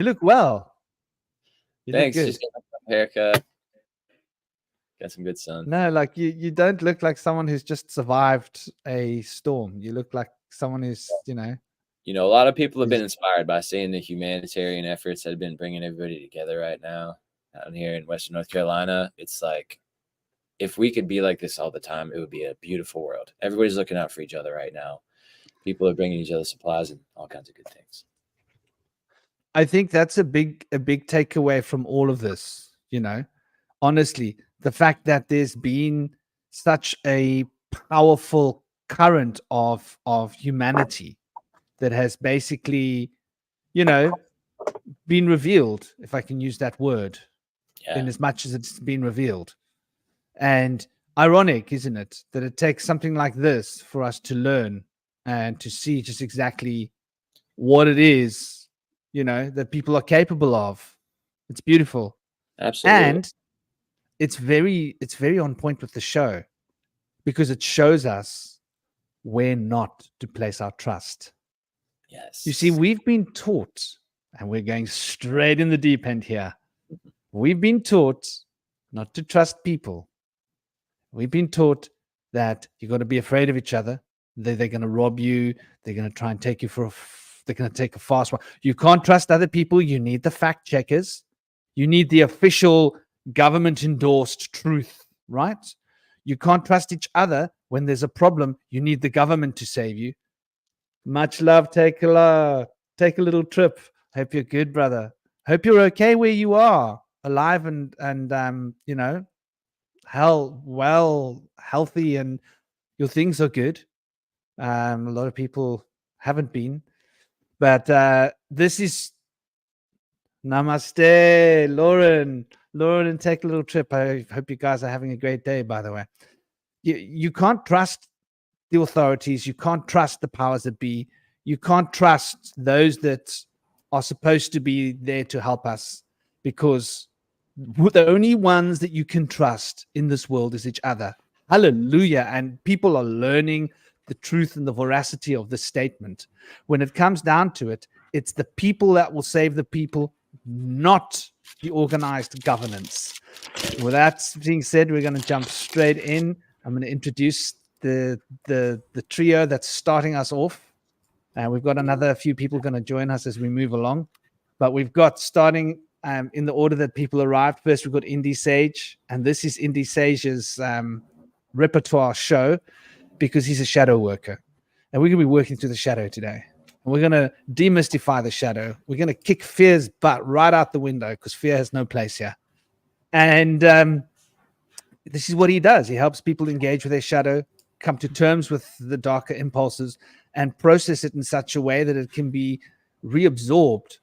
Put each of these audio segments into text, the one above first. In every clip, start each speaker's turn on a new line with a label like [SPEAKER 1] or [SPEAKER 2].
[SPEAKER 1] You look well. You
[SPEAKER 2] Thanks.
[SPEAKER 1] look good.
[SPEAKER 2] Just got a haircut. Got some good sun.
[SPEAKER 1] No, like you don't look like someone who's just survived a storm. You look like someone who's,
[SPEAKER 2] You know, a lot of people have been inspired by seeing the humanitarian efforts that have been bringing everybody together right now down here in Western North Carolina. It's like, if we could be like this all the time, it would be a beautiful world. Everybody's looking out for each other right now. People are bringing each other supplies and all kinds of good things.
[SPEAKER 1] I think that's a big takeaway from all of this, honestly, the fact that there's been such a powerful current of humanity that has basically, been revealed, if I can use that word, in as much as it's been revealed. And ironic, isn't it, that it takes something like this for us to learn and to see just exactly what it is, that people are capable of. It's beautiful.
[SPEAKER 2] Absolutely.
[SPEAKER 1] And it's very on point with the show, because it shows us where not to place our trust.
[SPEAKER 2] Yes.
[SPEAKER 1] You see, we've been taught, and we're going straight in the deep end here. We've been taught not to trust people. We've been taught that you got to be afraid of each other. They're going to rob you. They're going to try and take you they're going to take a fast one. You can't trust other people. You need the fact checkers. You need the official government endorsed truth, right? You can't trust each other. When there's a problem, you need the government to save you. Much love. Take a little trip. Hope you're good, brother. Hope you're okay where you are, alive and healthy, and your things are good. A lot of people haven't been, but this is namaste, Lauren, and take a little trip. I hope you guys are having a great day, by the way. You can't trust the authorities. You can't trust the powers that be. You can't trust those that are supposed to be there to help us, because the only ones that you can trust in this world is each other. Hallelujah. And people are learning the truth and the veracity of this statement. When it comes down to it, it's the people that will save the people, not the organized governance. With that being said, we're going to jump straight in. I'm going to introduce the trio that's starting us off. And we've got another few people going to join us as we move along. But we've got, starting in the order that people arrived, first we've got Indie Sage. And this is Indie Sage's repertoire show, because he's a shadow worker. And we're going to be working through the shadow today. And we're going to demystify the shadow. We're going to kick fear's butt right out the window, because fear has no place here. And this is what he does. He helps people engage with their shadow, come to terms with the darker impulses, and process it in such a way that it can be reabsorbed.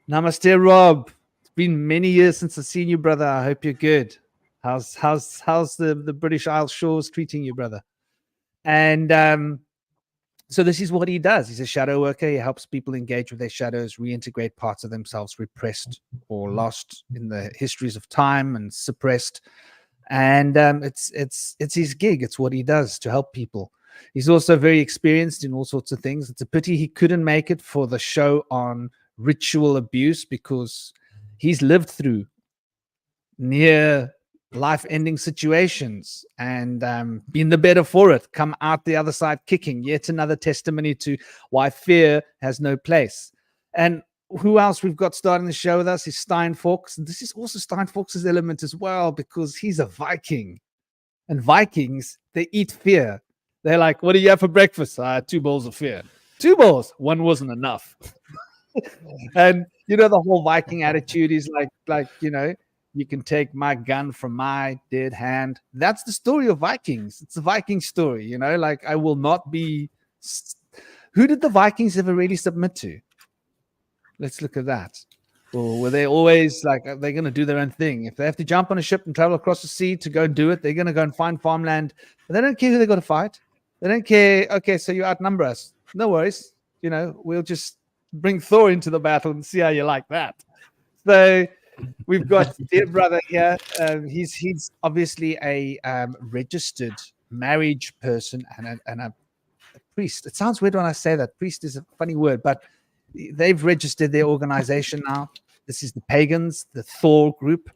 [SPEAKER 1] Namaste, Rob. It's been many years since I've seen you, brother. I hope you're good. How's the British Isles shores treating you, brother? And so this is what he does. He's a shadow worker. He helps people engage with their shadows, reintegrate parts of themselves repressed or lost in the histories of time and suppressed. And it's his gig. It's what he does to help people. He's also very experienced in all sorts of things. It's a pity he couldn't make it for the show on ritual abuse, because he's lived through near life-ending situations and been the better for it, come out the other side kicking. Yet another testimony to why fear has no place. And who else we've got starting the show with us is Stein Fawkes. This is also Stein Fawkes' element as well, because he's a Viking. And Vikings, they eat fear. They're like, what do you have for breakfast? 2 bowls of fear. 2 bowls. One wasn't enough. And, the whole Viking attitude is like, you can take my gun from my dead hand. That's the story of Vikings. It's a Viking story, like, I will not be. Who did the Vikings ever really submit to? Let's look at that. Or were they always like, they're going to do their own thing? If they have to jump on a ship and travel across the sea to go and do it, they're going to go and find farmland. But they don't care who they got to fight. They don't care. Okay, so you outnumber us. No worries. We'll just bring Thor into the battle and see how you like that. So we've got dear brother here. He's obviously a registered marriage person and a priest. It sounds weird when I say that. Priest is a funny word, but they've registered their organization now. This is the pagans, the Thor group.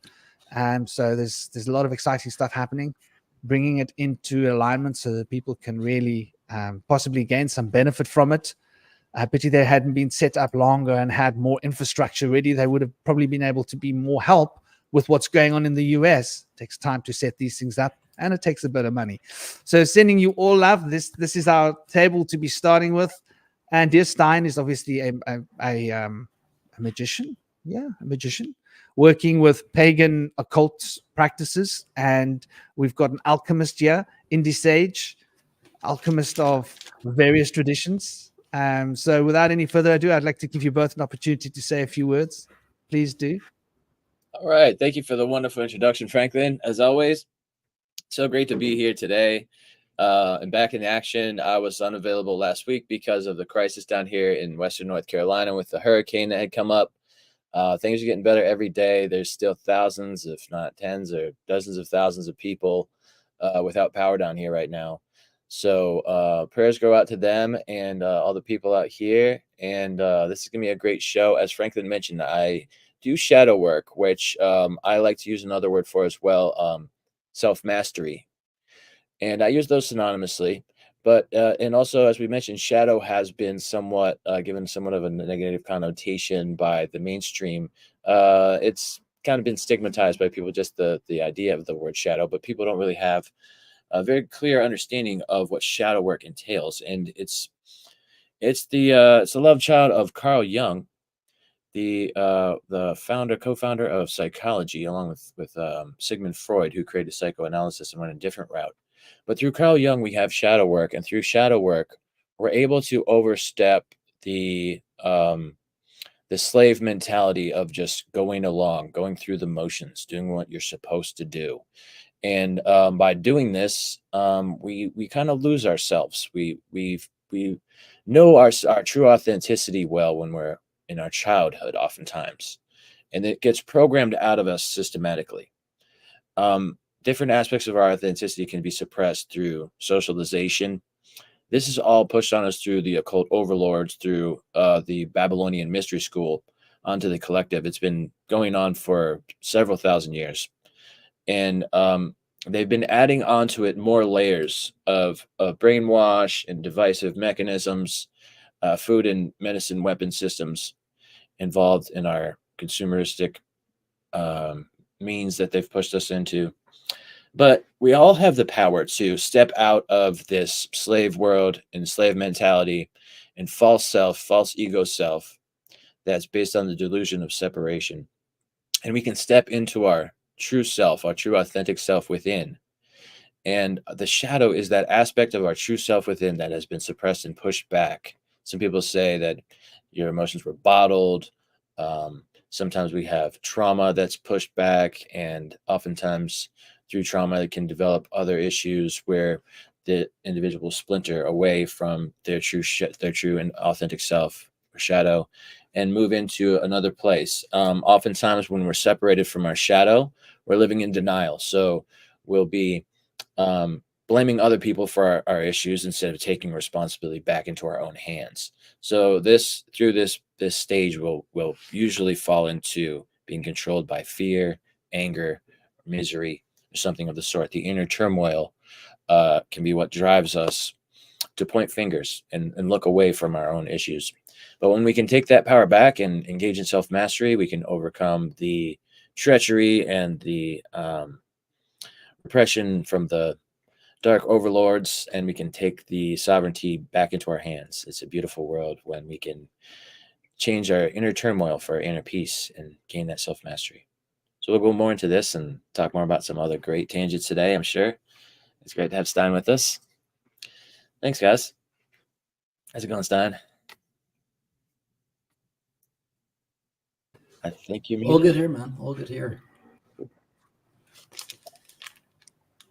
[SPEAKER 1] So there's a lot of exciting stuff happening, bringing it into alignment so that people can really possibly gain some benefit from it. I pity they hadn't been set up longer and had more infrastructure ready. They would have probably been able to be more help with what's going on in the US. It takes time to set these things up, and it takes a bit of money. So sending you all love. This is our table to be starting with. And dear Stein is obviously a magician. Yeah, a magician working with pagan occult practices. And we've got an alchemist here, Indie Sage, alchemist of various traditions. So without any further ado, I'd like to give you both an opportunity to say a few words. Please do.
[SPEAKER 2] All right. Thank you for the wonderful introduction, Franklin. As always, so great to be here today and back in action. I was unavailable last week because of the crisis down here in Western North Carolina with the hurricane that had come up. Things are getting better every day. There's still thousands, if not tens or dozens of thousands of people without power down here right now. So prayers go out to them and all the people out here. And this is going to be a great show. As Franklin mentioned, I do shadow work, which I like to use another word for as well, self-mastery. And I use those synonymously. But and also, as we mentioned, shadow has been somewhat given somewhat of a negative connotation by the mainstream. It's kind of been stigmatized by people, just the idea of the word shadow, but people don't really have a very clear understanding of what shadow work entails. And it's the love child of Carl Jung, the co-founder of psychology, along with Sigmund Freud, who created psychoanalysis and went a different route. But through Carl Jung, we have shadow work, and through shadow work, we're able to overstep the slave mentality of just going along, going through the motions, doing what you're supposed to do. And by doing this, we kind of lose ourselves. We know our true authenticity well when we're in our childhood, oftentimes, and it gets programmed out of us systematically. Different aspects of our authenticity can be suppressed through socialization. This is all pushed on us through the occult overlords, through the Babylonian mystery school, onto the collective. It's been going on for several thousand years. And they've been adding onto it more layers of brainwash and divisive mechanisms, food and medicine weapon systems involved in our consumeristic means that they've pushed us into. But we all have the power to step out of this slave world and slave mentality and false self, false ego self that's based on the delusion of separation. And we can step into our true self, our true authentic self within. And the shadow is that aspect of our true self within that has been suppressed and pushed back. Some people say that your emotions were bottled. Sometimes we have trauma that's pushed back, and oftentimes through trauma it can develop other issues where the individual splinter away from their true and authentic self or shadow and move into another place. Oftentimes when we're separated from our shadow, we're living in denial. So we'll be blaming other people for our issues instead of taking responsibility back into our own hands. So through this stage will usually fall into being controlled by fear, anger, misery, or something of the sort. The inner turmoil can be what drives us to point fingers and look away from our own issues. But when we can take that power back and engage in self-mastery, we can overcome the treachery and the repression from the dark overlords, and we can take the sovereignty back into our hands. It's a beautiful world when we can change our inner turmoil for our inner peace and gain that self-mastery. So we'll go more into this and talk more about some other great tangents today, I'm sure. It's great to have Stein with us. Thanks, guys. How's it going, Stein? I think you're muted.
[SPEAKER 3] All good here, man. All good here.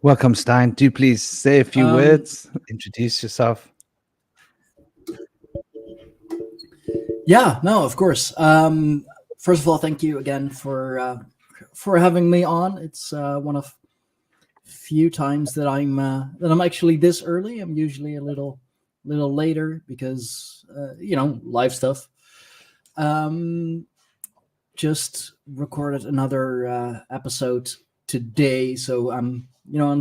[SPEAKER 1] Welcome, Stein. Do please say a few words, introduce yourself.
[SPEAKER 3] Yeah, no, of course. First of all, thank you again for having me on. It's one of few times that I'm actually this early. I'm usually a little later because life stuff. just recorded another episode today, so I'm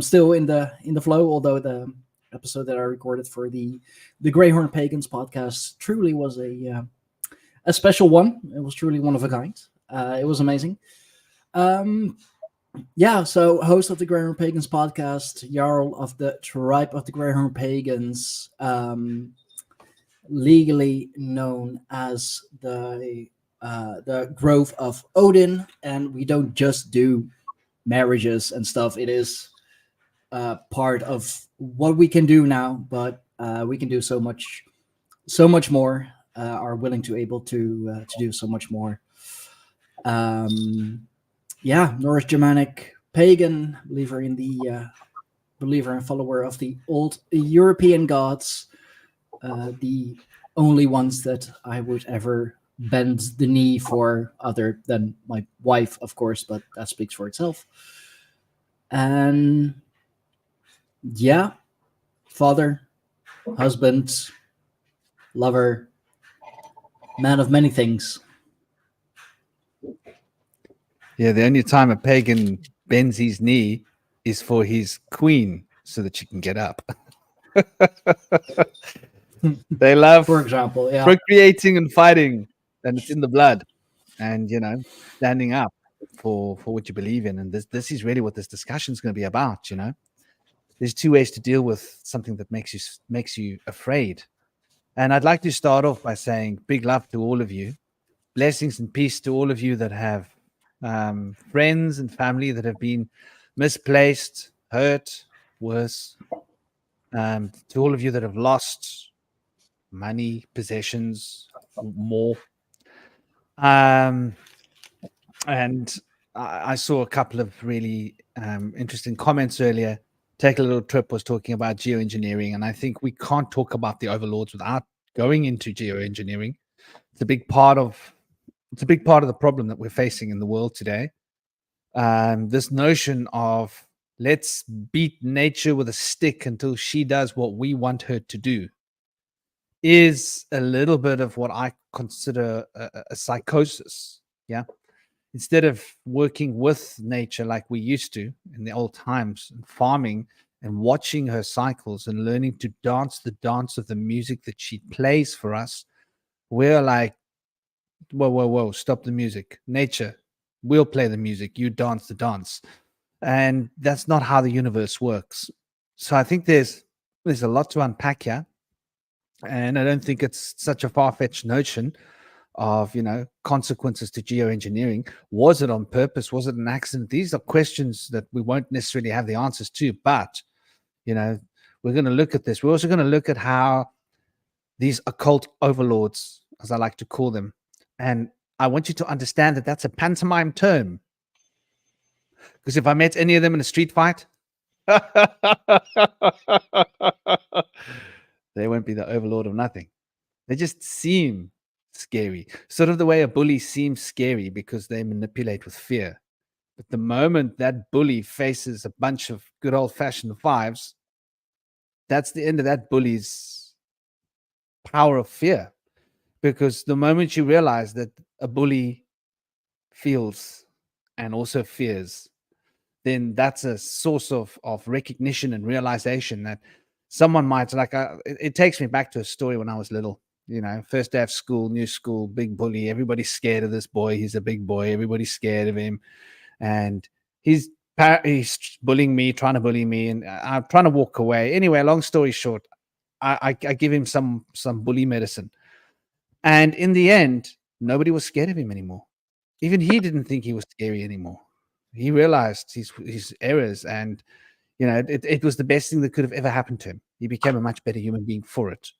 [SPEAKER 3] still in the flow. Although the episode that I recorded for the Greyhorn Pagans podcast truly was a special one. It was truly one of a kind. It was amazing. So host of the Greyhorn Pagans podcast, Jarl of the Tribe of the Greyhorn Pagans, legally known as the Grove of Odin, and we don't just do marriages and stuff. It is part of what we can do now, but we can do so much more. Are willing to able to do so much more. North Germanic pagan, believer and follower of the old European gods, the only ones that I would ever bend the knee for, other than my wife, of course, but that speaks for itself. And father, husband, lover, man of many things.
[SPEAKER 1] Yeah, the only time a pagan bends his knee is for his queen so that she can get up. They love,
[SPEAKER 3] For example,
[SPEAKER 1] procreating and fighting, and it's in the blood. And standing up for what you believe in. And this is really what this discussion is going to be about. There's two ways to deal with something that makes you afraid. And I'd like to start off by saying big love to all of you. Blessings and peace to all of you that have friends and family that have been misplaced, hurt, worse. To all of you that have lost money, possessions, more. And I saw a couple of really interesting comments earlier. Take a Little Trip was talking about geoengineering, and I think we can't talk about the overlords without going into geoengineering. It's a big part of the problem that we're facing in the world today. This notion of let's beat nature with a stick until she does what we want her to do is a little bit of what I consider a psychosis. Yeah. Instead of working with nature like we used to in the old times, and farming and watching her cycles and learning to dance the dance of the music that she plays for us, we're like, whoa, stop the music. Nature, we'll play the music, you dance the dance. And that's not how the universe works. So I think there's a lot to unpack here. And I don't think it's such a far-fetched notion of consequences to geoengineering. Was it on purpose? Was it an accident? These are questions that we won't necessarily have the answers to, but we're going to look at this. We're also going to look at how these occult overlords, as I like to call them, and I want you to understand that that's a pantomime term, because if I met any of them in a street fight, they won't be the overlord of nothing. They just seem scary, sort of the way a bully seems scary because they manipulate with fear. But the moment that bully faces a bunch of good old-fashioned fives, that's the end of that bully's power of fear. Because the moment you realize that a bully feels and also fears, then that's a source of recognition and realization that someone might, it takes me back to a story when I was little. First day of school, new school, big bully. Everybody's scared of this boy. He's a big boy. Everybody's scared of him. And he's bullying me, trying to bully me. And I'm trying to walk away. Anyway, long story short, I give him some bully medicine. And in the end, nobody was scared of him anymore. Even he didn't think he was scary anymore. He realized his errors, and it was the best thing that could have ever happened to him. He became a much better human being for it.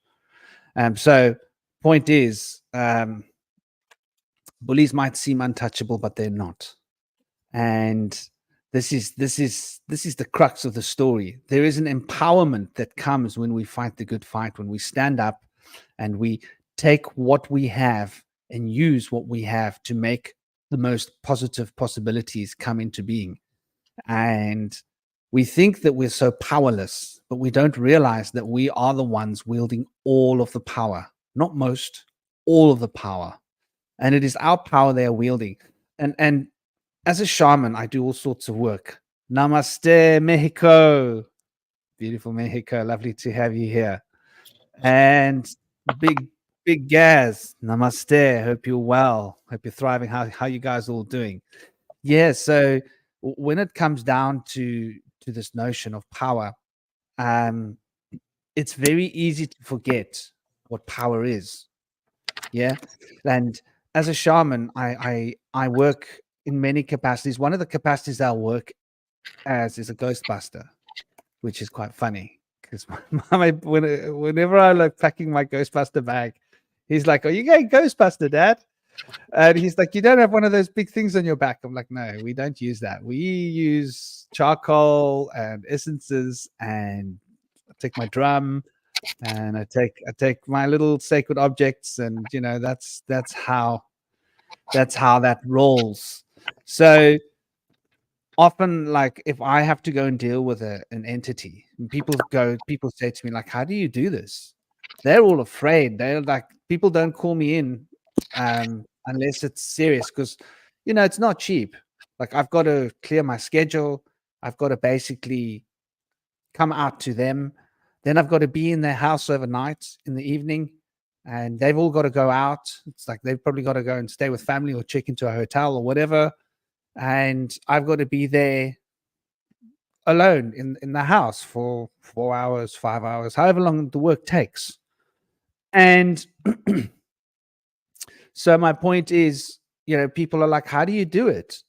[SPEAKER 1] So point is, bullies might seem untouchable, but they're not. And this is the crux of the story. There is an empowerment that comes when we fight the good fight, when we stand up and we take what we have and use what we have to make the most positive possibilities come into being. And we think that we're so powerless, but we don't realize that we are the ones wielding all of the power, not most, all of the power. and it is our power they are wielding. And as a shaman, I do all sorts of work. Namaste, Mexico. Beautiful Mexico. Lovely to have you here. And big Gaz. Namaste. Hope you're well. Hope you're thriving. How you guys all doing? Yeah. So when it comes down to this notion of power, it's very easy to forget what power is. Yeah. And as a shaman, I work in many capacities. One of the capacities I work as is a ghostbuster, which is quite funny because whenever I like packing my ghostbuster bag, he's like, "Are you going ghostbuster, Dad?" And he's like, "You don't have one of those big things on your back." I'm like, "No, we don't use that. We use charcoal and essences, and I take my drum and I take my little sacred objects, and that's how that rolls." So often, like, if I have to go and deal with an entity, and people say to me, like, "How do you do this?" They're all afraid. They're like, people don't call me in unless it's serious, because it's not cheap. Like, I've got to clear my schedule. I've got to basically come out to them. Then I've got to be in their house overnight in the evening, and they've all got to go out. It's like they've probably got to go and stay with family or check into a hotel or whatever. And I've got to be there alone in the house for 4 hours, 5 hours, however long the work takes. And so my point is, people are like, "How do you do it?"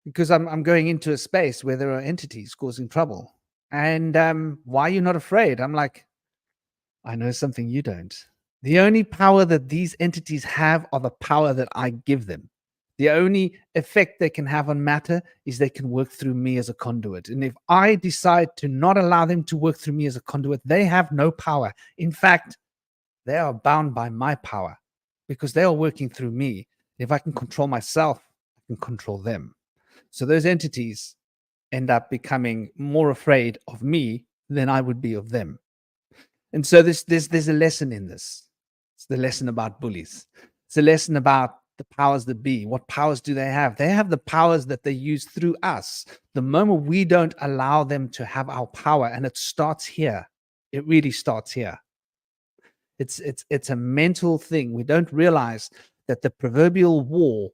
[SPEAKER 1] Because I'm going into a space where there are entities causing trouble. And why are you not afraid? I'm like, I know something you don't. The only power that these entities have are the power that I give them. The only effect they can have on matter is they can work through me as a conduit. And if I decide to not allow them to work through me as a conduit, they have no power. In fact, they are bound by my power because they are working through me. If I can control myself, I can control them. So those entities end up becoming more afraid of me than I would be of them. And so there's a lesson in this. It's the lesson about bullies. It's a lesson about the powers that be. What powers do they have? They have the powers that they use through us. The moment we don't allow them to have our power, and it starts here. It really starts here. It's a mental thing. We don't realize that the proverbial war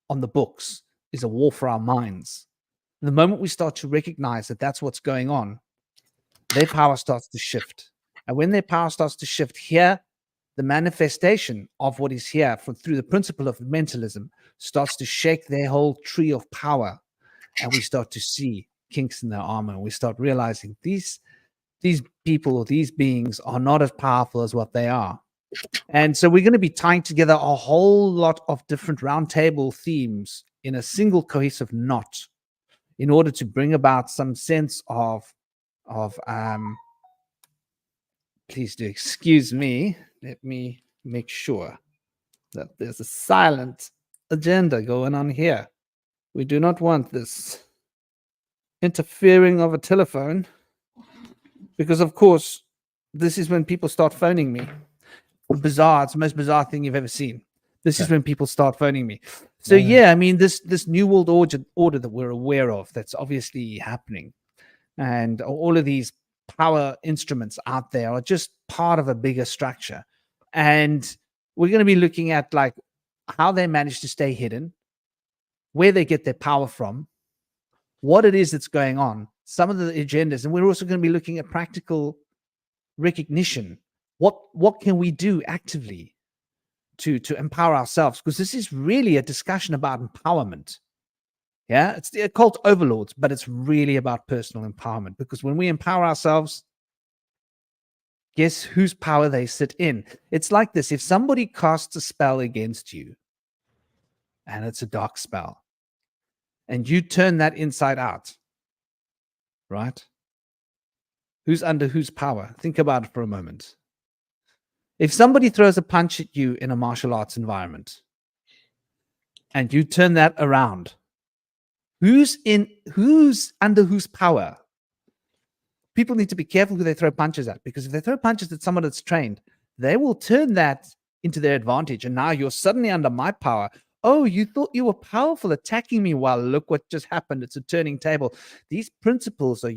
[SPEAKER 1] on the books is a war for our minds. The moment we start to recognize that that's what's going on, their power starts to shift. And when their power starts to shift here, the manifestation of what is here through the principle of mentalism starts to shake their whole tree of power. And we start to see kinks in their armor. We start realizing these people or these beings are not as powerful as what they are. And so we're going to be tying together a whole lot of different roundtable themes in a single cohesive knot in order to bring about some sense of please do excuse me. Let me make sure that there's a silent agenda going on here. We do not want this interfering of a telephone, because of course this is when people start phoning me. Bizarre. It's the most bizarre thing you've ever seen. This is when people start phoning me. So yeah, I mean, this new world order that we're aware of, that's obviously happening, and all of these power instruments out there are just part of a bigger structure. And we're going to be looking at like how they manage to stay hidden, where they get their power from, what it is that's going on, some of the agendas, and we're also going to be looking at practical recognition. What can we do actively to empower ourselves? Because this is really a discussion about empowerment. Yeah, it's the occult overlords, but it's really about personal empowerment, because when we empower ourselves, guess whose power they sit in? It's like this. If somebody casts a spell against you, and it's a dark spell, and you turn that inside out, right? Who's under whose power? Think about it for a moment. If somebody throws a punch at you in a martial arts environment and you turn that around, who's under whose power? People need to be careful who they throw punches at, because if they throw punches at someone that's trained, they will turn that into their advantage. And now you're suddenly under my power. Oh, you thought you were powerful attacking me? Well, look what just happened. It's a turning table. These principles are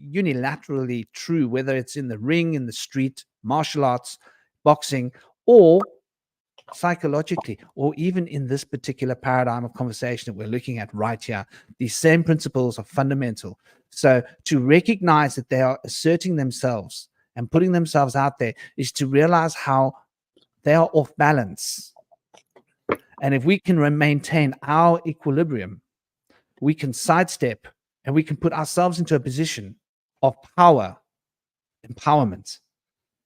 [SPEAKER 1] unilaterally true, whether it's in the ring, in the street, martial arts, boxing, or psychologically, or even in this particular paradigm of conversation that we're looking at right here. These same principles are fundamental. So to recognize that they are asserting themselves and putting themselves out there is to realize how they are off balance. And if we can maintain our equilibrium, we can sidestep and we can put ourselves into a position of power, empowerment.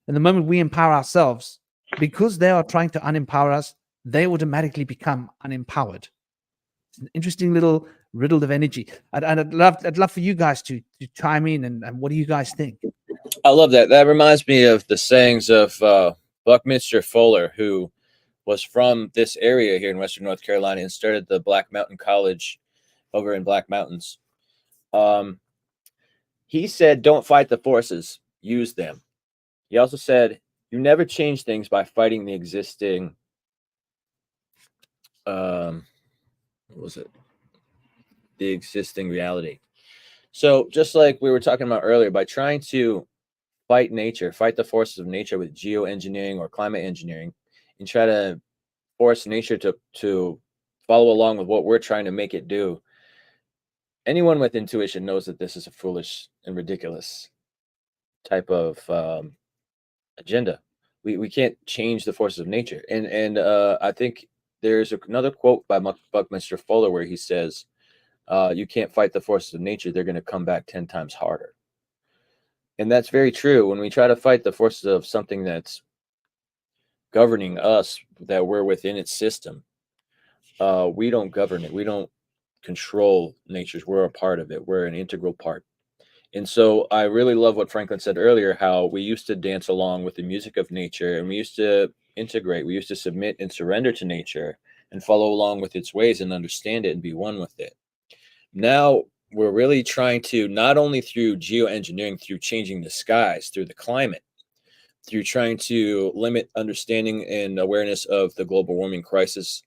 [SPEAKER 1] And the moment we empower ourselves, because they are trying to unempower us, they automatically become unempowered. It's an interesting little riddle of energy. I'd love for you guys to chime in and what do you guys think?
[SPEAKER 2] I love that. That reminds me of the sayings of Buckminster Fuller, who was from this area here in Western North Carolina and started the Black Mountain College over in Black Mountains. He said, don't fight the forces, use them. He also said, you never change things by fighting the existing, what was it? The existing reality. So just like we were talking about earlier, by trying to fight nature, fight the forces of nature with geoengineering or climate engineering, and try to force nature to follow along with what we're trying to make it do, anyone with intuition knows that this is a foolish and ridiculous type of agenda. We can't change the forces of nature. And I think there's another quote by Buckminster Fuller where he says, you can't fight the forces of nature. They're going to come back 10 times harder. And that's very true. When we try to fight the forces of something that's governing us, that we're within its system, we don't govern it. We don't control nature. We're a part of it. We're an integral part. And so I really love what Franklin said earlier, how we used to dance along with the music of nature, and we used to integrate, we used to submit and surrender to nature and follow along with its ways and understand it and be one with it. Now we're really trying to, not only through geoengineering, through changing the skies, through the climate, through trying to limit understanding and awareness of the global warming crisis,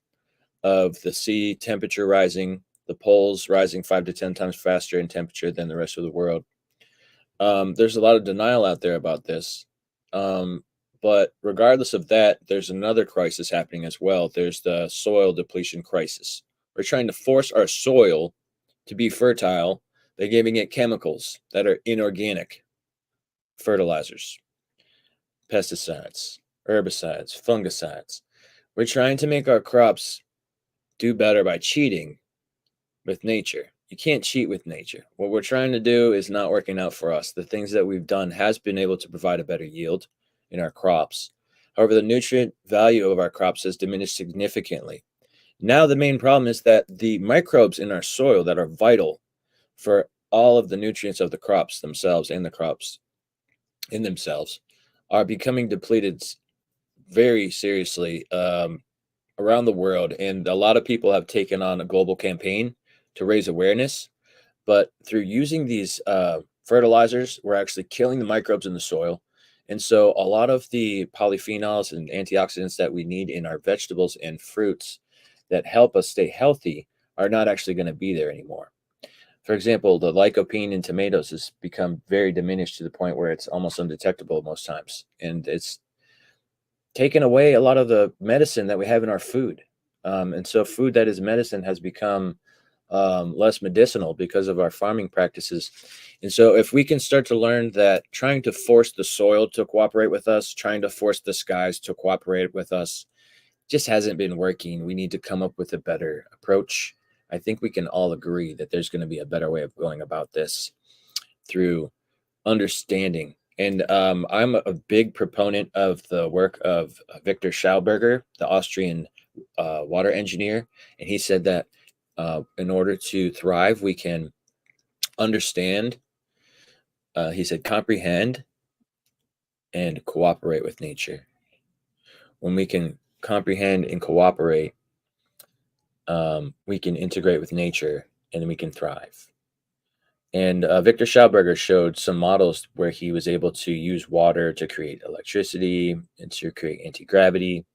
[SPEAKER 2] of the sea temperature rising, the poles rising 5 to 10 times faster in temperature than the rest of the world. There's a lot of denial out there about this. But regardless of that, there's another crisis happening as well. There's the soil depletion crisis. We're trying to force our soil to be fertile by giving it chemicals that are inorganic, fertilizers, pesticides, herbicides, fungicides. We're trying to make our crops do better by cheating with nature. You can't cheat with nature. What we're trying to do is not working out for us. The things that we've done has been able to provide a better yield in our crops. However, the nutrient value of our crops has diminished significantly. Now the main problem is that the microbes in our soil that are vital for all of the nutrients of the crops themselves and the crops in themselves are becoming depleted very seriously around the world. And a lot of people have taken on a global campaign to raise awareness. But through using these fertilizers, we're actually killing the microbes in the soil. And so a lot of the polyphenols and antioxidants that we need in our vegetables and fruits that help us stay healthy are not actually going to be there anymore. For example, the lycopene in tomatoes has become very diminished to the point where it's almost undetectable most times. And it's taken away a lot of the medicine that we have in our food. And so food that is medicine has become less medicinal because of our farming practices. And so if we can start to learn that trying to force the soil to cooperate with us, trying to force the skies to cooperate with us, just hasn't been working. We need to come up with a better approach. I think we can all agree that there's going to be a better way of going about this through understanding. And I'm a big proponent of the work of Victor Schauberger, the Austrian water engineer. And he said that in order to thrive, we can understand, he said, comprehend and cooperate with nature. When we can comprehend and cooperate, we can integrate with nature and we can thrive. And Victor Schauberger showed some models where he was able to use water to create electricity and to create anti-gravity.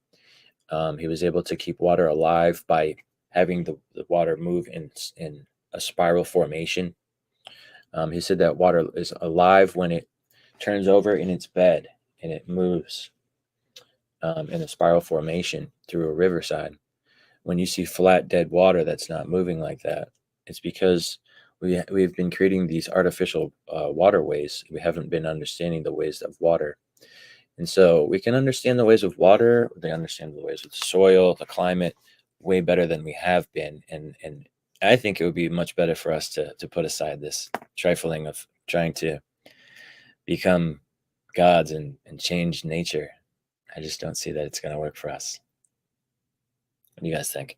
[SPEAKER 2] He was able to keep water alive by having the water move in a spiral formation. He said that water is alive when it turns over in its bed and it moves in a spiral formation through a riverside. When you see flat, dead water that's not moving like that, it's because we've been creating these artificial waterways. We haven't been understanding the ways of water. And so we can understand the ways of water, they understand the ways of the soil, the climate, way better than we have been. And I think it would be much better for us to put aside this trifling of trying to become gods and change nature. I just don't see that it's going to work for us. What do you guys think?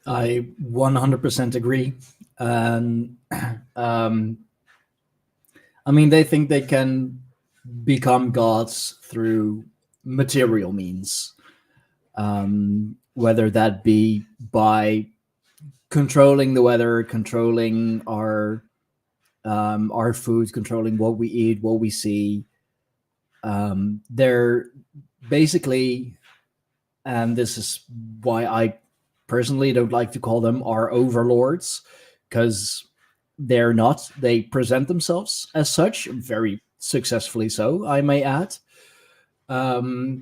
[SPEAKER 3] I 100% agree. I mean, they think they can become gods through material means, whether that be by controlling the weather, controlling our food, controlling what we eat, what we see. They're basically, and this is why I personally don't like to call them our overlords, because they're not. They present themselves as such, very successfully so, I may add. But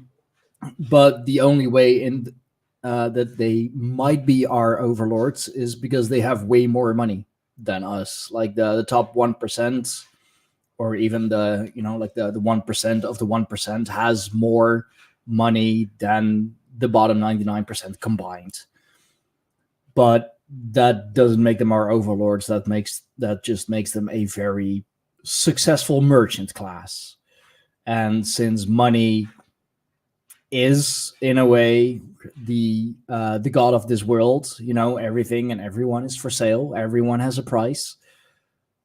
[SPEAKER 3] the only way in that they might be our overlords is because they have way more money than us. Like the top 1%, or even the, like the 1% of the 1% has more money than the bottom 99% combined. But that doesn't make them our overlords. That just makes them a very successful merchant class. And since money is in a way the god of this world, everything and everyone is for sale, everyone has a price,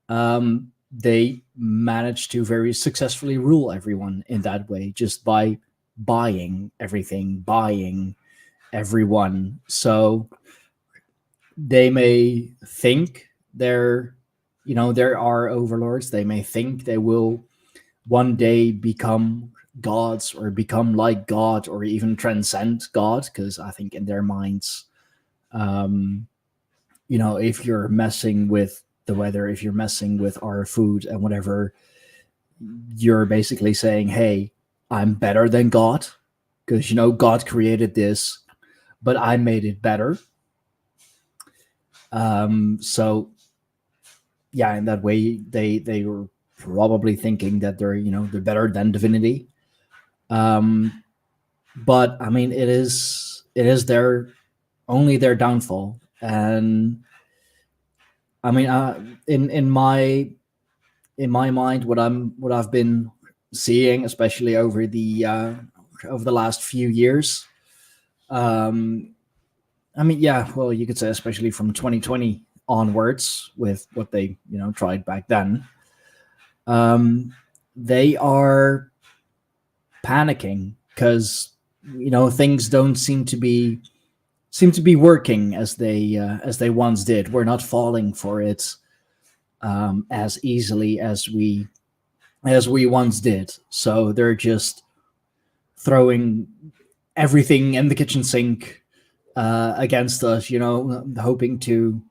[SPEAKER 3] they manage to very successfully rule everyone in that way, just by buying everything, buying everyone. So they may think there are overlords. They may think they will one day become gods, or become like God, or even transcend God, because I think in their minds, if you're messing with the weather, if you're messing with our food and whatever, you're basically saying, hey, I'm better than God, because God created this, but I made it better. So yeah, in that way, they were probably thinking that they're better than divinity. But I mean, it is only their downfall. And I mean, in my mind, what I've been seeing, especially over the last few years, I mean, yeah, well, you could say especially from 2020 onwards, with what they tried back then, they are panicking because things don't seem to be working as they once did. We're not falling for it as easily as we once did. So they're just throwing everything in the kitchen sink against us, hoping to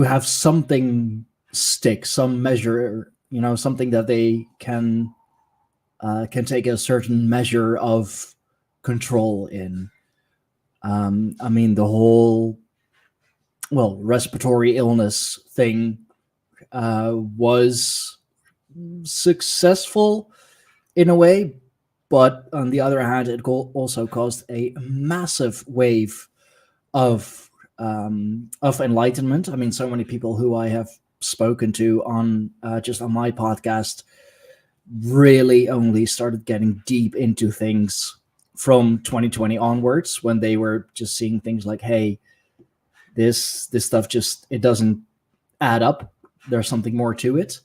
[SPEAKER 3] have something stick, some measure, something that they can take a certain measure of control in. I mean, the whole respiratory illness thing was successful in a way, but on the other hand, it also caused a massive wave of enlightenment. I mean, so many people who I have spoken to on just on my podcast really only started getting deep into things from 2020 onwards, when they were just seeing things like, hey, this stuff it doesn't add up. There's something more to it.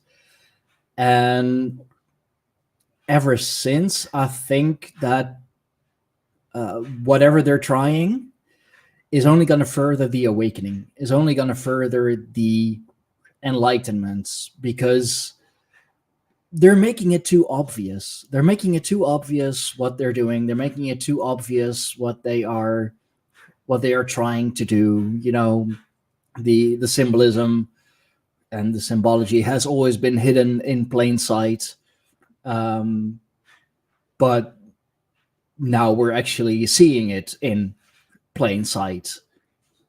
[SPEAKER 3] And ever since, I think that whatever they're trying, is only going to further the awakening, is only going to further the enlightenment, because they're making it too obvious. They're making it too obvious what they're doing. They're making it too obvious what they are trying to do. You know, the symbolism and the symbology has always been hidden in plain sight. But now we're actually seeing it in plain sight,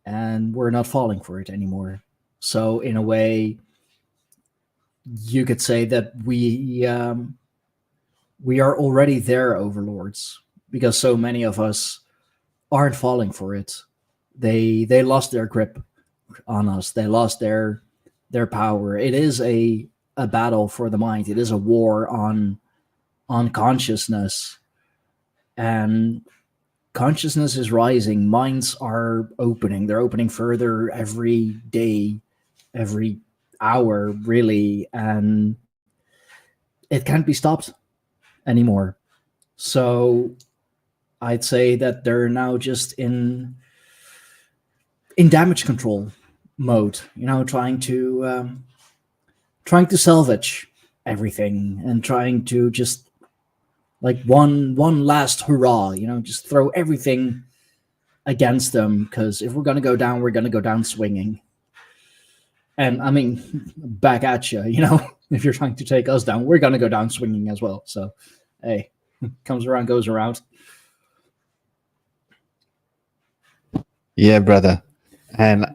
[SPEAKER 3] and we're not falling for it anymore. So in a way, you could say that we are already their overlords, because so many of us aren't falling for it. They lost their grip on us. They lost their power. It is a battle for the mind. It is a war on consciousness, and consciousness is rising. Minds are opening. They're opening further every day, every hour, really, and it can't be stopped anymore. So I'd say that they're now just in damage control mode, you know, trying to salvage everything and trying to just like one last hurrah, you know, just throw everything against them, because if we're going to go down, we're going to go down swinging. And I mean, back at you, you know, if you're trying to take us down, we're going to go down swinging as well. So, hey, comes around, goes around.
[SPEAKER 1] Yeah, brother. And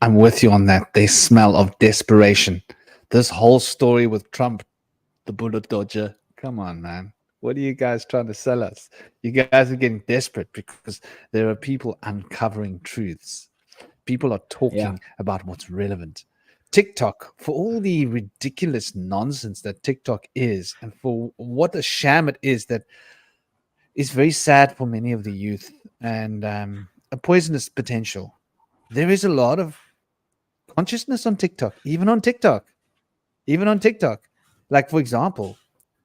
[SPEAKER 1] I'm with you on that. They smell of desperation. This whole story with Trump, the bullet dodger. Come on, man. What are you guys trying to sell us? You guys are getting desperate because there are people uncovering truths. People are talking about what's relevant. TikTok, for all the ridiculous nonsense that TikTok is, and for what a sham it is, that is very sad for many of the youth, and a poisonous potential. There is a lot of consciousness on TikTok, even on TikTok. Like, for example,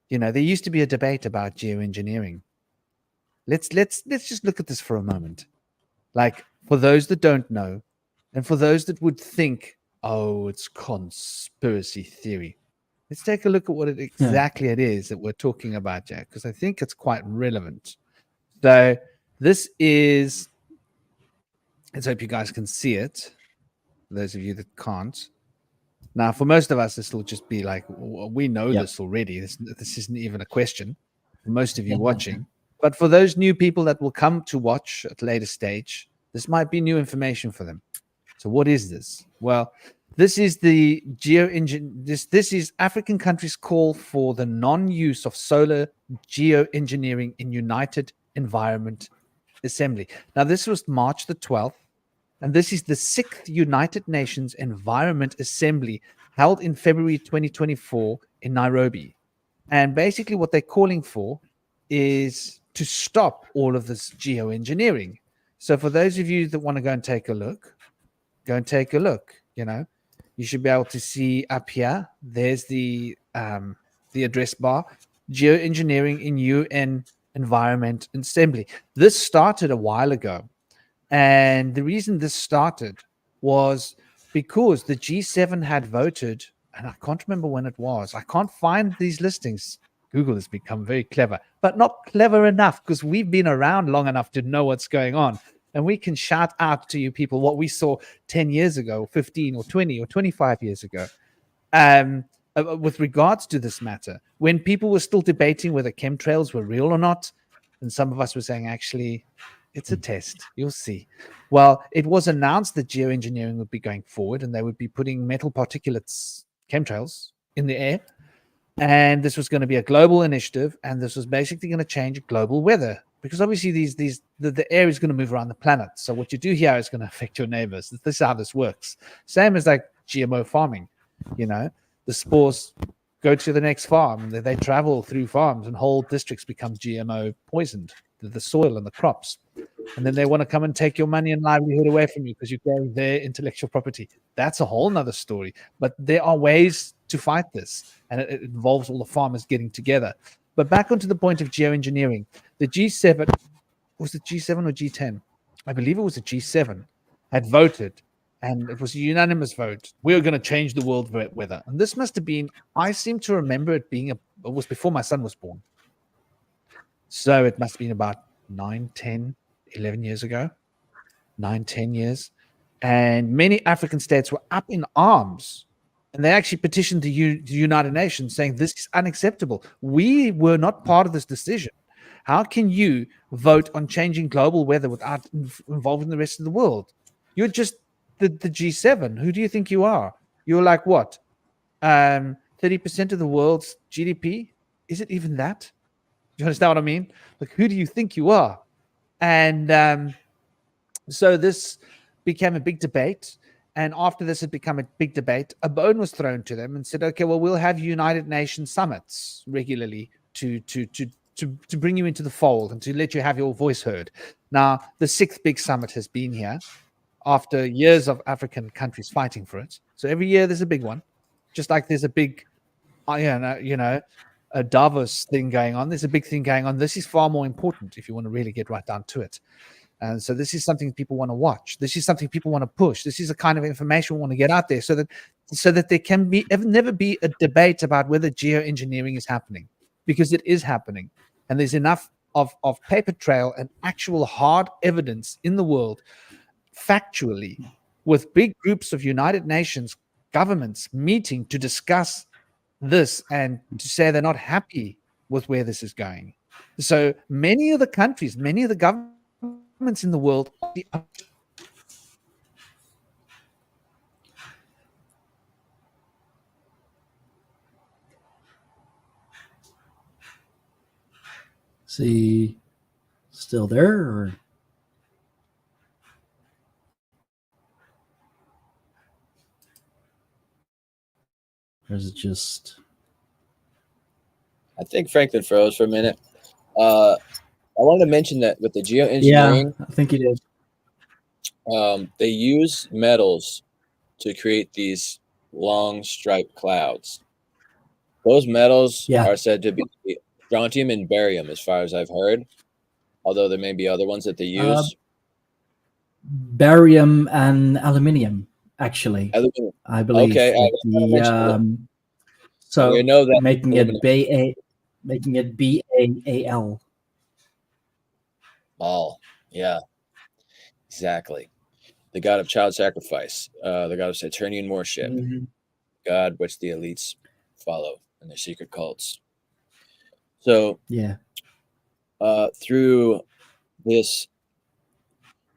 [SPEAKER 1] you know, there used to be a debate about geoengineering. Let's just look at this for a moment. Like, for those that don't know, and for those that would think, oh, it's conspiracy theory, let's take a look at what exactly it is that we're talking about, Jack, because I think it's quite relevant. So this is, let's hope you guys can see it, those of you that can't. Now, for most of us, this will just be like, we know this already. This isn't even a question for most of you watching. But for those new people that will come to watch at a later stage, this might be new information for them. So what is this? Well, this is the this is African countries' call for the non-use of solar geoengineering in United Environment Assembly. Now, this was March the 12th. And this is the 6th United Nations Environment Assembly held in February 2024 in Nairobi. And basically what they're calling for is to stop all of this geoengineering. So for those of you that want to go and take a look, you know. You should be able to see up here, there's the address bar, geoengineering in UN Environment Assembly. This started a while ago. And the reason this started was because the G7 had voted, and I can't remember when it was. I can't find these listings. Google has become very clever, but not clever enough, because we've been around long enough to know what's going on. And we can shout out to you people what we saw 10 years ago, 15 or 20 or 25 years ago. With regards to this matter, when people were still debating whether chemtrails were real or not, and some of us were saying, actually, it's a test. You'll see. Well, it was announced that geoengineering would be going forward, and they would be putting metal particulates, chemtrails, in the air. And this was going to be a global initiative, and this was basically going to change global weather, because obviously the air is going to move around the planet. So what you do here is going to affect your neighbors. This is how this works. Same as like GMO farming. You know, the spores go to the next farm, and they travel through farms, and whole districts become GMO poisoned, the soil and the crops. And then they want to come and take your money and livelihood away from you because you're growing their intellectual property. That's a whole nother story. But there are ways to fight this, and it involves all the farmers getting together. But back onto the point of geoengineering, the G7, was it G7 or G10? I believe it was a G7. had voted, and it was a unanimous vote. We're going to change the world weather. And this must have been, I seem to remember it being, it was before my son was born. So it must have been about 9, 10, 11 years ago, 9, 10 years. And many African states were up in arms. And they actually petitioned the United Nations saying, this is unacceptable. We were not part of this decision. How can you vote on changing global weather without involving the rest of the world? You're just the G7. Who do you think you are? You're like what? 30% of the world's GDP? Is it even that? Do you understand what I mean? Like, who do you think you are? And so this became a big debate. And after this had become a big debate, a bone was thrown to them and said, okay, well, we'll have United Nations summits regularly to bring you into the fold and to let you have your voice heard. Now, the 6th big summit has been here after years of African countries fighting for it. So every year there's a big one, just like there's a big, a Davos thing going on. There's a big thing going on. This is far more important if you want to really get right down to it. And so this is something people want to watch. This is something people want to push. This is the kind of information we want to get out there so that there can never be a debate about whether geoengineering is happening, because it is happening. And there's enough of paper trail and actual hard evidence in the world, factually, with big groups of United Nations governments meeting to discuss this and to say they're not happy with where this is going. So many of the countries, many of the governments in the world.
[SPEAKER 3] Is he still there, or is it just?
[SPEAKER 2] I think Franklin froze for a minute. I wanted to mention that with the geoengineering,
[SPEAKER 3] I think he did.
[SPEAKER 2] They use metals to create these long striped clouds. Those metals are said to be strontium and barium, as far as I've heard, although there may be other ones that they use.
[SPEAKER 3] Barium and aluminium, actually.
[SPEAKER 2] Aluminium.
[SPEAKER 3] I believe.
[SPEAKER 2] Okay.
[SPEAKER 3] So
[SPEAKER 2] we know that
[SPEAKER 3] making it BAAL.
[SPEAKER 2] All, yeah, exactly. The god of child sacrifice, the god of Saturnian worship, god which the elites follow in their secret cults. So, through this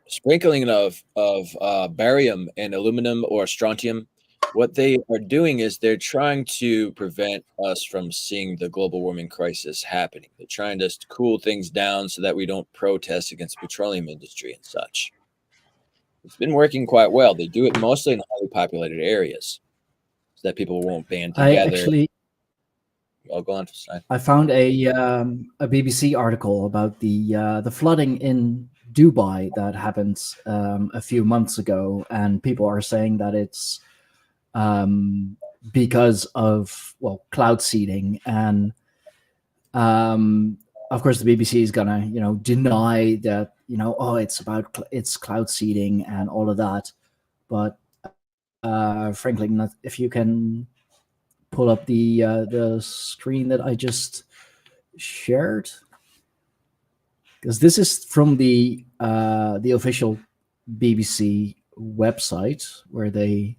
[SPEAKER 2] sprinkling of barium and aluminum or strontium, what they are doing is they're trying to prevent us from seeing the global warming crisis happening. They're trying to cool things down so that we don't protest against the petroleum industry and such. It's been working quite well. They do it mostly in highly populated areas so that people won't band together. I'll go on.
[SPEAKER 3] I found a BBC article about the flooding in Dubai that happened a few months ago, and people are saying that it's because of cloud seeding, and of course the BBC is gonna deny that it's cloud seeding and all of that, but frankly, if you can pull up the screen that I just shared, because this is from the official BBC website where they.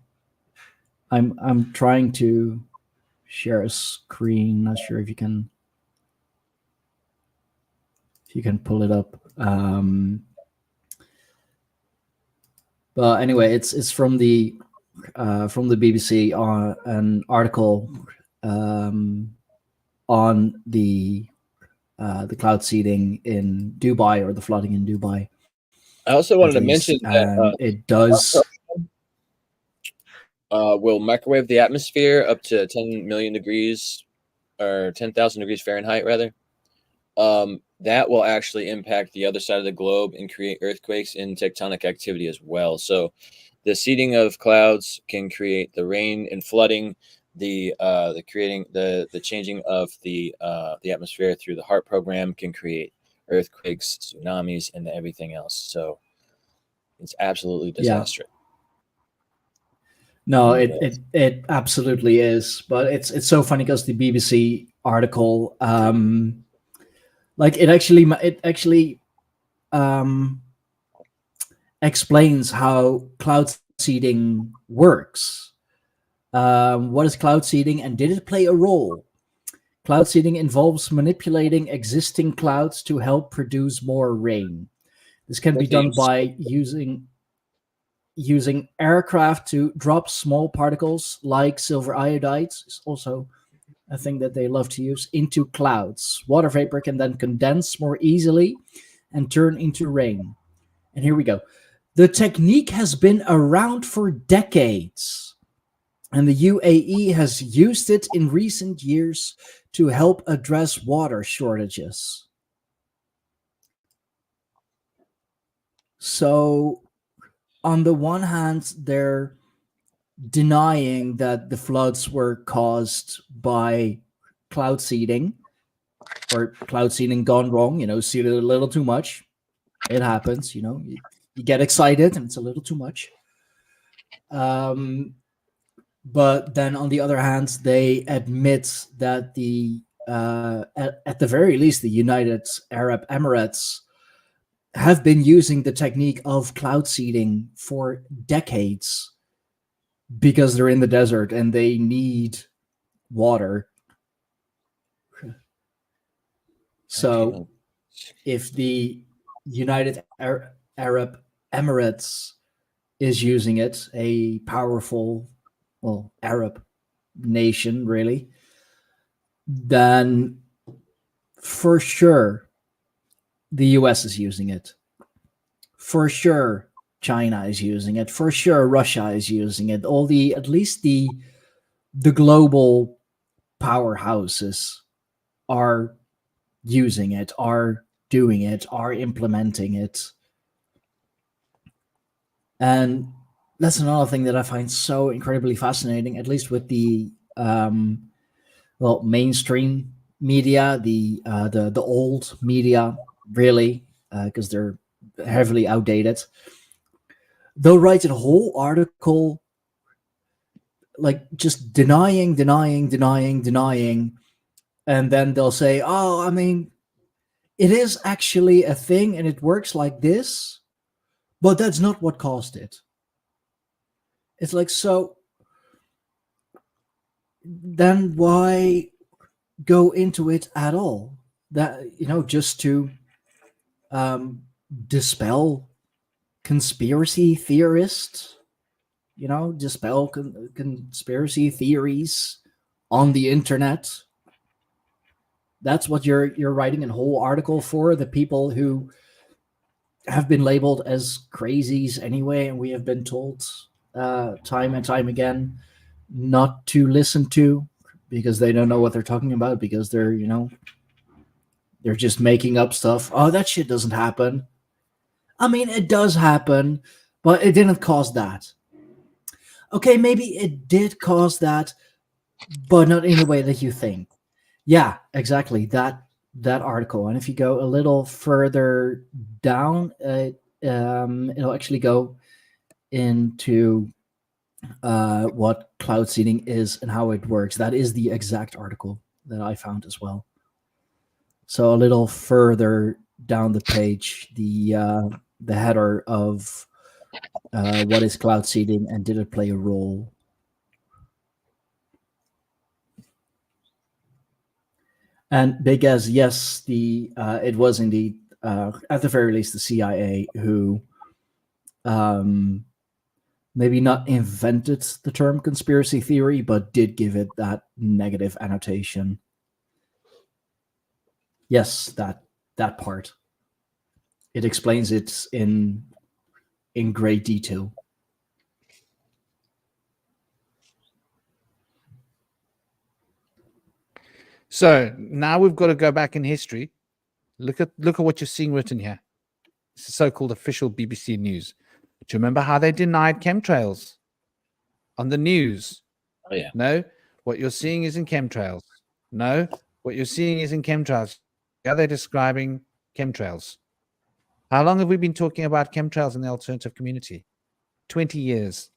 [SPEAKER 3] I'm trying to share a screen. Not sure if you can pull it up. But anyway, it's from the BBC on an article on the cloud seeding in Dubai, or the flooding in Dubai.
[SPEAKER 2] I also wanted to mention that
[SPEAKER 3] it does.
[SPEAKER 2] Will microwave the atmosphere up to 10 million degrees or 10,000 degrees Fahrenheit, rather. That will actually impact the other side of the globe and create earthquakes and tectonic activity as well. So the seeding of clouds can create the rain and flooding, the changing of the atmosphere through the HART program can create earthquakes, tsunamis, and everything else. So It's absolutely
[SPEAKER 3] Yeah.
[SPEAKER 2] disastrous.
[SPEAKER 3] No, it absolutely is. But it's so funny because the BBC article, like it actually explains how cloud seeding works. What is cloud seeding, and did it play a role? Cloud seeding involves manipulating existing clouds to help produce more rain. This can be done by using aircraft to drop small particles like silver iodide. Is also a thing that they love to use into clouds. Water vapor can then condense more easily and turn into rain. And here we go. The technique has been around for decades, and the UAE has used it in recent years to help address water shortages. So, on the one hand, they're denying that the floods were caused by cloud seeding or cloud seeding gone wrong, seeded a little too much. It happens, you get excited and it's a little too much. But then on the other hand, they admit that at the very least, the United Arab Emirates have been using the technique of cloud seeding for decades because they're in the desert and they need water. So if the United Arab Emirates is using it, a powerful, Arab nation, really, then for sure the US is using it. For sure China is using it. For sure Russia is using it. At least the global powerhouses are using it, are doing it, are implementing it. And that's another thing that I find so incredibly fascinating, at least with the mainstream media, the old media, really, because they're heavily outdated. They'll write a whole article like just denying, and then they'll say, "Oh, I mean, it is actually a thing, and it works like this, but that's not what caused it." It's like, so then why go into it at all? That, just to dispel conspiracy theorists, dispel conspiracy theories on the internet. That's what you're writing a whole article for, the people who have been labeled as crazies anyway, and we have been told time and time again not to listen to because they don't know what they're talking about, because they're they're just making up stuff. Oh, that shit doesn't happen. I mean, it does happen, but it didn't cause that. Okay, maybe it did cause that, but not in the way that you think. Yeah, exactly. That article. And if you go a little further down, it'll actually go into what cloud seeding is and how it works. That is the exact article that I found as well. So a little further down the page, the header of what is cloud seeding and did it play a role? And big as yes, it was indeed at the very least the CIA who maybe not invented the term conspiracy theory, but did give it that negative annotation. Yes, that part. It explains it in great detail.
[SPEAKER 1] So now we've got to go back in history. Look at what you're seeing written here. It's the so-called official BBC News. Do you remember how they denied chemtrails on the news?
[SPEAKER 2] Oh yeah.
[SPEAKER 1] No, what you're seeing is in chemtrails. No, what you're seeing is in chemtrails. Are they describing chemtrails? How long have we been talking about chemtrails in the alternative community? 20 years.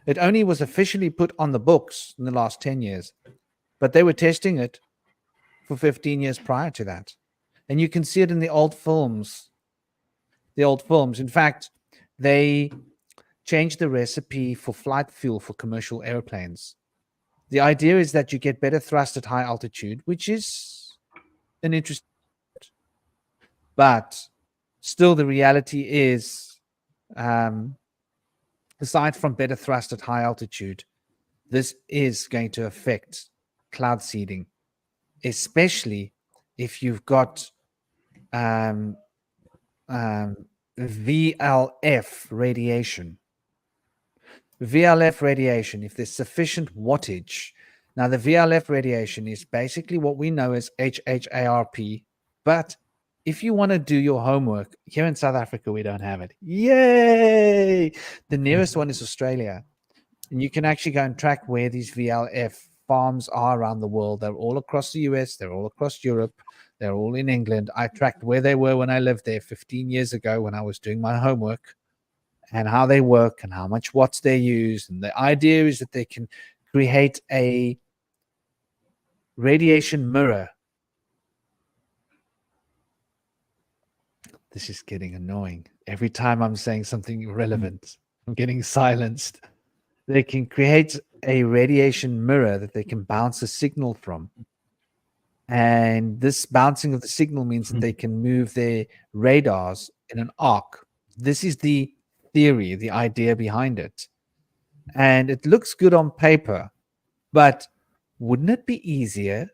[SPEAKER 1] It only was officially put on the books in the last 10 years, but they were testing it for 15 years prior to that. And you can see it in the old films. In fact, they changed the recipe for flight fuel for commercial airplanes. The idea is that you get better thrust at high altitude, which is an interesting, but still the reality is, aside from better thrust at high altitude, this is going to affect cloud seeding, especially if you've got VLF radiation. VLF radiation, if there's sufficient wattage. Now, the VLF radiation is basically what we know as HHARP, but if you want to do your homework, here in South Africa, we don't have it. Yay! The nearest one is Australia. And you can actually go and track where these VLF farms are around the world. They're all across the US. They're all across Europe. They're all in England. I tracked where they were when I lived there 15 years ago when I was doing my homework, and how they work and how much watts they use. And the idea is that they can create a radiation mirror. This is getting annoying. Every time I'm saying something irrelevant, I'm getting silenced. They can create a radiation mirror that they can bounce a signal from. And this bouncing of the signal means that they can move their radars in an arc. This is the theory, the idea behind it. And it looks good on paper, but wouldn't it be easier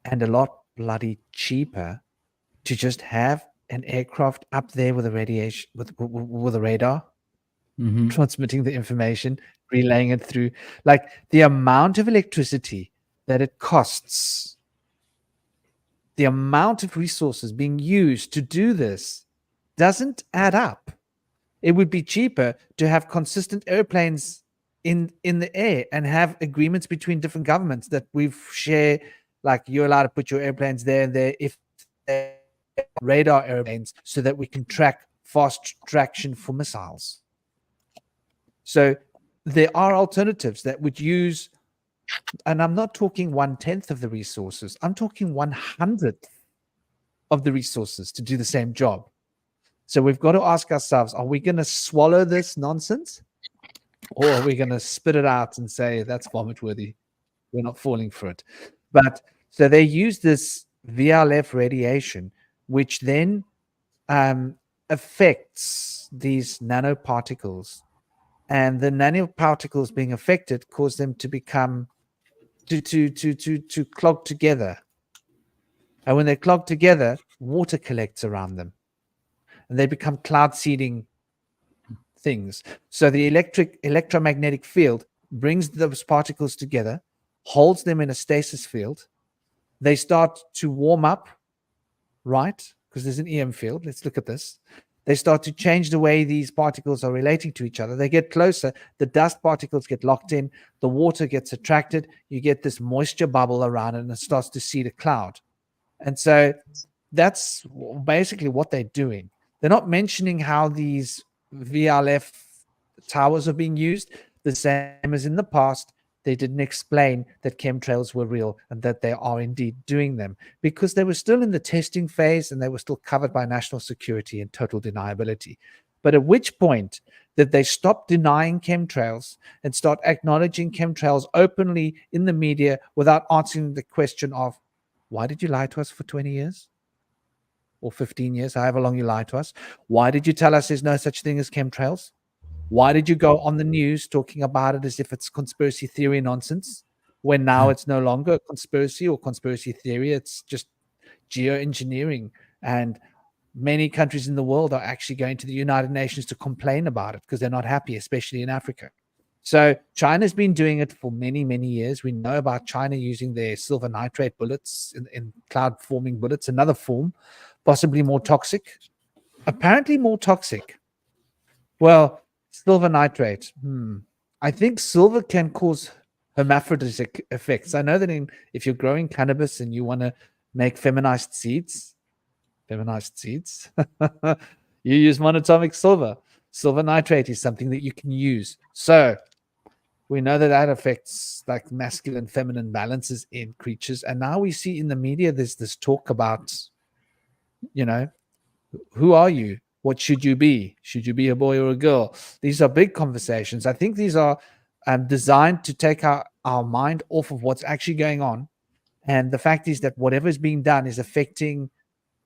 [SPEAKER 1] and a lot bloody cheaper to just have an aircraft up there with a radiation, with a radar, transmitting the information, relaying it through? Like, the amount of electricity that it costs, the amount of resources being used to do this doesn't add up. It would be cheaper to have consistent airplanes in the air and have agreements between different governments that we share, like you're allowed to put your airplanes there and there if they're radar airplanes, so that we can track fast traction for missiles. So there are alternatives that would use, and I'm not talking 1/10 of the resources, I'm talking 100th of the resources to do the same job. So we've got to ask ourselves, are we going to swallow this nonsense, or are we going to spit it out and say that's vomit worthy? We're not falling for it. But so they use this VLF radiation, which then affects these nanoparticles, and the nanoparticles being affected cause them to become to clog together. And when they clog together, water collects around them, and they become cloud seeding things. So the electromagnetic field brings those particles together, holds them in a stasis field. They start to warm up, right? Because there's an EM field. Let's look at this. They start to change the way these particles are relating to each other. They get closer. The dust particles get locked in. The water gets attracted. You get this moisture bubble around it, and it starts to seed a cloud. And so that's basically what they're doing. They're not mentioning how these VLF towers are being used. The same as in the past, they didn't explain that chemtrails were real and that they are indeed doing them, because they were still in the testing phase and they were still covered by national security and total deniability. But at which point did they stop denying chemtrails and start acknowledging chemtrails openly in the media without answering the question of, why did you lie to us for 20 years? Or 15 years, however long you lied to us? Why did you tell us there's no such thing as chemtrails? Why did you go on the news talking about it as if it's conspiracy theory nonsense, when now it's no longer a conspiracy or conspiracy theory? It's just geoengineering. And many countries in the world are actually going to the United Nations to complain about it because they're not happy, especially in Africa. So China's been doing it for many, many years. We know about China using their silver nitrate bullets in cloud-forming bullets, another form, possibly more toxic. Apparently more toxic. Well, silver nitrate. I think silver can cause hermaphrodisic effects. I know that if you're growing cannabis and you want to make feminized seeds, feminized seeds. You use monatomic silver. Silver nitrate is something that you can use. So we know that affects like masculine, feminine balances in creatures. And now we see in the media, there's this talk about, who are you? What should you be? Should you be a boy or a girl? These are big conversations. I think these are designed to take our mind off of what's actually going on. And the fact is that whatever is being done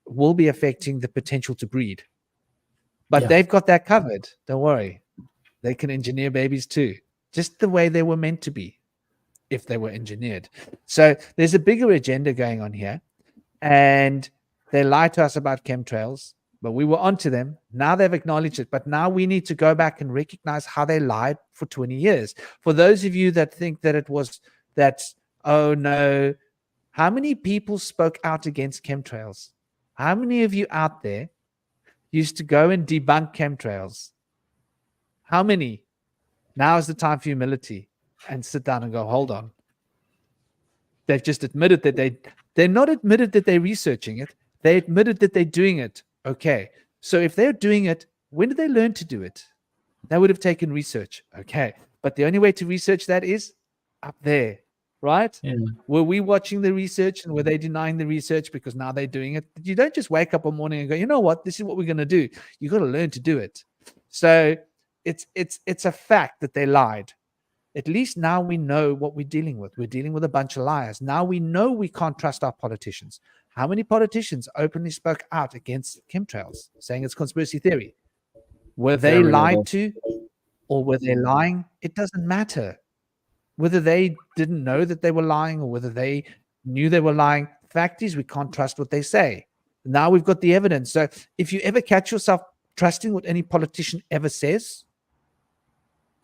[SPEAKER 1] will be affecting the potential to breed. But they've got that covered. Don't worry. They can engineer babies too, just the way they were meant to be if they were engineered. So there's a bigger agenda going on here. And they lied to us about chemtrails, but we were onto them. Now they've acknowledged it. But now we need to go back and recognize how they lied for 20 years. For those of you that think that it was that, oh no, how many people spoke out against chemtrails? How many of you out there used to go and debunk chemtrails? How many? Now is the time for humility and sit down and go, hold on. They've just admitted that they're not admitted that they're researching it. They admitted that they're doing it. Okay. So if they're doing it, when did they learn to do it? That would have taken research. Okay. But the only way to research that is up there, right?
[SPEAKER 3] Yeah.
[SPEAKER 1] Were we watching the research and were they denying the research because now they're doing it? You don't just wake up one morning and go, you know what? This is what we're going to do. You got to learn to do it. So it's a fact that they lied. At least now we know what we're dealing with. We're dealing with a bunch of liars. Now we know we can't trust our politicians. How many politicians openly spoke out against chemtrails, saying it's conspiracy theory? Were they lied to or were they lying? It doesn't matter. Whether they didn't know that they were lying or whether they knew they were lying, fact is we can't trust what they say. Now we've got the evidence. So if you ever catch yourself trusting what any politician ever says,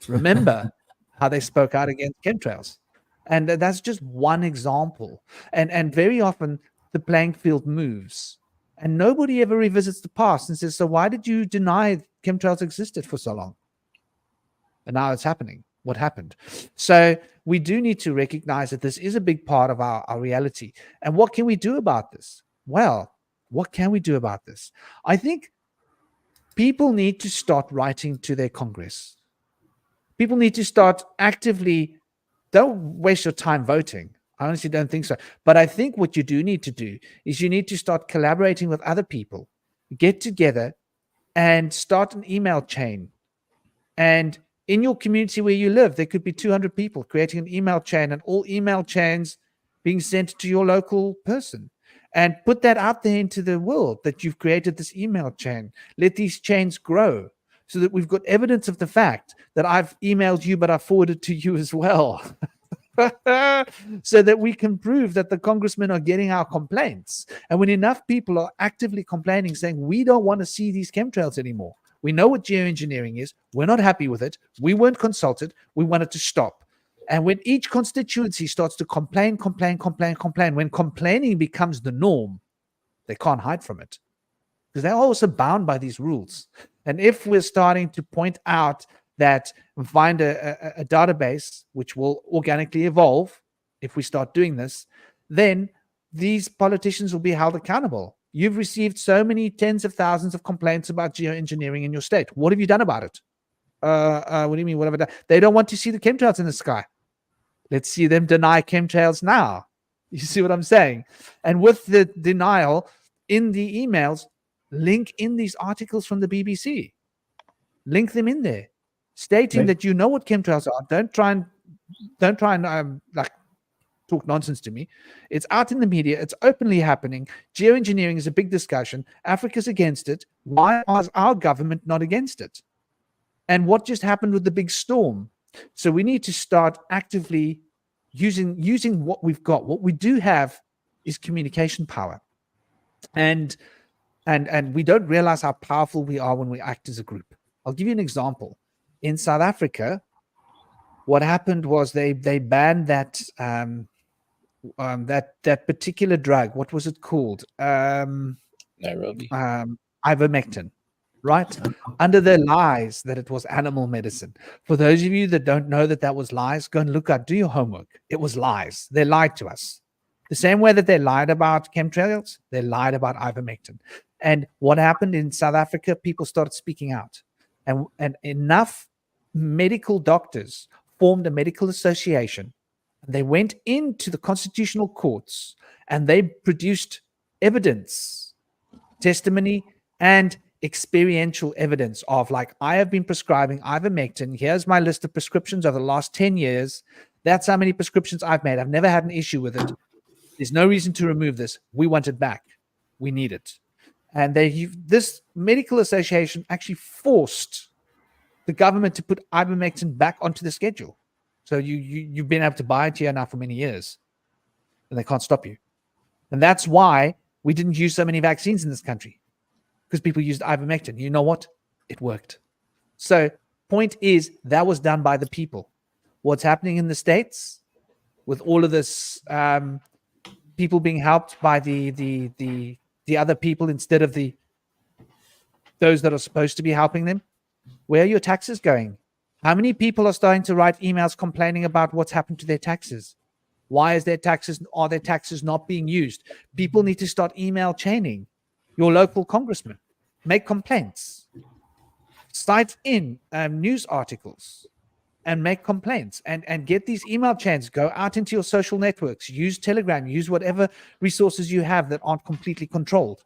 [SPEAKER 1] remember how they spoke out against chemtrails. And that's just one example. And very often the playing field moves and nobody ever revisits the past and says, so why did you deny chemtrails existed for so long? And now it's happening. What happened? So we do need to recognize that this is a big part of our reality. And what can we do about this? Well, what can we do about this? I think people need to start writing to their Congress. People need to start actively, don't waste your time voting. I honestly don't think so. But I think what you do need to do is you need to start collaborating with other people, get together and start an email chain. And in your community where you live, there could be 200 people creating an email chain and all email chains being sent to your local person. And put that out there into the world that you've created this email chain. Let these chains grow so that we've got evidence of the fact that I've emailed you, but I forwarded to you as well. So that we can prove that the congressmen are getting our complaints. And when enough people are actively complaining, saying, we don't want to see these chemtrails anymore. We know what geoengineering is. We're not happy with it. We weren't consulted. We want it to stop. And when each constituency starts to complain, when complaining becomes the norm, they can't hide from it because they're also bound by these rules. And if we're starting to point out that find a database which will organically evolve, if we start doing this, then these politicians will be held accountable. You've received so many tens of thousands of complaints about geoengineering in your state. What have you done about it? What do you mean? What have I done? They don't want to see the chemtrails in the sky. Let's see them deny chemtrails now. You see what I'm saying? And with the denial in the emails, link in these articles from the BBC. Link them in there, stating that you know what chemtrails are. Don't try and like talk nonsense to me. It's out in the media. It's openly happening. Geoengineering is a big discussion. Africa's against it. Why is our government not against it? And what just happened with the big storm? So we need to start actively using what we've got. What we do have is communication power. And we don't realize how powerful we are when we act as a group. I'll give you an example. In South Africa, what happened was they banned that that particular drug. What was it called?
[SPEAKER 2] Nairobi.
[SPEAKER 1] Ivermectin. Right? Under the lies that it was animal medicine. For those of you that don't know that was lies, go and look up, do your homework. It was lies. They lied to us. The same way that they lied about chemtrails, they lied about ivermectin. And what happened in South Africa? People started speaking out, and enough medical doctors formed a medical association. They went into the constitutional courts and they produced evidence, testimony, and experiential evidence of, like, I have been prescribing ivermectin. Here's my list of prescriptions over the last 10 years. That's how many prescriptions I've made. I've never had an issue with it. There's no reason to remove this. We want it back. We need it. And this medical association actually forced the government to put ivermectin back onto the schedule. So you've been able to buy it here now for many years, and they can't stop you. And that's why we didn't use so many vaccines in this country, because people used ivermectin. You know what? It worked. So point is, that was done by the people. What's happening in the States with all of this, people being helped by the other people instead of those that are supposed to be helping them. Where are your taxes going? How many people are starting to write emails complaining about what's happened to their taxes? Why are their taxes not being used? People need to start email chaining your local congressman. Make complaints. Cite in news articles and make complaints, and get these email chains. Go out into your social networks. Use Telegram. Use whatever resources you have that aren't completely controlled,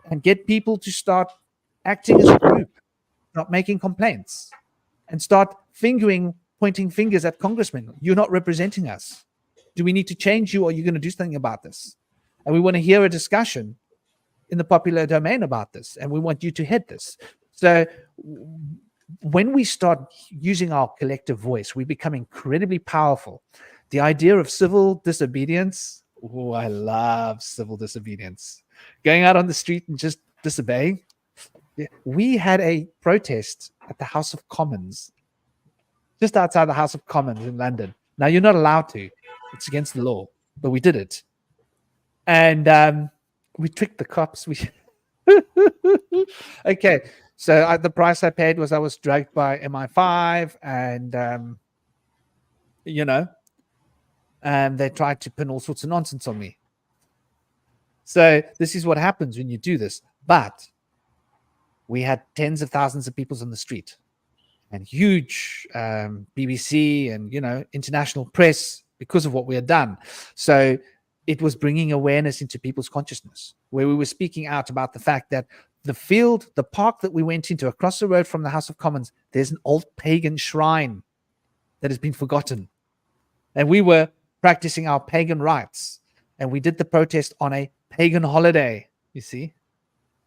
[SPEAKER 1] and get people to start acting as a group, not making complaints, and start pointing fingers at congressmen. You're not representing us. Do we need to change you, or are you going to do something about this? And we want to hear a discussion in the popular domain about this, and we want you to head this. So when we start using our collective voice, we become incredibly powerful. The idea of civil disobedience, oh, I love civil disobedience. Going out on the street and just disobeying. We had a protest at the House of Commons, just outside the House of Commons in London. Now, you're not allowed to. It's against the law, but we did it. And we tricked the cops. Okay, so the price I paid was I was dragged by MI5, and, they tried to pin all sorts of nonsense on me. So this is what happens when you do this. But we had tens of thousands of people on the street, and huge BBC and, international press because of what we had done. So it was bringing awareness into people's consciousness, where we were speaking out about the fact that the park that we went into across the road from the House of Commons, there's an old pagan shrine that has been forgotten. And we were practicing our pagan rites, and we did the protest on a pagan holiday, you see.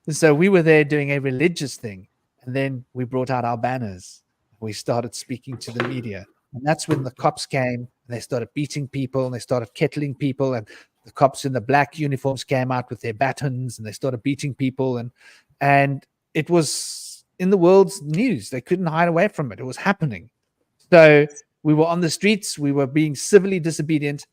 [SPEAKER 1] And so we were there doing a religious thing, and then we brought out our banners. We started speaking to the media, and that's when the cops came, and they started beating people, and they started kettling people, and the cops in the black uniforms came out with their batons, and they started beating people, and it was in the world's news. They couldn't hide away from it. It was happening. So we were on the streets. We were being civilly disobedient.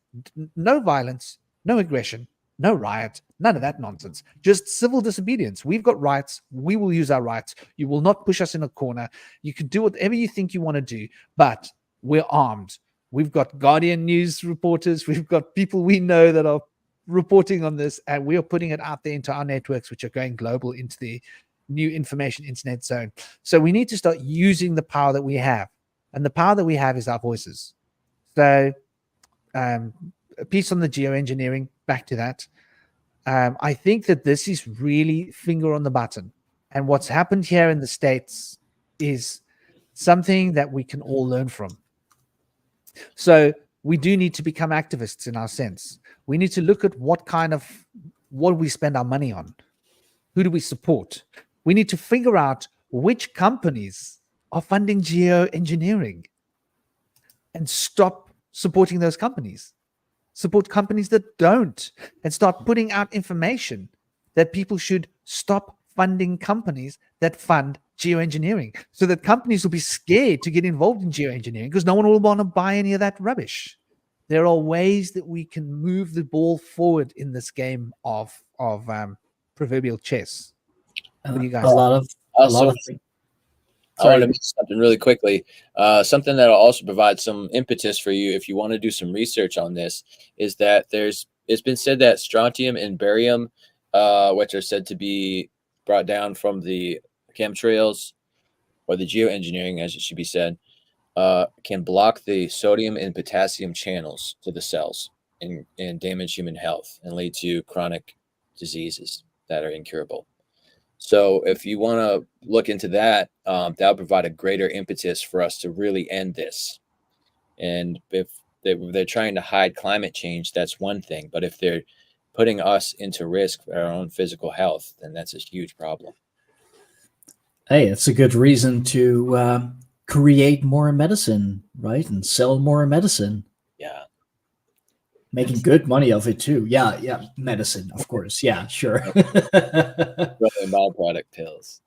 [SPEAKER 1] No violence, no aggression, no riot, none of that nonsense. Just civil disobedience. We've got rights. We will use our rights. You will not push us in a corner. You can do whatever you think you want to do, but we're armed. We've got Guardian news reporters. We've got people we know that are reporting on this, and we are putting it out there into our networks, which are going global, into the new information internet zone. So we need to start using the power that we have, and the power that we have is our voices. So a piece on the geoengineering, back to that. I think that this is really finger on the button, and what's happened here in the States is something that we can all learn from. So we do need to become activists in our sense. We need to look at what we spend our money on. Who do we support? We need to figure out which companies are funding geoengineering and stop supporting those companies. Support companies that don't, and start putting out information that people should stop funding companies that fund geoengineering, so that companies will be scared to get involved in geoengineering because no one will want to buy any of that rubbish. There are ways that we can move the ball forward in this game of proverbial chess. What do you guys
[SPEAKER 3] a lot of
[SPEAKER 2] I want to mention something really quickly. Something that'll also provide some impetus for you if you want to do some research on this is that it's been said that strontium and barium, which are said to be brought down from the chemtrails, or the geoengineering, as it should be said, can block the sodium and potassium channels to the cells and damage human health and lead to chronic diseases that are incurable. So if you want to look into that, that'll provide a greater impetus for us to really end this. And if they're trying to hide climate change, that's one thing. But if they're putting us into risk for our own physical health, then that's a huge problem.
[SPEAKER 3] Hey, it's a good reason to create more medicine, right? And sell more medicine.
[SPEAKER 2] Yeah.
[SPEAKER 3] Making good money of it too. Yeah, medicine, of course. Yeah, sure.
[SPEAKER 2] Byproduct pills.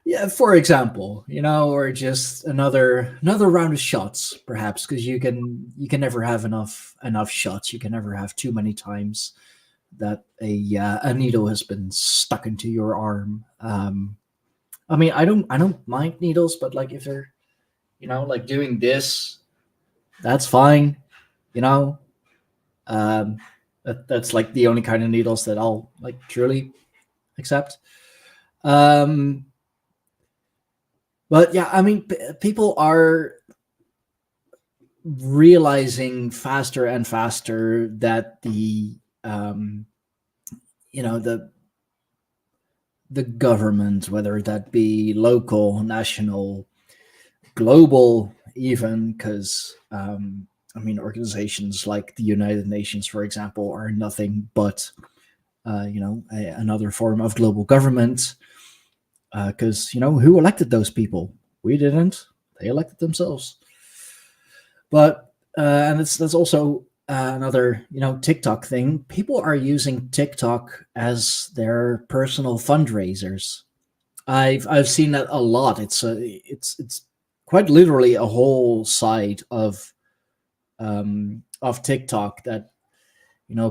[SPEAKER 3] Yeah, for example, or just another round of shots, perhaps, because you can never have enough shots. You can never have too many times that a needle has been stuck into your arm. I mean, I don't mind needles, but like if they're, like doing this, that's fine. That's like the only kind of needles that I'll like truly accept. But yeah, I mean, people are realizing faster and faster that the government, whether that be local, national, global, even, because I mean, organizations like the United Nations, for example, are nothing but another form of global government. Because who elected those people? We didn't. They elected themselves. But and that's also another TikTok thing. People are using TikTok as their personal fundraisers. I've seen that a lot. It's quite literally a whole side of TikTok that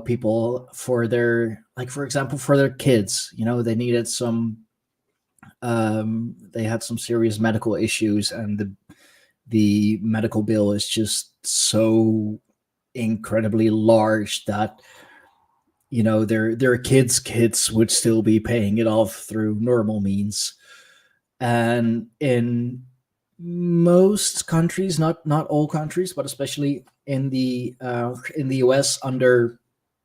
[SPEAKER 3] people for their, like, for example, for their kids, they needed some they had some serious medical issues, and the medical bill is just so incredibly large that their kids would still be paying it off through normal means. And in most countries, not all countries, but especially in the US, under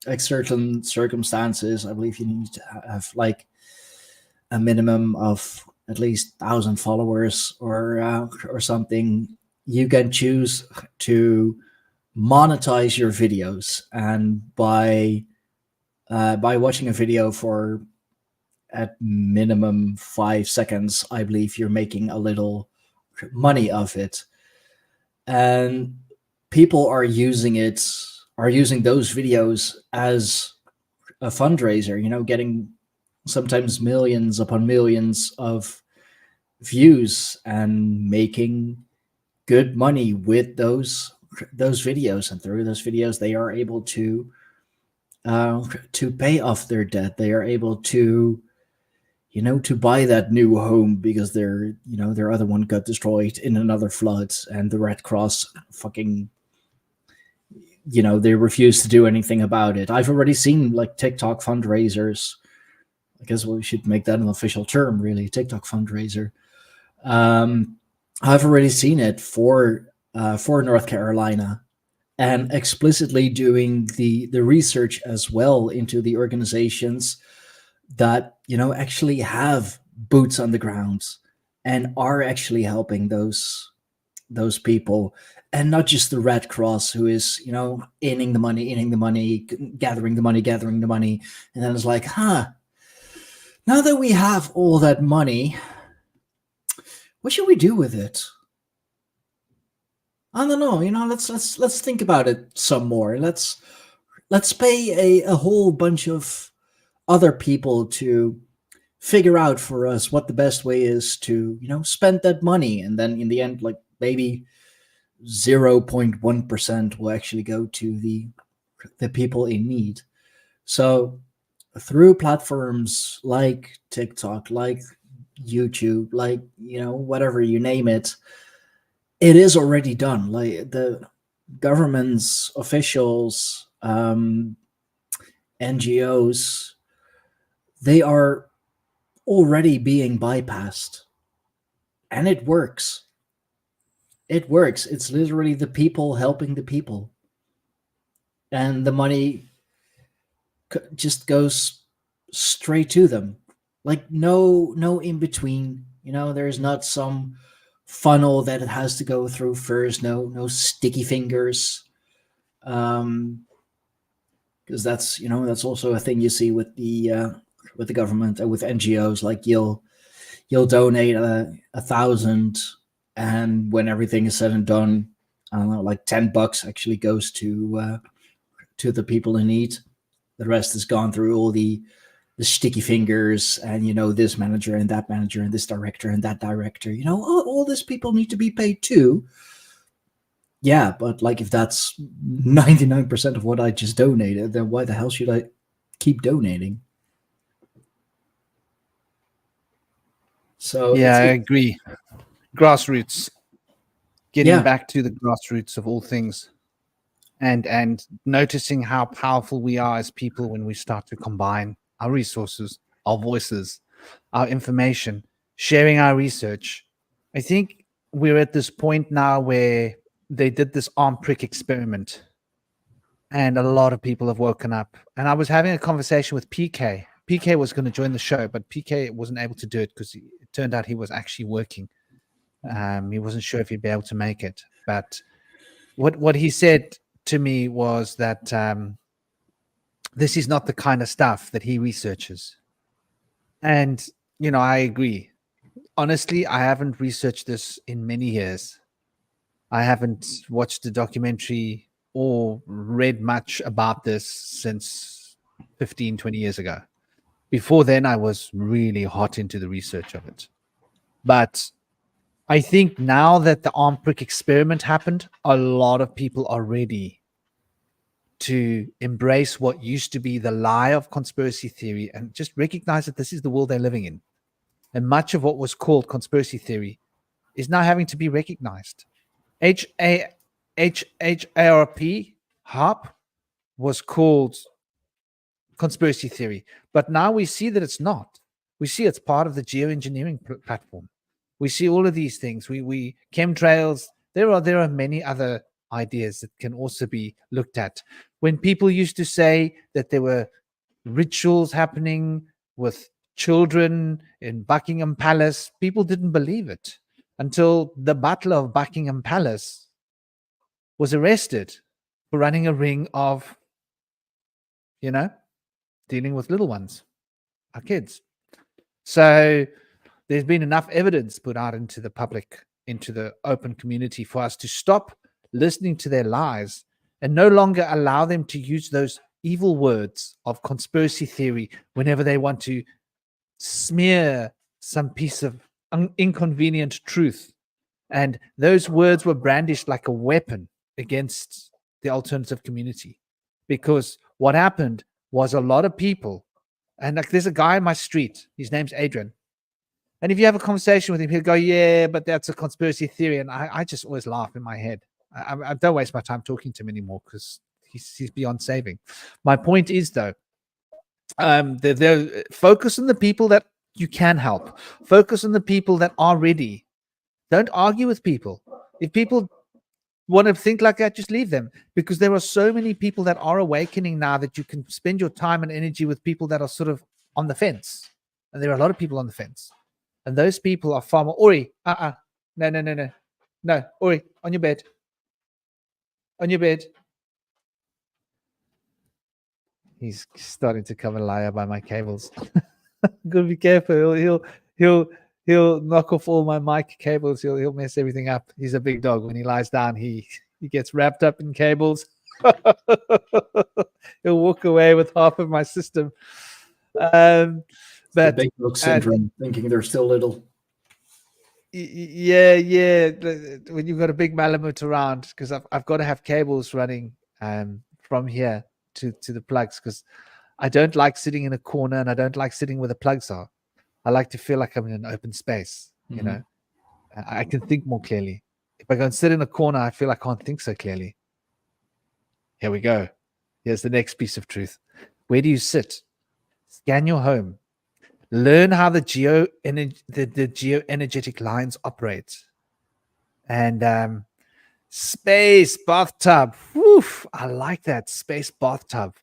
[SPEAKER 3] like certain circumstances, I believe you need to have like a minimum of at least 1,000 followers or something. You can choose to monetize your videos, and by watching a video for at minimum 5 seconds, I believe you're making a little money of it. And people are using those videos as a fundraiser, getting sometimes millions upon millions of views and making good money with those videos. And through those videos, they are able to pay off their debt. They are able to to buy that new home because their other one got destroyed in another flood, and the Red Cross fucking they refuse to do anything about it. I've already seen like TikTok fundraisers. I guess we should make that an official term, really, TikTok fundraiser. I've already seen it for North Carolina, and explicitly doing the research as well into the organizations that actually have boots on the ground and are actually helping those people, and not just the Red Cross, who is inning the money, gathering the money, and then it's like, now that we have all that money, what should we do with it? I don't know. Let's think about it some more. Let's pay a whole bunch of other people to figure out for us what the best way is to spend that money, and then in the end, like, maybe 0.1% will actually go to the people in need. So through platforms like TikTok, like YouTube, like whatever you name it, it is already done. Like the governments, officials, NGOs, they are already being bypassed, and it works. It works. It's literally the people helping the people, and the money just goes straight to them. Like no in between. There's not some funnel that it has to go through first. No sticky fingers. Because that's also a thing you see with the government and with NGOs. Like you'll donate 1,000, and when everything is said and done, I don't know, like $10 actually goes to the people in need. The rest has gone through all the sticky fingers, and this manager and that manager and this director and that director. All these people need to be paid too. Yeah, but like if that's 99% of what I just donated, then why the hell should I keep donating? So
[SPEAKER 1] yeah, I agree. Grassroots, getting back to the grassroots of all things, and noticing how powerful we are as people when we start to combine our resources, our voices, our information, sharing our research. I think we're at this point now where they did this arm prick experiment, and a lot of people have woken up. And I was having a conversation with PK. PK was going to join the show, but PK wasn't able to do it because it turned out he was actually working. He wasn't sure if he'd be able to make it. But what he said to me was that this is not the kind of stuff that he researches. And, I agree. Honestly, I haven't researched this in many years. I haven't watched a documentary or read much about this since 15, 20 years ago. Before then, I was really hot into the research of it. But I think now that the arm prick experiment happened, a lot of people are ready to embrace what used to be the lie of conspiracy theory and just recognize that this is the world they're living in. And much of what was called conspiracy theory is now having to be recognized. HARP was called conspiracy theory, but now we see that it's not. We see it's part of the geoengineering platform. We see all of these things. We chemtrails. There are many other ideas that can also be looked at. When people used to say that there were rituals happening with children in Buckingham Palace, people didn't believe it until the butler of Buckingham Palace was arrested for running a ring of, dealing with little ones, our kids. So there's been enough evidence put out into the public, into the open community, for us to stop listening to their lies and no longer allow them to use those evil words of conspiracy theory whenever they want to smear some piece of inconvenient truth. And those words were brandished like a weapon against the alternative community. Because what happened was a lot of people, and like there's a guy in my street, his name's Adrian. And if you have a conversation with him, he'll go, yeah, but that's a conspiracy theory. And I just always laugh in my head. I don't waste my time talking to him anymore because he's beyond saving. My point is, though, focus on the people that you can help. Focus on the people that are ready. Don't argue with people. If people want to think like that, just leave them, because there are so many people that are awakening now that you can spend your time and energy with people that are sort of on the fence. And there are a lot of people on the fence. And those people are far more. Ori, no, Ori, on your bed. On your bed. He's starting to come a liar by my cables. Gotta be careful. He'll knock off all my mic cables. He'll mess everything up. He's a big dog. When he lies down, he gets wrapped up in cables. He'll walk away with half of my system. But
[SPEAKER 3] the big dog syndrome, thinking they're still little.
[SPEAKER 1] Yeah. When you've got a big Malamute around, because I've got to have cables running from here to the plugs, because I don't like sitting in a corner and I don't like sitting where the plugs are. I like to feel like I'm in an open space.
[SPEAKER 3] Mm-hmm.
[SPEAKER 1] I can think more clearly. If I go and sit in a corner, I feel I can't think so clearly. Here we go. Here's the next piece of truth. Where do you sit? Scan your home Learn how the geoenergetic lines operate. And space bathtub. Woof, I like that. Space bathtub.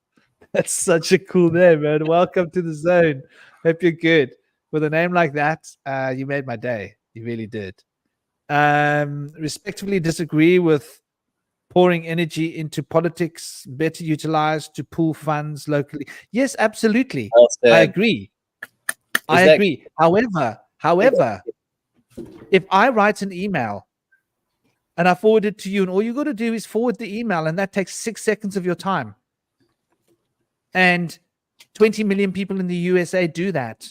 [SPEAKER 1] That's such a cool name, man. Welcome to the zone. Hope you're good. With a name like that, you made my day. You really did. Respectively disagree with pouring energy into politics, better utilized to pool funds locally. Yes, absolutely.
[SPEAKER 2] Well said.
[SPEAKER 1] I agree. I
[SPEAKER 2] that-
[SPEAKER 1] agree. However, if I write an email and I forward it to you, and all you got to do is forward the email, and that takes 6 seconds of your time. And 20 million people in the USA do that.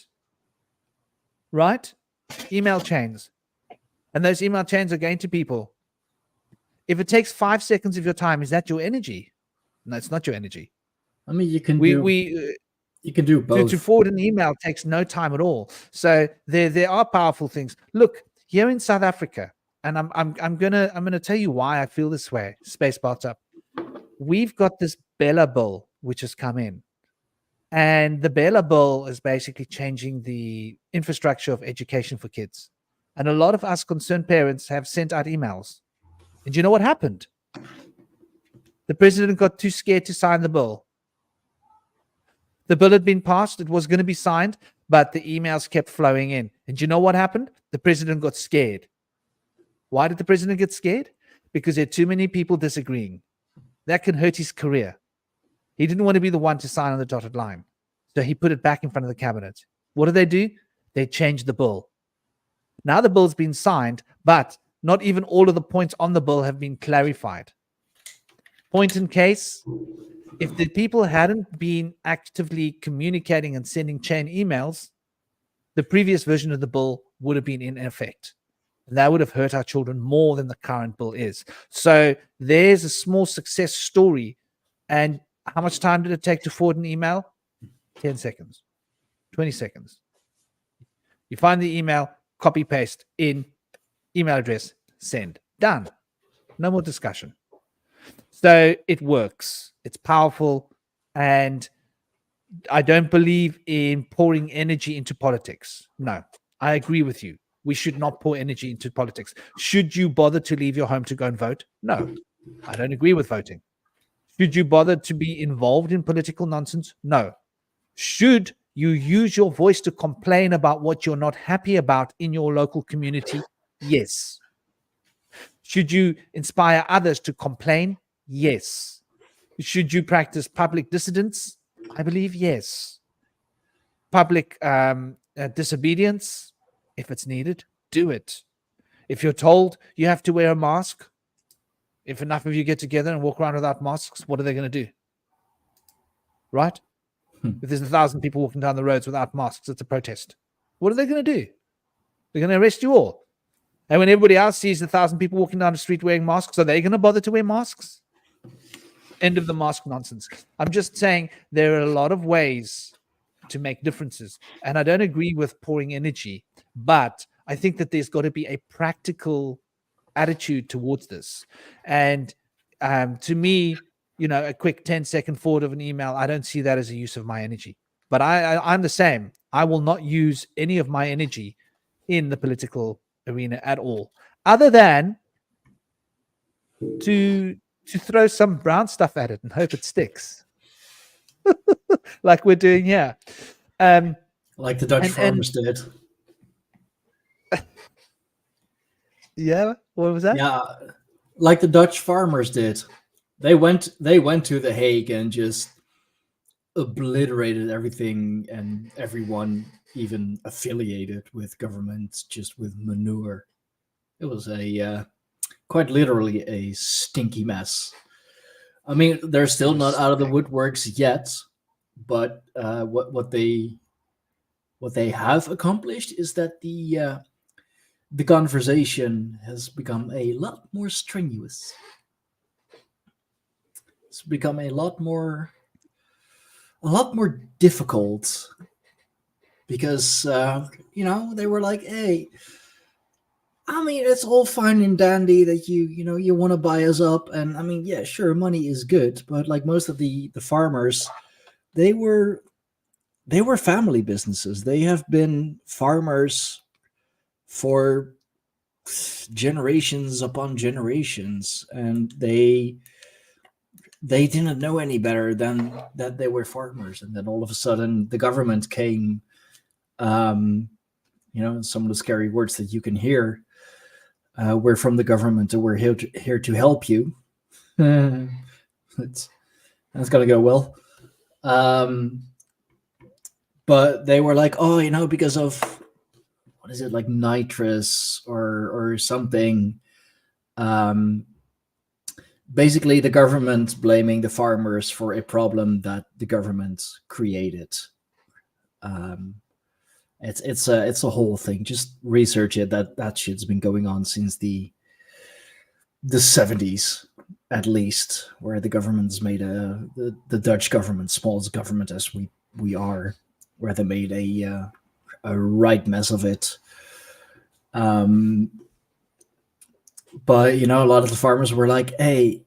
[SPEAKER 1] Right? Email chains. And those email chains are going to people. If it takes 5 seconds of your time, is that your energy? No, it's not your energy.
[SPEAKER 3] I mean, you can
[SPEAKER 1] You
[SPEAKER 3] can do both.
[SPEAKER 1] To forward an email takes no time at all. So there are powerful things. Look, here in South Africa, and I'm gonna tell you why I feel this way. Space bathtub. We've got this Bella bill which has come in, and the Bella bill is basically changing the infrastructure of education for kids. And a lot of us concerned parents have sent out emails. And you know what happened? The president got too scared to sign the bill. The bill had been passed. It was going to be signed, but the emails kept flowing in. And you know what happened? The president got scared. Why did the president get scared? Because there are too many people disagreeing. That can hurt his career. He didn't want to be the one to sign on the dotted line. So he put it back in front of the cabinet. What do? They changed the bill. Now the bill's been signed, but not even all of the points on the bill have been clarified. Point in case, if the people hadn't been actively communicating and sending chain emails, the previous version of the bill would have been in effect. And that would have hurt our children more than the current bill is. So there's a small success story. And how much time did it take to forward an email? 10 seconds, 20 seconds. You find the email, copy, paste in, email address, send. Done. No more discussion. So it works. It's powerful. And I don't believe in pouring energy into politics. No, I agree with you. We should not pour energy into politics. Should you bother to leave your home to go and vote? No, I don't agree with voting. Should you bother to be involved in political nonsense? No. Should you use your voice to complain about what you're not happy about in your local community? Yes. Should you inspire others to complain? Yes. Should you practice public dissidence? I believe yes. Public disobedience, if it's needed, do it. If you're told you have to wear a mask, if enough of you get together and walk around without masks, what are they going to do? Right? If there's 1,000 people walking down the roads without masks, it's a protest. What are they going to do? They're going to arrest you all. And when everybody else sees 1,000 people walking down the street wearing masks, are they going to bother to wear masks? End of the mask nonsense. I'm just saying there are a lot of ways to make differences. And I don't agree with pouring energy, but I think that there's got to be a practical attitude towards this. And to me, a quick 10-second forward of an email, I don't see that as a use of my energy. But I'm the same. I will not use any of my energy in the political arena at all, other than to throw some brown stuff at it and hope it sticks. Like we're doing here.
[SPEAKER 3] Like the Dutch farmers did.
[SPEAKER 1] Yeah, what was that?
[SPEAKER 3] Yeah, like the Dutch farmers did. They went to The Hague and just obliterated everything and everyone even affiliated with government just with manure. It was quite literally a stinky mess. I mean, they're still not out of the woodworks yet, but what they have accomplished is that the conversation has become a lot more strenuous. It's become a lot more difficult because they were like, hey, I mean, it's all fine and dandy that you want to buy us up, and I mean, yeah, sure, money is good, but like most of the farmers, they were they were family businesses. They have been farmers for generations upon generations, and they didn't know any better than that they were farmers. And then all of a sudden the government came, some of the scary words that you can hear, we're from the government and we're here to help you. That's gonna go well. But they were like, oh, because of, what is it, like nitrous or something. Basically, the government blaming the farmers for a problem that the government created. It's a whole thing. Just research it. That shit's been going on since the 70s, at least, where the government's made the Dutch government, smallest government as we are, where they made a right mess of it. But a lot of the farmers were like, hey,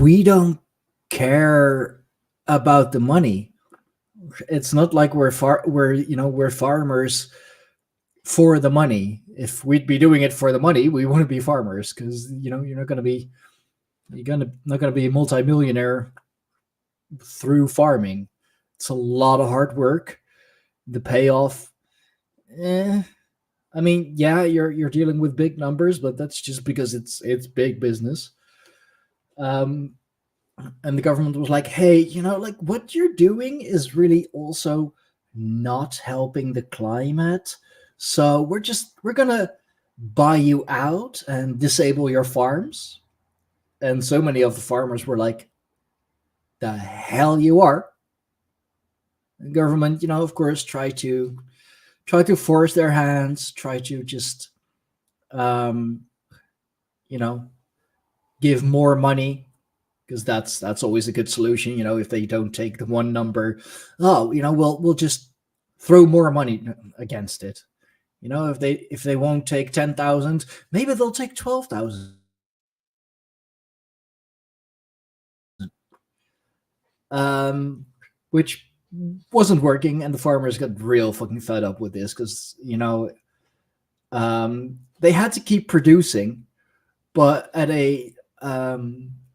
[SPEAKER 3] we don't care about the money. It's not like we're farmers for the money. If we'd be doing it for the money, we wouldn't be farmers, because you're not going to be a multimillionaire through farming. It's a lot of hard work. The payoff, I mean, yeah, you're dealing with big numbers, but that's just because it's big business. And the government was like, hey, like what you're doing is really also not helping the climate. So we're gonna buy you out and disable your farms. And so many of the farmers were like, the hell you are. The government, of course, try to force their hands, try to just, give more money, because that's always a good solution. If they don't take the one number, we'll just throw more money against it. If they won't take 10,000, maybe they'll take 12,000. Which wasn't working, and the farmers got real fucking fed up with this, because they had to keep producing, but at a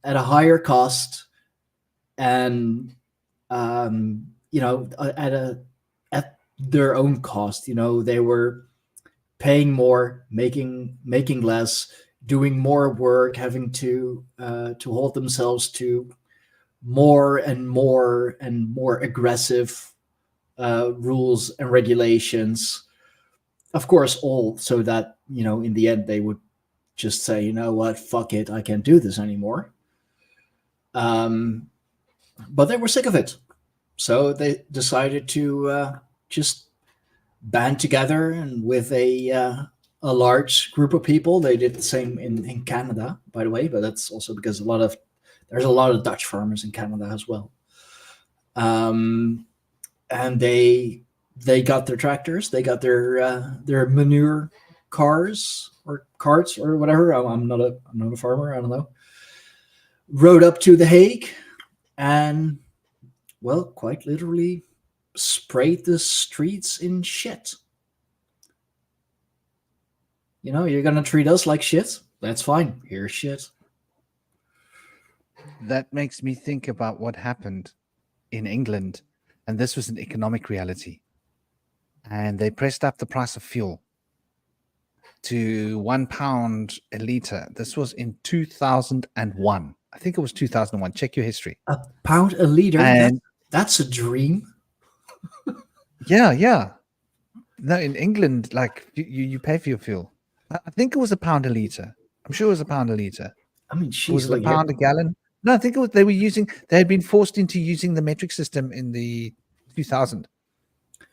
[SPEAKER 3] higher cost, and at their own cost. They were paying more, making less, doing more work, having to hold themselves to more and more and more aggressive rules and regulations. Of course, all so that, in the end, they would just say, you know what, fuck it, I can't do this anymore. But they were sick of it. So they decided to just band together, and with a large group of people. They did the same in Canada, by the way, but that's also because there's a lot of Dutch farmers in Canada as well. And they got their tractors, they got their manure cars or carts or whatever. I'm not a farmer, I don't know. Rode up to The Hague and, well, quite literally sprayed the streets in shit. You're gonna treat us like shit? That's fine. Here's shit.
[SPEAKER 1] That makes me think about what happened in England, and this was an economic reality. And they pressed up the price of fuel to £1 a litre. This was in 2001. I think it was 2001. Check your history.
[SPEAKER 3] £1 a litre?
[SPEAKER 1] And
[SPEAKER 3] that's a dream.
[SPEAKER 1] Yeah. No, in England, like you pay for your fuel. I think it was £1 a litre. I'm sure it was £1 a litre.
[SPEAKER 3] I mean,
[SPEAKER 1] was it £1 a gallon? No, I think it was. They had been forced into using the metric system in the 2000.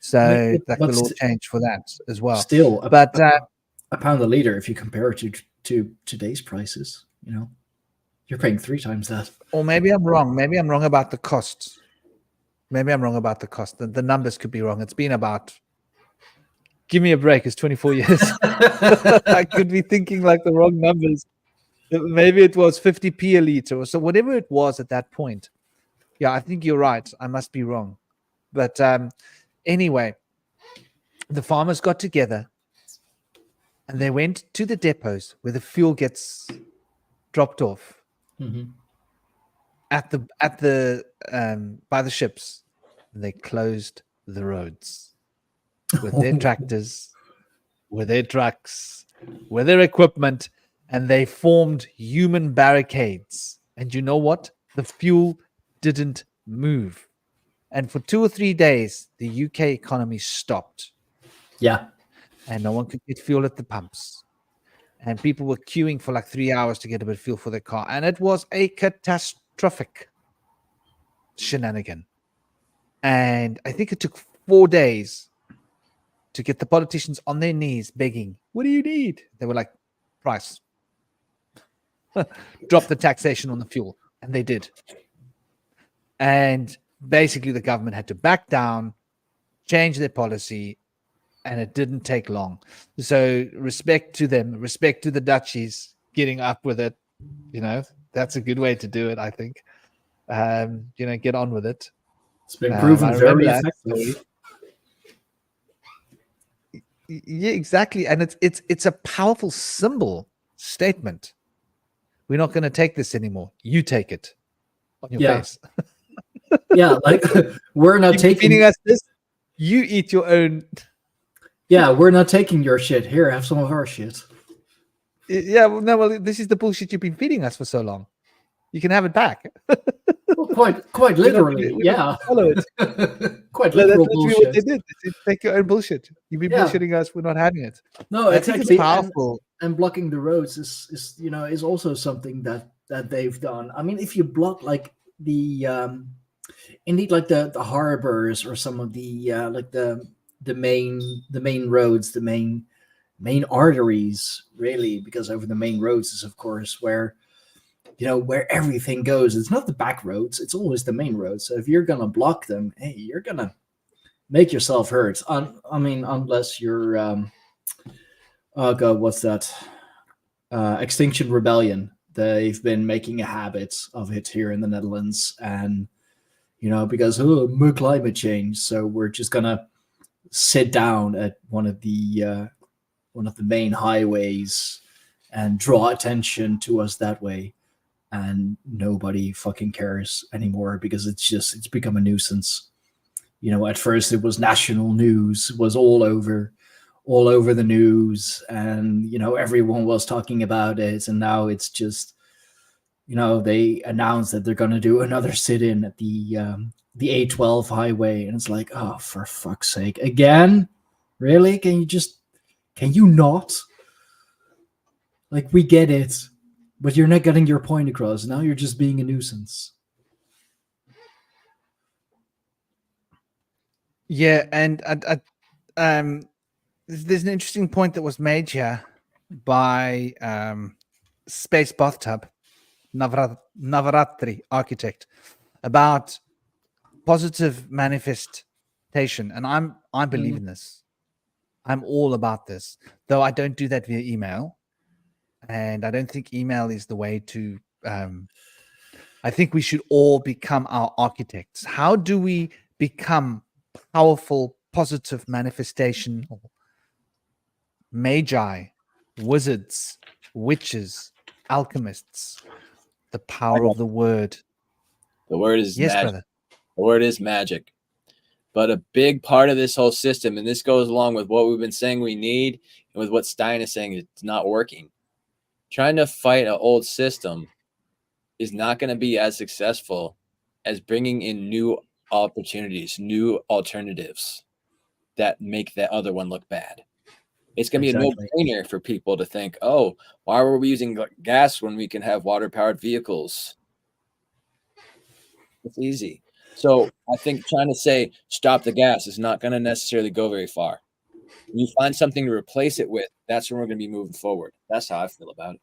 [SPEAKER 1] So the law changed for that as well.
[SPEAKER 3] Still,
[SPEAKER 1] but
[SPEAKER 3] £1 a litre, if you compare it to today's prices, you're paying 3 times that.
[SPEAKER 1] Or maybe I'm wrong. Maybe I'm wrong about the costs. The numbers could be wrong. It's been about, give me a break, it's 24 years. I could be thinking like the wrong numbers. Maybe it was 50p a litre or so, whatever it was at that point. Yeah, I think you're right. I must be wrong. But anyway, the farmers got together and they went to the depots where the fuel gets dropped off
[SPEAKER 3] Mhm.
[SPEAKER 1] at the by the ships. And they closed the roads with their tractors, with their trucks, with their equipment, and they formed human barricades. And you know what? The fuel didn't move. And for 2 or 3 days, the UK economy stopped,
[SPEAKER 3] Yeah.
[SPEAKER 1] and no one could get fuel at the pumps. And people were queuing for like 3 hours to get a bit of fuel for their car. And it was a catastrophic shenanigan. And I think it took 4 days to get the politicians on their knees begging, what do you need? They were like, price. Drop the taxation on the fuel. And they did. And basically the government had to back down, change their policy, and it didn't take long. So respect to them, respect to the duchies getting up with it. You know, that's a good way to do it, I think. Get on with it.
[SPEAKER 3] It's been proven very
[SPEAKER 1] that
[SPEAKER 3] effective.
[SPEAKER 1] story. Yeah, exactly. And it's a powerful symbol statement. We're not going to take this anymore. You take it on your face.
[SPEAKER 3] Yeah, like we're not taking
[SPEAKER 1] feeding us this. You eat your own.
[SPEAKER 3] Yeah, we're not taking your shit. Here, have some of our shit.
[SPEAKER 1] Yeah, well, this is the bullshit you've been feeding us for so long. You can have it back.
[SPEAKER 3] Well, quite literally, yeah.
[SPEAKER 1] Follow it.
[SPEAKER 3] Quite
[SPEAKER 1] No, that's
[SPEAKER 3] literal
[SPEAKER 1] literally
[SPEAKER 3] bullshit.
[SPEAKER 1] what they did. They said, take your own bullshit. You've been bullshitting us. We're not having it.
[SPEAKER 3] No,
[SPEAKER 1] I think
[SPEAKER 3] exactly.
[SPEAKER 1] it's powerful.
[SPEAKER 3] And blocking the roads is also something that they've done. I mean, if you block like the indeed like the harbors or some of the like the main roads, the main arteries, really, because over the main roads is of course where everything goes. It's not the back roads, it's always the main roads. So if you're gonna block them, hey, you're gonna make yourself hurt. I mean, unless you're oh god, what's that? Extinction Rebellion. They've been making a habit of it here in the Netherlands, and because more climate change, so we're just gonna sit down at one of the main highways and draw attention to us that way, and nobody fucking cares anymore because it's become a nuisance. At first it was national news, was all over the news, and everyone was talking about it, and now it's just they announced that they're going to do another sit-in at the A12 highway, and it's like, oh, for fuck's sake, again? Really? Can you not? Like, we get it, but you're not getting your point across. Now you're just being a nuisance.
[SPEAKER 1] Yeah, and there's an interesting point that was made here by Space Bathtub, Navaratri architect, about positive manifestation, and I believe in this. I'm all about this, though I don't do that via email, and I don't think email is the way to. I think we should all become our architects. How do we become powerful, positive manifestation magi, wizards, witches, alchemists? The power of the word.
[SPEAKER 2] The word is
[SPEAKER 1] yes,
[SPEAKER 2] magic.
[SPEAKER 1] brother.
[SPEAKER 2] The word is magic. But a big part of this whole system, and this goes along with what we've been saying we need, and with what Stein is saying it's not working. Trying to fight an old system is not going to be as successful as bringing in new opportunities, new alternatives that make that other one look bad. It's going to be a no-brainer for people to think, oh, why were we using gas when we can have water-powered vehicles? It's easy. So I think trying to say stop the gas is not going to necessarily go very far. When you find something to replace it with, that's when we're going to be moving forward. That's how I feel about it.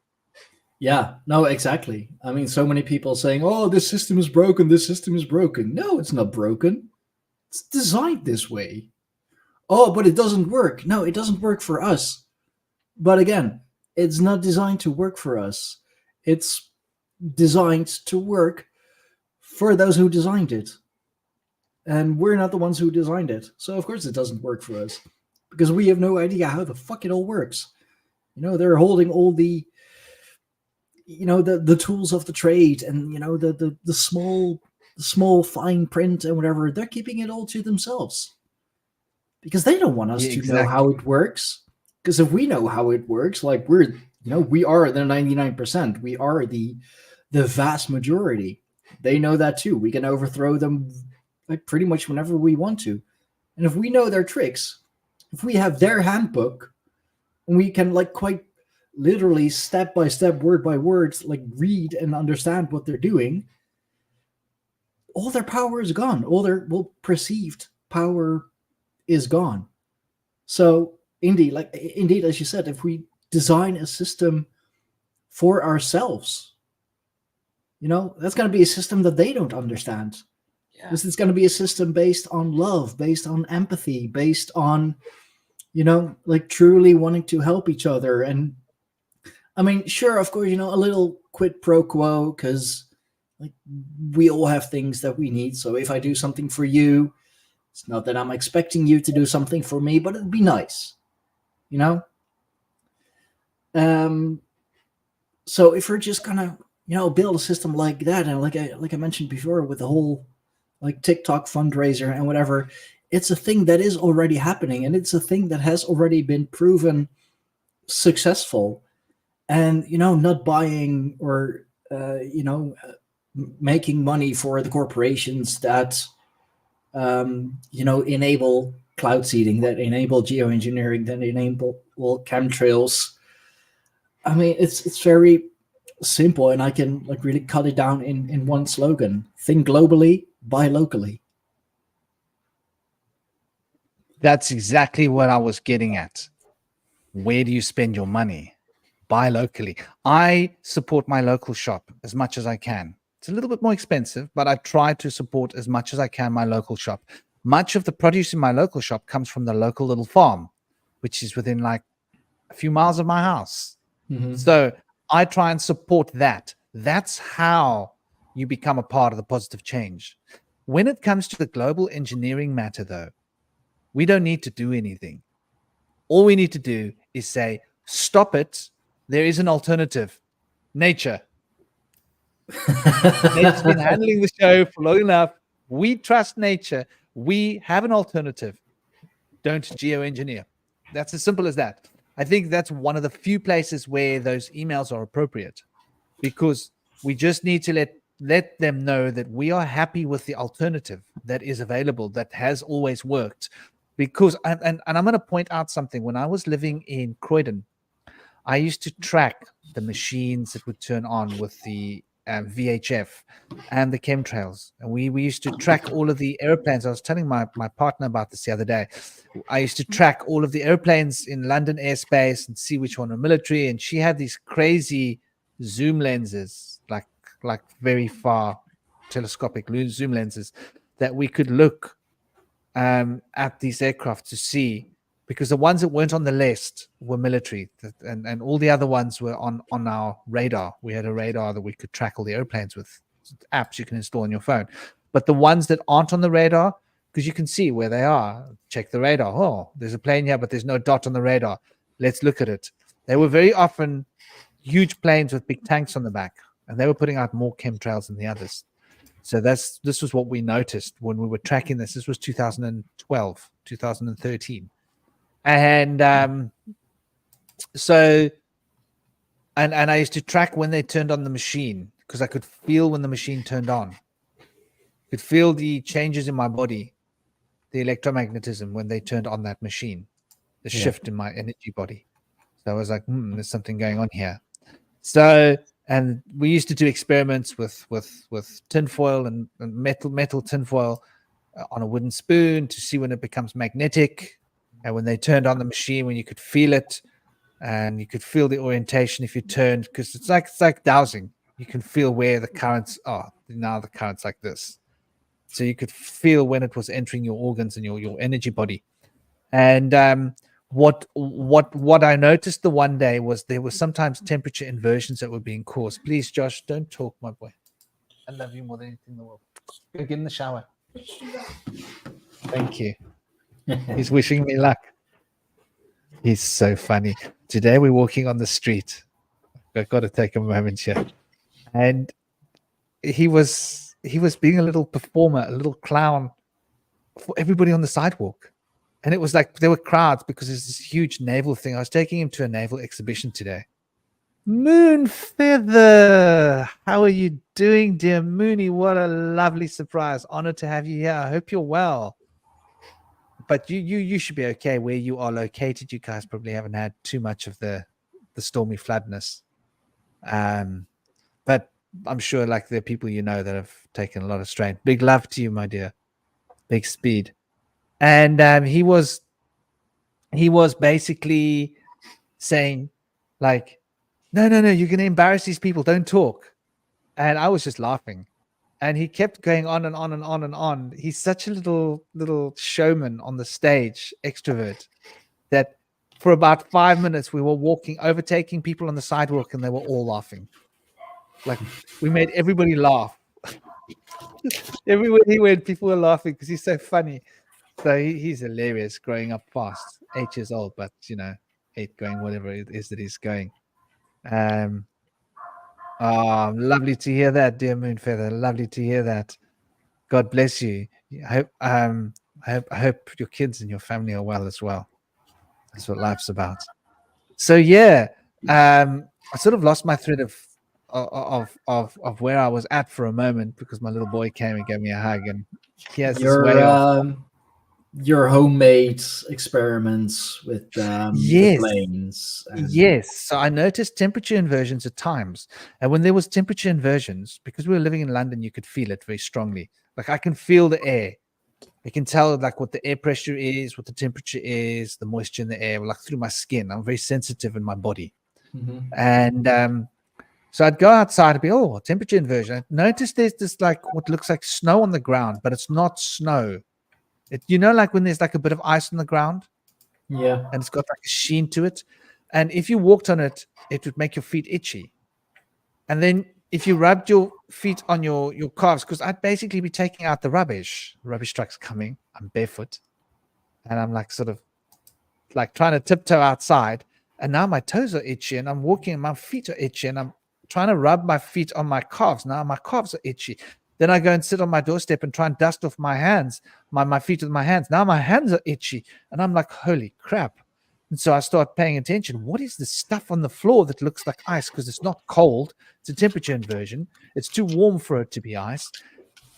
[SPEAKER 3] Yeah, no, exactly. I mean, so many people saying, oh, this system is broken. This system is broken. No, it's not broken. It's designed this way. Oh, but it doesn't work. No, it doesn't work for us. But again, it's not designed to work for us. It's designed to work for those who designed it. and we're not the ones who designed it. So of course it doesn't work for us because we have no idea how the fuck it all works. They're holding all the the tools of the trade, and the small fine print and whatever. They're keeping it all to themselves because they don't want us to know how it works. Because if we know how it works, like we are the 99%. We are the vast majority. They know that too. We can overthrow them like pretty much whenever we want to. And if we know their tricks, if we have their handbook, and we can like quite literally step by step, word by word, like read and understand what they're doing, all their power is gone. All their perceived power is gone. So indeed, as you said, if we design a system for ourselves, that's going to be a system that they don't understand. Because it's going to be a system based on love, based on empathy, based on, like truly wanting to help each other. And I mean, sure, of course, a little quid pro quo, because like we all have things that we need. So if I do something for you, it's not that I'm expecting you to do something for me, but it'd be nice, So if we're just gonna, build a system like that, and like I mentioned before with the whole like TikTok fundraiser and whatever, it's a thing that is already happening, and it's a thing that has already been proven successful. And not buying or making money for the corporations that enable cloud seeding, that enable geoengineering, that enable chemtrails. I mean, it's very simple, and I can like really cut it down in one slogan: think globally, buy locally.
[SPEAKER 1] That's exactly what I was getting at. Where do you spend your money? Buy locally. I support my local shop as much as I can. It's a little bit more expensive, but I try to support as much as I can my local shop. Much of the produce in my local shop comes from the local little farm, which is within like a few miles of my house.
[SPEAKER 3] Mm-hmm.
[SPEAKER 1] So I try and support that. That's how you become a part of the positive change. When it comes to the global engineering matter, though, we don't need to do anything. All we need to do is say, stop it. There is an alternative. Nature. Nature's been handling the show for long enough. We trust nature. We have an alternative. Don't geoengineer. That's as simple as that. I think that's one of the few places where those emails are appropriate, because we just need to let them know that we are happy with the alternative that is available, that has always worked. Because, and I'm going to point out something. When I was living in Croydon, I used to track the machines that would turn on with the VHF and the chemtrails. And we used to track all of the airplanes. I was telling my partner about this the other day. I used to track all of the airplanes in London airspace and see which one were military. And she had these crazy zoom lenses, like very far telescopic zoom lenses, that we could look at these aircraft to see, because the ones that weren't on the list were military, and all the other ones were on our radar. We had a radar that we could track all the airplanes with, apps you can install on your phone. But the ones that aren't on the radar, because you can see where they are, check the radar. Oh, there's a plane here, but there's no dot on the radar. Let's look at it. They were very often huge planes with big tanks on the back, and they were putting out more chemtrails than the others. So this was what we noticed when we were tracking this. This was 2012, 2013. And so I used to track when they turned on the machine, because I could feel when the machine turned on. I could feel the changes in my body, the electromagnetism when they turned on that machine, the shift in my energy body. So I was like, there's something going on here. So, and we used to do experiments with tinfoil and metal tinfoil on a wooden spoon to see when it becomes magnetic. And when they turned on the machine, when you could feel it, and you could feel the orientation if you turned, because it's like dowsing. You can feel where the currents are. Now the current's like this. So you could feel when it was entering your organs and your energy body. And what I noticed the one day was there were sometimes temperature inversions that were being caused. Please, Josh, don't talk, my boy. I love you more than anything in the world. Go get in the shower. Thank you. He's wishing me luck. He's so funny. Today we're walking on the street. I've got to take a moment here. And he was being a little performer, a little clown for everybody on the sidewalk. And it was like there were crowds because there's this huge naval thing. I was taking him to a naval exhibition today. Moon Feather, how are you doing, dear Moony? What a lovely surprise. Honored to have you here. I hope you're well. But you should be okay where you are located. You guys probably haven't had too much of the stormy floodness. But I'm sure like there are people you know that have taken a lot of strain. Big love to you, my dear. Big speed. And he was basically saying like, no, you're going to embarrass these people. Don't talk. And I was just laughing. And he kept going on and on and on and on. He's such a little showman on the stage, extrovert, that for about 5 minutes we were walking, overtaking people on the sidewalk, and they were all laughing. Like we made everybody laugh. Everywhere he went, people were laughing because he's so funny. So he's hilarious, growing up fast, 8 years old, but 8 going whatever it is that he's going. Lovely to hear that, dear Moonfeather. Lovely to hear that. God bless you. I hope your kids and your family are well as well. That's what life's about. So yeah, I sort of lost my thread of where I was at for a moment because my little boy came and gave me a hug, and he has this way of
[SPEAKER 3] your homemade experiments with the planes.
[SPEAKER 1] Yes. So I noticed temperature inversions at times. And when there was temperature inversions, because we were living in London, you could feel it very strongly. Like I can feel the air. I can tell like what the air pressure is, what the temperature is, the moisture in the air, like through my skin. I'm very sensitive in my body.
[SPEAKER 3] Mm-hmm.
[SPEAKER 1] And so I'd go outside and be, temperature inversion. I noticed there's this like what looks like snow on the ground, but it's not snow. Like when there's like a bit of ice on the ground,
[SPEAKER 3] yeah,
[SPEAKER 1] and it's got like a sheen to it, and if you walked on it, it would make your feet itchy. And then if you rubbed your feet on your calves, because I'd basically be taking out the rubbish truck's coming, I'm barefoot, and I'm like sort of like trying to tiptoe outside, and now my toes are itchy, and I'm walking and my feet are itchy, and I'm trying to rub my feet on my calves. Now my calves are itchy. Then I go and sit on my doorstep and try and dust off my hands, my feet with my hands. Now my hands are itchy. And I'm like, holy crap. And so I start paying attention. What is this stuff on the floor that looks like ice? Because it's not cold. It's a temperature inversion. It's too warm for it to be ice.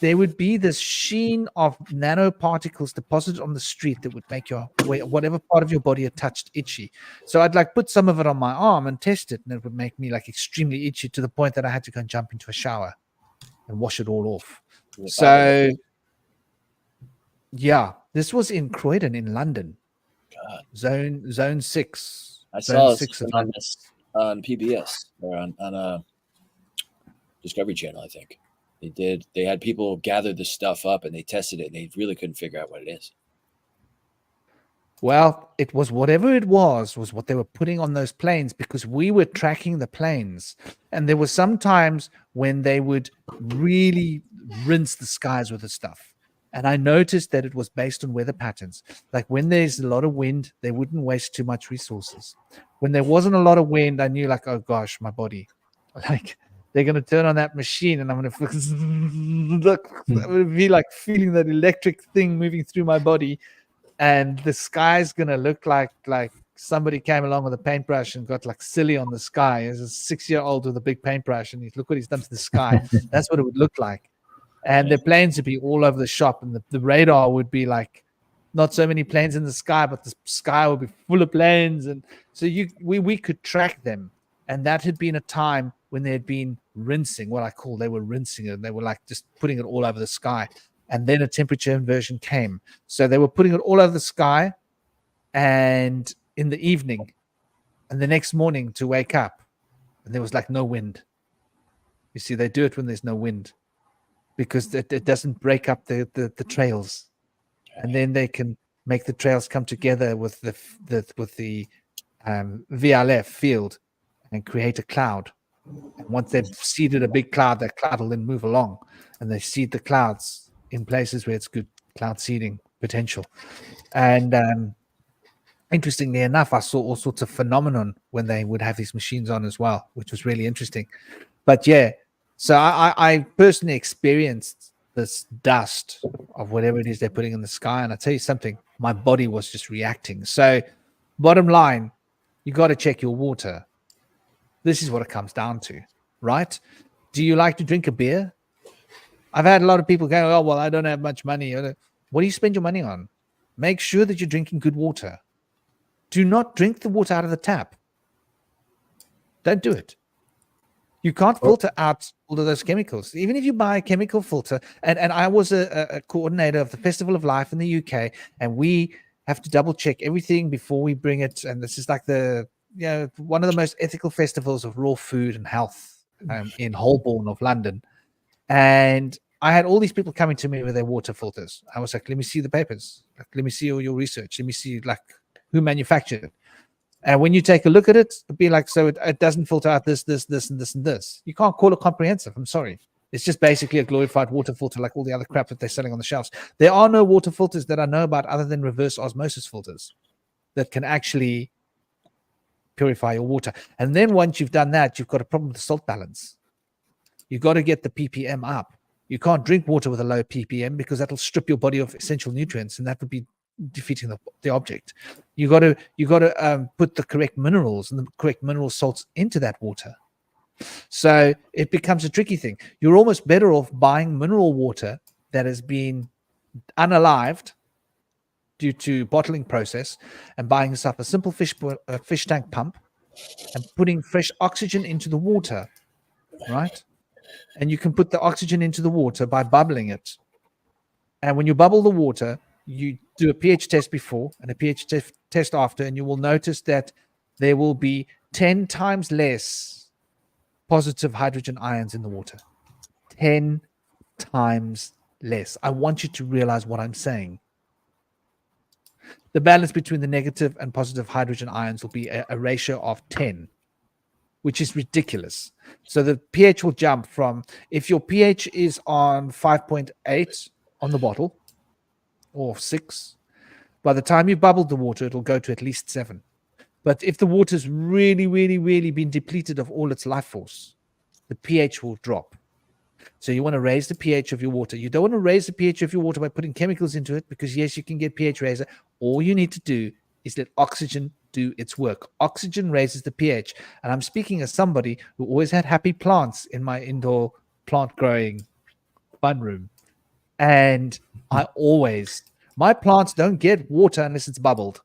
[SPEAKER 1] There would be this sheen of nanoparticles deposited on the street that would make whatever part of your body it touched itchy. So I'd like put some of it on my arm and test it, and it would make me like extremely itchy to the point that I had to go and jump into a shower and wash it all off. So yeah, this was in Croydon in London.
[SPEAKER 2] God.
[SPEAKER 1] Zone 6.
[SPEAKER 2] I saw on this on PBS or on Discovery Channel, I think. They had people gather the stuff up and they tested it and they really couldn't figure out what it is.
[SPEAKER 1] Well, it was whatever it was what they were putting on those planes, because we were tracking the planes. And there were some times when they would really rinse the skies with the stuff. And I noticed that it was based on weather patterns. Like when there's a lot of wind, they wouldn't waste too much resources. When there wasn't a lot of wind, I knew like, oh gosh, my body, like they're going to turn on that machine and I'm going to be like feeling that electric thing moving through my body. And the sky's going to look like somebody came along with a paintbrush and got like silly on the sky. There's a 6-year-old with a big paintbrush and look what he's done to the sky. That's what it would look like. And the planes would be all over the shop, and the radar would be like not so many planes in the sky, but the sky would be full of planes. And so we could track them. And that had been a time when they had been rinsing, they were rinsing it. They were like just putting it all over the sky. And then a temperature inversion came. So they were putting it all over the sky and in the evening and the next morning to wake up. And there was like no wind. You see, they do it when there's no wind because it doesn't break up the trails. And then they can make the trails come together with the VLF field and create a cloud. And once they've seeded a big cloud, that cloud will then move along and they seed the clouds in places where it's good cloud seeding potential. And interestingly enough, I saw all sorts of phenomenon when they would have these machines on as well, which was really interesting. But yeah, so I personally experienced this dust of whatever it is they're putting in the sky. And I tell you something, my body was just reacting. So bottom line, you got to check your water. This is what it comes down to, right? Do you like to drink a beer? I've had a lot of people go, oh, well, I don't have much money. What do you spend your money on? Make sure that you're drinking good water. Do not drink the water out of the tap. Don't do it. You can't filter out all of those chemicals. Even if you buy a chemical filter, and I was a coordinator of the Festival of Life in the UK, and we have to double check everything before we bring it. And this is like one of the most ethical festivals of raw food and health in Holborn of London. And I had all these people coming to me with their water filters. I was like, let me see the papers. Like, let me see all your research. Let me see like who manufactured it. And when you take a look at it, it'd be like, so it doesn't filter out this, and this, and this. You can't call it comprehensive. I'm sorry. It's just basically a glorified water filter like all the other crap that they're selling on the shelves. There are no water filters that I know about other than reverse osmosis filters that can actually purify your water. And then once you've done that, you've got a problem with the salt balance. You've got to get the ppm up. You can't drink water with a low ppm because that'll strip your body of essential nutrients, and that would be defeating the object. You got to put the correct minerals and the correct mineral salts into that water. So it becomes a tricky thing. You're almost better off buying mineral water that has been unalived due to bottling process and buying yourself a simple fish tank pump and putting fresh oxygen into the water, right? And you can put the oxygen into the water by bubbling it. And when you bubble the water, you do a pH test before and a pH test after, and you will notice that there will be 10 times less positive hydrogen ions in the water. 10 times less. I want you to realize what I'm saying. The balance between the negative and positive hydrogen ions will be a ratio of 10, which is ridiculous. So the pH will jump from, if your pH is on 5.8 on the bottle, or 6, by the time you bubbled the water, it'll go to at least 7. But if the water's really, really, really been depleted of all its life force, the pH will drop. So you want to raise the pH of your water. You don't want to raise the pH of your water by putting chemicals into it, because yes, you can get pH raiser. All you need to do is let oxygen do its work. Oxygen raises the pH. And I'm speaking as somebody who always had happy plants in my indoor plant growing fun room. And my plants don't get water unless it's bubbled.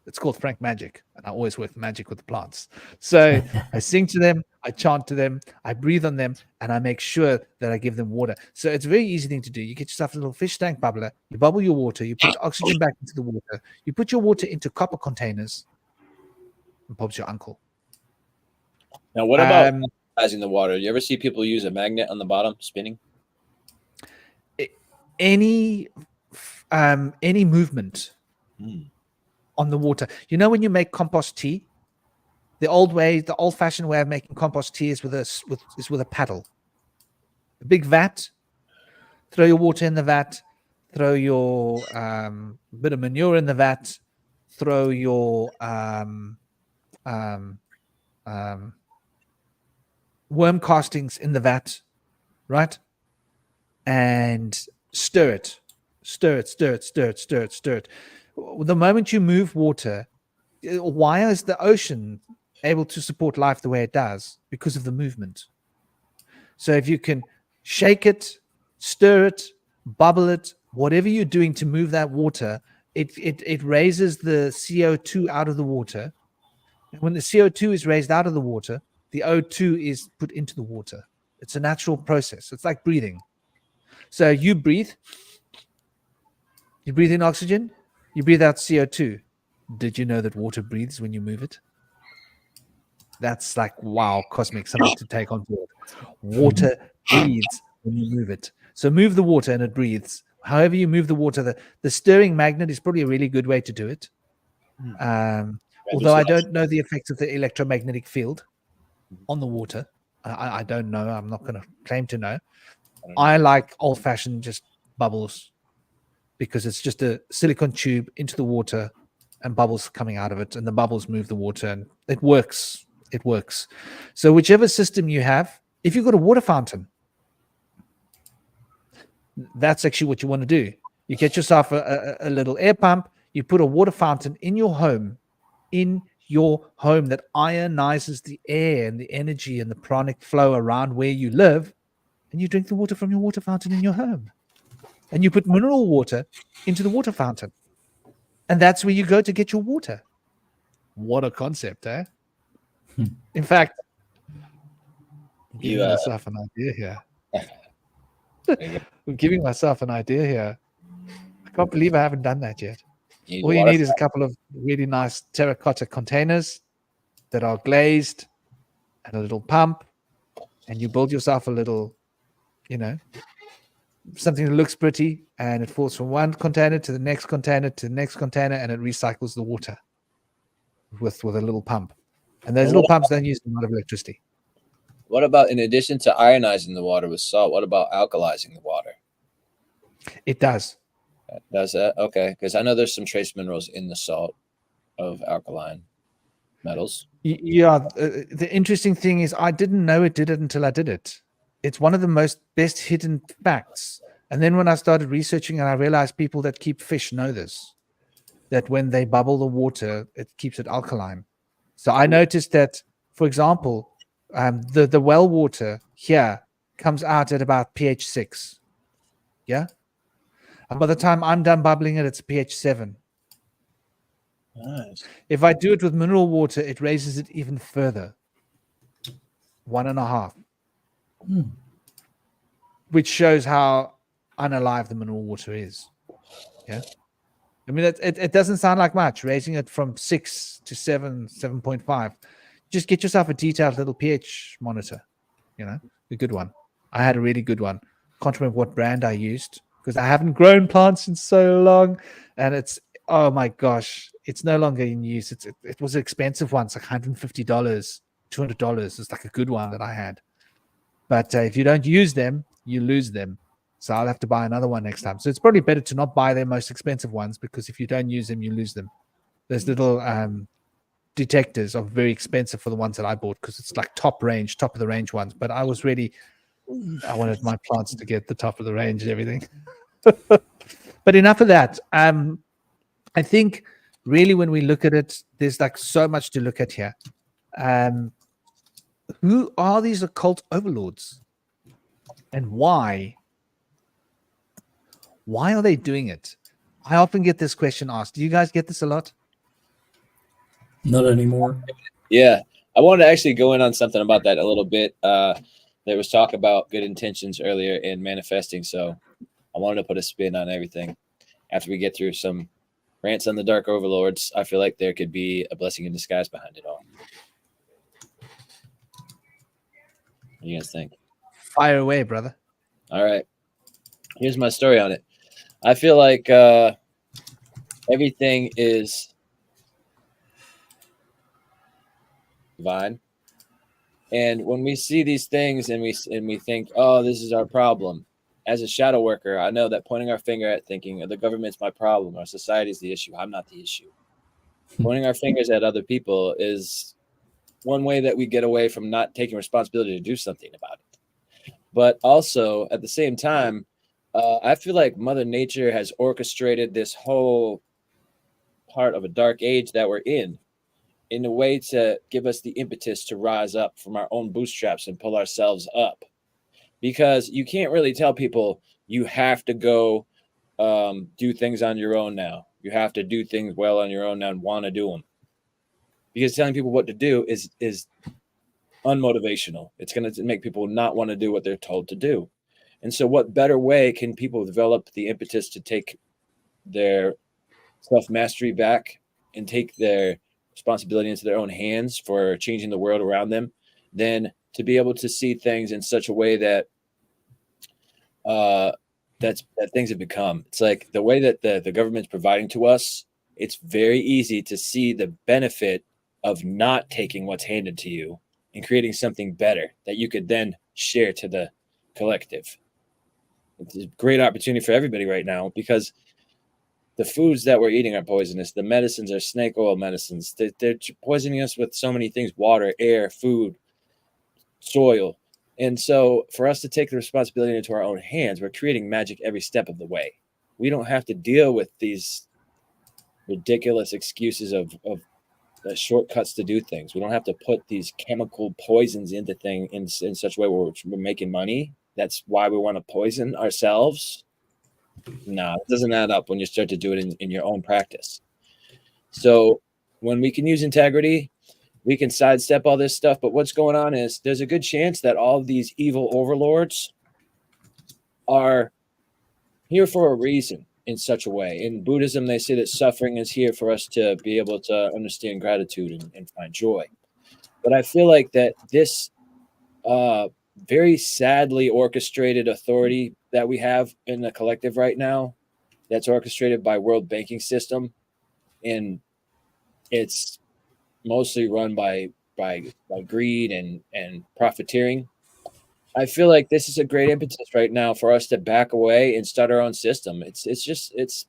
[SPEAKER 1] It's called Frank Magic, and I always work magic with the plants. So I sing to them, I chant to them, I breathe on them, and I make sure that I give them water. So it's a very easy thing to do. You get yourself a little fish tank bubbler, you bubble your water, you put the oxygen back into the water, you put your water into copper containers, and Bob's your uncle.
[SPEAKER 2] Now, what about magnetizing the water? You ever see people use a magnet on the bottom spinning?
[SPEAKER 1] Any movement on the water. You know, when you make compost tea, the old-fashioned way of making compost tea is with a paddle, a big vat. Throw your water in the vat. Throw your bit of manure in the vat. Throw your worm castings in the vat, right? And stir it. The moment you move water, why is the ocean able to support life the way it does? Because of the movement. So if you can shake it, stir it, bubble it, whatever you're doing to move that water, it raises the CO2 out of the water. And when the CO2 is raised out of the water, the O2 is put into the water. It's a natural process. It's like breathing. So you breathe in oxygen, you breathe out CO2. Did you know that water breathes when you move it? That's like, wow, cosmic, something to take on board. Water breathes when you move it. So move the water and it breathes. However you move the water, the stirring magnet is probably a really good way to do it. Although I don't know the effects of the electromagnetic field on the water. I don't know. I'm not going to claim to know. I like old-fashioned just bubbles because it's just a silicone tube into the water and bubbles coming out of it, and the bubbles move the water, and it works. It works. So whichever system you have, if you've got a water fountain, that's actually what you want to do. You get yourself a little air pump, you put a water fountain in your home that ionizes the air and the energy and the pranic flow around where you live, and you drink the water from your water fountain in your home. And you put mineral water into the water fountain. And that's where you go to get your water. What a concept, eh? In fact, I'm giving myself an idea here. I'm giving myself an idea here. I can't believe I haven't done that yet. All you need is a couple of really nice terracotta containers that are glazed and a little pump, and you build yourself a little, something that looks pretty, and it falls from one container to the next container to the next container, and it recycles the water with a little pump. And those little pumps don't use a lot of electricity.
[SPEAKER 2] What about, in addition to ionizing the water with salt, what about alkalizing the water?
[SPEAKER 1] It does.
[SPEAKER 2] Does that? Okay. Because I know there's some trace minerals in the salt of alkaline metals.
[SPEAKER 1] Yeah. The interesting thing is I didn't know it did it until I did it. It's one of the most best hidden facts. And then when I started researching, and I realized people that keep fish know this, that when they bubble the water, it keeps it alkaline. So I noticed that, for example, the well water here comes out at about pH 6. Yeah. And by the time I'm done bubbling it, it's pH 7.
[SPEAKER 2] Nice.
[SPEAKER 1] If I do it with mineral water, it raises it even further. 1.5. Which shows how unalive the mineral water is. Yeah. I mean, it doesn't sound like much, raising it from 6 to 7, 7.5. Just get yourself a detailed little pH monitor, a good one. I had a really good one. Can't remember what brand I used because I haven't grown plants in so long. And it's, oh my gosh, it's no longer in use. It was an expensive one. It's like $150, $200. It's like a good one that I had. But if you don't use them, you lose them. So I'll have to buy another one next time. So it's probably better to not buy their most expensive ones, because if you don't use them, you lose them. Those little detectors are very expensive for the ones that I bought, because it's like top of the range ones. But I wanted my plants to get the top of the range and everything. But enough of that. I think really when we look at it, there's like so much to look at here. Who are these occult overlords? And why? Why are they doing it? I often get this question asked. Do you guys get this a lot?
[SPEAKER 3] Not anymore.
[SPEAKER 2] Yeah. I wanted to actually go in on something about that a little bit. There was talk about good intentions earlier in manifesting. So I wanted to put a spin on everything. After we get through some rants on the dark overlords, I feel like there could be a blessing in disguise behind it all. What do you guys think?
[SPEAKER 1] Fire away, brother.
[SPEAKER 2] All right. Here's my story on it. I feel like everything is divine. And when we see these things and we think, oh, this is our problem. As a shadow worker, I know that pointing our finger at thinking the government's my problem, our society's the issue, I'm not the issue. Pointing our fingers at other people is one way that we get away from not taking responsibility to do something about it. But also at the same time, I feel like Mother Nature has orchestrated this whole part of a dark age that we're in a way to give us the impetus to rise up from our own bootstraps and pull ourselves up. Because you can't really tell people you have to go do things on your own now. You have to do things well on your own now and want to do them. Because telling people what to do is unmotivational. It's going to make people not want to do what they're told to do. And so what better way can people develop the impetus to take their self-mastery back and take their responsibility into their own hands for changing the world around them than to be able to see things in such a way that that things have become. It's like the way that the government's providing to us, it's very easy to see the benefit of not taking what's handed to you and creating something better that you could then share to the collective. It's a great opportunity for everybody right now because the foods that we're eating are poisonous. The medicines are snake oil medicines. They're poisoning us with so many things: water, air, food, soil. And so for us to take the responsibility into our own hands, we're creating magic every step of the way. We don't have to deal with these ridiculous excuses of shortcuts to do things. We don't have to put these chemical poisons into things in such a way where we're making money. That's why we want to poison ourselves. No, it doesn't add up when you start to do it in your own practice. So when we can use integrity, we can sidestep all this stuff. But what's going on is there's a good chance that all of these evil overlords are here for a reason in such a way. In Buddhism, they say that suffering is here for us to be able to understand gratitude and find joy. But I feel like that this very sadly orchestrated authority that we have in the collective right now, that's orchestrated by world banking system, and it's mostly run by greed and profiteering. I feel like this is a great impetus right now for us to back away and start our own system. It's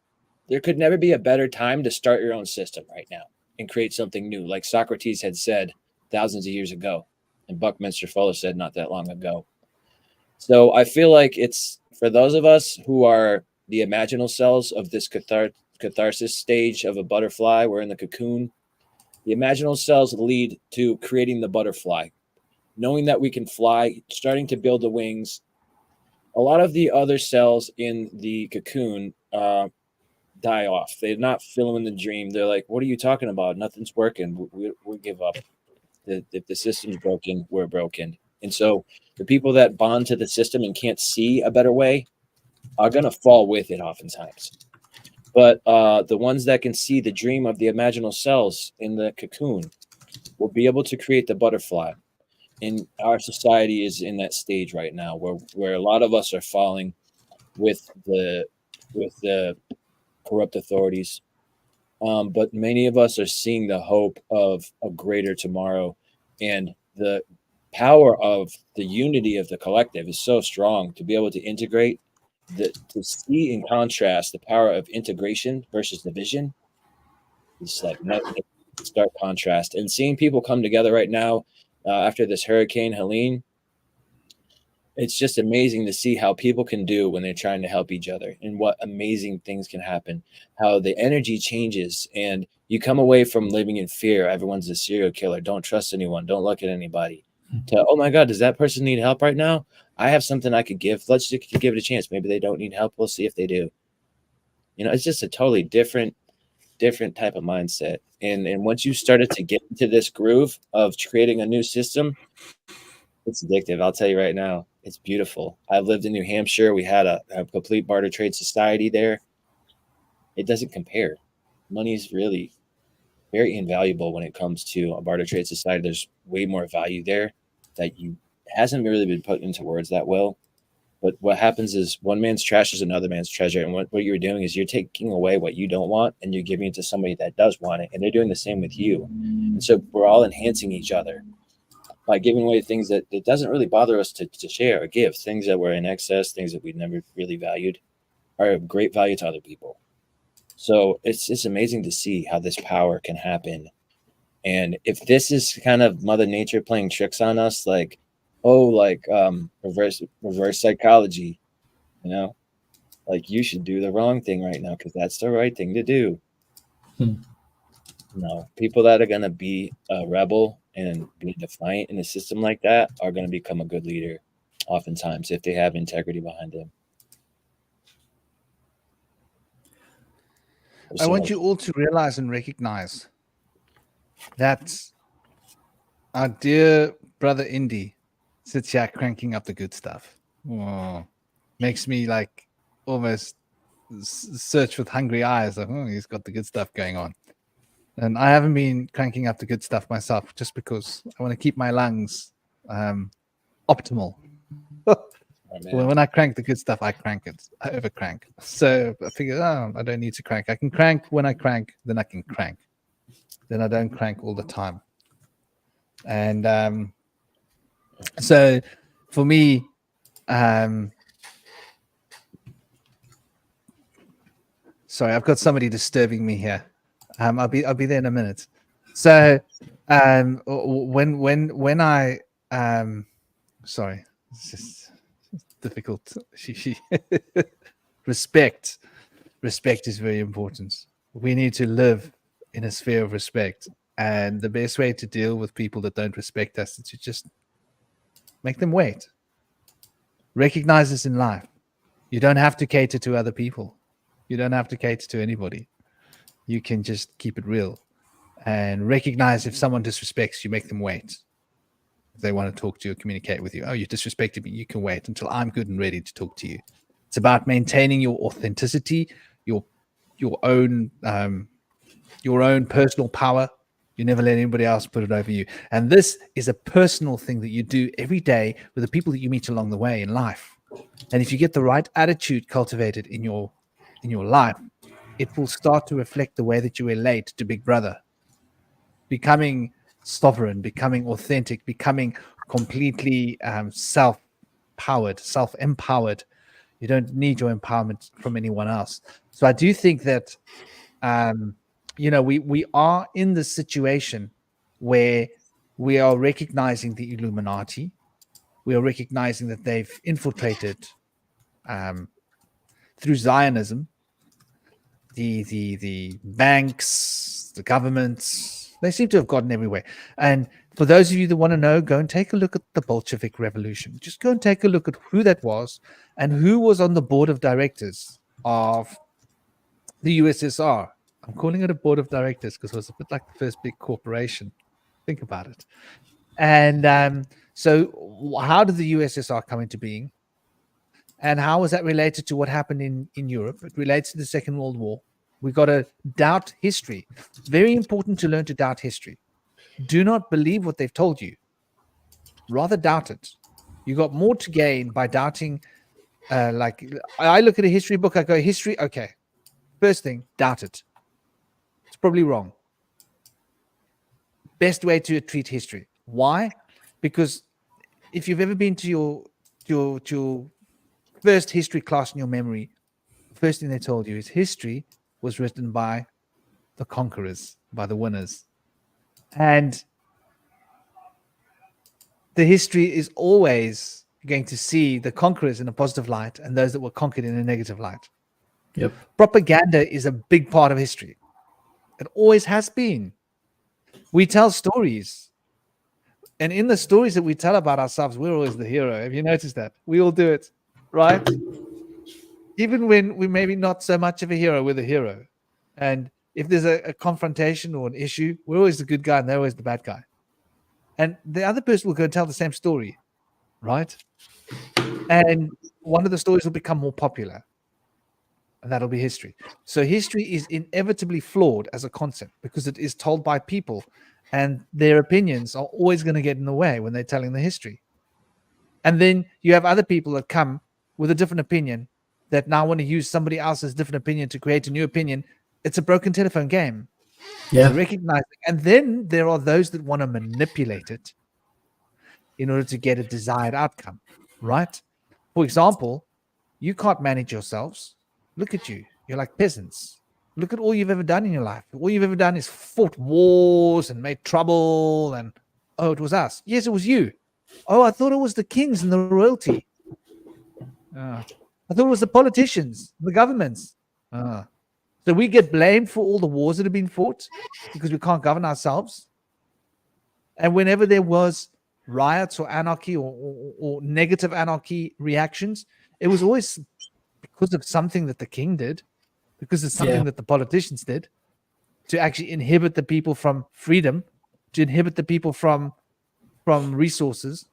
[SPEAKER 2] there could never be a better time to start your own system right now and create something new, like Socrates had said thousands of years ago, and Buckminster Fuller said not that long ago. So I feel like it's for those of us who are the imaginal cells of this catharsis stage of a butterfly. We're in the cocoon. The imaginal cells lead to creating the butterfly, knowing that we can fly, starting to build the wings. A lot of the other cells in the cocoon die off. They're not feeling the dream. They're like, what are you talking about? Nothing's working. We give up. If the system's broken, we're broken. And so the people that bond to the system and can't see a better way are going to fall with it oftentimes. But the ones that can see the dream of the imaginal cells in the cocoon will be able to create the butterfly. And our society is in that stage right now where a lot of us are falling with the corrupt authorities. But many of us are seeing the hope of a greater tomorrow, and the power of the unity of the collective is so strong to be able to integrate, to see in contrast the power of integration versus division. It's like stark contrast, and seeing people come together right now after this Hurricane Helene. It's just amazing to see how people can do when they're trying to help each other and what amazing things can happen, how the energy changes and you come away from living in fear. Everyone's a serial killer. Don't trust anyone. Don't look at anybody. To, oh my God, does that person need help right now? I have something I could give. Let's just give it a chance. Maybe they don't need help. We'll see if they do. You know, it's just a totally different type of mindset. And once you started to get into this groove of creating a new system, it's addictive. I'll tell you right now, it's beautiful. I lived in New Hampshire. We had a complete barter trade society there. It doesn't compare. Money is really very invaluable when it comes to a barter trade society. There's way more value there that hasn't really been put into words that well. But what happens is one man's trash is another man's treasure. And what you're doing is you're taking away what you don't want and you're giving it to somebody that does want it. And they're doing the same with you. And so we're all enhancing each other by giving away things that it doesn't really bother us to share or give. Things that were in excess, things that we never really valued, are of great value to other people. So it's amazing to see how this power can happen. And if this is kind of Mother Nature playing tricks on us, like, reverse psychology, you know, like you should do the wrong thing right now because that's the right thing to do. No, people that are going to be a rebel and be defiant in a system like that are going to become a good leader oftentimes if they have integrity behind them.
[SPEAKER 1] I want you all to realize and recognize that our dear brother Indy sits here cranking up the good stuff. Oh, makes me like almost search with hungry eyes. Like, oh, he's got the good stuff going on. And I haven't been cranking up the good stuff myself just because I want to keep my lungs optimal. When I crank the good stuff, I crank it. I over crank. So I figure, I don't need to crank. I can crank when I crank, then I can crank. Then I don't crank all the time. And so for me, Sorry, I've got somebody disturbing me here. I'll be there in a minute. So, when I sorry, it's just difficult. She respect is very important. We need to live in a sphere of respect, and the best way to deal with people that don't respect us is to just make them wait. Recognize this in life. You don't have to cater to other people. You don't have to cater to anybody. You can just keep it real and recognize if someone disrespects you, make them wait. If they want to talk to you or communicate with you, oh, you disrespected me, you can wait until I'm good and ready to talk to you. It's about maintaining your authenticity, your own personal power. You never let anybody else put it over you. And this is a personal thing that you do every day with the people that you meet along the way in life. And if you get the right attitude cultivated in your life, it will start to reflect the way that you relate to Big Brother. Becoming sovereign, becoming authentic, becoming completely self-powered, self-empowered. You don't need your empowerment from anyone else. So I do think that, we are in this situation where we are recognizing the Illuminati. We are recognizing that they've infiltrated through Zionism, the banks, the governments. They seem to have gotten everywhere. And for those of you that want to know, go and take a look at the Bolshevik Revolution. Just go and take a look at who that was and who was on the board of directors of the USSR. I'm calling it a board of directors because it was a bit like the first big corporation. Think about it. And so how did the USSR come into being? And how was that related to what happened in Europe? It relates to the Second World War. We got to doubt history. It's very important to learn to doubt history. Do not believe what they've told you. Rather doubt it. You got more to gain by doubting. Like I look at a history book, I go, history, okay. First thing, doubt it. It's probably wrong. Best way to treat history. Why? Because if you've ever been to your first history class in your memory, the first thing they told you is history was written by the conquerors, by the winners. And the history is always going to see the conquerors in a positive light and those that were conquered in a negative light.
[SPEAKER 3] Yep.
[SPEAKER 1] Propaganda is a big part of history. It always has been. We tell stories. And in the stories that we tell about ourselves, we're always the hero. Have you noticed that? We all do it, right? Even when we maybe not so much of a hero, we're the hero. And if there's a confrontation or an issue, we're always the good guy and they're always the bad guy. And the other person will go and tell the same story, right? And one of the stories will become more popular. And that'll be history. So history is inevitably flawed as a concept because it is told by people and their opinions are always going to get in the way when they're telling the history. And then you have other people that come with a different opinion that now want to use somebody else's different opinion to create a new opinion. It's a broken telephone game.
[SPEAKER 3] Yeah.
[SPEAKER 1] So recognize it. And then there are those that want to manipulate it in order to get a desired outcome, right? For example, you can't manage yourselves. Look at you. You're like peasants. Look at all you've ever done in your life. All you've ever done is fought wars and made trouble. And, oh, it was us. Yes, it was you. Oh, I thought it was the kings and the royalty. I thought it was the politicians, the governments. So we get blamed for all the wars that have been fought because we can't govern ourselves. And whenever there was riots or anarchy or negative anarchy reactions, it was always because of something that the king did, because of something that the politicians did to actually inhibit the people from freedom, to inhibit the people from resources.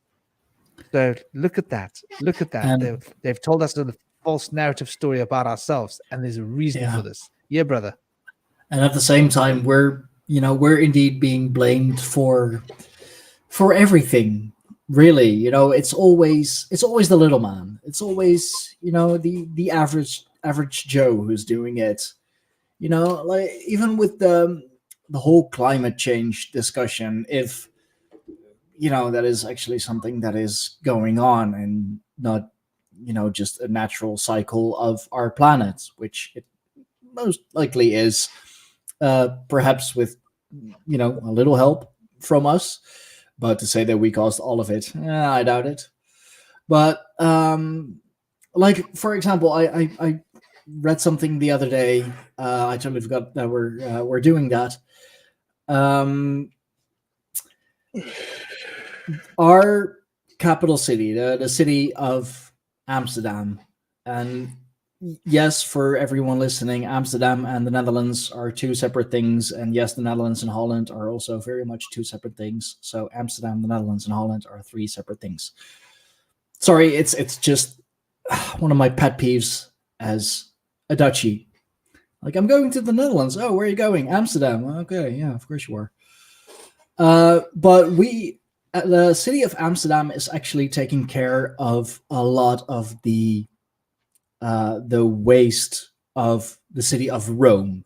[SPEAKER 1] So look at that. Look at that. They've told us a false narrative story about ourselves, and there's a reason for this. Yeah, brother.
[SPEAKER 3] And at the same time, we're indeed being blamed for everything. Really, it's always the little man. It's always, the average Joe who's doing it. Like even with the whole climate change discussion, if that is actually something that is going on and not just a natural cycle of our planet, which it most likely is, perhaps with a little help from us. But to say that we caused all of it, I doubt it. But like, for example, I read something the other day. I totally forgot that we're doing that. Our capital city, the city of Amsterdam, and yes, for everyone listening, Amsterdam and the Netherlands are two separate things, and yes, the Netherlands and Holland are also very much two separate things. So Amsterdam, the Netherlands, and Holland are three separate things. Sorry, it's just one of my pet peeves as a Dutchie. Like, I'm going to the Netherlands. Oh, where are you going? Amsterdam. Okay, yeah, of course you are. But the city of Amsterdam is actually taking care of a lot of the waste of the city of Rome.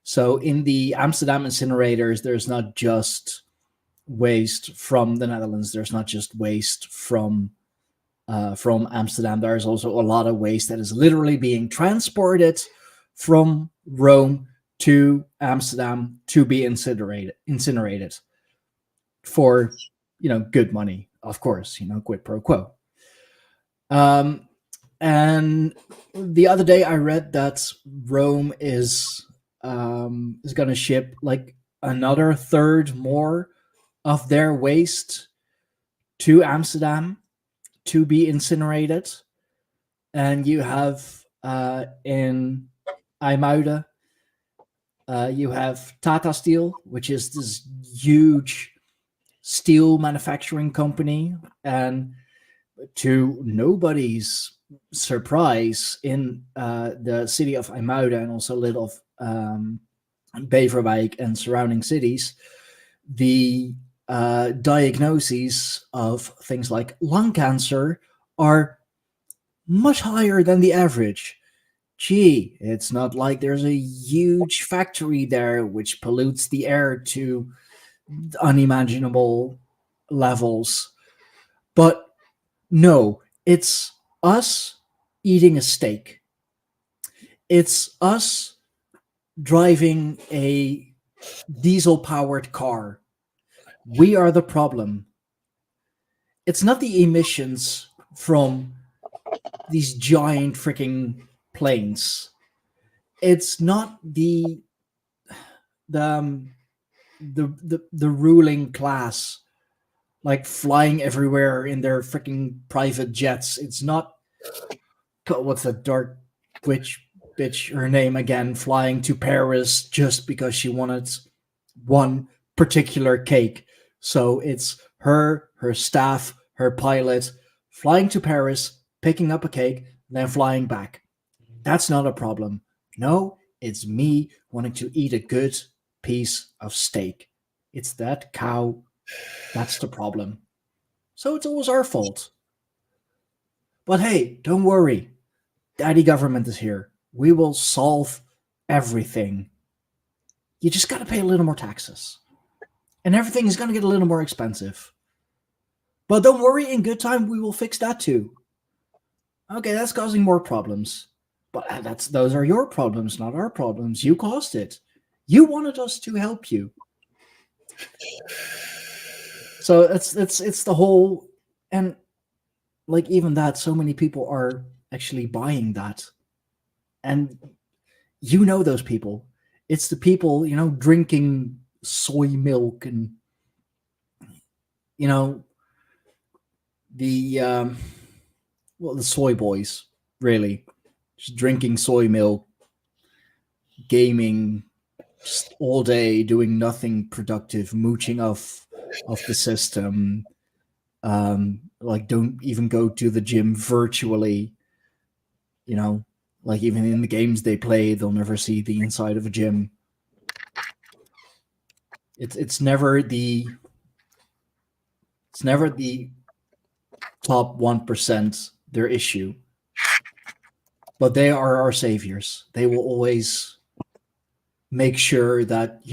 [SPEAKER 3] So in the Amsterdam incinerators, there's not just waste from the Netherlands. There's not just waste from Amsterdam. There's also a lot of waste that is literally being transported from Rome to Amsterdam to be incinerated for, good money, of course, quid pro quo. And the other day I read that Rome is going to ship like another third more of their waste to Amsterdam to be incinerated. And you have in IJmuiden, you have Tata Steel, which is this huge steel manufacturing company, and to nobody's surprise, in the city of IJmuiden and also a little of Beverwijk and surrounding cities, the diagnoses of things like lung cancer are much higher than the average. Gee, it's not like there's a huge factory there which pollutes the air to unimaginable levels. But no, it's us eating a steak. It's us driving a diesel-powered car. We are the problem. It's not the emissions from these giant freaking planes. It's not the ruling class like flying everywhere in their freaking private jets. It's not, what's that dark witch bitch, her name again, flying to Paris just because she wanted one particular cake. So it's her staff, her pilot flying to Paris, picking up a cake, then flying back. That's not a problem. No, it's me wanting to eat a good piece of steak. It's that cow. That's the problem. So it's always our fault. But hey, don't worry. Daddy government is here. We will solve everything. You just got to pay a little more taxes. And everything is going to get a little more expensive. But don't worry, in good time, we will fix that too. Okay, that's causing more problems. But those are your problems, not our problems. You caused it. You wanted us to help you. So it's the whole, and like even that, so many people are actually buying that. And those people. It's the people, drinking soy milk and the soy boys, really. Just drinking soy milk, gaming just all day, doing nothing productive, mooching off the system. Like, don't even go to the gym virtually. Like even in the games they play, they'll never see the inside of a gym. It's never the top 1% their issue. But they are our saviors. They will always make sure that,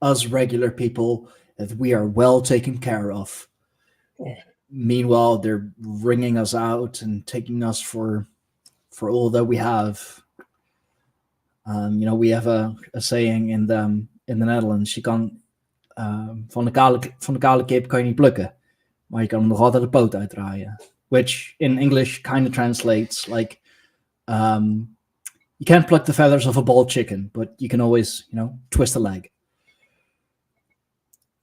[SPEAKER 3] us regular people, that we are well taken care of. Meanwhile, they're wringing us out and taking us for all that we have. We have a saying in the Netherlands: je kan van de kale kip kan je niet plukken, maar je kan hem nog altijd de poot uitdraaien. Which in English kind of translates like, you can't pluck the feathers of a bald chicken, but you can always, twist a leg.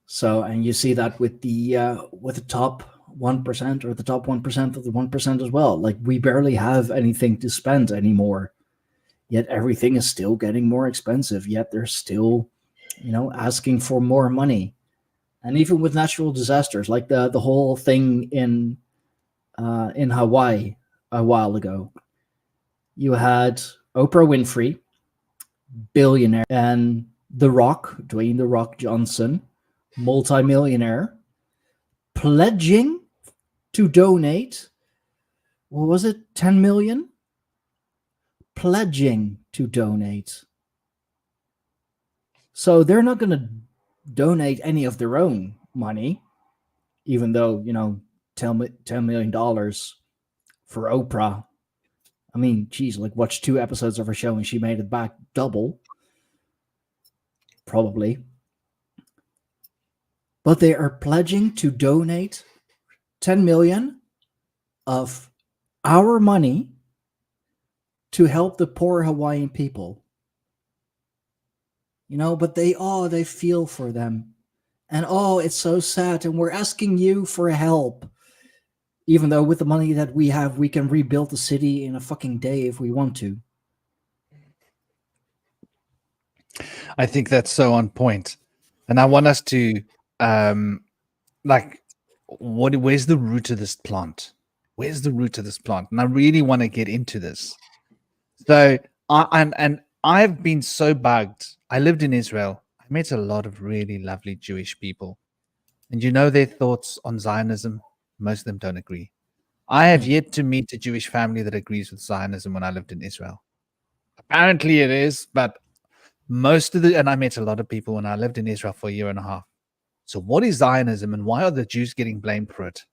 [SPEAKER 3] So, and you see that with the top 1% or the top 1% of the 1% as well. Like, we barely have anything to spend anymore, yet everything is still getting more expensive. Yet they're still, asking for more money. And even with natural disasters, like the whole thing in Hawaii a while ago, you had Oprah Winfrey, billionaire, and Dwayne The Rock Johnson, multimillionaire, pledging to donate, what was it, 10 million? Pledging to donate. So they're not going to donate any of their own money, even though, $10 million for Oprah. I mean, geez, like, watch 2 episodes of her show and she made it back double. Probably. But they are pledging to donate 10 million of our money to help the poor Hawaiian people. But they feel for them. And it's so sad. And we're asking you for help. Even though with the money that we have, we can rebuild the city in a fucking day if we want to.
[SPEAKER 1] I think that's so on point. And I want us to, where's the root of this plant? Where's the root of this plant? And I really want to get into this. So, I've been so bugged. I lived in Israel. I met a lot of really lovely Jewish people. And their thoughts on Zionism, most of them don't agree. I have yet to meet a Jewish family that agrees with Zionism when I lived in Israel. Apparently it is, but and I met a lot of people when I lived in Israel for a year and a half. So what is Zionism and why are the Jews getting blamed for it?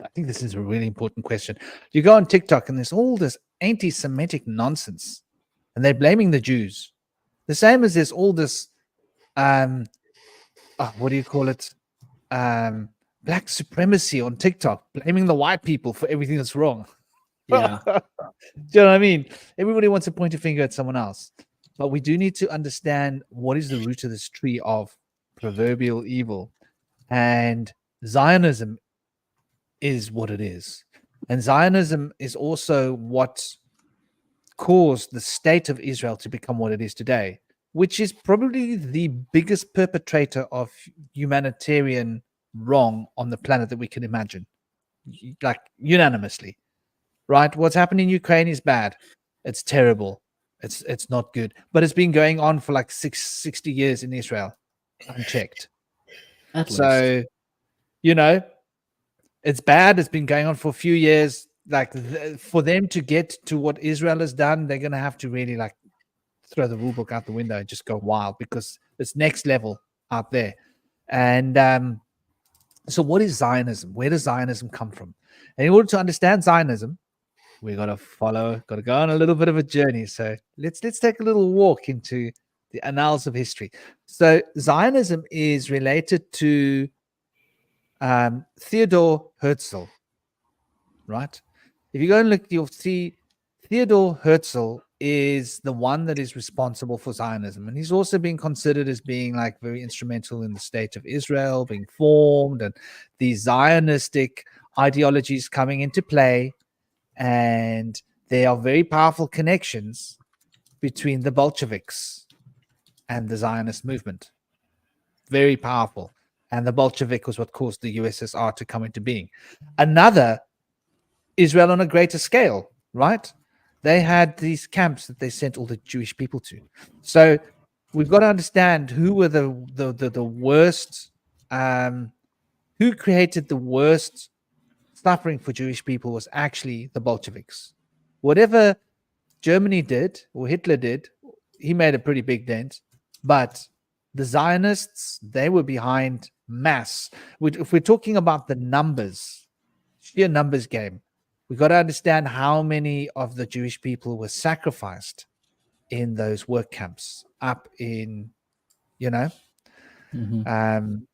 [SPEAKER 1] I think this is a really important question. You go on TikTok and there's all this anti-Semitic nonsense and they're blaming the Jews. The same as there's all this, what do you call it? Black supremacy on TikTok, blaming the white people for everything that's wrong.
[SPEAKER 3] Yeah.
[SPEAKER 1] Do you know what I mean? Everybody wants to point a finger at someone else. But we do need to understand what is the root of this tree of proverbial evil. And Zionism is what it is. And Zionism is also what caused the state of Israel to become what it is today, which is probably the biggest perpetrator of humanitarian wrong on the planet that we can imagine, like unanimously, right? What's happening in Ukraine is bad. It's terrible. It's not good, but it's been going on for like 60 years in Israel, unchecked. So, it's bad. It's been going on for a few years. Like for them to get to what Israel has done, they're going to have to really like throw the rule book out the window and just go wild because it's next level out there. And so what is Zionism? Where does Zionism come from? And in order to understand Zionism, we got to go on a little bit of a journey. So let's take a little walk into the annals of history. So Zionism is related to Theodor Herzl, right? If you go and look, you'll see Theodor Herzl is the one that is responsible for Zionism. And he's also been considered as being like very instrumental in the state of Israel being formed and these Zionistic ideologies coming into play. And there are very powerful connections between the Bolsheviks and the Zionist movement. Very powerful. And the Bolshevik was what caused the USSR to come into being. Another, Israel on a greater scale, right? They had these camps that they sent all the Jewish people to. So we've got to understand who were the worst, who created the worst suffering for Jewish people was actually the Bolsheviks. Whatever Germany did or Hitler did, he made a pretty big dent. But the Zionists, they were behind mass. If we're talking about the numbers, sheer numbers game, we got to understand how many of the Jewish people were sacrificed in those work camps, up in,
[SPEAKER 3] Mhm.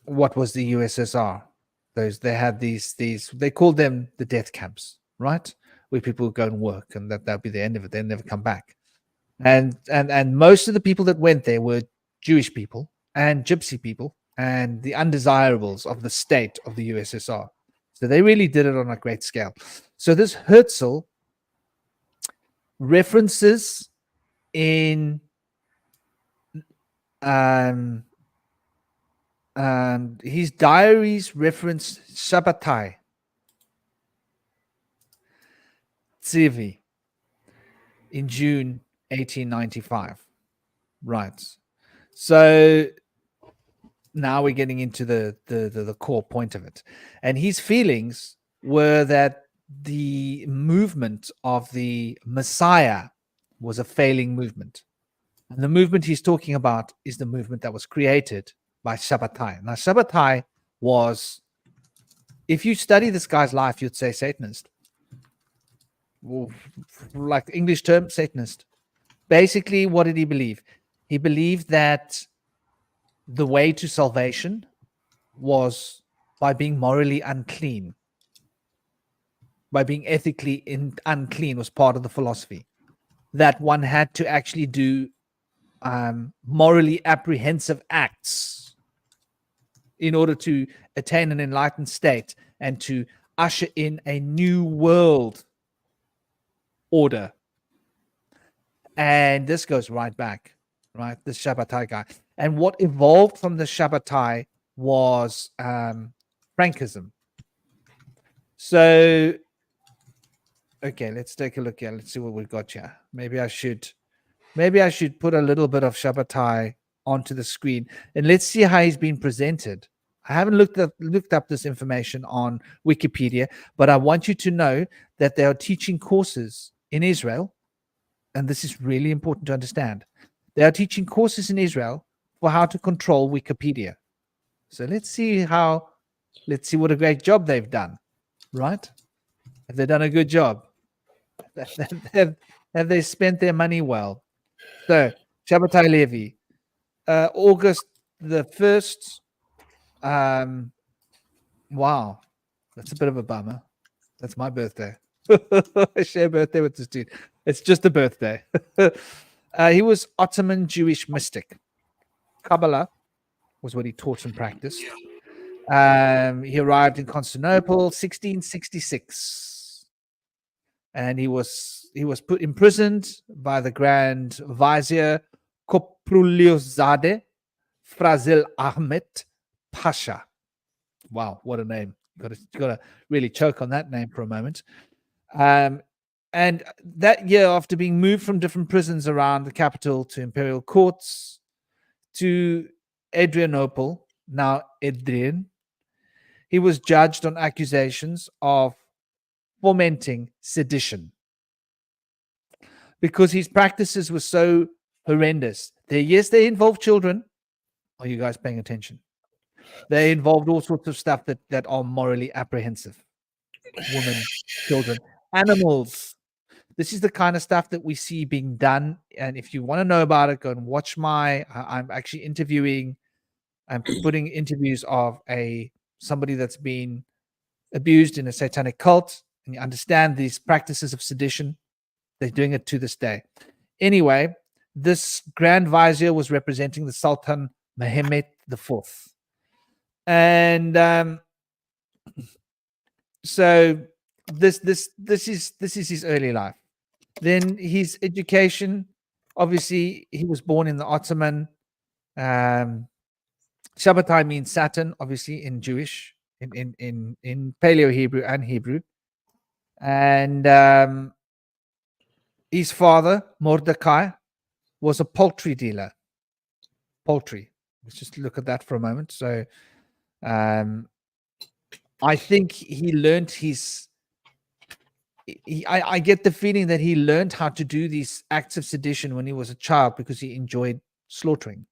[SPEAKER 1] what was the USSR. They had these they called them the death camps, right? Where people would go and work, and that'd be the end of it. They'd never come back. And most of the people that went there were Jewish people and Gypsy people and the undesirables of the state of the USSR. So they really did it on a great scale. So this Herzl references in his diaries reference Shabbatai Tzivi in June 1895. Right. So now we're getting into the core point of it. And his feelings were that the movement of the Messiah was a failing movement. And the movement he's talking about is the movement that was created by Shabbatai. Now, Shabbatai was, if you study this guy's life, you'd say Satanist. Like English term, Satanist. Basically, what did he believe? He believed that the way to salvation was by being morally unclean. By being ethically unclean was part of the philosophy. That one had to actually do morally apprehensive acts in order to attain an enlightened state and to usher in a new world order. And this goes right back, right? The Shabbatai guy. And what evolved from the Shabbatai was Frankism. So, okay, let's take a look here. Let's see what we've got here. Maybe I should put a little bit of Shabbatai onto the screen, and let's see how he's been presented. I haven't looked up this information on Wikipedia, but I want you to know that they are teaching courses in Israel, and this is really important to understand. They are teaching courses in Israel for how to control Wikipedia. So let's see what a great job they've done, right? Have they done a good job? Have they spent their money well? So, Shabbatai Levi, August the 1st. Wow, that's a bit of a bummer. That's my birthday. I share a birthday with this dude. It's just a birthday. He was Ottoman Jewish mystic. Kabbalah was what he taught and practiced. He arrived in Constantinople 1666. And he was put imprisoned by the Grand Vizier Kopruliozade Frazil Ahmet Pasha. Wow, what a name. You gotta really choke on that name for a moment. And that year, after being moved from different prisons around the capital to imperial courts to Adrianople, now Adrian, he was judged on accusations of fomenting sedition because his practices were so horrendous. They involved children. Are you guys paying attention? They involved all sorts of stuff that are morally apprehensive. Women, children, animals. This is the kind of stuff that we see being done. And if you want to know about it, go and watch I'm actually interviewing, I'm putting interviews of somebody that's been abused in a satanic cult, and you understand these practices of sedition. They're doing it to this day. Anyway, this Grand Vizier was representing the Sultan Mehmet IV. And so this is his early life. Then his education, obviously, he was born in the Ottoman. Shabbatai means Saturn, obviously, in Jewish, in Paleo Hebrew and Hebrew. And his father, Mordecai, was a poultry dealer. Poultry. Let's just look at that for a moment. So I think he learned I get the feeling that he learned how to do these acts of sedition when he was a child because he enjoyed slaughtering.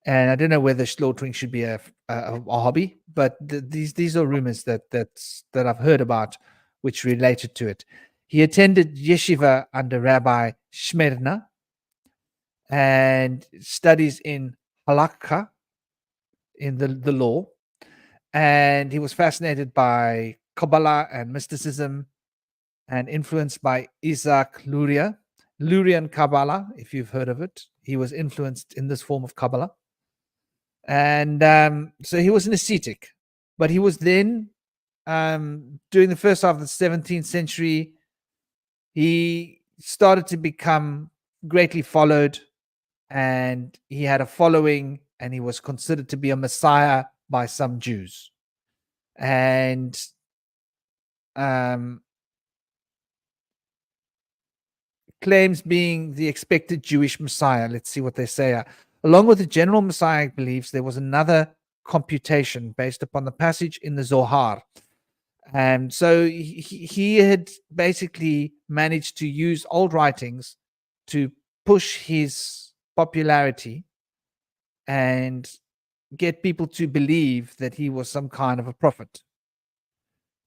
[SPEAKER 1] And I don't know whether slaughtering should be a hobby, but these are rumors that I've heard about which related to it. He attended yeshiva under Rabbi Shmerna and studies in halakha, in the law. And he was fascinated by Kabbalah and mysticism and influenced by Isaac Luria, Lurian Kabbalah, if you've heard of it. He was influenced in this form of Kabbalah. And so he was an ascetic, but he was then, during the first half of the 17th century, he started to become greatly followed, and he had a following, and he was considered to be a messiah by some Jews. And claims being the expected Jewish Messiah. Let's see what they say. Along with the general Messianic beliefs, there was another computation based upon the passage in the Zohar. And so he had basically managed to use old writings to push his popularity and get people to believe that he was some kind of a prophet.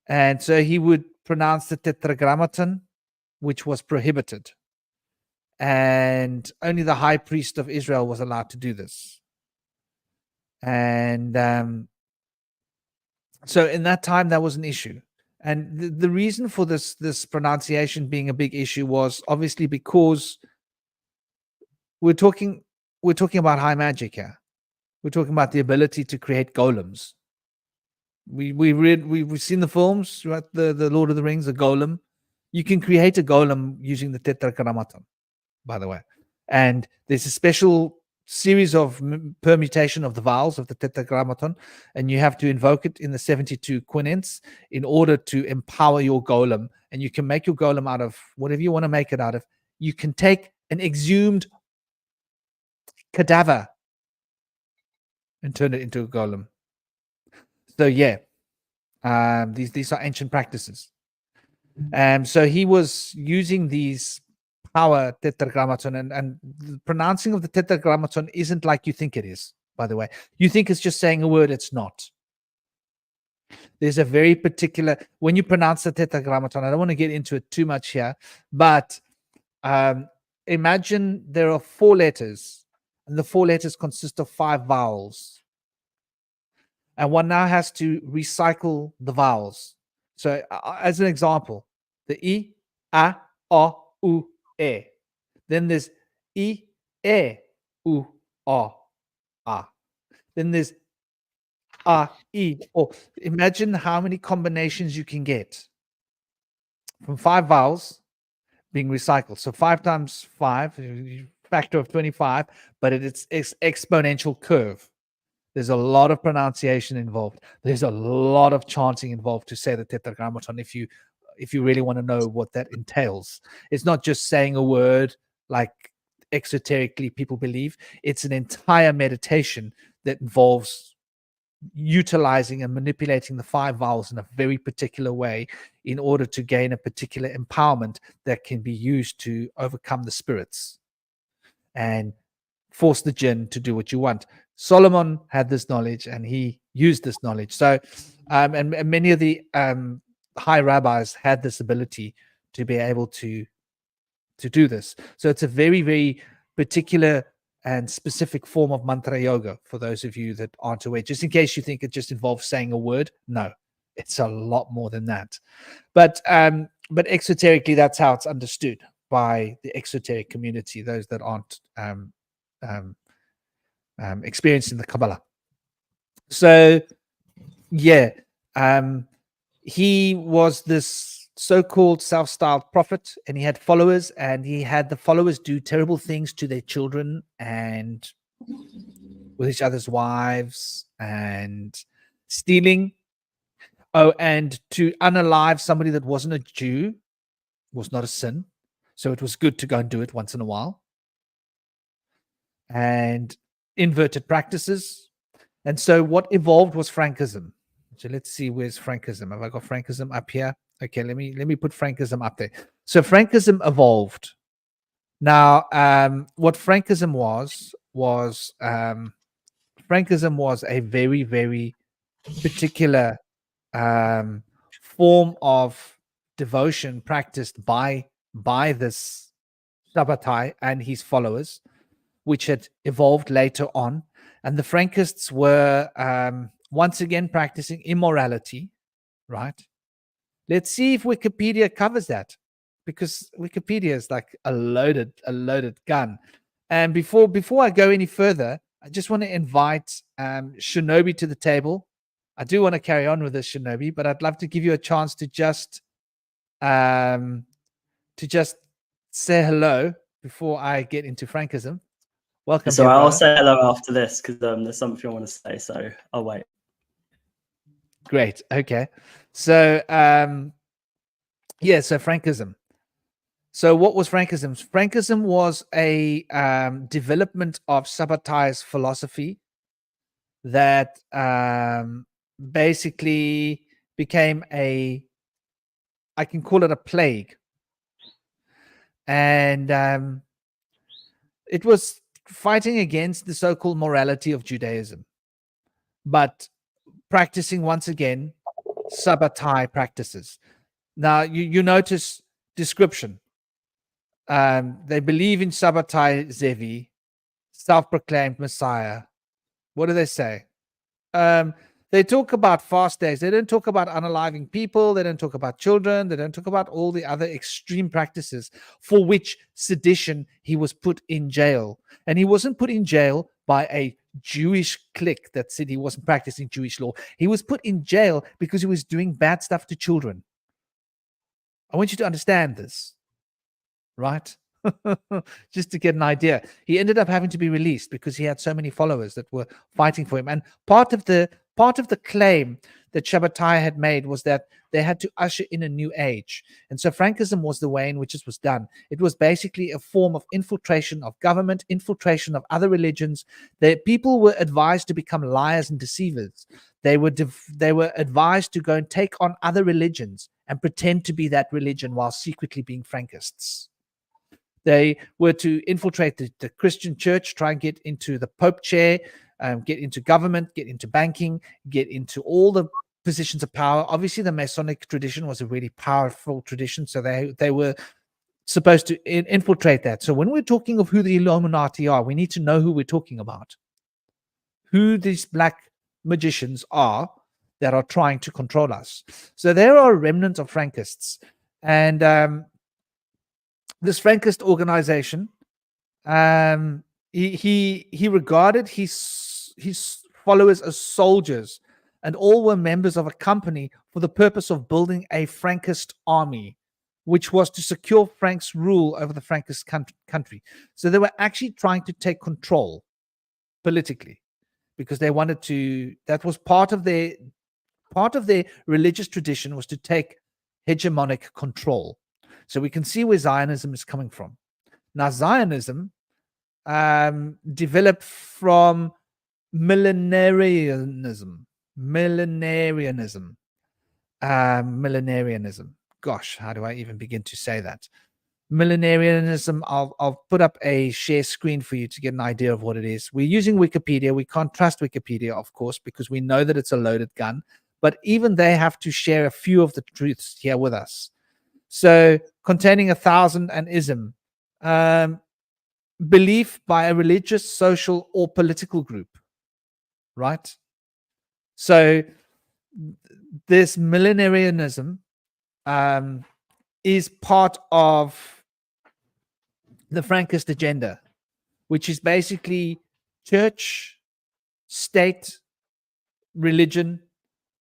[SPEAKER 1] And so he would pronounce the Tetragrammaton, which was prohibited. And only the high priest of Israel was allowed to do this. And so in that time, that was an issue. And the reason for this pronunciation being a big issue was obviously because we're talking about high magic here. We're talking about the ability to create golems. We've seen the films, right? The Lord of the Rings, the golem. You can create a golem using the Tetragrammaton, by the way. And there's a special series of permutation of the vowels of the Tetragrammaton, and you have to invoke it in the 72 quinets in order to empower your golem. And you can make your golem out of whatever you want to make it out of. You can take an exhumed cadaver and turn it into a golem. So yeah, these are ancient practices. So he was using these power Tetragrammaton, and the pronouncing of the Tetragrammaton isn't like you think it is, by the way. You think it's just saying a word, it's not. There's a very particular, when you pronounce the Tetragrammaton, I don't want to get into it too much here, but imagine there are 4 letters, and the 4 letters consist of 5 vowels. And one now has to recycle the vowels. So as an example, the I, A, O, U, E. Then there's I, E, U, O, A. Then there's A, I, O. Imagine how many combinations you can get from 5 vowels being recycled. So 5 times 5, factor of 25, but it's exponential curve. There's a lot of pronunciation involved. There's a lot of chanting involved to say the Tetragrammaton if you really want to know what that entails. It's not just saying a word like exoterically people believe. It's an entire meditation that involves utilizing and manipulating the 5 vowels in a very particular way in order to gain a particular empowerment that can be used to overcome the spirits and force the jinn to do what you want. Solomon had this knowledge, and he used this knowledge. So, and many of the high rabbis had this ability to be able to do this. So it's a very, very particular and specific form of mantra yoga for those of you that aren't aware. Just in case you think it just involves saying a word, no, it's a lot more than that. But exoterically, that's how it's understood by the exoteric community, those that aren't experiencing the Kabbalah. So yeah, he was this so-called self-styled prophet, and he had followers, and he had the followers do terrible things to their children and with each other's wives and stealing. Oh, and to unalive somebody that wasn't a Jew was not a sin. So it was good to go and do it once in a while. And inverted practices. And so what evolved was Frankism. So let's see, where's Frankism? Have I got Frankism up here? Okay, let me put Frankism up there. So Frankism evolved. Now, what Frankism was Frankism was a very, very particular form of devotion practiced by this Shabbatai and his followers, which had evolved later on. And the Frankists were once again practicing immorality, right? Let's see if Wikipedia covers that, because Wikipedia is like a loaded gun. And before I go any further, I just want to invite Shinobi to the table. I do want to carry on with this, Shinobi, but I'd love to give you a chance to just say hello before I get into Frankism. Welcome.
[SPEAKER 4] So I'll say hello after this, because there's something I want to say, so I'll wait.
[SPEAKER 1] Great. Okay. So so Frankism. So what was Frankism? Frankism was a development of Sabbatai's philosophy that basically became I can call it a plague. And it was fighting against the so-called morality of Judaism, but practicing once again Sabbatai practices. Now you notice description. They believe in Sabbatai Zevi, self-proclaimed Messiah. What do they say? They talk about fast days. They don't talk about unaliving people. They don't talk about children. They don't talk about all the other extreme practices for which sedition he was put in jail. And he wasn't put in jail by a Jewish clique that said he wasn't practicing Jewish law. He was put in jail because he was doing bad stuff to children. I want you to understand this, right? Just to get an idea. He ended up having to be released because he had so many followers that were fighting for him. And part of the claim that Shabbatai had made was that they had to usher in a new age. And so Frankism was the way in which this was done. It was basically a form of infiltration of government, infiltration of other religions. People were advised to become liars and deceivers. They were advised to go and take on other religions and pretend to be that religion while secretly being Frankists. They were to infiltrate the Christian church, try and get into the Pope chair, get into government, get into banking, get into all the positions of power. Obviously, the Masonic tradition was a really powerful tradition, so they were supposed to infiltrate that. So when we're talking of who the Illuminati are, we need to know who we're talking about, who these black magicians are that are trying to control us. So there are remnants of Frankists, and this Frankist organization, he regarded his followers as soldiers, and all were members of a company for the purpose of building a Frankist army, which was to secure Frank's rule over the Frankist country. So they were actually trying to take control politically, because they wanted to. That was part of their religious tradition, was to take hegemonic control. So we can see where Zionism is coming from. Now, Zionism developed from millenarianism. Gosh, how do I even begin to say that? Millenarianism. I'll put up a share screen for you to get an idea of what it is. We're using Wikipedia. We can't trust Wikipedia, of course, because we know that it's a loaded gun. But even they have to share a few of the truths here with us. So, containing 1,000 and ism, belief by a religious, social, or political group, right? So, this millenarianism is part of the Frankist agenda, which is basically church, state, religion,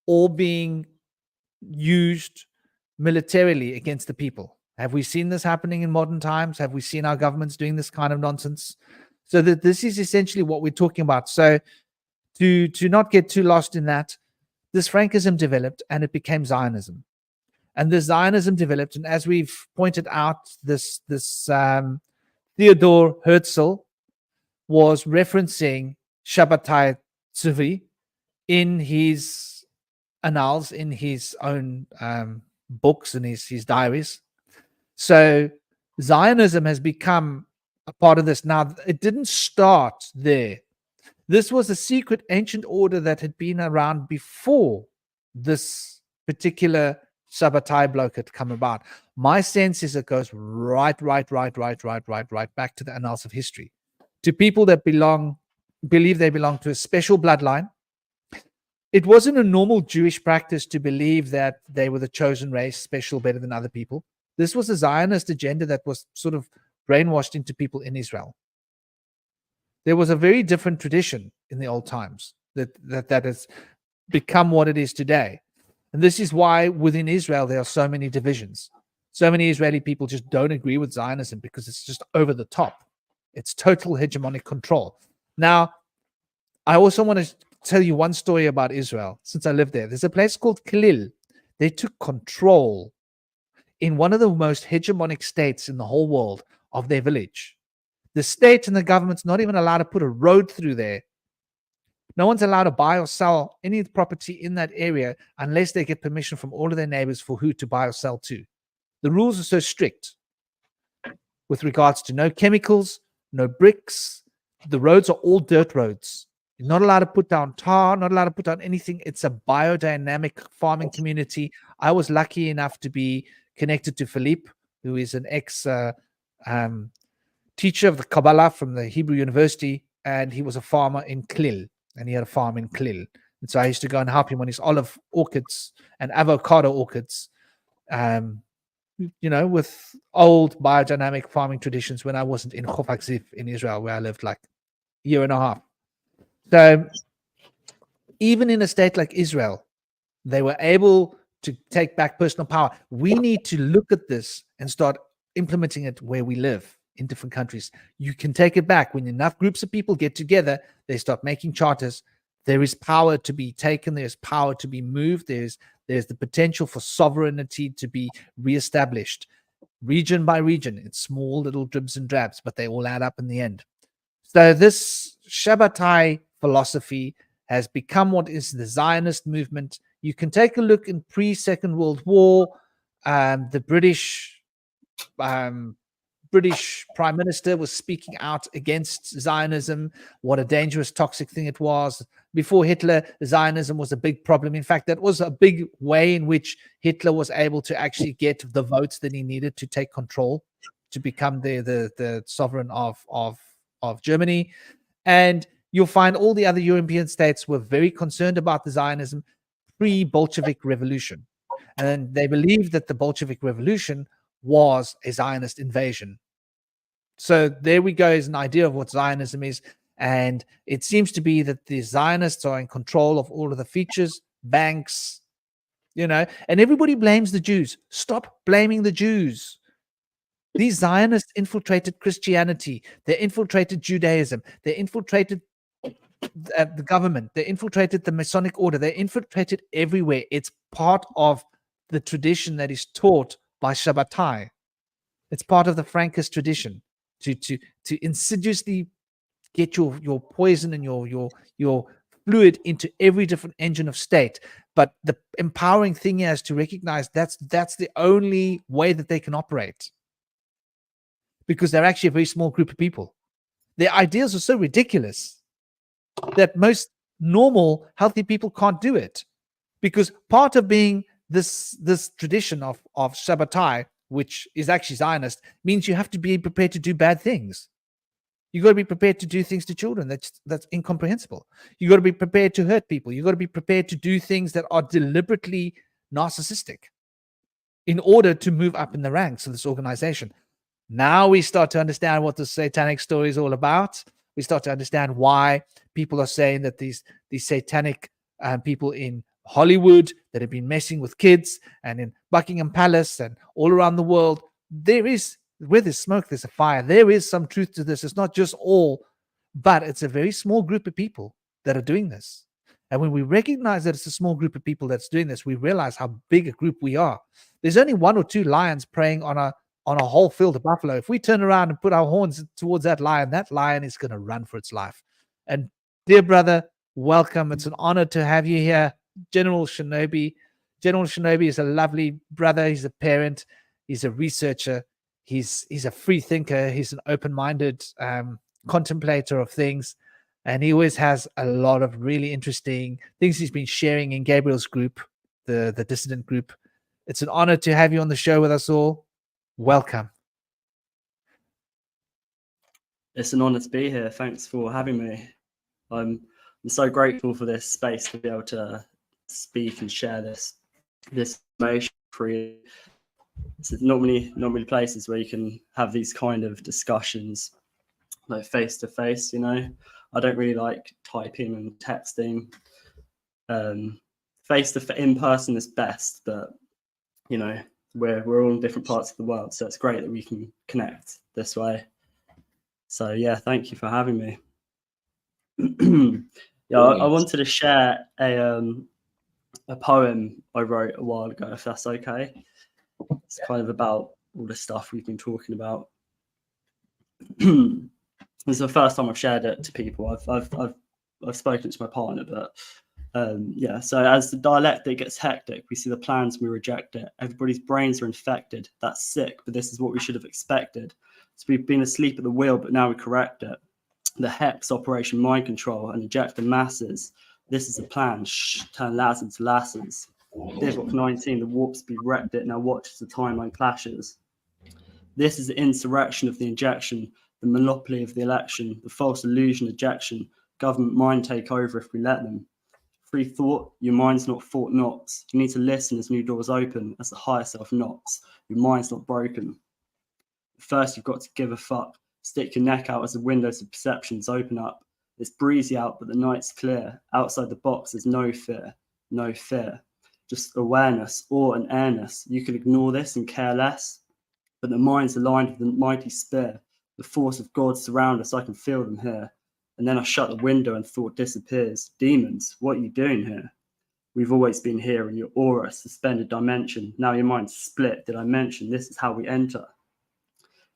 [SPEAKER 1] all being used militarily against the people. Have we seen this happening in modern times? Have we seen our governments doing this kind of nonsense? So that this is essentially what we're talking about. So to not get too lost in that, this Frankism developed and it became Zionism. And this Zionism developed, and as we've pointed out, this Theodor Herzl was referencing Shabbatai Tzvi in his annals, in his own books and his diaries. So Zionism has become a part of this. Now, it didn't start there. This was a secret ancient order that had been around before this particular Shabbatai bloke had come about. My sense is it goes right back to the annals of history, to people that believe they belong to a special bloodline. It wasn't a normal Jewish practice to believe that they were the chosen race, special, better than other people. This was a Zionist agenda that was sort of brainwashed into people in Israel. There was a very different tradition in the old times that has become what it is today. And this is why within Israel there are so many divisions. So many Israeli people just don't agree with Zionism because it's just over the top. It's total hegemonic control. Now, I also want to tell you one story about Israel since I lived there. There's a place called Kalil. They took control in one of the most hegemonic states in the whole world of their village. The state and the government's not even allowed to put a road through there. No one's allowed to buy or sell any property in that area unless they get permission from all of their neighbors for who to buy or sell to. The rules are so strict with regards to no chemicals, no bricks. The roads are all dirt roads. You're not allowed to put down tar, not allowed to put down anything. It's a biodynamic farming community. I was lucky enough to be connected to Philippe, who is an teacher of the Kabbalah from the Hebrew University, and he was a farmer in Klil, and he had a farm in Klil. And so I used to go and help him on his olive orchids and avocado orchids, with old biodynamic farming traditions when I wasn't in Chof HaZiv in Israel, where I lived like a year and a half. So even in a state like Israel, they were able to take back personal power. We need to look at this and start implementing it where we live in different countries. You can take it back. When enough groups of people get together, they start making charters. There is power to be taken. There's power to be moved. There's the potential for sovereignty to be reestablished region by region. It's small little dribs and drabs, but they all add up in the end. So this Shabbatai philosophy has become what is the Zionist movement. You can take a look in pre-Second World War. The British Prime Minister was speaking out against Zionism, what a dangerous, toxic thing it was. Before Hitler, Zionism was a big problem. In fact, that was a big way in which Hitler was able to actually get the votes that he needed to take control, to become the sovereign of Germany. And you'll find all the other European states were very concerned about the Zionism pre-Bolshevik Revolution. And they believed that the Bolshevik Revolution was a Zionist invasion. So there we go, is an idea of what Zionism is. And it seems to be that the Zionists are in control of all of the features, banks, and everybody blames the Jews. Stop blaming the Jews. These Zionists infiltrated Christianity. They infiltrated Judaism. They infiltrated the government. They infiltrated the Masonic order. They infiltrated everywhere. It's part of the tradition that is taught by Shabbatai. It's part of the Frankist tradition to insidiously get your poison and your fluid into every different engine of state. But the empowering thing is to recognize that's the only way that they can operate, because they're actually a very small group of people. Their ideas are so ridiculous that most normal, healthy people can't do it, because part of being this tradition of Shabbatai, which is actually Zionist, means you have to be prepared to do bad things. You got to be prepared to do things to children that's incomprehensible. You got to be prepared to hurt people. You got to be prepared to do things that are deliberately narcissistic in order to move up in the ranks of this organization. Now we start to understand what the satanic story is all about. We start to understand why people are saying that these satanic people in Hollywood that have been messing with kids, and in Buckingham Palace and all around the world, where there's smoke, there's a fire. There is some truth to this. It's not just all, but it's a very small group of people that are doing this. And when we recognize that it's a small group of people that's doing this, we realize how big a group we are. There's only 1 or 2 lions preying on a whole field of buffalo. If we turn around and put our horns towards that lion is going to run for its life. And dear brother, welcome. It's an honor to have you here, General Shinobi. General Shinobi is a lovely brother. He's a parent. He's a researcher. He's a free thinker. He's an open-minded contemplator of things. And he always has a lot of really interesting things he's been sharing in Gabriel's group, the dissident group. It's an honor to have you on the show with us all. Welcome.
[SPEAKER 4] It's an honor to be here. Thanks for having me. I'm so grateful for this space to be able to speak and share this information freely. There's not many places where you can have these kind of discussions like face to face. I don't really like typing and texting. In person is best, but we're all in different parts of the world, so it's great that we can connect this way. So yeah, thank you for having me. I wanted to share a poem I wrote a while ago, if that's okay. It's kind of about all the stuff we've been talking about. This is the first time I've shared it to people. I've spoken to my partner, but so as the dialectic gets hectic, we see the plans, we reject it. Everybody's brains are infected. That's sick, but this is what we should have expected. So we've been asleep at the wheel, but now we correct it. The hex operation mind control and eject the masses. This is a plan. Shh, turn lads into lasses. Divock 19, the warp speed wrecked it. Now watch as the timeline clashes. This is the insurrection of the injection, the monopoly of the election, the false illusion ejection, government mind take over if we let them. Free thought, your mind's not Fort Knox. You need to listen as new doors open, as the higher self knocks. Your mind's not broken. First, you've got to give a fuck. Stick your neck out as the windows of perceptions open up. It's breezy out, but the night's clear. Outside the box, there's no fear. No fear. Just awareness, awe and airness. You can ignore this and care less, but the mind's aligned with the mighty spear. The force of God surround us, I can feel them here. And then I shut the window and thought disappears. Demons, what are you doing here? We've always been here in your aura, suspended dimension. Now your mind's split. Did I mention this is how we enter?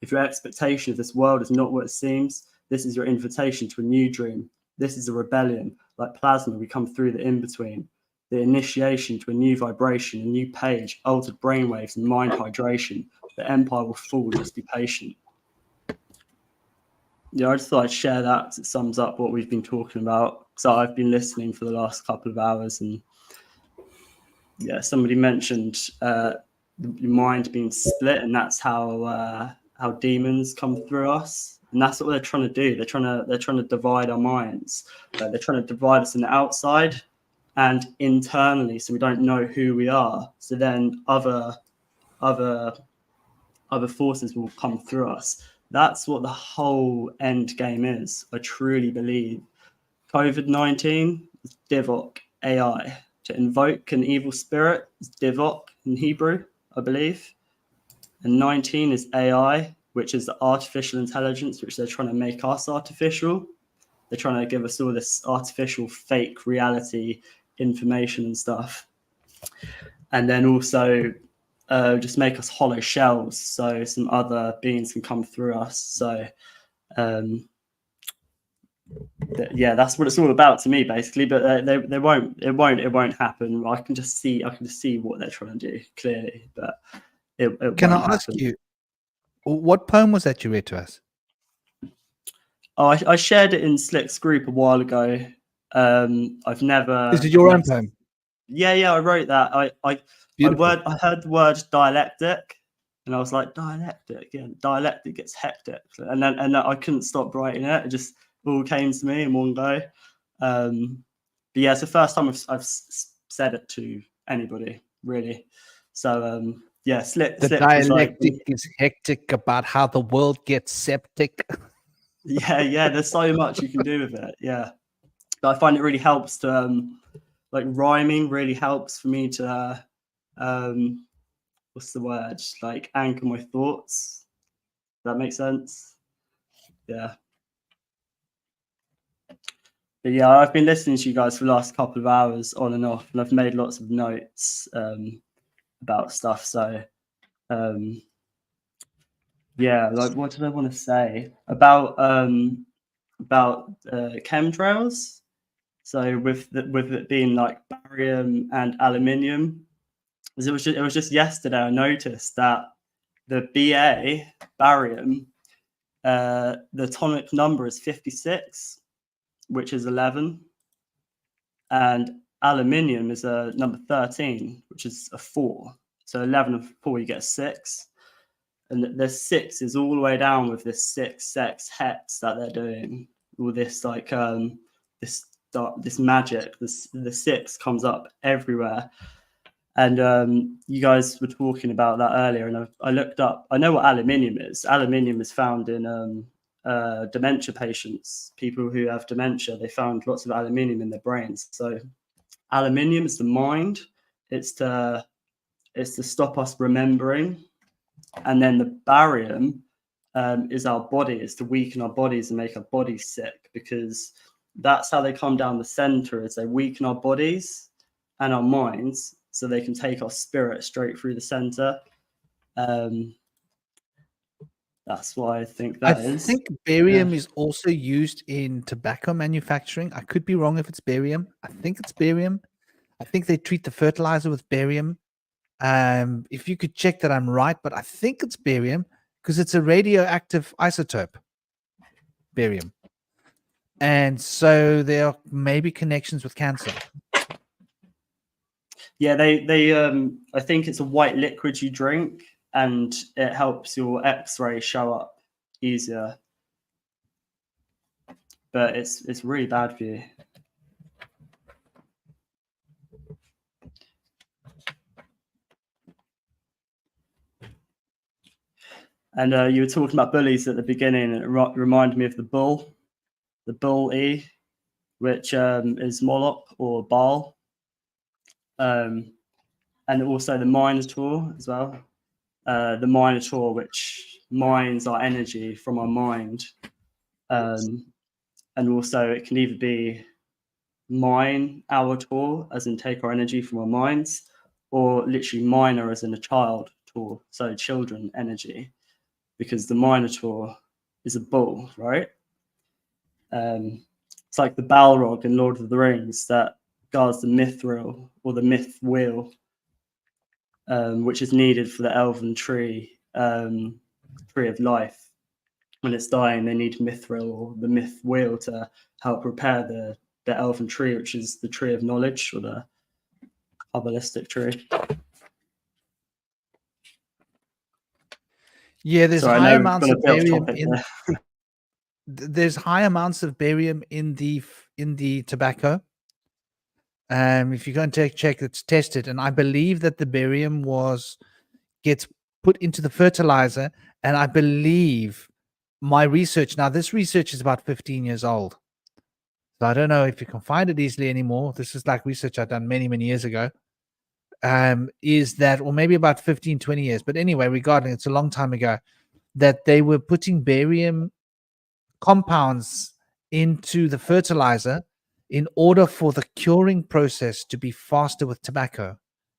[SPEAKER 4] If your expectation of this world is not what it seems, this is your invitation to a new dream. This is a rebellion. Like plasma, we come through the in-between. The initiation to a new vibration, a new page, altered brainwaves and mind hydration. The empire will fall, just be patient. Yeah, I just thought I'd share that because it sums up what we've been talking about. So I've been listening for the last couple of hours, and yeah, somebody mentioned your mind being split, and that's how demons come through us, and that's what they're trying to do. They're trying to divide our minds. They're trying to divide us in the outside and internally, so we don't know who we are. So then other forces will come through us. That's what the whole end game is. I truly believe. COVID-19 is Divock AI. To invoke an evil spirit is Divock in Hebrew, I believe. And 19 is AI, which is the artificial intelligence, which they're trying to make us artificial. They're trying to give us all this artificial fake reality information and stuff. And then also just make us hollow shells so some other beings can come through us. So that's what it's all about to me, basically. But it won't happen. I can just see what they're trying to do clearly, but it
[SPEAKER 1] Can I
[SPEAKER 4] won't
[SPEAKER 1] ask
[SPEAKER 4] happen.
[SPEAKER 1] you, what poem was that you read to us?
[SPEAKER 4] Oh, I shared it in Slick's group a while ago. I've never.
[SPEAKER 1] Is it your own poem?
[SPEAKER 4] Yeah, I wrote that. I heard the word dialectic, and I was like, dialectic. Yeah, dialectic gets hectic, and then I couldn't stop writing it. It just all came to me in one go. But yeah, it's the first time I've said it to anybody really. So yeah, Slick.
[SPEAKER 1] The dialectic is hectic about how the world gets septic.
[SPEAKER 4] Yeah. There's so much you can do with it. Yeah, but I find it really helps to like rhyming really helps for me to what's the word? Like anchor my thoughts. Does that make sense? Yeah. But yeah, I've been listening to you guys for the last couple of hours on and off, and I've made lots of notes about stuff. So yeah, like what did I want to say about chemtrails? So with it being like barium and aluminium, it was just yesterday I noticed that the Ba barium, the atomic number is 56, which is 11, and aluminium is a number 13, which is a 4. So 11 and 4, you get 6. And the 6 is all the way down with this 6 hex that they're doing. All this like this magic. The 6 comes up everywhere. And you guys were talking about that earlier, and I looked up. I know what aluminium is. Aluminium is found in dementia patients, people who have dementia. They found lots of aluminium in their brains. So aluminium is the mind. It's to stop us remembering. And then the barium is our body. It's to weaken our bodies and make our bodies sick, because that's how they come down the center, is they weaken our bodies and our minds so they can take our spirit straight through the center. That's why I think that is.
[SPEAKER 1] I think barium is also used in tobacco manufacturing. I could be wrong if it's barium. I think it's barium. I think they treat the fertilizer with barium. If you could check that I'm right, but I think it's barium because it's a radioactive isotope, barium. And so there are maybe connections with cancer.
[SPEAKER 4] Yeah, they I think it's a white liquid you drink, and it helps your X-ray show up easier. But it's really bad for you. And you were talking about bullies at the beginning, and it reminded me of the bull E, which is Moloch or Baal. And also the Minotaur as well. The Minotaur, which mines our energy from our mind. And also it can either be mine our tour, as in take our energy from our minds, or literally miner as in a child tour, so children energy, because the Minotaur is a bull, right? It's like the Balrog in Lord of the Rings that guards the mithril or the myth wheel, which is needed for the elven tree of life. When it's dying, they need mithril or the myth wheel to help repair the elven tree, which is the tree of knowledge, or the Kabbalistic tree.
[SPEAKER 1] Yeah, there's
[SPEAKER 4] Sorry,
[SPEAKER 1] high amounts of barium in.
[SPEAKER 4] there.
[SPEAKER 1] There's high amounts of barium in the tobacco. If you go and check, it's tested, and I believe that the barium gets put into the fertilizer. And I believe my research, now this research is about 15 years old, so I don't know if you can find it easily anymore. This is like research I've done many years ago. Is that, or maybe about 15-20 years, but anyway, regardless, it's a long time ago, that they were putting barium compounds into the fertilizer in order for the curing process to be faster with tobacco.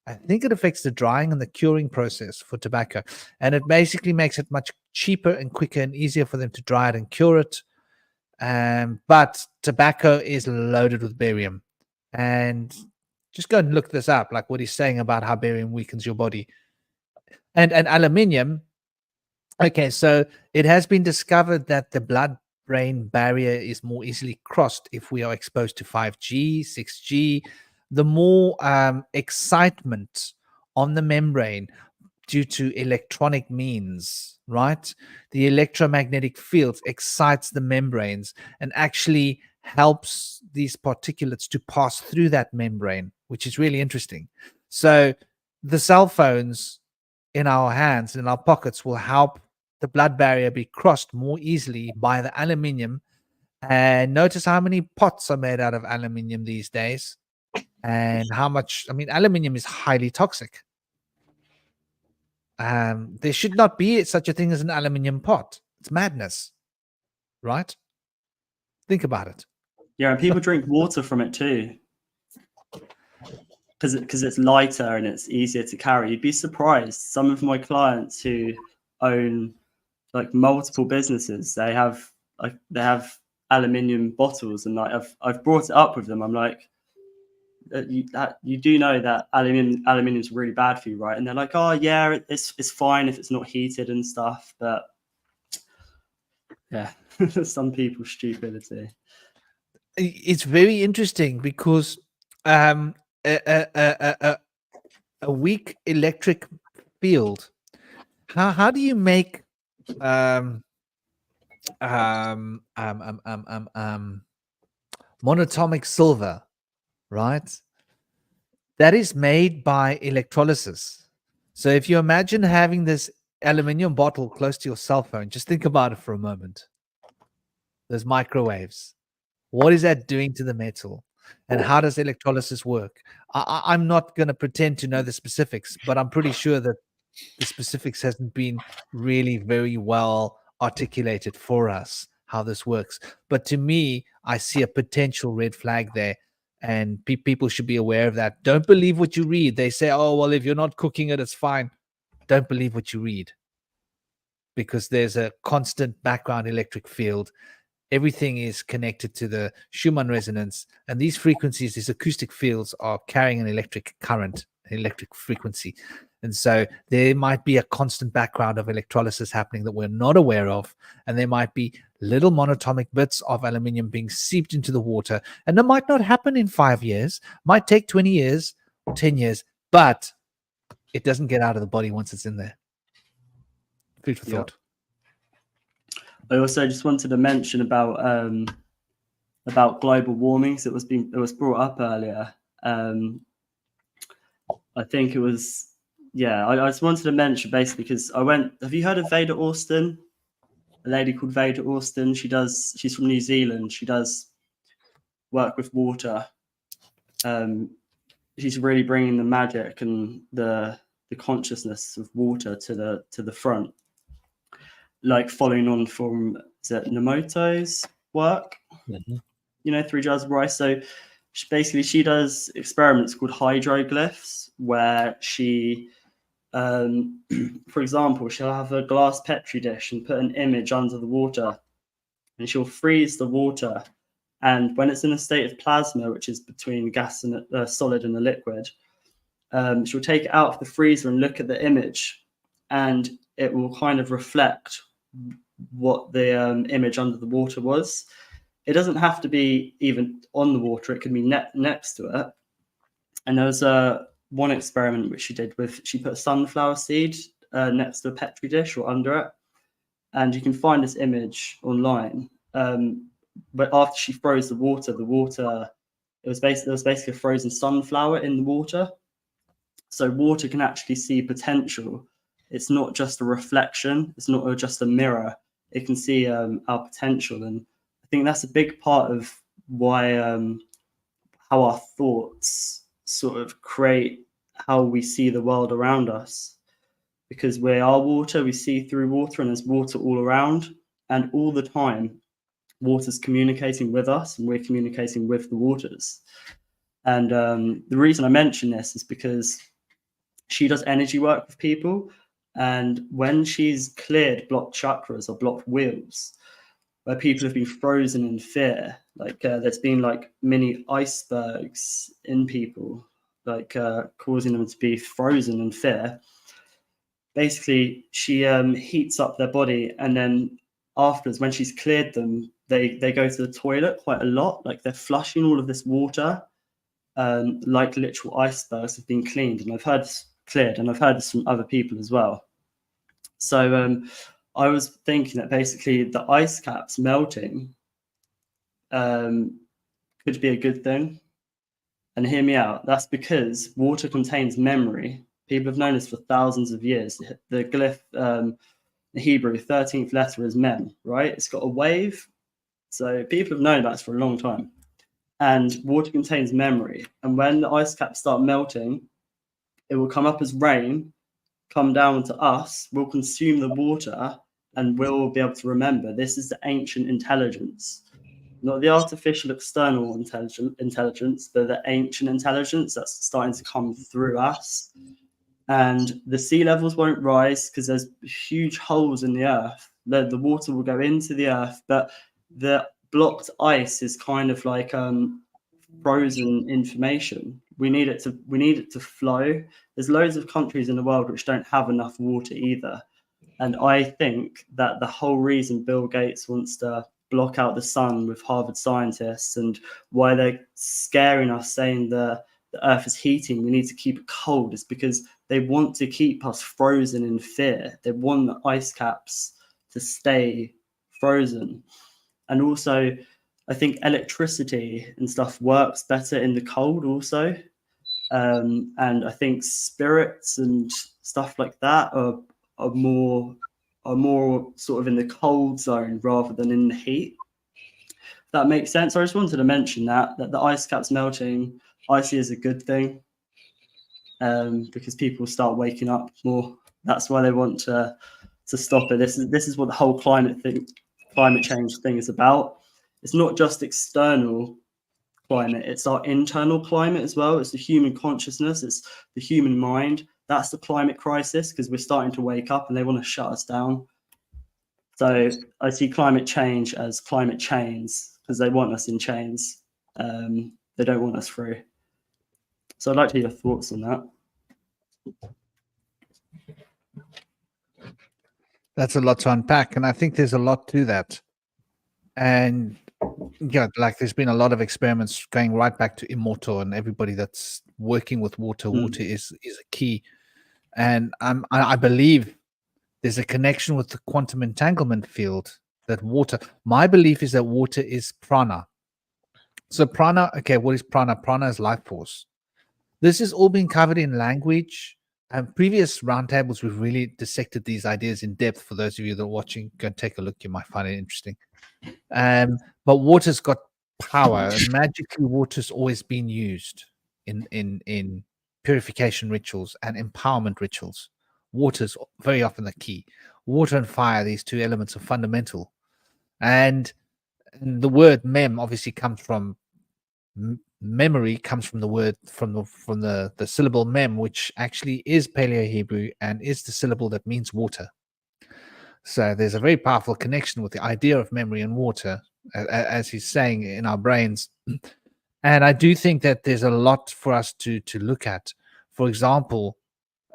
[SPEAKER 1] I think it affects the drying and the curing process for tobacco, and it basically makes it much cheaper and quicker and easier for them to dry it and cure it. But tobacco is loaded with barium, and just go and look this up, like what he's saying about how barium weakens your body. And aluminium. Okay, so it has been discovered that the blood-brain barrier is more easily crossed if we are exposed to 5G, 6G. The more excitement on the membrane due to electronic means, right? The electromagnetic fields excites the membranes and actually helps these particulates to pass through that membrane, which is really interesting. So the cell phones in our hands, in our pockets, will help the blood barrier be crossed more easily by the aluminium. And notice how many pots are made out of aluminium these days, and how much, I mean, aluminium is highly toxic. There should not be such a thing as an aluminium pot. It's madness, right? Think about it.
[SPEAKER 4] Yeah, and people drink water from it too, because it's lighter and it's easier to carry. You'd be surprised. Some of my clients who own like multiple businesses, they have aluminium bottles, and like I've brought it up with them. I'm like, you do know that aluminium is really bad for you, right? And they're like, oh yeah, it's fine if it's not heated and stuff, but yeah, some people's stupidity.
[SPEAKER 1] It's very interesting because a weak electric field, how do you make monatomic silver, right? That is made by electrolysis. So if you imagine having this aluminium bottle close to your cell phone, just think about it for a moment. Those microwaves. What is that doing to the metal? And how does electrolysis work? I'm not going to pretend to know the specifics, but I'm pretty sure that the specifics hasn't been really very well articulated for us how this works. But to me, I see a potential red flag there, and people should be aware of that. Don't believe what you read. They say, oh, well, if you're not cooking it, it's fine. Don't believe what you read, because there's a constant background electric field. Everything is connected to the Schumann resonance, and these frequencies, these acoustic fields, are carrying an electric current, an electric frequency. And so there might be a constant background of electrolysis happening that we're not aware of, and there might be little monatomic bits of aluminium being seeped into the water, and that might not happen in 5 years, might take 20 years or 10 years, but it doesn't get out of the body once it's in there. Food for thought.
[SPEAKER 4] I also just wanted to mention about global warming. So it was brought up earlier. I think it was, I just wanted to mention basically because have you heard of Veda Austin? A lady called Veda Austin. She's from New Zealand. She does work with water. She's really bringing the magic and the consciousness of water to the front. Like following on from Nemoto's work, through Jars of Rice. So she does experiments called hydroglyphs, where she, for example, she'll have a glass petri dish and put an image under the water, and she'll freeze the water. And when it's in a state of plasma, which is between gas and solid and a liquid, she'll take it out of the freezer and look at the image, and it will kind of reflect what the image under the water was. It doesn't have to be even on the water. It can be next to it. And there was one experiment which she did she put a sunflower seed next to a petri dish or under it. And you can find this image online. But after she froze the water, it was basically a frozen sunflower in the water. So water can actually see potential. It's not just a reflection. It's not just a mirror. It can see our potential. And I think that's a big part of why how our thoughts sort of create how we see the world around us. Because we are water, we see through water, and there's water all around. And all the time, water's communicating with us, and we're communicating with the waters. And the reason I mention this is because she does energy work with people. And when she's cleared blocked chakras or blocked wheels, where people have been frozen in fear, like there's been like mini icebergs in people, like causing them to be frozen in fear. Basically, she heats up their body, and then afterwards, when she's cleared them, they go to the toilet quite a lot. Like they're flushing all of this water, like literal icebergs have been cleaned. And I've heard this cleared, and I've heard this from other people as well. So I was thinking that basically the ice caps melting could be a good thing. And hear me out. That's because water contains memory. People have known this for thousands of years. The glyph, the Hebrew 13th letter is mem, right? It's got a wave. So people have known about this for a long time. And water contains memory. And when the ice caps start melting, it will come up as rain, come down to us, we'll consume the water, and we'll be able to remember. This is the ancient intelligence, not the artificial external intelligence, but the ancient intelligence that's starting to come through us. And the sea levels won't rise because there's huge holes in the earth. The water will go into the earth, but the blocked ice is kind of like frozen information. We need it to flow. There's loads of countries in the world which don't have enough water either. And I think that the whole reason Bill Gates wants to block out the sun with Harvard scientists, and why they're scaring us, saying the the earth is heating, we need to keep it cold. It's because they want to keep us frozen in fear. They want the ice caps to stay frozen. And also, I think electricity and stuff works better in the cold also. And I think spirits and stuff like that are more sort of in the cold zone rather than in the heat. That makes sense. I just wanted to mention that the ice caps melting, I see as a good thing, because people start waking up more. That's why they want to stop it. This is what the whole climate change thing is about. It's not just external climate, it's our internal climate as well. It's the human consciousness, it's the human mind. That's the climate crisis, because we're starting to wake up and they want to shut us down. So I see climate change as climate chains, because they want us in chains. They don't want us free. So I'd like to hear your thoughts on that.
[SPEAKER 1] That's a lot to unpack, and I think there's a lot to that. And yeah, like there's been a lot of experiments going right back to Immortal and everybody that's working with water. Water is a key, and I believe there's a connection with the quantum entanglement field. That water, my belief is that water is prana. So prana, okay, what is prana? Prana is life force. This is all being covered in language. And previous roundtables, we've really dissected these ideas in depth. For those of you that are watching, go and take a look. You might find it interesting. But water's got power, and magically, water's always been used in purification rituals and empowerment rituals. Water's very often the key. Water and fire, these two elements, are fundamental. And the word mem obviously comes from memory, comes from the word from the syllable mem, which actually is Paleo Hebrew and is the syllable that means water. So there's a very powerful connection with the idea of memory and water, as he's saying, in our brains. And I do think that there's a lot for us to look at. For example,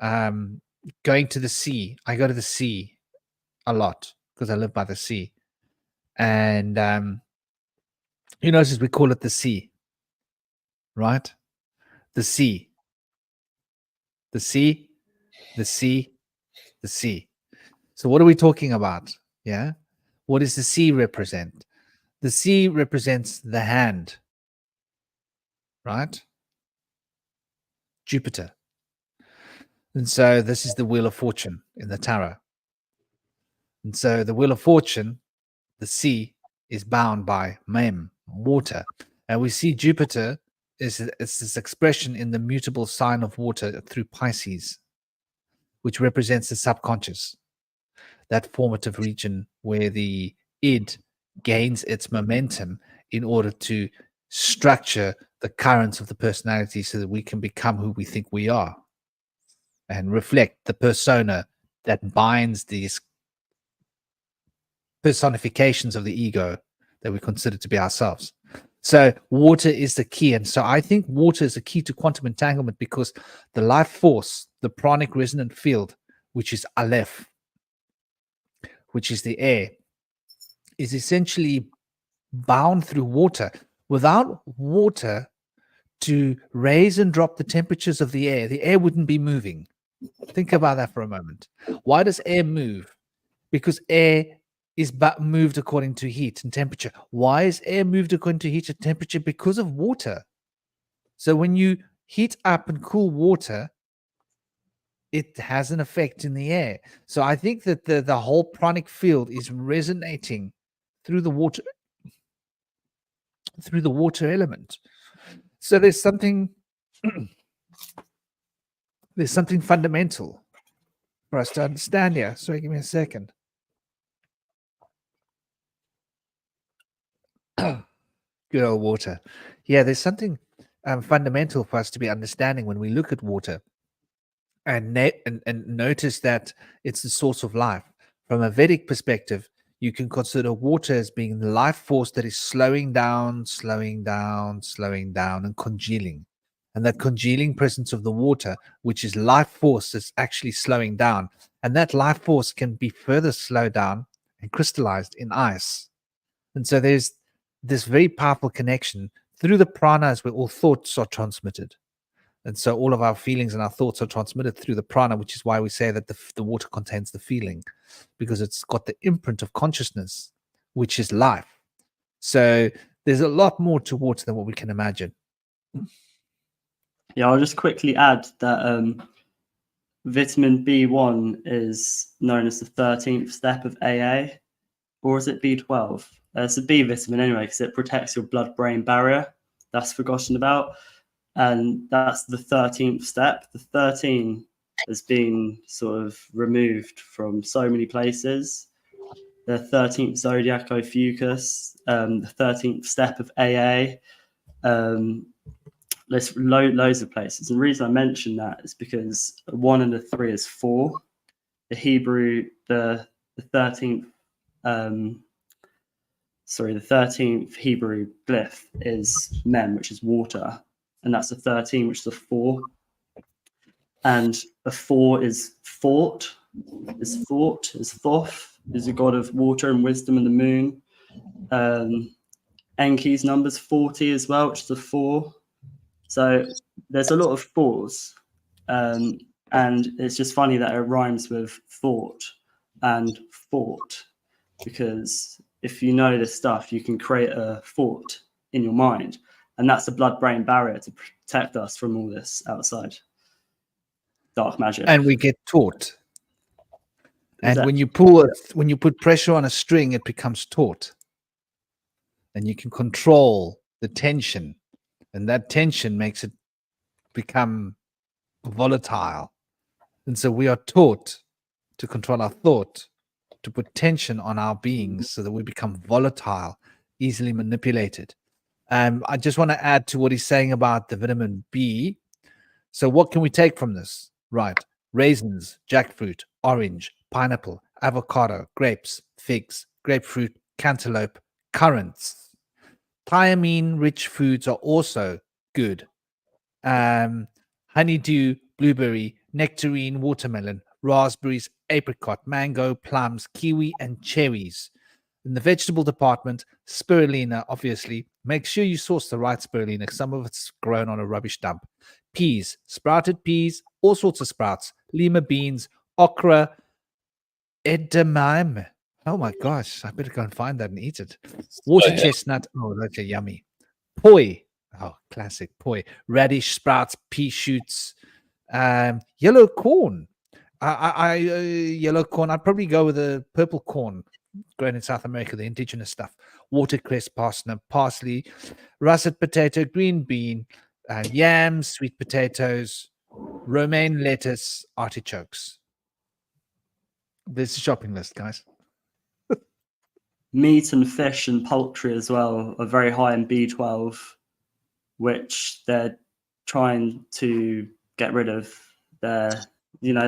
[SPEAKER 1] going to the sea. I go to the sea a lot because I live by the sea. And you notice we call it the sea, right? The sea. The sea, the sea, the sea. So what are we talking about? Yeah. What does the sea represent? The sea represents the hand, right? Jupiter. And so this is the Wheel of Fortune in the Tarot. And so the Wheel of Fortune, the sea, is bound by mem, water. And we see Jupiter is this expression in the mutable sign of water through Pisces, which represents the subconscious, that formative region where the id gains its momentum in order to structure the currents of the personality so that we can become who we think we are and reflect the persona that binds these personifications of the ego that we consider to be ourselves. So water is the key. And so I think water is the key to quantum entanglement, because the life force, the pranic resonant field, which is Aleph, which is the air, is essentially bound through water. Without water to raise and drop the temperatures of the air wouldn't be moving. Think about that for a moment. Why does air move? Because air is moved according to heat and temperature. Why is air moved according to heat and temperature? Because of water. So when you heat up and cool water, it has an effect in the air. So I think that the whole pranic field is resonating through the water element. So there's something fundamental for us to understand here. Sorry, give me a second. Good old water. Yeah, there's something fundamental for us to be understanding when we look at water. And notice that it's the source of life. From a Vedic perspective, you can consider water as being the life force that is slowing down, and congealing. And that congealing presence of the water, which is life force, that's actually slowing down. And that life force can be further slowed down and crystallized in ice. And so there's this very powerful connection through the pranas where all thoughts are transmitted. And so all of our feelings and our thoughts are transmitted through the prana, which is why we say that the water contains the feeling, because it's got the imprint of consciousness, which is life. So there's a lot more to water than what we can imagine.
[SPEAKER 4] Yeah, I'll just quickly add that vitamin B1 is known as the 13th step of AA, or is it B12? It's a B vitamin anyway, because it protects your blood-brain barrier. That's forgotten about. And that's the 13th step. The 13 has been sort of removed from so many places. The 13th zodiac Ophiuchus, the 13th step of AA. There's loads of places. And the reason I mention that is because 1 and a 3 is 4. The Hebrew, the 13th, the 13th Hebrew glyph is mem, which is water. And that's a 13, which is a 4. And a 4 is thought, is Thoth, is a god of water and wisdom and the moon. Enki's number's 40 as well, which is a 4. So there's a lot of 4s. And it's just funny that it rhymes with thought and fort, because if you know this stuff, you can create a fort in your mind. And that's the blood-brain barrier to protect us from all this outside dark magic.
[SPEAKER 1] And we get taught. And
[SPEAKER 4] Exactly.
[SPEAKER 1] when you put pressure on a string, it becomes taut. And you can control the tension. And that tension makes it become volatile. And so we are taught to control our thought, to put tension on our beings so that we become volatile, easily manipulated. I just want to add to what he's saying about the vitamin B. So what can we take from this? Right. Raisins, jackfruit, orange, pineapple, avocado, grapes, figs, grapefruit, cantaloupe, currants. Thiamine-rich foods are also good. Honeydew, blueberry, nectarine, watermelon, raspberries, apricot, mango, plums, kiwi, and cherries. In the vegetable department, spirulina, obviously. Make sure you source the right spirulina, because some of it's grown on a rubbish dump. Peas, sprouted peas, all sorts of sprouts, lima beans, okra, edamame. Oh my gosh, I better go and find that and eat it. Water chestnut. Oh, that's yummy. Poi. Oh, classic poi. Radish, sprouts, pea shoots, yellow corn. Yellow corn. I'd probably go with the purple corn grown in South America, the indigenous stuff. Watercress, parsnip, parsley, russet potato, green bean, yams, sweet potatoes, romaine lettuce, artichokes. There's a shopping list, guys.
[SPEAKER 4] Meat and fish and poultry as well are very high in B12, which they're trying to get rid of. The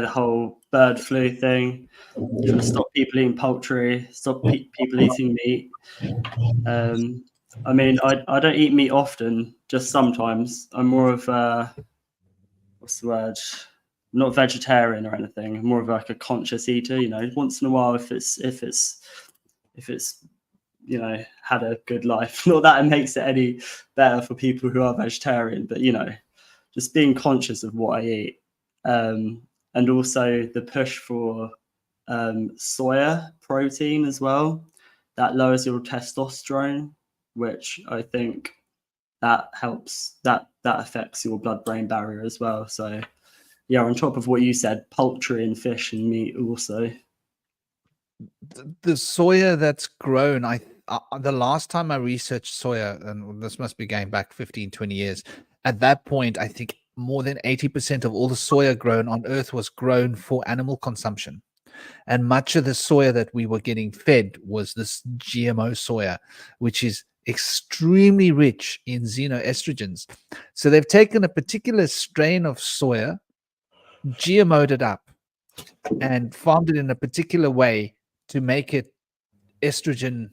[SPEAKER 4] whole bird flu thing. Trying to stop people eating poultry, stop people eating meat. I mean, I don't eat meat often, just sometimes. I'm more of what's the word? Not vegetarian or anything. I'm more of like a conscious eater. Once in a while, if it's had a good life. Not that it makes it any better for people who are vegetarian, but just being conscious of what I eat. And also the push for soya protein as well. That lowers your testosterone, which I think that helps, that affects your blood-brain barrier as well. So yeah, on top of what you said, poultry and fish and meat also.
[SPEAKER 1] The soya that's grown, the last time I researched soya, and this must be going back 15, 20 years, at that point, I think more than 80% of all the soya grown on Earth was grown for animal consumption. And much of the soya that we were getting fed was this GMO soya, which is extremely rich in xenoestrogens. So they've taken a particular strain of soya, GMO'd it up, and farmed it in a particular way to make it estrogen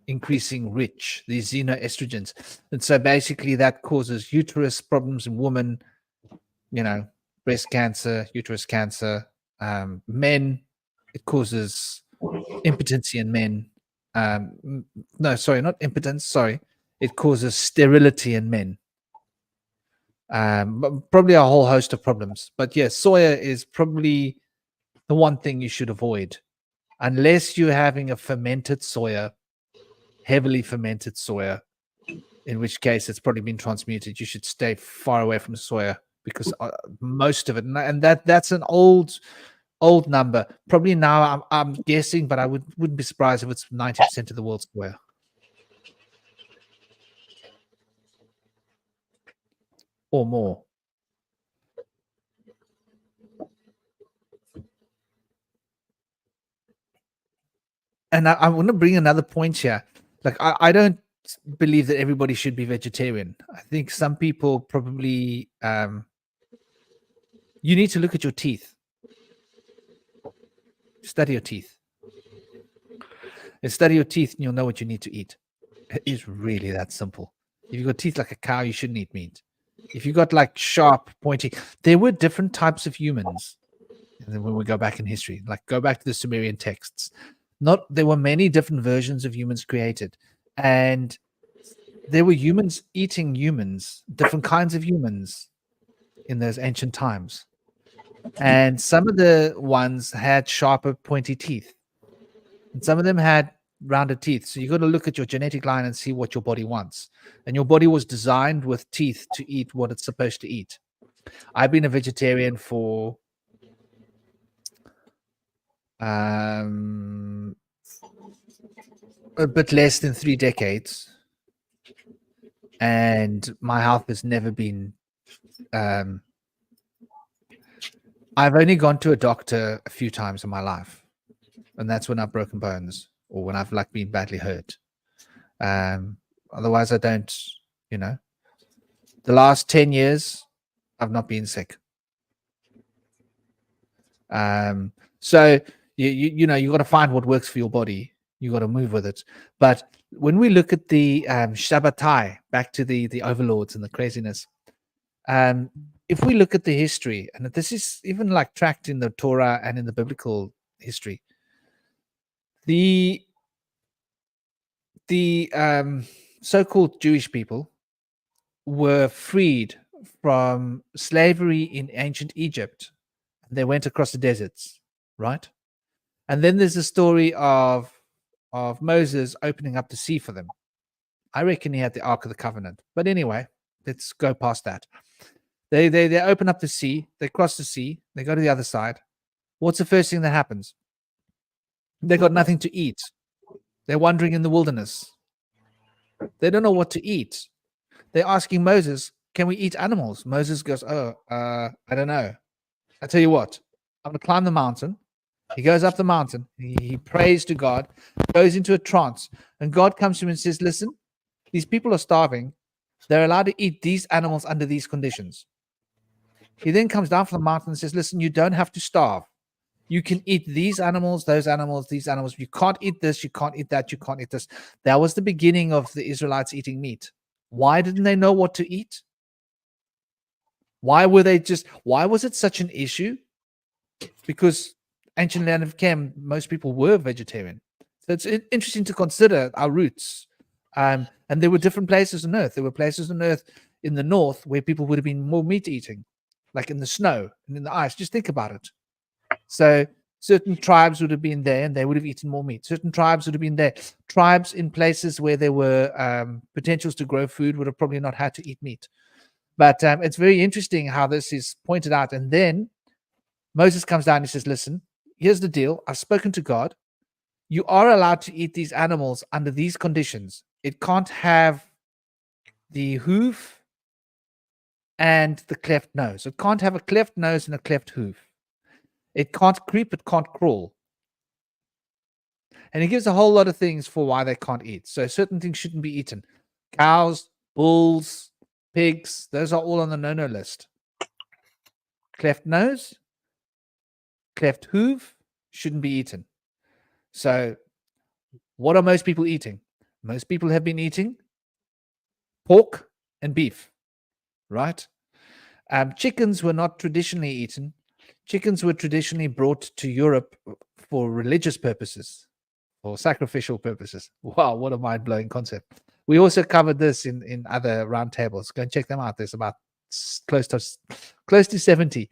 [SPEAKER 1] increasing rich, these xenoestrogens. And so basically that causes uterus problems in women, breast cancer, uterus cancer. Men, it causes impotency in men. No, sorry, not impotence. Sorry. It causes sterility in men. But probably a whole host of problems. But yes, soya is probably the one thing you should avoid, unless you're having a fermented soya, heavily fermented soya, in which case it's probably been transmuted. You should stay far away from soya because most of it, and that's an old number. Probably now I'm guessing, but I wouldn't be surprised if it's 90% of the world's soya. Or more. And I want to bring another point here. Like, I don't believe that everybody should be vegetarian. I think some people probably, you need to look at your teeth. Study your teeth. And study your teeth and you'll know what you need to eat. It is really that simple. If you've got teeth like a cow, you shouldn't eat meat. If you got like sharp, pointy, there were different types of humans. And then when we go back in history, like go back to the Sumerian texts, there were many different versions of humans created. And there were humans eating humans, different kinds of humans in those ancient times. And some of the ones had sharper, pointy teeth. And some of them had rounded teeth. So you got to look at your genetic line and see what your body wants. And your body was designed with teeth to eat what it's supposed to eat. I've been a vegetarian for a bit less than 3 decades. And my health has never been I've only gone to a doctor a few times in my life, and that's when I've broken bones or when I've like been badly hurt. Otherwise I don't, the last 10 years I've not been sick. So you got to find what works for your body. You got to move with it. But when we look at the Shabbatai, back to the overlords and the craziness, if we look at the history, and this is even like tracked in the Torah and in the biblical history, the so-called Jewish people were freed from slavery in ancient Egypt. They went across the deserts, right? And then there's the story of Moses opening up the sea for them. I reckon he had the Ark of the Covenant. But anyway, let's go past that. They open up the sea, they cross the sea, they go to the other side. What's the first thing that happens? They got nothing to eat. They're wandering in the wilderness. They don't know what to eat. They're asking Moses, can we eat animals? Moses goes, I don't know. I tell you what, I'm going to climb the mountain. He goes up the mountain. He prays to God, goes into a trance. And God comes to him and says, listen, these people are starving. They're allowed to eat these animals under these conditions. He then comes down from the mountain and says, listen, you don't have to starve. You can eat these animals, those animals, these animals. You can't eat this. You can't eat that. You can't eat this. That was the beginning of the Israelites eating meat. Why didn't they know what to eat? Why was it such an issue? Because ancient land of Chem, most people were vegetarian. So it's interesting to consider our roots. And there were different places on earth. There were places on earth in the north where people would have been more meat eating, like in the snow and in the ice. Just think about it. So certain tribes would have been there and they would have eaten more meat. Certain tribes would have been there. Tribes in places where there were potentials to grow food would have probably not had to eat meat. But it's very interesting how this is pointed out. And then Moses comes down and he says, listen, here's the deal. I've spoken to God. You are allowed to eat these animals under these conditions. It can't have the hoof and the cleft nose. It can't have a cleft nose and a cleft hoof. It can't creep. It can't crawl. And he gives a whole lot of things for why they can't eat. So certain things shouldn't be eaten. Cows, bulls, pigs, those are all on the no-no list. Cleft nose, cleft hoof shouldn't be eaten. So what are most people eating? Most people have been eating pork and beef, right? Chickens were not traditionally eaten. Chickens were traditionally brought to Europe for religious purposes or sacrificial purposes. Wow, what a mind-blowing concept. We also covered this in other roundtables. Go and check them out. There's about close to 70.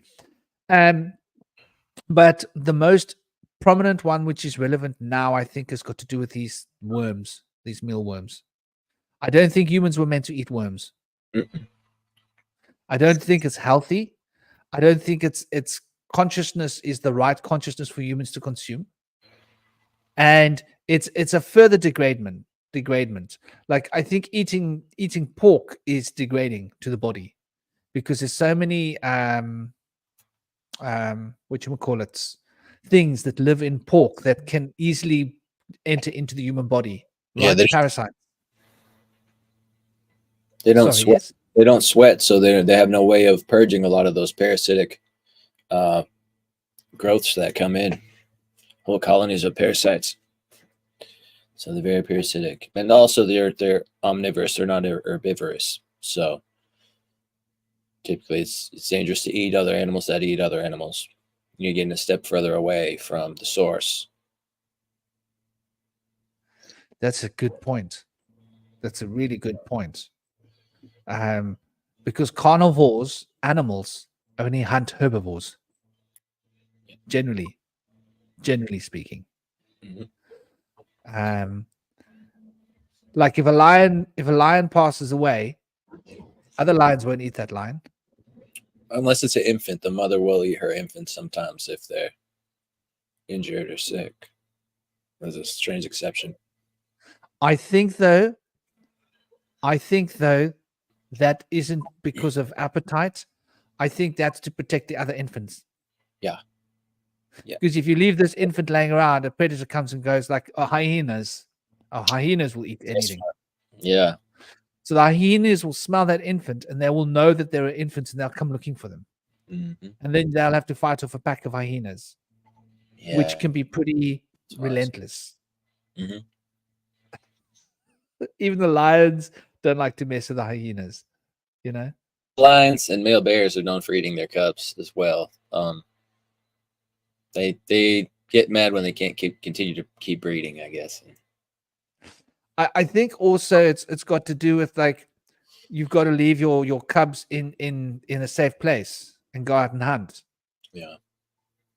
[SPEAKER 1] But the most prominent one, which is relevant now, I think, has got to do with these worms, these mealworms. I don't think humans were meant to eat worms.
[SPEAKER 2] Mm-mm.
[SPEAKER 1] I don't think it's healthy. I don't think it's consciousness is the right consciousness for humans to consume. And it's a further degradement. Like, I think eating pork is degrading to the body because there's so many whatchamacallits, things that live in pork that can easily enter into the human body.
[SPEAKER 2] Yeah,
[SPEAKER 1] Right? The parasites.
[SPEAKER 2] They don't
[SPEAKER 1] Sorry,
[SPEAKER 2] sweat.
[SPEAKER 1] yes?
[SPEAKER 2] They don't sweat, so they have no way of purging a lot of those parasitic growths that come in. Whole colonies of parasites. So they're very parasitic, and also they're omnivorous. They're not herbivorous. So typically, it's dangerous to eat other animals that eat other animals. You're getting a step further away from the source.
[SPEAKER 1] That's a good point. That's a really good point. Because carnivores, animals, only hunt herbivores. Generally speaking.
[SPEAKER 2] Mm-hmm.
[SPEAKER 1] Like if a lion passes away, other lions won't eat that lion.
[SPEAKER 2] Unless it's an infant, the mother will eat her infant sometimes if they're injured or sick. There's a strange exception.
[SPEAKER 1] I think though that isn't because of appetite. I think that's to protect the other infants.
[SPEAKER 2] Yeah.
[SPEAKER 1] Because if you leave this infant laying around, a predator comes and goes, like hyenas. Hyenas will eat anything.
[SPEAKER 2] Yeah.
[SPEAKER 1] So the hyenas will smell that infant and they will know that there are infants and they'll come looking for them.
[SPEAKER 2] Mm-hmm.
[SPEAKER 1] And then they'll have to fight off a pack of hyenas, which can be pretty relentless.
[SPEAKER 2] Mm-hmm.
[SPEAKER 1] Even the lions don't like to mess with the hyenas, you know?
[SPEAKER 2] Lions and male bears are known for eating their cubs as well. They get mad when they can't continue to keep breeding, I guess.
[SPEAKER 1] I think also it's got to do with, like, you've got to leave your cubs in a safe place and go out and hunt.
[SPEAKER 2] Yeah.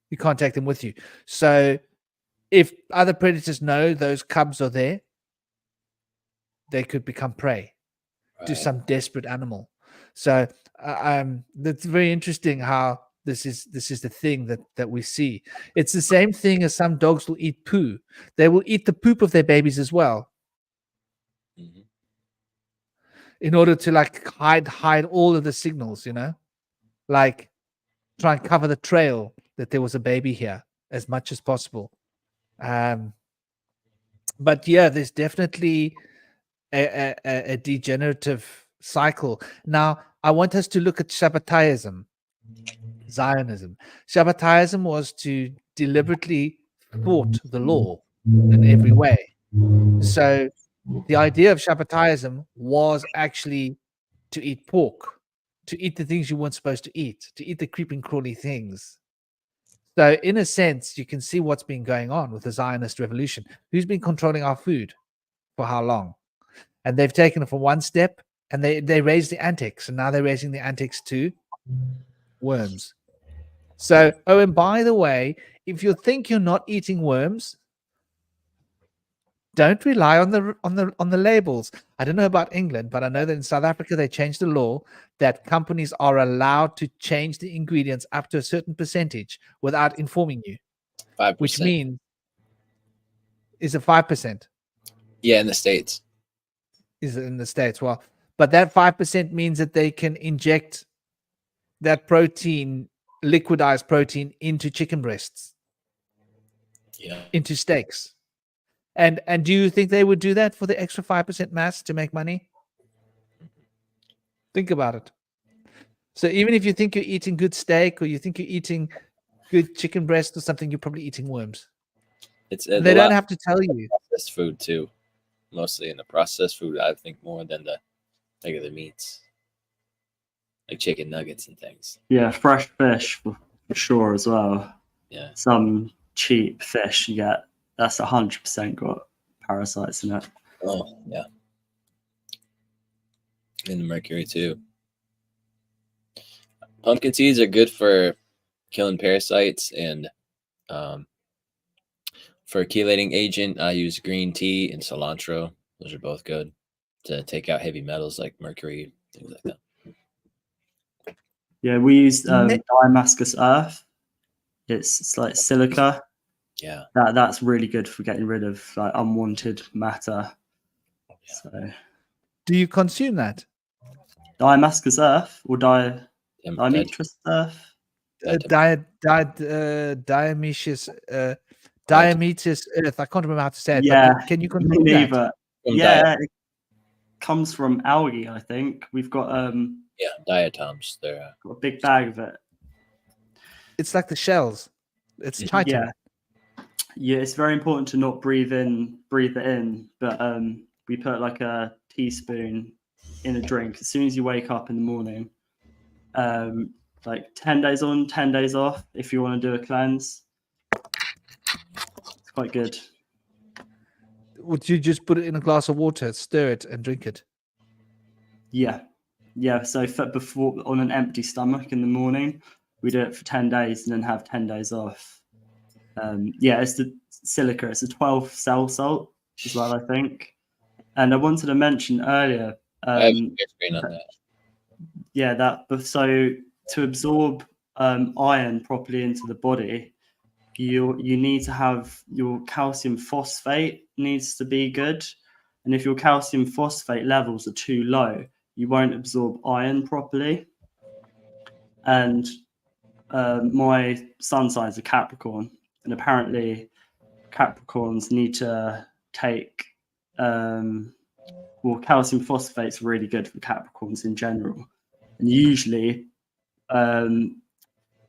[SPEAKER 1] You can't take them with you. So if other predators know those cubs are there, they could become prey to some desperate animal. So that's very interesting how this is the thing that we see. It's the same thing as some dogs will eat poo. They will eat the poop of their babies as well.
[SPEAKER 2] Mm-hmm.
[SPEAKER 1] In order to, like, hide all of the signals, like try and cover the trail that there was a baby here as much as possible. But yeah, there's definitely a degenerative cycle. Now, I want us to look at Shabbatism, Zionism. Shabbatism was to deliberately thwart the law in every way. So the idea of Shabbatism was actually to eat pork, to eat the things you weren't supposed to eat the creeping, crawly things. So in a sense, you can see what's been going on with the Zionist revolution. Who's been controlling our food for how long? And they've taken it from one step and they raised the antics, and now they're raising the antics to worms. So, oh, and by the way, if you think you're not eating worms, don't rely on the labels. I don't know about England, but I know that in South Africa they changed the law that companies are allowed to change the ingredients up to a certain percentage without informing you.
[SPEAKER 2] 5%.
[SPEAKER 1] Which means, is it 5%?
[SPEAKER 2] Yeah, in the States.
[SPEAKER 1] Is it in the States? Well, but that 5% means that they can inject that protein, liquidized protein, into chicken breasts, into steaks. And do you think they would do that for the extra 5% mass to make money? Think about it. So even if you think you're eating good steak or you think you're eating good chicken breast or something, you're probably eating worms. They don't have to tell you.
[SPEAKER 2] Processed food too, mostly in the processed food. I think more than the regular meats, like chicken nuggets and things.
[SPEAKER 4] Yeah, fresh fish for sure as well.
[SPEAKER 2] Yeah,
[SPEAKER 4] some cheap fish you get, that's 100% got parasites in it.
[SPEAKER 2] Oh yeah, and the mercury too. Pumpkin seeds are good for killing parasites, and for a chelating agent, I use green tea and cilantro. Those are both good to take out heavy metals like mercury, things like that.
[SPEAKER 4] Yeah, we use Damascus earth. It's like silica.
[SPEAKER 2] Yeah.
[SPEAKER 4] That's really good for getting rid of like unwanted matter.
[SPEAKER 2] Yeah.
[SPEAKER 4] So
[SPEAKER 1] Do you consume that?
[SPEAKER 4] Damascus earth or diametrous earth?
[SPEAKER 1] Diametrous earth. I can't remember how to say it.
[SPEAKER 4] Yeah,
[SPEAKER 1] but can you
[SPEAKER 4] me
[SPEAKER 1] consume that?
[SPEAKER 4] neither. Yeah, it comes from algae, I think. We've got
[SPEAKER 2] diatoms. They're
[SPEAKER 4] got a big bag of it.
[SPEAKER 1] It's like the shells. It's chitin.
[SPEAKER 4] Yeah, it's very important to not breathe it in. But we put like a teaspoon in a drink as soon as you wake up in the morning. Like 10 days on, 10 days off. If you want to do a cleanse, it's quite good.
[SPEAKER 1] Would you just put it in a glass of water, stir it, and drink it?
[SPEAKER 4] Yeah. So before on an empty stomach in the morning, we do it for 10 days and then have 10 days off. It's the silica. It's a 12 cell salt as well, I think. And I wanted to mention earlier.
[SPEAKER 2] I have a screen on that.
[SPEAKER 4] Yeah, so to absorb iron properly into the body, you need to have your calcium phosphate needs to be good. And if your calcium phosphate levels are too low, you won't absorb iron properly. And my sun sign's a Capricorn, and apparently Capricorns need to take calcium phosphate's really good for Capricorns in general, and usually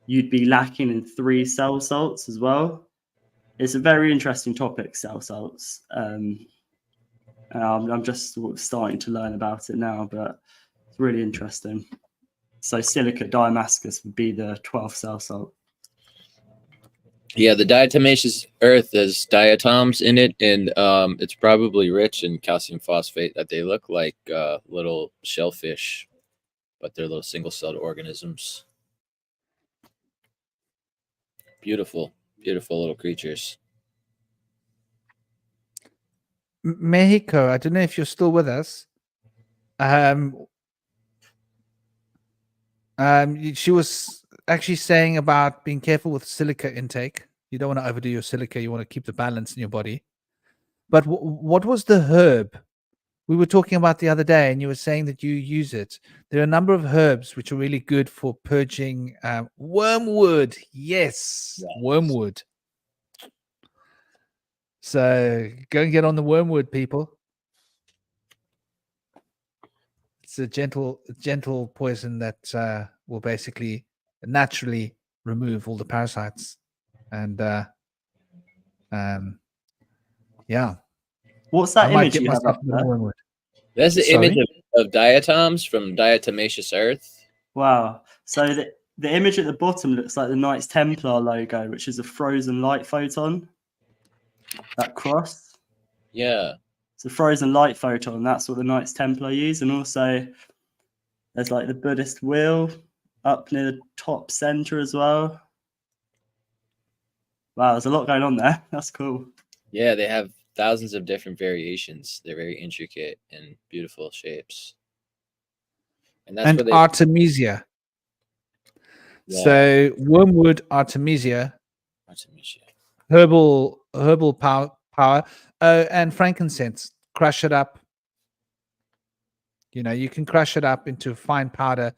[SPEAKER 4] you'd be lacking in 3 cell salts as well. It's a very interesting topic, cell salts. I'm just sort of starting to learn about it now, but it's really interesting. So silica Damascus would be the 12th cell salt.
[SPEAKER 2] Yeah, the diatomaceous earth has diatoms in it, and it's probably rich in calcium phosphate. That they look like little shellfish, but they're little single-celled organisms. Beautiful, beautiful little creatures.
[SPEAKER 1] Mexico, I don't know if you're still with us. She was actually saying about being careful with silica intake. You don't want to overdo your silica. You want to keep the balance in your body. But what was the herb we were talking about the other day? And you were saying that you use it. There are a number of herbs which are really good for purging wormwood. Yes, wormwood. So go and get on the wormwood, people. It's a gentle poison that will basically naturally remove all the parasites. And
[SPEAKER 4] What's that image you have up there?
[SPEAKER 1] Wormwood.
[SPEAKER 2] That's the image of diatoms from diatomaceous earth.
[SPEAKER 4] Wow. So the image at the bottom looks like the Knights Templar logo, which is a frozen light photon. That cross.
[SPEAKER 2] Yeah.
[SPEAKER 4] It's a frozen light photon. That's what the Knights Templar use. And also there's like the Buddhist wheel up near the top center as well. Wow, there's a lot going on there. That's cool.
[SPEAKER 2] Yeah, they have thousands of different variations. They're very intricate and beautiful shapes. And that's what
[SPEAKER 1] Artemisia. Yeah. So wormwood, Artemisia. Herbal power. And frankincense. Crush it up. You can crush it up into fine powder,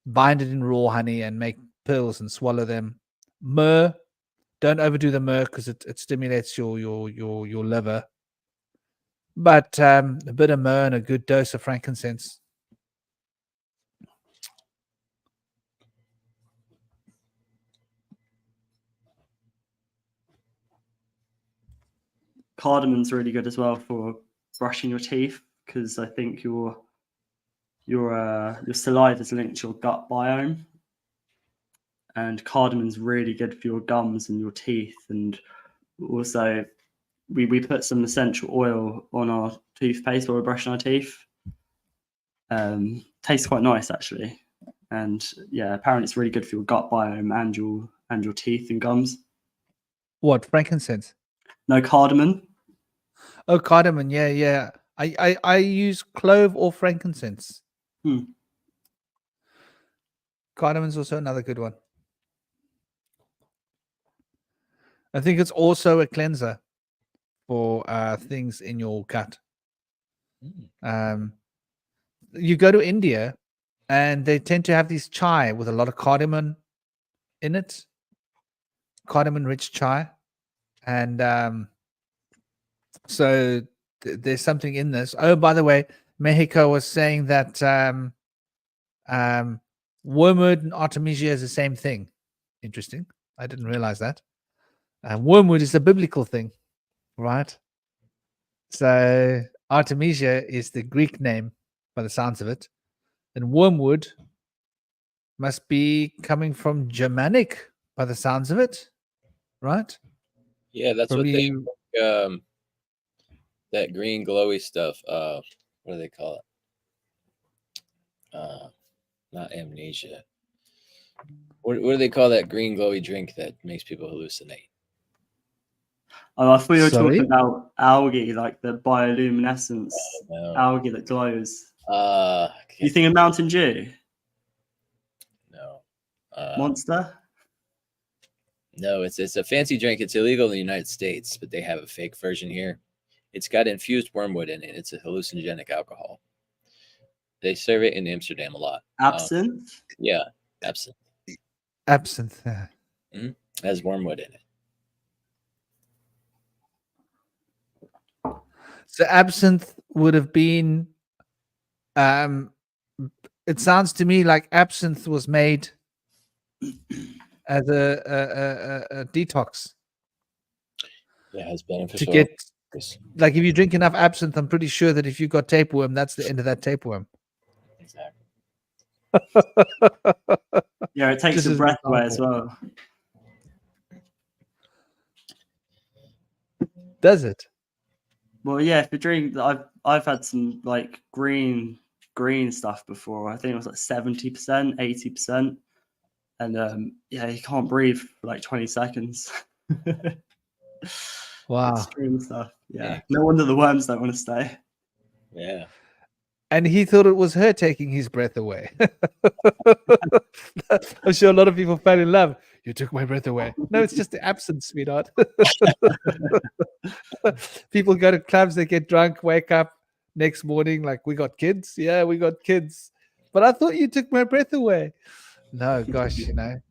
[SPEAKER 1] bind it in raw honey, and make pills and swallow them. Myrrh. Don't overdo the myrrh because it stimulates your liver. But a bit of myrrh and a good dose of frankincense.
[SPEAKER 4] Cardamon's really good as well for brushing your teeth, because I think your saliva is linked to your gut biome, and cardamon's really good for your gums and your teeth. And also we put some essential oil on our toothpaste while we're brushing our teeth. Tastes quite nice, actually. And yeah, apparently it's really good for your gut biome and your teeth and gums.
[SPEAKER 1] What, frankincense?
[SPEAKER 4] No, cardamom.
[SPEAKER 1] Oh, cardamom. Yeah, yeah. I use clove or frankincense. Cardamom's also another good one. I think it's also a cleanser for things in your gut. You go to India and they tend to have these chai with a lot of cardamom in it, cardamom rich chai. And so there's something in this. Oh, by the way, Mexico was saying that wormwood and artemisia is the same thing. Interesting. I didn't realize that. Wormwood is a biblical thing, right? So artemisia is the Greek name by the sounds of it. And wormwood must be coming from Germanic by the sounds of it, right?
[SPEAKER 2] Yeah, that's
[SPEAKER 1] Probably,
[SPEAKER 2] what they that green glowy stuff. What do they call it? Not amnesia. What do they call that green glowy drink that makes people hallucinate?
[SPEAKER 4] Oh, I thought you were
[SPEAKER 1] Sorry?
[SPEAKER 4] talking about algae, like the bioluminescence
[SPEAKER 2] No.
[SPEAKER 4] algae that glows.
[SPEAKER 2] I
[SPEAKER 4] You
[SPEAKER 2] can't-
[SPEAKER 4] think of Mountain Dew?
[SPEAKER 2] no.
[SPEAKER 4] Monster?
[SPEAKER 2] No, it's a fancy drink. It's illegal in the United States, but they have a fake version here. It's got infused wormwood in it. It's a hallucinogenic alcohol. They serve it in Amsterdam a lot.
[SPEAKER 4] Absinthe?
[SPEAKER 2] Yeah, absinthe.
[SPEAKER 1] absinthe. Yeah.
[SPEAKER 2] Has wormwood in it.
[SPEAKER 1] So absinthe would have been. It sounds to me like absinthe was made as a detox
[SPEAKER 2] Yeah, it has
[SPEAKER 1] to
[SPEAKER 2] beneficial.
[SPEAKER 1] get. Like if you drink enough absinthe, I'm pretty sure that if you got tapeworm, that's the end of that tapeworm.
[SPEAKER 2] Exactly.
[SPEAKER 4] Yeah, it takes
[SPEAKER 1] Just
[SPEAKER 4] your
[SPEAKER 1] as an
[SPEAKER 4] breath away as
[SPEAKER 1] example.
[SPEAKER 4] well.
[SPEAKER 1] Does it?
[SPEAKER 4] Well, yeah, if you drink, I've had some like green stuff before. I think it was like 70%, 80%, and yeah, you can't breathe for like 20 seconds.
[SPEAKER 1] Wow.
[SPEAKER 4] Extreme stuff. Yeah.
[SPEAKER 2] Yeah.
[SPEAKER 4] No wonder the worms don't want to stay.
[SPEAKER 2] Yeah.
[SPEAKER 1] And he thought it was her taking his breath away. I'm sure a lot of people fell in love. You took my breath away. No, it's just the absence, sweetheart. People go to clubs, they get drunk, wake up next morning like, we got kids. Yeah, we got kids. But I thought you took my breath away. No, gosh, the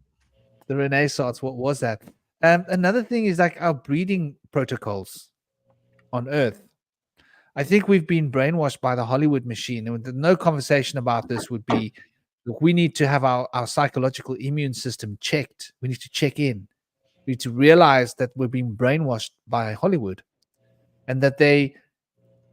[SPEAKER 1] Renaissance, what was that? Another thing is like our breeding protocols on Earth. I think we've been brainwashed by the Hollywood machine. And no conversation about this would be, look, we need to have our psychological immune system checked. We need to check in. We need to realize that we're being brainwashed by Hollywood and that they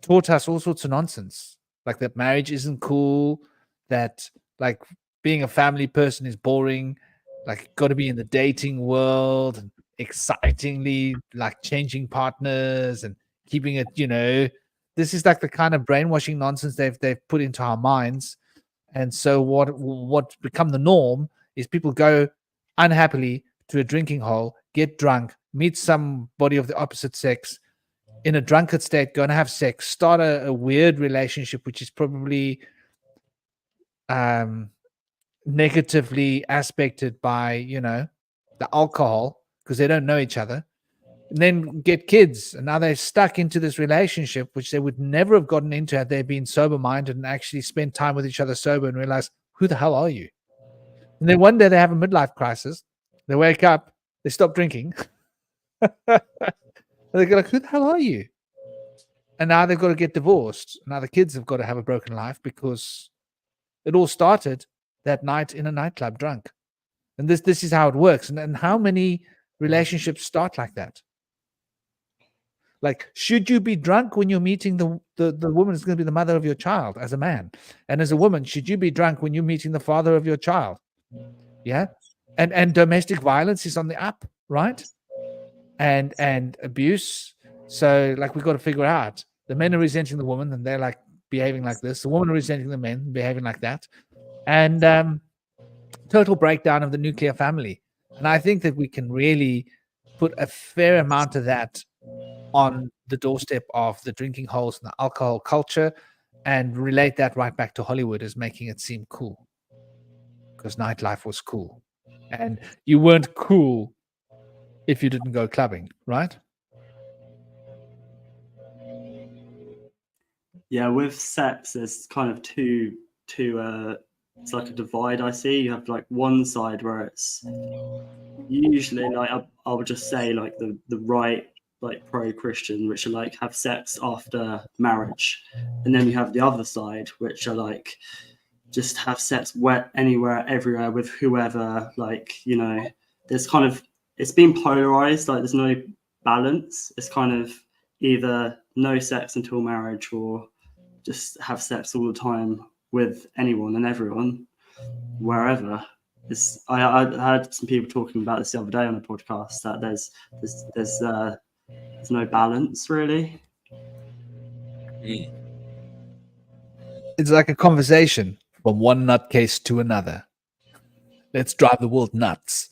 [SPEAKER 1] taught us all sorts of nonsense, like that marriage isn't cool, that like being a family person is boring, like got to be in the dating world and excitingly like changing partners and keeping it, this is like the kind of brainwashing nonsense they've put into our minds. And so what become the norm is people go unhappily to a drinking hole, get drunk, meet somebody of the opposite sex in a drunkard state, going to have sex, start a weird relationship, which is probably negatively aspected by the alcohol because they don't know each other, and then get kids, and now they're stuck into this relationship which they would never have gotten into had they been sober minded and actually spent time with each other sober and realize, who the hell are you? And then one day they have a midlife crisis, they wake up, they stop drinking, and they go like, who the hell are you? And now they've got to get divorced. Now the kids have got to have a broken life because it all started that night in a nightclub drunk. And this is how it works. And how many relationships start like that? Like, should you be drunk when you're meeting the woman who's going to be the mother of your child as a man? And as a woman, should you be drunk when you're meeting the father of your child? Yeah. And domestic violence is on the up, right? And abuse. So like, we've got to figure out, the men are resenting the woman and they're like behaving like this. The woman are resenting the men, behaving like that. And total breakdown of the nuclear family. And I think that we can really put a fair amount of that on the doorstep of the drinking holes and the alcohol culture and relate that right back to Hollywood as making it seem cool. Because nightlife was cool. And you weren't cool if you didn't go clubbing, right?
[SPEAKER 4] Yeah, with sex, there's kind of two. It's like a divide. I see. You have like one side where it's usually like I would just say like the right, like pro-Christian, which are like have sex after marriage, and then you have the other side, which are like just have sex anywhere, everywhere with whoever. Like, you know, there's kind of, it's been polarized. Like there's no balance. It's kind of either no sex until marriage or just have sex all the time with anyone and everyone, wherever. I heard some people talking about this the other day on a podcast, that there's no balance really.
[SPEAKER 1] It's like a conversation from one nutcase to another. Let's drive the world nuts.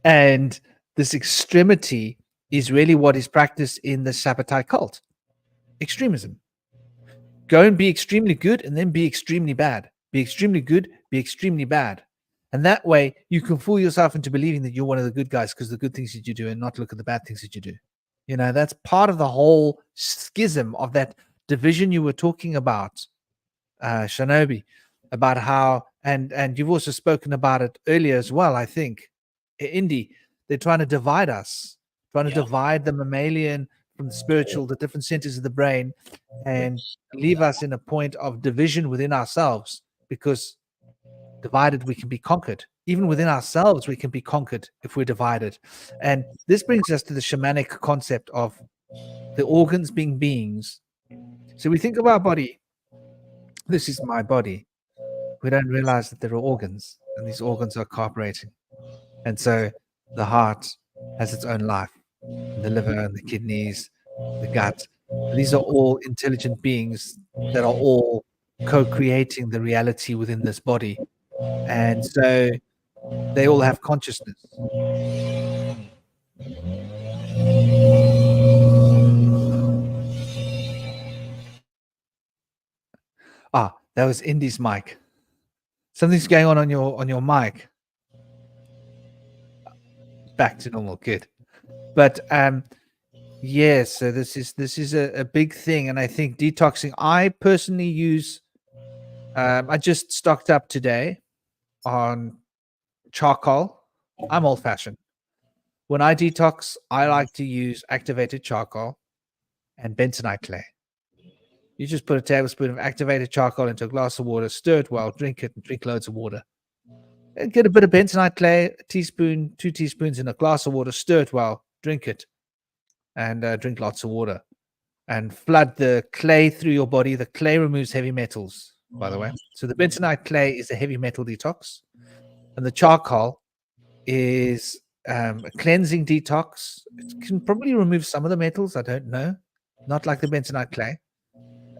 [SPEAKER 1] And this extremity is really what is practiced in the Sabbatai cult. Extremism. Go and be extremely good and then be extremely bad. Be extremely good, be extremely bad. And that way you can fool yourself into believing that you're one of the good guys because the good things that you do and not look at the bad things that you do. You know, that's part of the whole schism of that division you were talking about, Shinobi, about how, and you've also spoken about it earlier as well, I think, Indy, they're trying to divide us, trying to divide the mammalian from the spiritual, the different centers of the brain, and leave us in a point of division within ourselves, because divided we can be conquered. Even within ourselves we can be conquered if we're divided. And this brings us to the shamanic concept of the organs being beings. So we think of our body, this is my body. We don't realize that there are organs, and these organs are cooperating. And so the heart has its own life, and the liver and the kidneys, the gut. These are all intelligent beings that are all co-creating the reality within this body. And so they all have consciousness. That was Indy's mic. Something's going on your mic. Back to normal, good. But yeah, so this is a big thing, and I think detoxing. I personally use. I just stocked up today on charcoal. I'm old-fashioned. When I detox, I like to use activated charcoal and bentonite clay. You just put a tablespoon of activated charcoal into a glass of water, stir it well, drink it, and drink loads of water. And get a bit of bentonite clay, a teaspoon, 2 teaspoons in a glass of water, stir it well, drink it, and drink lots of water. And flood the clay through your body. The clay removes heavy metals, by the way. So the bentonite clay is a heavy metal detox. And the charcoal is a cleansing detox. It can probably remove some of the metals, I don't know. Not like the bentonite clay.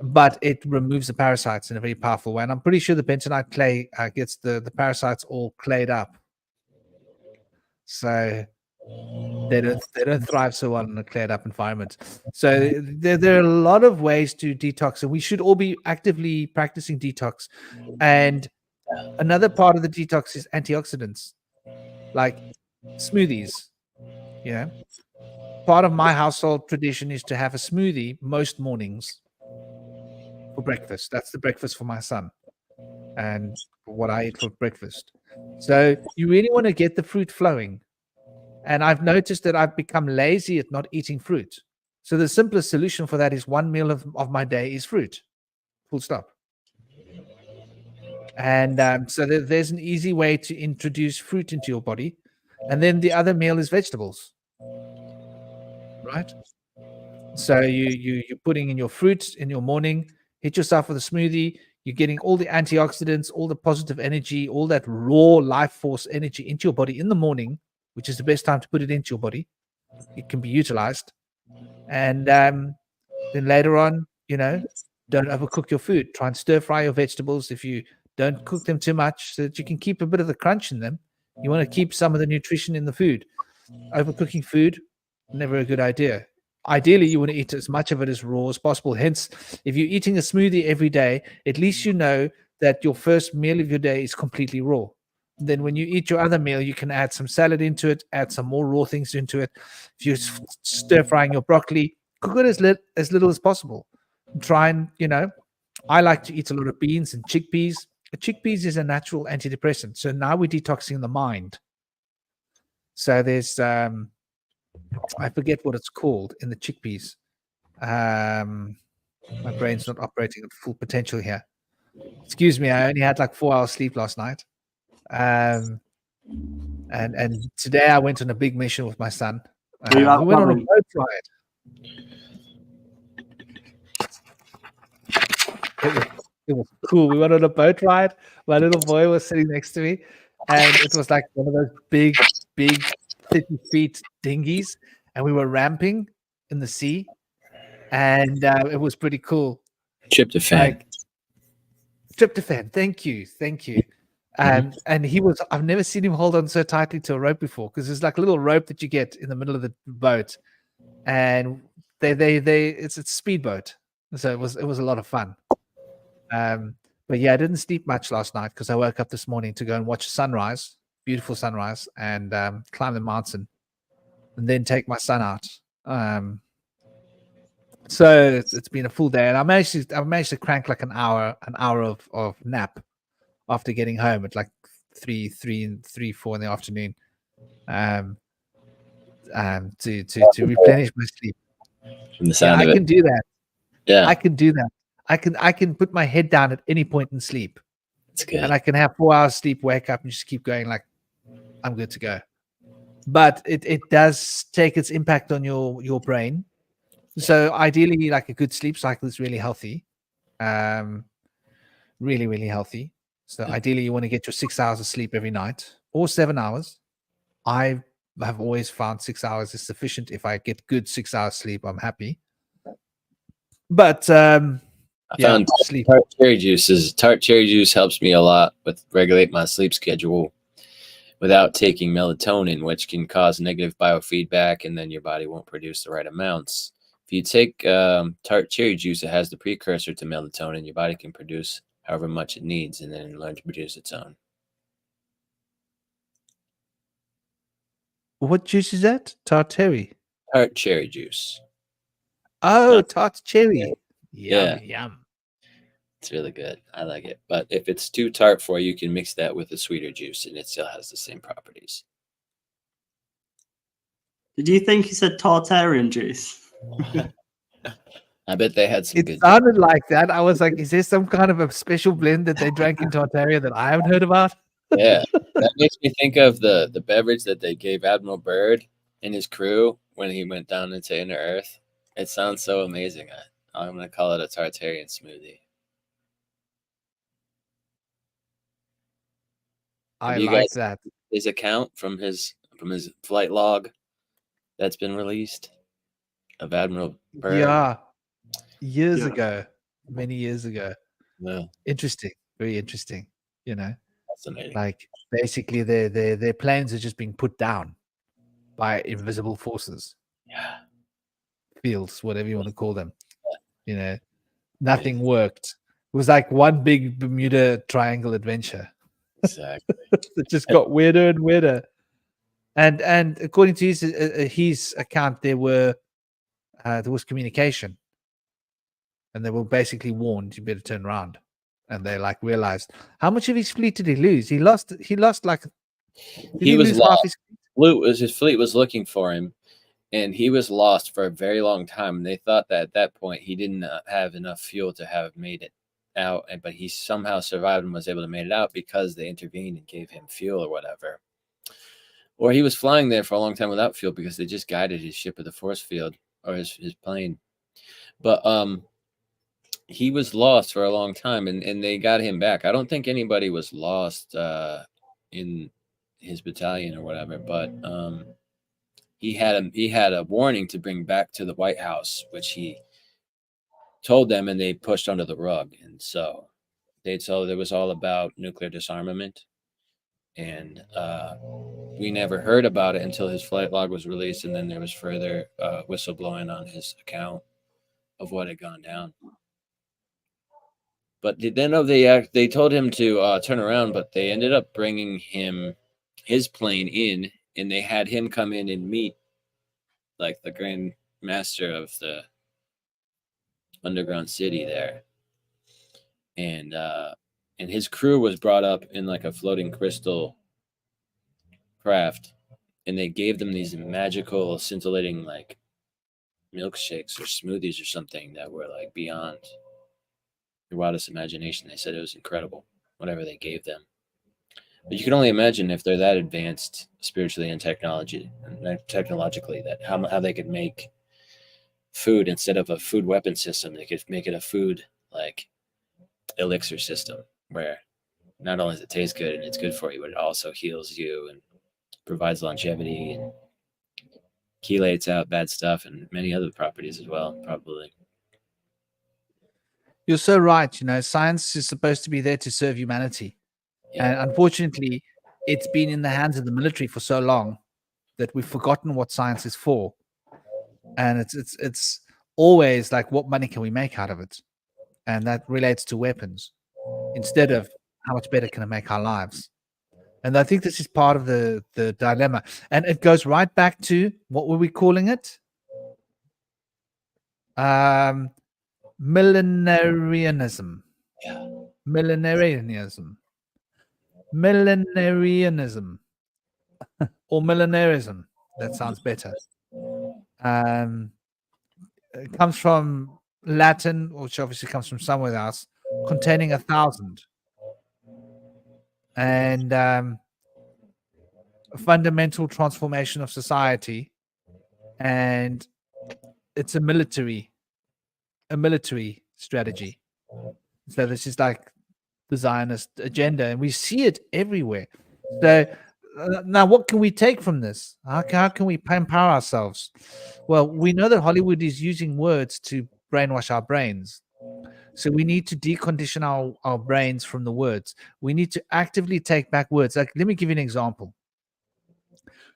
[SPEAKER 1] But it removes the parasites in a very powerful way. And I'm pretty sure the bentonite clay gets the parasites all clayed up. So they don't thrive so well in a cleared up environment. So there are a lot of ways to detox, and we should all be actively practicing detox. And another part of the detox is antioxidants, like smoothies. You know, part of my household tradition is to have a smoothie most mornings for breakfast. That's the breakfast for my son and what I eat for breakfast. So you really want to get the fruit flowing. And I've noticed that I've become lazy at not eating fruit. So the simplest solution for that is one meal of my day is fruit. Full stop. And so there's an easy way to introduce fruit into your body. And then the other meal is vegetables. Right? So you're putting in your fruits in your morning, hit yourself with a smoothie. You're getting all the antioxidants, all the positive energy, all that raw life force energy into your body in the morning, which is the best time to put it into your body. It can be utilized. And then later on, don't overcook your food. Try and stir fry your vegetables. If you Don't cook them too much so that you can keep a bit of the crunch in them. You want to keep some of the nutrition in the food. Overcooking food, never a good idea. Ideally, you want to eat as much of it as raw as possible. Hence, if you're eating a smoothie every day, at least you know that your first meal of your day is completely raw. Then when you eat your other meal, you can add some salad into it, add some more raw things into it. If you're stir frying your broccoli, cook it as little as possible. Try and, I like to eat a lot of beans and chickpeas. Chickpeas is a natural antidepressant. So now we're detoxing the mind. So there's I forget what it's called in the chickpeas. My brain's not operating at full potential here. Excuse me, I only had like 4 hours sleep last night. And today I went on a big mission with my son. We went on a boat ride. It was cool. We went on a boat ride. My little boy was sitting next to me, and it was like one of those big 30 feet dinghies, and we were ramping in the sea, and it was pretty cool.
[SPEAKER 2] Tryptophan.
[SPEAKER 1] Tryptophan. Thank you. And I've never seen him hold on so tightly to a rope before, because there's like a little rope that you get in the middle of the boat, and it's a speedboat, so it was a lot of fun. But yeah, I didn't sleep much last night because I woke up this morning to go and watch a sunrise, beautiful sunrise, and climb the mountain, and then take my son out. So it's been a full day, and I managed to crank like an hour of nap after getting home at like 3, 4 in the afternoon, to replenish my sleep.
[SPEAKER 2] From the sound of
[SPEAKER 1] I can do that.
[SPEAKER 2] Yeah,
[SPEAKER 1] I can do that. I can put my head down at any point and sleep.
[SPEAKER 2] That's good.
[SPEAKER 1] And I can have 4 hours sleep, wake up, and just keep going like I'm good to go. But it does take its impact on your brain. So ideally, like a good sleep cycle is really healthy, really, really healthy. So ideally, you want to get your 6 hours of sleep every night or 7 hours. I have always found 6 hours is sufficient. If I get good 6 hours sleep, I'm happy. But
[SPEAKER 2] I found tart cherry juices. Tart cherry juice helps me a lot with regulate my sleep schedule without taking melatonin, which can cause negative biofeedback, and then your body won't produce the right amounts. If you take tart cherry juice, it has the precursor to melatonin. Your body can produce however much it needs, and then learn to produce its own.
[SPEAKER 1] What juice is that? Tart cherry.
[SPEAKER 2] Tart cherry juice.
[SPEAKER 1] Oh, tart cherry.
[SPEAKER 2] Yeah.
[SPEAKER 1] Yum.
[SPEAKER 2] It's really good. I like it. But if it's too tart for you, you can mix that with a sweeter juice, and it still has the same properties.
[SPEAKER 4] Did you think he said Tartarian juice?
[SPEAKER 2] I bet they had some
[SPEAKER 1] It
[SPEAKER 2] good.
[SPEAKER 1] sounded like that. I was like, is there some kind of a special blend that they drank in Tartaria that I haven't heard about?
[SPEAKER 2] Yeah, that makes me think of the beverage that they gave Admiral Byrd and his crew when he went down into inner Earth. It sounds so amazing. I'm going to call it a Tartarian smoothie.
[SPEAKER 1] I like that.
[SPEAKER 2] His account from his flight log that's been released of Admiral Byrd.
[SPEAKER 1] Yeah. Years ago. Many years ago.
[SPEAKER 2] Yeah.
[SPEAKER 1] Interesting. Very interesting.
[SPEAKER 2] Fascinating.
[SPEAKER 1] Like basically their planes are just being put down by invisible forces.
[SPEAKER 2] Yeah.
[SPEAKER 1] Fields, whatever you want to call them. Nothing worked. It was like one big Bermuda Triangle adventure.
[SPEAKER 2] Exactly.
[SPEAKER 1] It just got weirder and weirder. And according to his account, there was communication, and they were basically warned, you better turn around. And they like realized how much of his fleet did he lose? He lost like
[SPEAKER 2] he was lost. His fleet was looking for him, and he was lost for a very long time. And they thought that at that point he didn't have enough fuel to have made it out, but he somehow survived and was able to make it out because they intervened and gave him fuel or whatever. Or he was flying there for a long time without fuel because they just guided his ship with the force field or his plane. But he was lost for a long time, and they got him back. I don't think anybody was lost in his battalion or whatever, but he had a warning to bring back to the White House, which he told them, and they pushed under the rug. And so they told it was all about nuclear disarmament, and we never heard about it until his flight log was released, and then there was further whistleblowing on his account of what had gone down. But then they told him to turn around, but they ended up bringing his plane in, and they had him come in and meet like the grand master of the underground city there, and his crew was brought up in like a floating crystal craft, and they gave them these magical scintillating like milkshakes or smoothies or something that were like beyond your wildest imagination. They said it was incredible, whatever they gave them. But you can only imagine if they're that advanced spiritually and technologically, that how they could make food instead of a food weapon system. They could make it a food like elixir system where not only does it taste good and it's good for you, but it also heals you and provides longevity and chelates out bad stuff and many other properties as well, probably.
[SPEAKER 1] You're so right. You know, science is supposed to be there to serve humanity.
[SPEAKER 2] Yeah.
[SPEAKER 1] And unfortunately, it's been in the hands of the military for so long that we've forgotten what science is for. And it's always like, what money can we make out of it? And that relates to weapons instead of how much better can it make our lives. And I think this is part of the dilemma. And it goes right back to, what were we calling it? Millenarianism.
[SPEAKER 2] Yeah.
[SPEAKER 1] Millenarianism or millenarism. That sounds better. It comes from Latin, which obviously comes from somewhere else, containing 1,000, and a fundamental transformation of society. And it's a military strategy. So this is like the Zionist agenda, and we see it everywhere. So now, what can we take from this? How can we empower ourselves? Well, we know that Hollywood is using words to brainwash our brains. So we need to decondition our brains from the words. We need to actively take back words. Like, let me give you an example.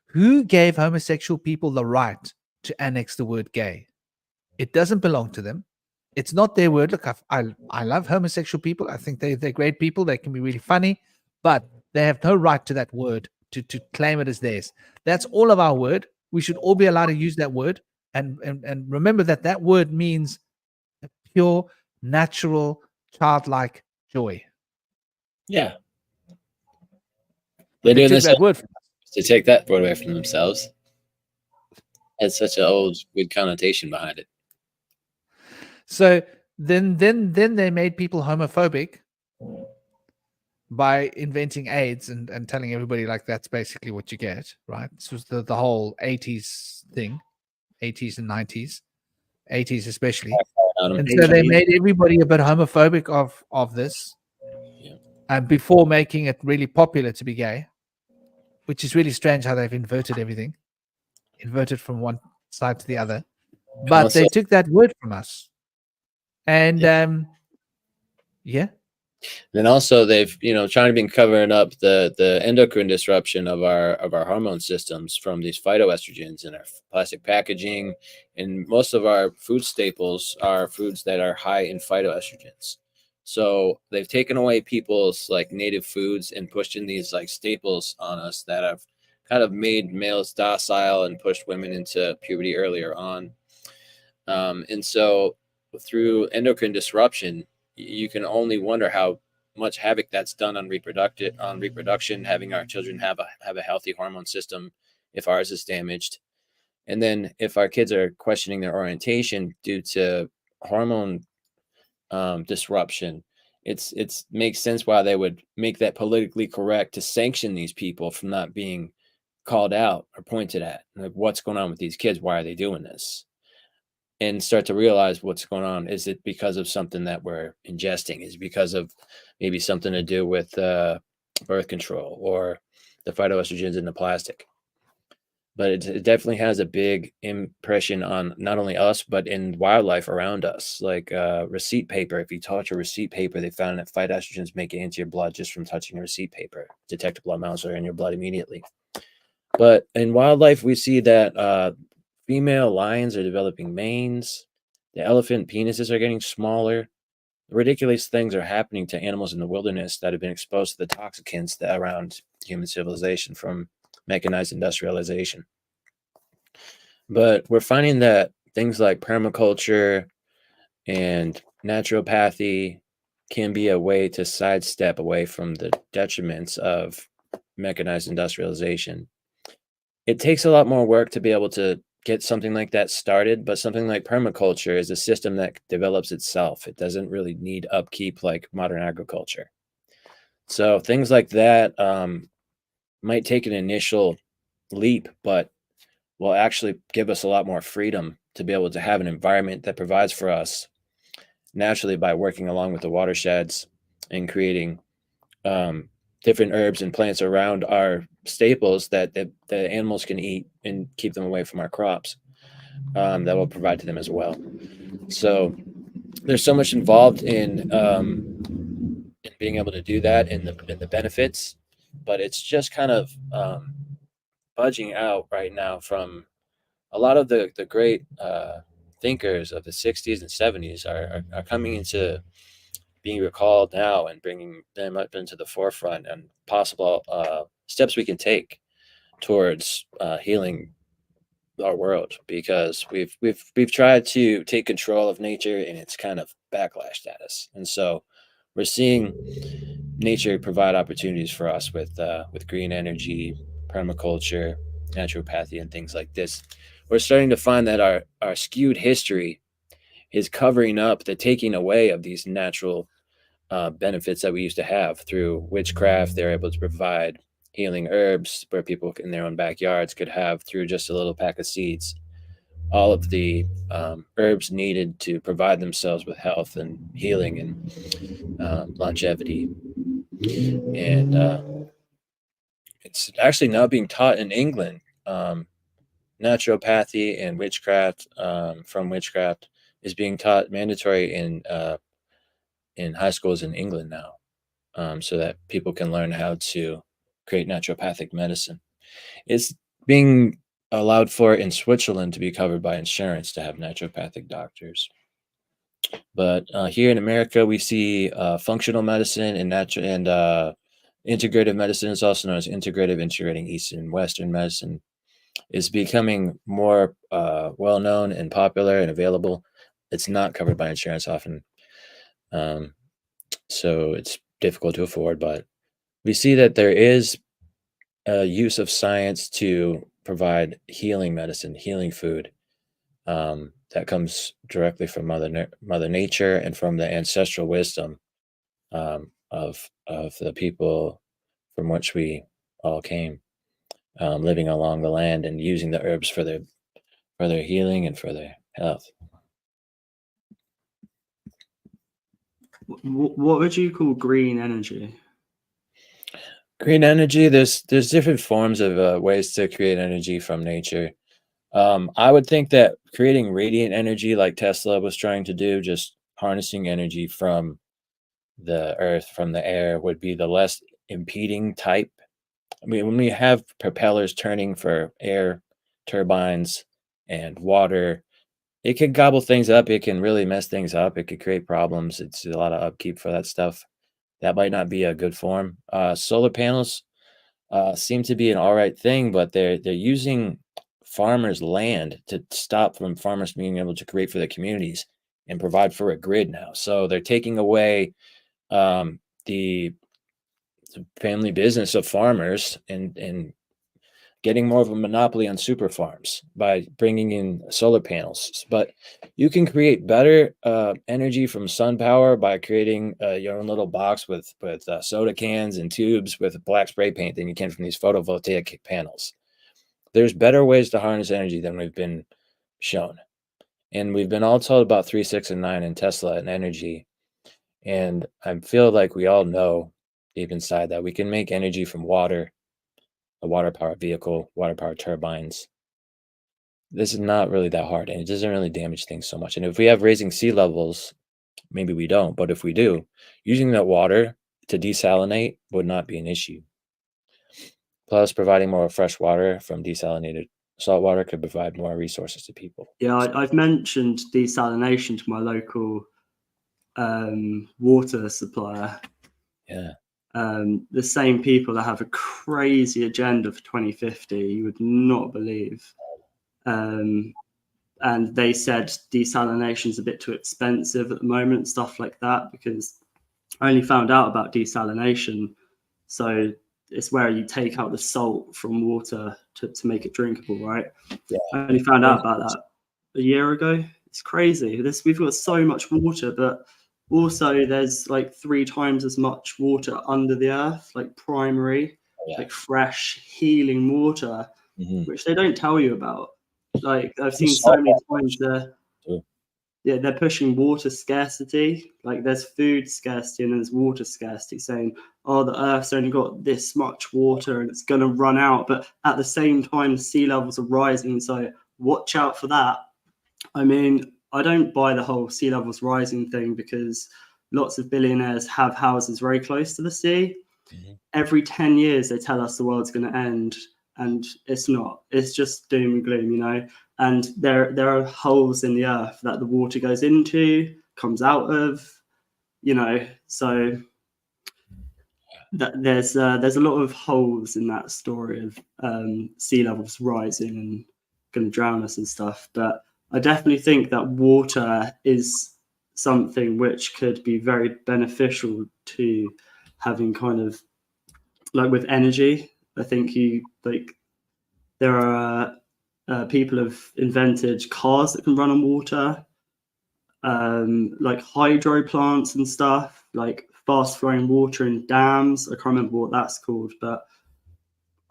[SPEAKER 1] Who gave homosexual people the right to annex the word gay? It doesn't belong to them. It's not their word. Look, I love homosexual people. I think they're great people. They can be really funny, but they have no right to that word to claim it as theirs. That's all of our word. We should all be allowed to use that word. And remember that word means a pure, natural, childlike joy.
[SPEAKER 2] Yeah. They're doing this
[SPEAKER 1] that word
[SPEAKER 2] to take that word away from themselves. It's such an old, good connotation behind it.
[SPEAKER 1] So then they made people homophobic by inventing AIDS and telling everybody like that's basically what you get, right? This was the whole 80s thing, 80s and 90s, 80s especially. And so they made everybody a bit homophobic of this, and before making it really popular to be gay, which is really strange how they've inverted everything, inverted from one side to the other. But also, they took that word from us. And
[SPEAKER 2] Then also they've trying to be covering up the endocrine disruption of our hormone systems from these phytoestrogens in our plastic packaging, and most of our food staples are foods that are high in phytoestrogens. So they've taken away people's like native foods and pushed in these like staples on us that have kind of made males docile and pushed women into puberty earlier on. And so through endocrine disruption, you can only wonder how much havoc that's done on reproduction, having our children have a healthy hormone system if ours is damaged. And then if our kids are questioning their orientation due to hormone disruption, it's makes sense why they would make that politically correct to sanction these people from not being called out or pointed at. Like, what's going on with these kids? Why are they doing this? And start to realize what's going on. Is it because of something that we're ingesting? Is it because of maybe something to do with birth control or the phytoestrogens in the plastic? but it definitely has a big impression on not only us, but in wildlife around us. Like receipt paper. If you touch a receipt paper, they found that phytoestrogens make it into your blood just from touching a receipt paper. Detect blood amounts are in your blood immediately. But in wildlife, we see that female lions are developing manes. The elephant penises are getting smaller. Ridiculous things are happening to animals in the wilderness that have been exposed to the toxicants that around human civilization from mechanized industrialization. But we're finding that things like permaculture and naturopathy can be a way to sidestep away from the detriments of mechanized industrialization. It takes a lot more work to be able to get something like that started, but something like permaculture is a system that develops itself. It doesn't really need upkeep like modern agriculture. So things like that might take an initial leap, but will actually give us a lot more freedom to be able to have an environment that provides for us naturally by working along with the watersheds and creating different herbs and plants around our staples that the animals can eat and keep them away from our crops, that will provide to them as well. So there's so much involved in being able to do that and the benefits, but it's just kind of budging out right now from a lot of the great thinkers of the 60s and 70s are coming into being recalled now and bringing them up into the forefront and possible steps we can take towards healing our world, because we've tried to take control of nature and it's kind of backlashed at us. And so we're seeing nature provide opportunities for us with green energy, permaculture, naturopathy, and things like this. We're starting to find that our skewed history is covering up the taking away of these natural benefits that we used to have through witchcraft. They're able to provide healing herbs where people in their own backyards could have, through just a little pack of seeds, all of the herbs needed to provide themselves with health and healing and longevity. And it's actually now being taught in England. Naturopathy and witchcraft, from witchcraft, is being taught mandatory in high schools in England now, so that people can learn how to create naturopathic medicine. It's being allowed for in Switzerland to be covered by insurance to have naturopathic doctors. But here in America, we see functional medicine and integrative medicine is also known as integrative, integrating Eastern and Western medicine, is becoming more well known and popular and available. It's not covered by insurance often, so it's difficult to afford. But we see that there is a use of science to provide healing medicine, healing food, that comes directly from Mother Nature and from the ancestral wisdom of the people from which we all came, living along the land and using the herbs for their healing and for their health.
[SPEAKER 4] What would you call green energy?
[SPEAKER 2] Green energy, there's different forms of ways to create energy from nature. I would think that creating radiant energy, like Tesla was trying to do, just harnessing energy from the earth, from the air, would be the less impeding type. I mean, when we have propellers turning for air turbines and water, it can gobble things up. It can really mess things up. It could create problems. It's a lot of upkeep for that stuff. That might not be a good form. Solar panels seem to be an all right thing, but they're using farmers' land to stop from farmers being able to create for their communities and provide for a grid now. So they're taking away the family business of farmers and getting more of a monopoly on super farms by bringing in solar panels. But you can create better energy from sun power by creating your own little box with soda cans and tubes with black spray paint than you can from these photovoltaic panels. There's better ways to harness energy than we've been shown. And we've been all told about 3, 6, and 9 and Tesla and energy. And I feel like we all know deep inside that we can make energy from water, a water powered vehicle, water powered turbines. This is not really that hard, and it doesn't really damage things so much. And if we have raising sea levels, maybe we don't, but if we do, using that water to desalinate would not be an issue. Plus, providing more fresh water from desalinated salt water could provide more resources to people.
[SPEAKER 4] Yeah, I've mentioned desalination to my local water supplier.
[SPEAKER 2] Yeah.
[SPEAKER 4] The same people that have a crazy agenda for 2050, you would not believe. And they said desalination is a bit too expensive at the moment, stuff like that, because I only found out about desalination. So it's where you take out the salt from water to make it drinkable, right?
[SPEAKER 2] Yeah.
[SPEAKER 4] I only found out about that a year ago. It's crazy. We've got so much water, but also there's like 3 times as much water under the earth, like primary, like fresh healing water, which they don't tell you about. Like I've seen so many times they're pushing water scarcity. Like there's food scarcity and there's water scarcity, saying, oh, the earth's only got this much water and it's going to run out. But at the same time, sea levels are rising. So watch out for that. I mean, I don't buy the whole sea levels rising thing, because lots of billionaires have houses very close to the sea. Every 10 years, they tell us the world's going to end. And it's not. It's just doom and gloom, you know. And there are holes in the earth that the water goes into, comes out of, you know. So that there's a lot of holes in that story of sea levels rising and going to drown us and stuff. But I definitely think that water is something which could be very beneficial to having, kind of like with energy. I think there are people have invented cars that can run on water, like hydro plants and stuff, like fast flowing water in dams. I can't remember what that's called, but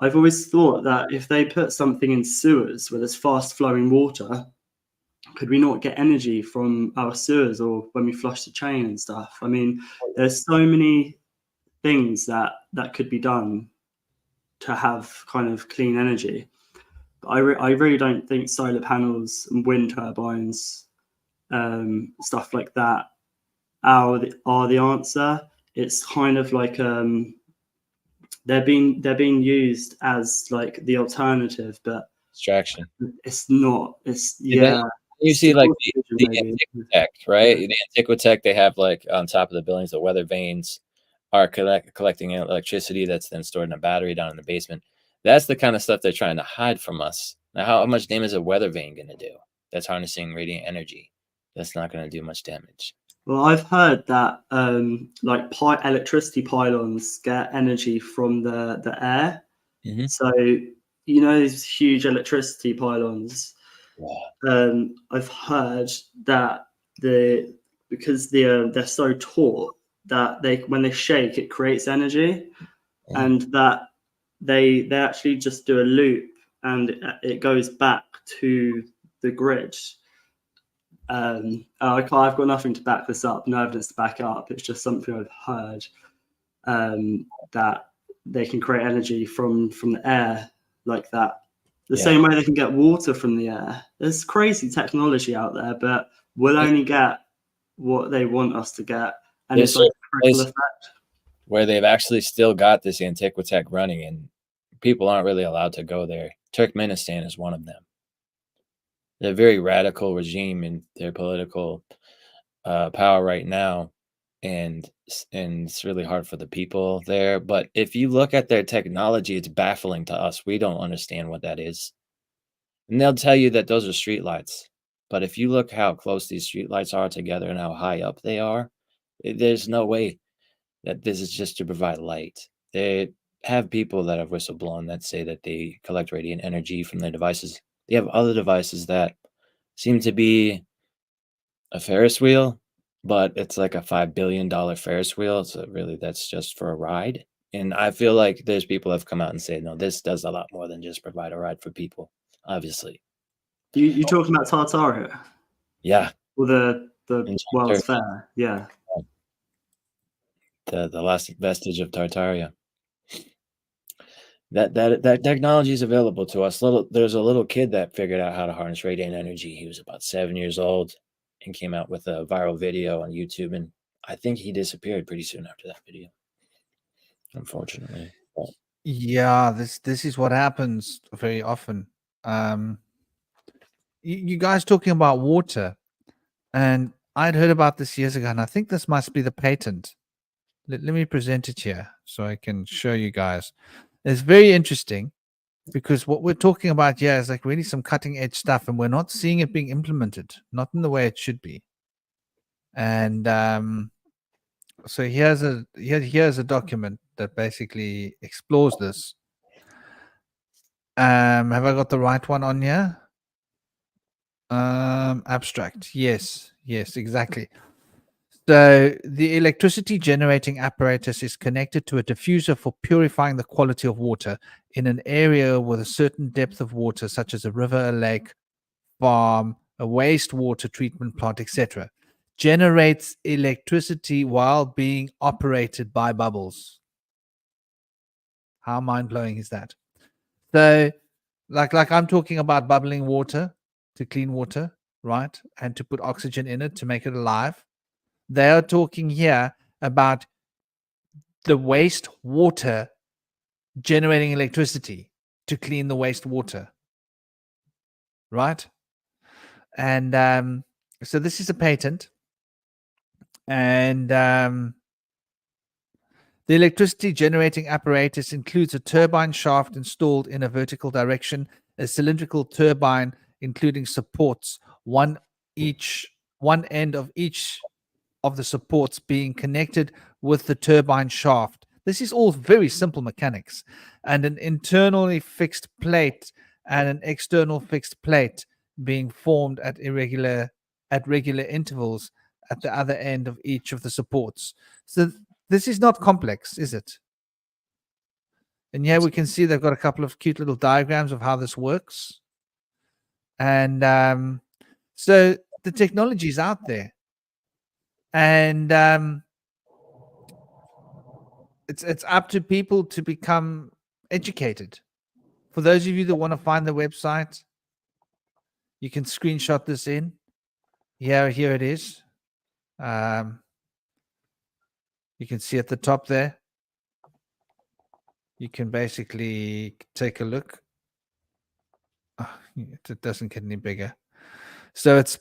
[SPEAKER 4] I've always thought that if they put something in sewers where there's fast flowing water, could we not get energy from our sewers or when we flush the chain and stuff? I mean, there's so many things that could be done to have kind of clean energy. But I really don't think solar panels and wind turbines, stuff like that, are the answer. It's kind of like they're being used as like the alternative, but
[SPEAKER 2] Distraction.
[SPEAKER 4] it's not. It's
[SPEAKER 2] You see, like the Antiquitech, right? The Antiquitech, they have like on top of the buildings, the weather vanes are collecting electricity that's then stored in a battery down in the basement. That's the kind of stuff they're trying to hide from us. Now, how much damage is a weather vane going to do? That's harnessing radiant energy. That's not going to do much damage.
[SPEAKER 4] Well, I've heard that like electricity pylons get energy from the air. So you know these huge electricity pylons. I've heard that because they're so taut that when they shake, it creates energy, and that they actually just do a loop and it goes back to the grid. I've got nothing to back this up, no evidence to back it up. It's just something I've heard, that they can create energy from the air like that. The same way they can get water from the air. There's crazy technology out there, but we'll only get what they want us to get. And it's like a trickle effect.
[SPEAKER 2] Where they've actually still got this Antiquitech running, and people aren't really allowed to go there. Turkmenistan is one of them. They're a very radical regime in their political power right now, and it's really hard for the people there. But if you look at their technology, it's baffling to us. We don't understand what that is. And they'll tell you that those are streetlights. But if you look how close these streetlights are together and how high up they are, there's no way that this is just to provide light. They have people that have whistleblown that say that they collect radiant energy from their devices. They have other devices that seem to be a Ferris wheel, but it's like a $5 billion Ferris wheel. So really that's just for a ride. And I feel like there's people have come out and say, no, this does a lot more than just provide a ride for people, obviously.
[SPEAKER 4] You talking about Tartaria?
[SPEAKER 2] Yeah.
[SPEAKER 4] Or the World's Fair? Yeah.
[SPEAKER 2] The last vestige of Tartaria. that technology is available to us. There's a little kid that figured out how to harness radiant energy. He was about 7 years old and came out with a viral video on YouTube, and I think he disappeared pretty soon after that video, unfortunately. But
[SPEAKER 1] Yeah, this is what happens very often. You guys talking about water, and I'd heard about this years ago, and I think this must be the patent. Let me present it here so I can show you guys. It's very interesting because what we're talking about here is like really some cutting edge stuff, and we're not seeing it being implemented, not in the way it should be. And so here's a document that basically explores this. Have I got the right one on here? Abstract. Yes, exactly. So the electricity generating apparatus is connected to a diffuser for purifying the quality of water in an area with a certain depth of water, such as a river, a lake, farm, a wastewater treatment plant, etc. Generates electricity while being operated by bubbles. How mind-blowing is that? So like I'm talking about bubbling water to clean water, right? And to put oxygen in it to make it alive. They are talking here about the waste water generating electricity to clean the waste water, right? And so this is a patent, and the electricity generating apparatus includes a turbine shaft installed in a vertical direction, a cylindrical turbine including supports, one end of each of the supports being connected with the turbine shaft. This is all very simple mechanics, and an internally fixed plate and an external fixed plate being formed at regular intervals at the other end of each of the supports. So this is not complex, is it? And here we can see they've got a couple of cute little diagrams of how this works. And so the technology is out there. And it's up to people to become educated. For those of you that want to find the website, you can screenshot this in. Here it is. You can see at the top there. You can basically take a look. Oh, it doesn't get any bigger. So it's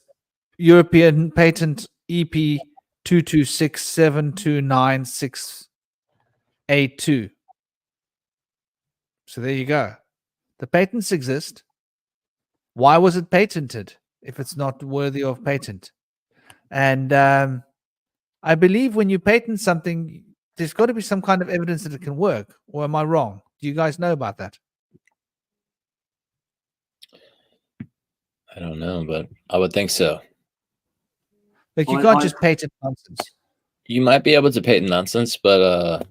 [SPEAKER 1] European Patent EP 2267296A2. So there you go. The patents exist. Why was it patented if it's not worthy of patent? And I believe when you patent something, there's got to be some kind of evidence that it can work. Or am I wrong? Do you guys know about that?
[SPEAKER 2] I don't know, but I would think so.
[SPEAKER 1] Like you can't just patent nonsense.
[SPEAKER 2] You might be able to patent nonsense, but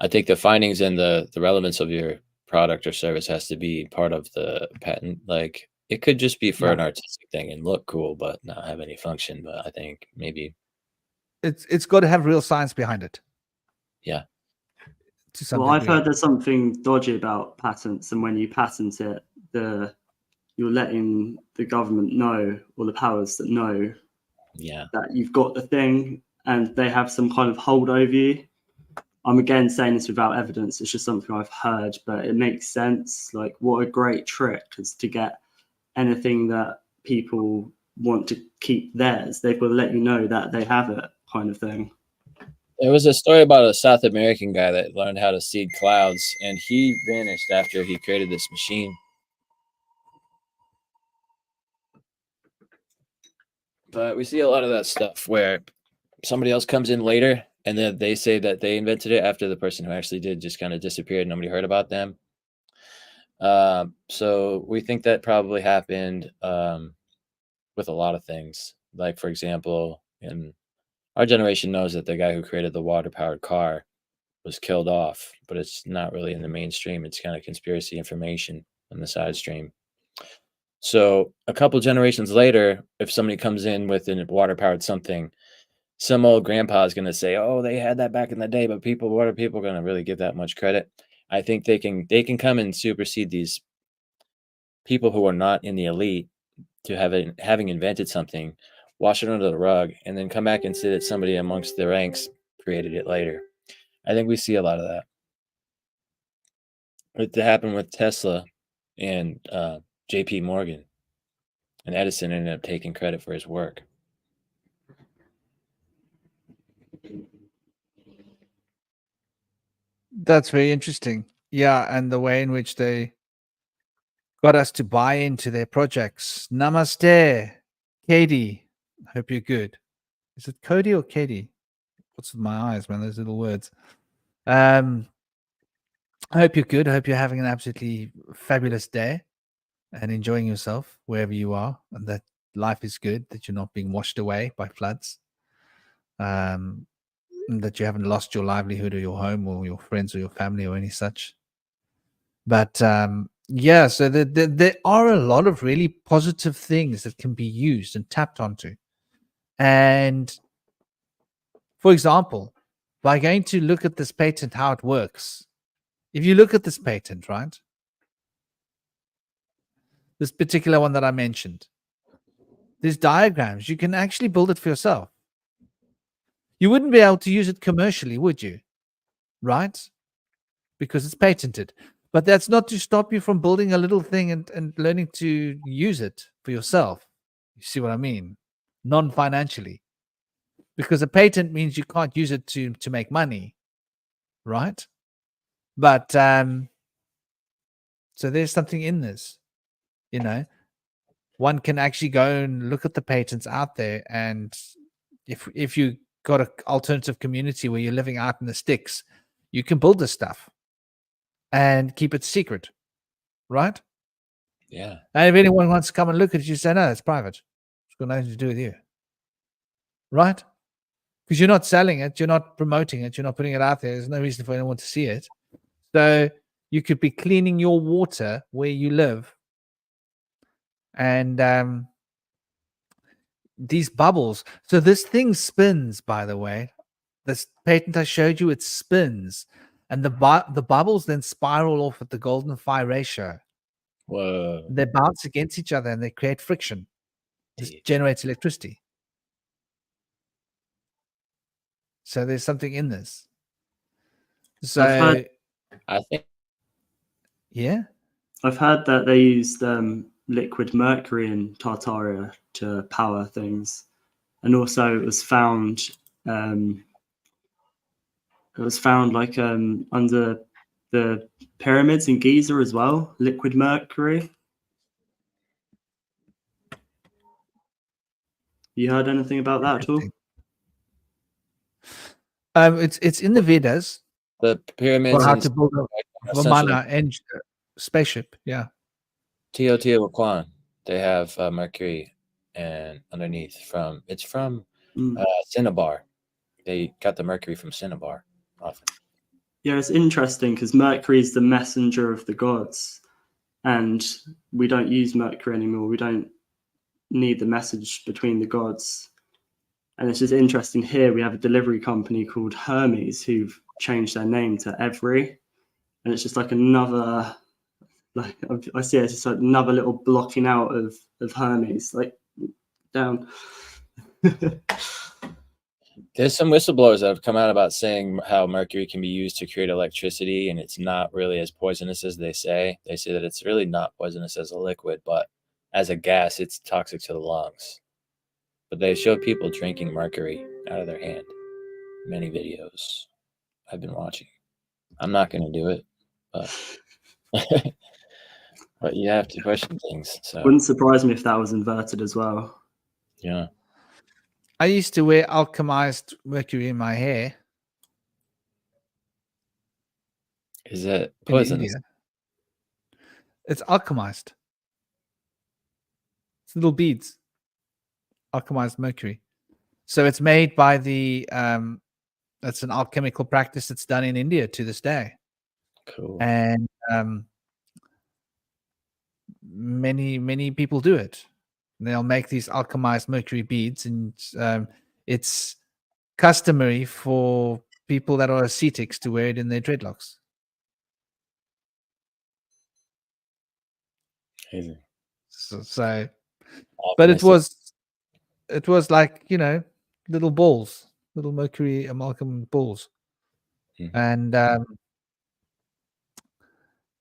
[SPEAKER 2] I think the findings and the relevance of your product or service has to be part of the patent. Like it could just be for an artistic thing and look cool, but not have any function. But I think maybe
[SPEAKER 1] it's got to have real science behind it.
[SPEAKER 2] Yeah.
[SPEAKER 4] Well, I've heard there's something dodgy about patents, and when you patent it, you're letting the government know, or the powers that know, that you've got the thing, and they have some kind of hold over you. I'm again saying this without evidence. It's just something I've heard, but it makes sense. Like, what a great trick is to get anything that people want to keep theirs. They've got to let you know that they have it, kind of thing.
[SPEAKER 2] There was a story about a South American guy that learned how to seed clouds, and he vanished after he created this machine. But we see a lot of that stuff where somebody else comes in later and then they say that they invented it after the person who actually did just kind of disappeared. Nobody heard about them. So we think that probably happened with a lot of things. Like, for example, in our generation knows that the guy who created the water-powered car was killed off, but it's not really in the mainstream. It's kind of conspiracy information in the side stream. So a couple generations later, if somebody comes in with a water-powered something, some old grandpa is going to say, oh, they had that back in the day, but what are people going to really give that much credit? I think they can come and supersede these people who are not in the elite to having invented something, wash it under the rug, and then come back and say that somebody amongst the ranks created it later. I think we see a lot of that. It happened with Tesla and J.P. Morgan, and Edison ended up taking credit for his work.
[SPEAKER 1] That's very interesting. Yeah, and the way in which they got us to buy into their projects. Namaste, Katie. Hope you're good. Is it Cody or Katie? What's with my eyes, man? Those little words. I hope you're good. I hope you're having an absolutely fabulous day and enjoying yourself wherever you are, and that life is good, that you're not being washed away by floods, and that you haven't lost your livelihood or your home or your friends or your family or any such. But yeah, so there are a lot of really positive things that can be used and tapped onto. And for example, by going to look at this patent, how it works. If you look at this patent, right? This particular one that I mentioned, these diagrams, you can actually build it for yourself. You wouldn't be able to use it commercially, would you? Right? Because it's patented. But that's not to stop you from building a little thing and learning to use it for yourself. You see what I mean? Non-financially. Because a patent means you can't use it to make money. Right? But so there's something in this. You know, one can actually go and look at the patents out there, and if you got an alternative community where you're living out in the sticks, you can build this stuff and keep it secret, right?
[SPEAKER 2] Yeah.
[SPEAKER 1] And if anyone wants to come and look at it, you say, no, it's private. It's got nothing to do with you, right? Because you're not selling it, you're not promoting it, you're not putting it out there. There's no reason for anyone to see it. So you could be cleaning your water where you live. And these bubbles. So this thing spins, by the way. This patent I showed you, it spins. And the bubbles then spiral off at the golden phi ratio.
[SPEAKER 2] Whoa.
[SPEAKER 1] They bounce against each other and they create friction. This generates electricity. So there's something in this. So
[SPEAKER 2] I think.
[SPEAKER 1] Yeah.
[SPEAKER 4] I've heard that they used liquid mercury in Tartaria to power things, and also it was found like under the pyramids in Giza as well, liquid mercury. You heard anything about that at all?
[SPEAKER 1] It's in the Vedas.
[SPEAKER 2] The pyramids
[SPEAKER 1] For how
[SPEAKER 2] and
[SPEAKER 1] to build a Vimana engine spaceship. Yeah.
[SPEAKER 2] Teotihuacan, they have mercury and underneath from cinnabar. They got the mercury from cinnabar often.
[SPEAKER 4] Yeah, it's interesting because Mercury is the messenger of the gods, and we don't use Mercury anymore. We don't need the message between the gods. And it's just interesting here, we have a delivery company called Hermes who've changed their name to Every. And it's just like another, like I see it's just like another little blocking out of Hermes, like down.
[SPEAKER 2] There's some whistleblowers that have come out about saying how mercury can be used to create electricity, and it's not really as poisonous as they say. They say that it's really not poisonous as a liquid, but as a gas, it's toxic to the lungs. But they show people drinking mercury out of their hand. Many videos I've been watching. I'm not going to do it, but but you have to question things. So
[SPEAKER 4] Wouldn't surprise me if that was inverted as well.
[SPEAKER 2] Yeah.
[SPEAKER 1] I used to wear alchemized mercury in my hair.
[SPEAKER 2] Is it
[SPEAKER 1] in
[SPEAKER 2] poisonous?
[SPEAKER 1] India. It's alchemized. It's little beads. Alchemized mercury. So it's made by the that's an alchemical practice that's done in India to this day.
[SPEAKER 2] Cool.
[SPEAKER 1] And many people do it. They'll make these alchemized mercury beads, and it's customary for people that are ascetics to wear it in their dreadlocks.
[SPEAKER 2] Amazing.
[SPEAKER 1] So but it was like, little balls, little mercury amalgam balls.
[SPEAKER 2] Mhm.
[SPEAKER 1] And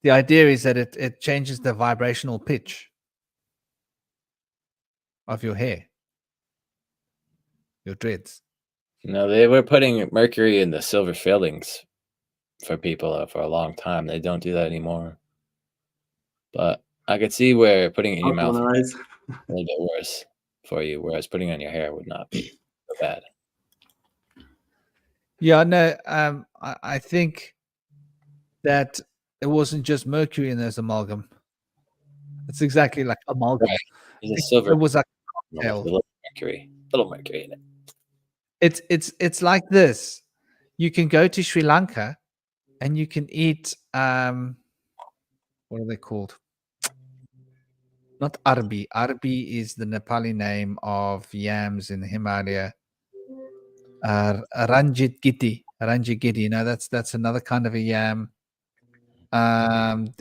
[SPEAKER 1] the idea is that it changes the vibrational pitch of your hair, your dreads.
[SPEAKER 2] No, they were putting mercury in the silver fillings for people for a long time. They don't do that anymore. But I could see where putting it in your
[SPEAKER 4] I've got
[SPEAKER 2] mouth
[SPEAKER 4] one
[SPEAKER 2] is
[SPEAKER 4] of those.
[SPEAKER 2] a little bit worse for you, whereas putting it on your hair would not be so bad.
[SPEAKER 1] Yeah, no, I think that it wasn't just mercury in those amalgam. It's exactly like amalgam.
[SPEAKER 2] Right. There's a
[SPEAKER 1] It
[SPEAKER 2] silver
[SPEAKER 1] was like
[SPEAKER 2] with
[SPEAKER 1] cocktail.
[SPEAKER 2] a little mercury in it.
[SPEAKER 1] It's like this. You can go to Sri Lanka and you can eat what are they called? Not arbi. Arbi is the Nepali name of yams in the Himalaya. Ranjit giti. No, that's another kind of a yam.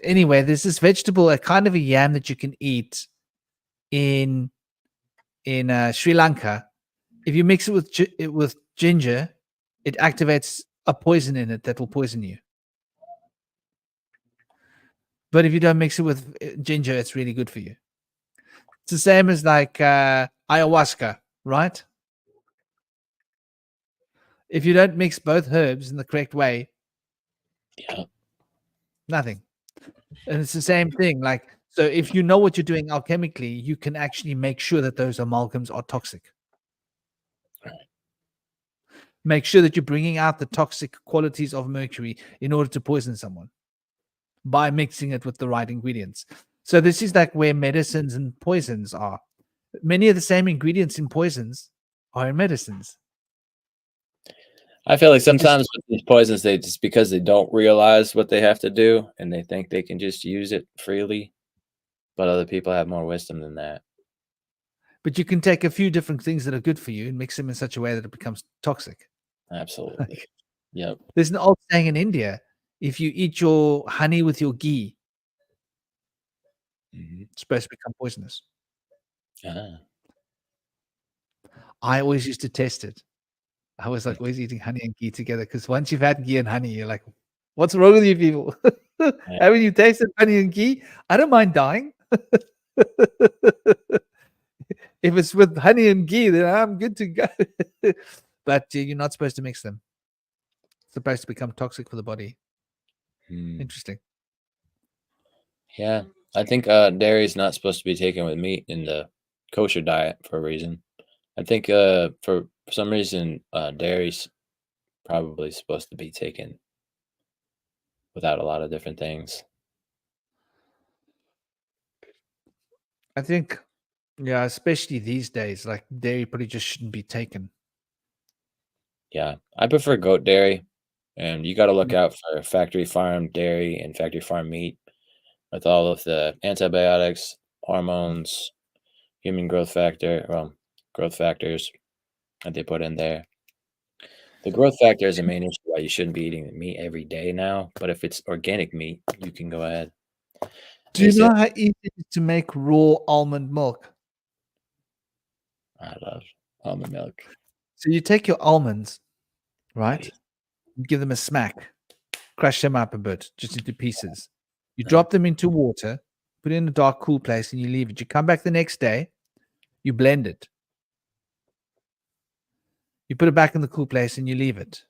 [SPEAKER 1] Anyway, there's this vegetable, a kind of a yam that you can eat in Sri Lanka. If you mix it with ginger, it activates a poison in it that will poison you. But if you don't mix it with ginger, it's really good for you. It's the same as like ayahuasca, right? If you don't mix both herbs in the correct way,
[SPEAKER 2] Yeah.
[SPEAKER 1] nothing. And it's the same thing. Like, so if you know what you're doing alchemically, you can actually make sure that those amalgams are toxic.
[SPEAKER 2] Right.
[SPEAKER 1] Make sure that you're bringing out the toxic qualities of mercury in order to poison someone by mixing it with the right ingredients. So this is like where medicines and poisons are. Many of the same ingredients in poisons are in medicines.
[SPEAKER 2] I feel like sometimes with these poisons, they just because they don't realize what they have to do and they think they can just use it freely, but other people have more wisdom than that.
[SPEAKER 1] But you can take a few different things that are good for you and mix them in such a way that it becomes toxic.
[SPEAKER 2] Absolutely. Yep.
[SPEAKER 1] There's an old saying in India, if you eat your honey with your ghee, it's supposed to become poisonous.
[SPEAKER 2] Ah.
[SPEAKER 1] I always used to test it. I was like always eating honey and ghee together because once you've had ghee and honey, you're like, what's wrong with you people? Haven't you tasted honey and ghee? I don't mind dying. If it's with honey and ghee, then I'm good to go. But you're not supposed to mix them. It's supposed to become toxic for the body. Interesting.
[SPEAKER 2] Yeah. I think dairy is not supposed to be taken with meat in the kosher diet for a reason. I think for some reason dairy's probably supposed to be taken without a lot of different things.
[SPEAKER 1] I think, yeah, especially these days, like dairy probably just shouldn't be taken.
[SPEAKER 2] Yeah. I prefer goat dairy, and you got to look out for factory farm dairy and factory farm meat with all of the antibiotics, hormones, human growth factors that they put in there. The growth factor is the main issue why you shouldn't be eating meat every day now. But if it's organic meat, you can go ahead.
[SPEAKER 1] Do you know how easy it is to make raw almond milk?
[SPEAKER 2] I love almond milk.
[SPEAKER 1] So you take your almonds, right? You give them a smack, crush them up a bit, just into pieces. You drop them into water, put it in a dark, cool place, and you leave it. You come back the next day, you blend it. You put it back in the cool place and you leave it.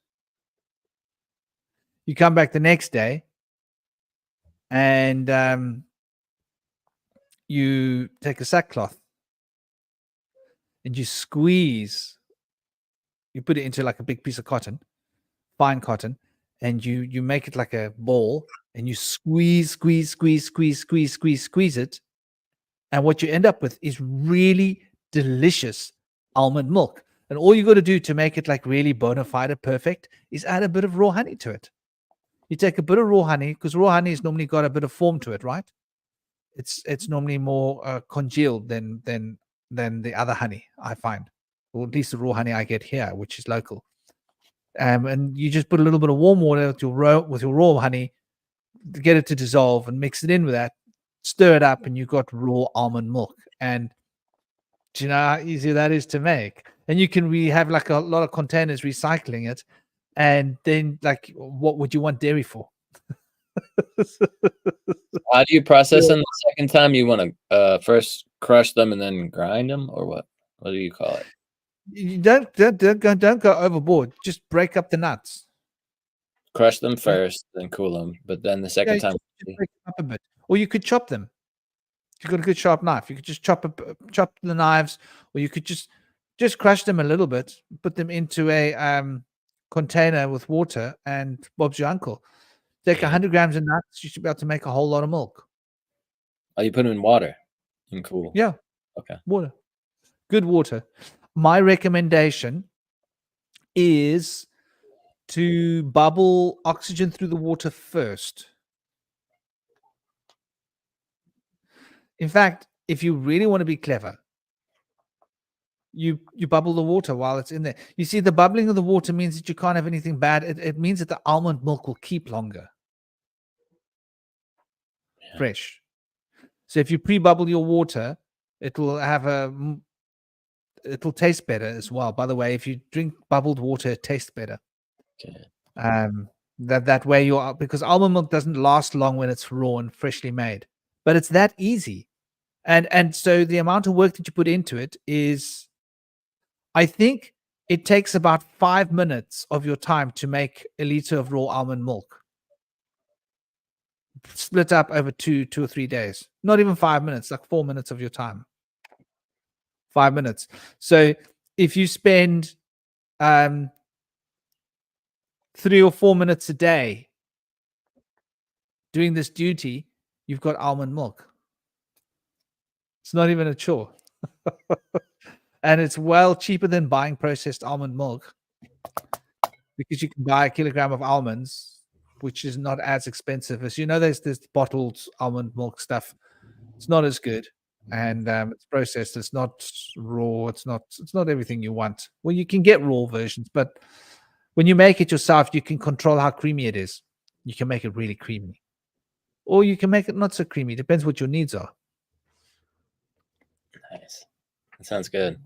[SPEAKER 1] You come back the next day and you take a sackcloth and you squeeze. You put it into like a big piece of cotton, fine cotton, and you make it like a ball and you squeeze it. And what you end up with is really delicious almond milk. And all you got to do to make it like really bona fide perfect is add a bit of raw honey to it. You take a bit of raw honey because raw honey has normally got a bit of form to it, right? It's normally more congealed than the other honey, I find, or at least the raw honey I get here, which is local. And you just put a little bit of warm water with your raw honey, to get it to dissolve, and mix it in with that. stir it up, and you've got raw almond milk. And do you know how easy that is to make? And you can have like a lot of containers recycling it. And then, like, what would you want dairy for?
[SPEAKER 2] How do you process them the second time? You want to first crush them and then grind them, or what? What do you call it?
[SPEAKER 1] You don't go overboard. Just break up the nuts.
[SPEAKER 2] Crush them first, then cool them. But then the second time,
[SPEAKER 1] just break them up a bit. Or you could chop them. If you've got a good sharp knife, you could just chop the knives, or you could just crush them a little bit, put them into a container with water, and Bob's your uncle. Take 100 grams of nuts, you should be able to make a whole lot of milk.
[SPEAKER 2] Oh, you put them in water and cool.
[SPEAKER 1] Yeah.
[SPEAKER 2] Okay.
[SPEAKER 1] Water. Good water. My recommendation is to bubble oxygen through the water first. In fact, if you really want to be clever, you bubble the water while it's in there. You see, the bubbling of the water means that you can't have anything bad. It means that the almond milk will keep longer.
[SPEAKER 2] Yeah.
[SPEAKER 1] Fresh. So if you pre-bubble your water, it'll taste better as well. By the way, if you drink bubbled water, it tastes better.
[SPEAKER 2] Okay.
[SPEAKER 1] That way because almond milk doesn't last long when it's raw and freshly made. But it's that easy. And so the amount of work that you put into it is, I think it takes about 5 minutes of your time to make a liter of raw almond milk. Split up over 2 or 3 days. Not even 5 minutes, like 4 minutes of your time. 5 minutes. So if you spend 3 or 4 minutes a day doing this duty, you've got almond milk. It's not even a chore. And it's well cheaper than buying processed almond milk, because you can buy a kilogram of almonds, which is not as expensive as, there's this bottled almond milk stuff. It's not as good, and it's processed. It's not raw. It's not everything you want. Well, you can get raw versions, but when you make it yourself, you can control how creamy it is. You can make it really creamy, or you can make it not so creamy. Depends what your needs are.
[SPEAKER 2] Nice. That sounds good.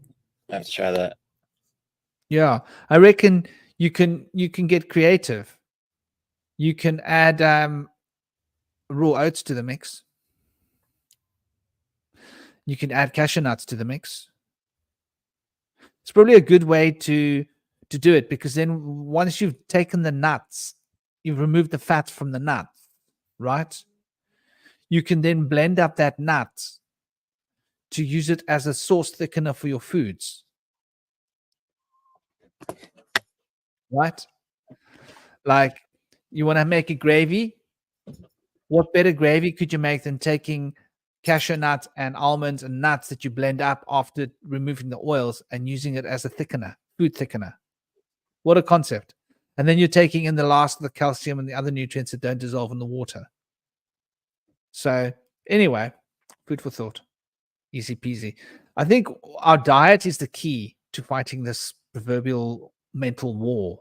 [SPEAKER 2] I have to try that.
[SPEAKER 1] Yeah, I reckon you can get creative. You can add raw oats to the mix. You can add cashew nuts to the mix. It's probably a good way to do it, because then once you've taken the nuts, you've removed the fat from the nuts, right? You can then blend up that nut to use it as a sauce thickener for your foods, right? Like, you want to make a gravy. What better gravy could you make than taking cashew nuts and almonds and nuts that you blend up after removing the oils and using it as a thickener, food thickener? What a concept. And then you're taking in the last of the calcium and the other nutrients that don't dissolve in the water. So anyway, food for thought. Easy peasy. I think our diet is the key to fighting this proverbial mental war,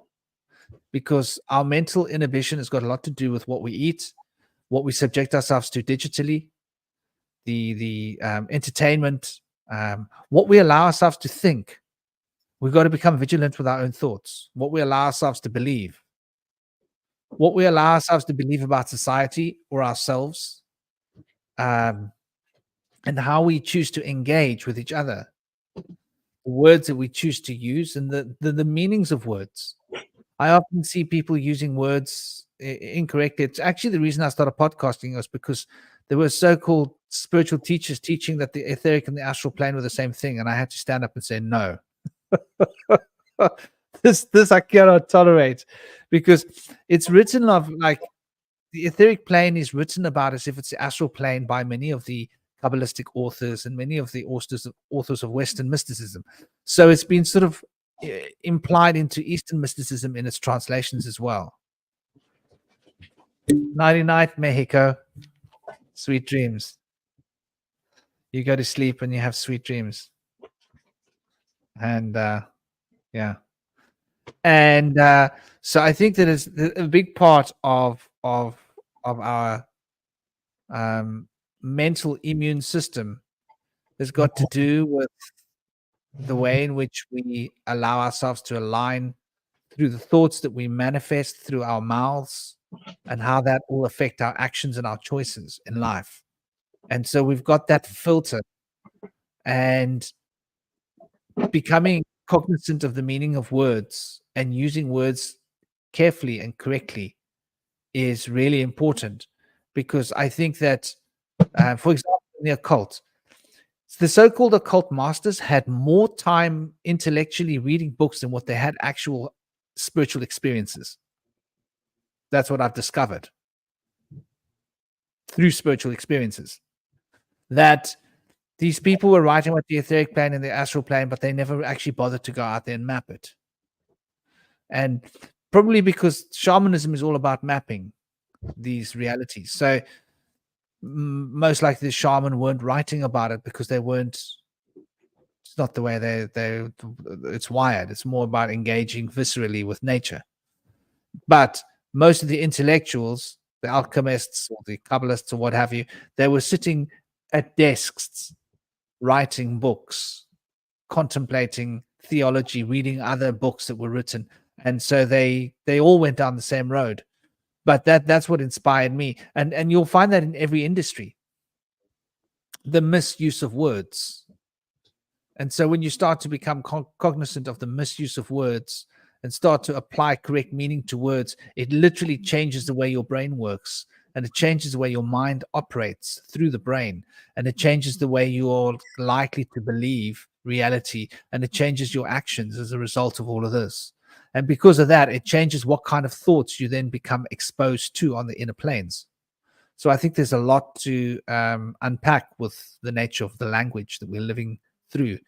[SPEAKER 1] because our mental inhibition has got a lot to do with what we eat, what we subject ourselves to digitally, the entertainment, what we allow ourselves to think. We've got to become vigilant with our own thoughts, what we allow ourselves to believe, what we allow ourselves to believe about society or ourselves, and how we choose to engage with each other, the words that we choose to use, and the meanings of words. I often see people using words incorrectly. It's actually the reason I started podcasting, was because there were so-called spiritual teachers teaching that the etheric and the astral plane were the same thing, and I had to stand up and say no. This I cannot tolerate, because it's written of, like, the etheric plane is written about as if it's the astral plane by many of the Kabbalistic authors and many of the authors of Western mysticism. So it's been sort of implied into Eastern mysticism in its translations as well. Nighty night, Mexico. Sweet dreams. You go to sleep and you have sweet dreams. And yeah. And so I think that is a big part of our mental immune system has got to do with the way in which we allow ourselves to align through the thoughts that we manifest through our mouths, and how that will affect our actions and our choices in life. And so we've got that filter, and becoming cognizant of the meaning of words and using words carefully and correctly is really important, because I think that, for example, in the occult, the so-called occult masters had more time intellectually reading books than what they had actual spiritual experiences. That's what I've discovered through spiritual experiences, that these people were writing about the etheric plane and the astral plane, but they never actually bothered to go out there and map it. And probably because shamanism is all about mapping these realities. So most likely the shaman weren't writing about it because they weren't, it's not the way it's wired. It's more about engaging viscerally with nature. But most of the intellectuals, the alchemists or the Kabbalists or what have you, they were sitting at desks, writing books, contemplating theology, reading other books that were written. And so they all went down the same road. But that's what inspired me. And you'll find that in every industry, the misuse of words. And so when you start to become cognizant of the misuse of words and start to apply correct meaning to words, it literally changes the way your brain works, and it changes the way your mind operates through the brain, and it changes the way you're likely to believe reality, and it changes your actions as a result of all of this. And because of that, it changes what kind of thoughts you then become exposed to on the inner planes. So I think there's a lot to unpack with the nature of the language that we're living through.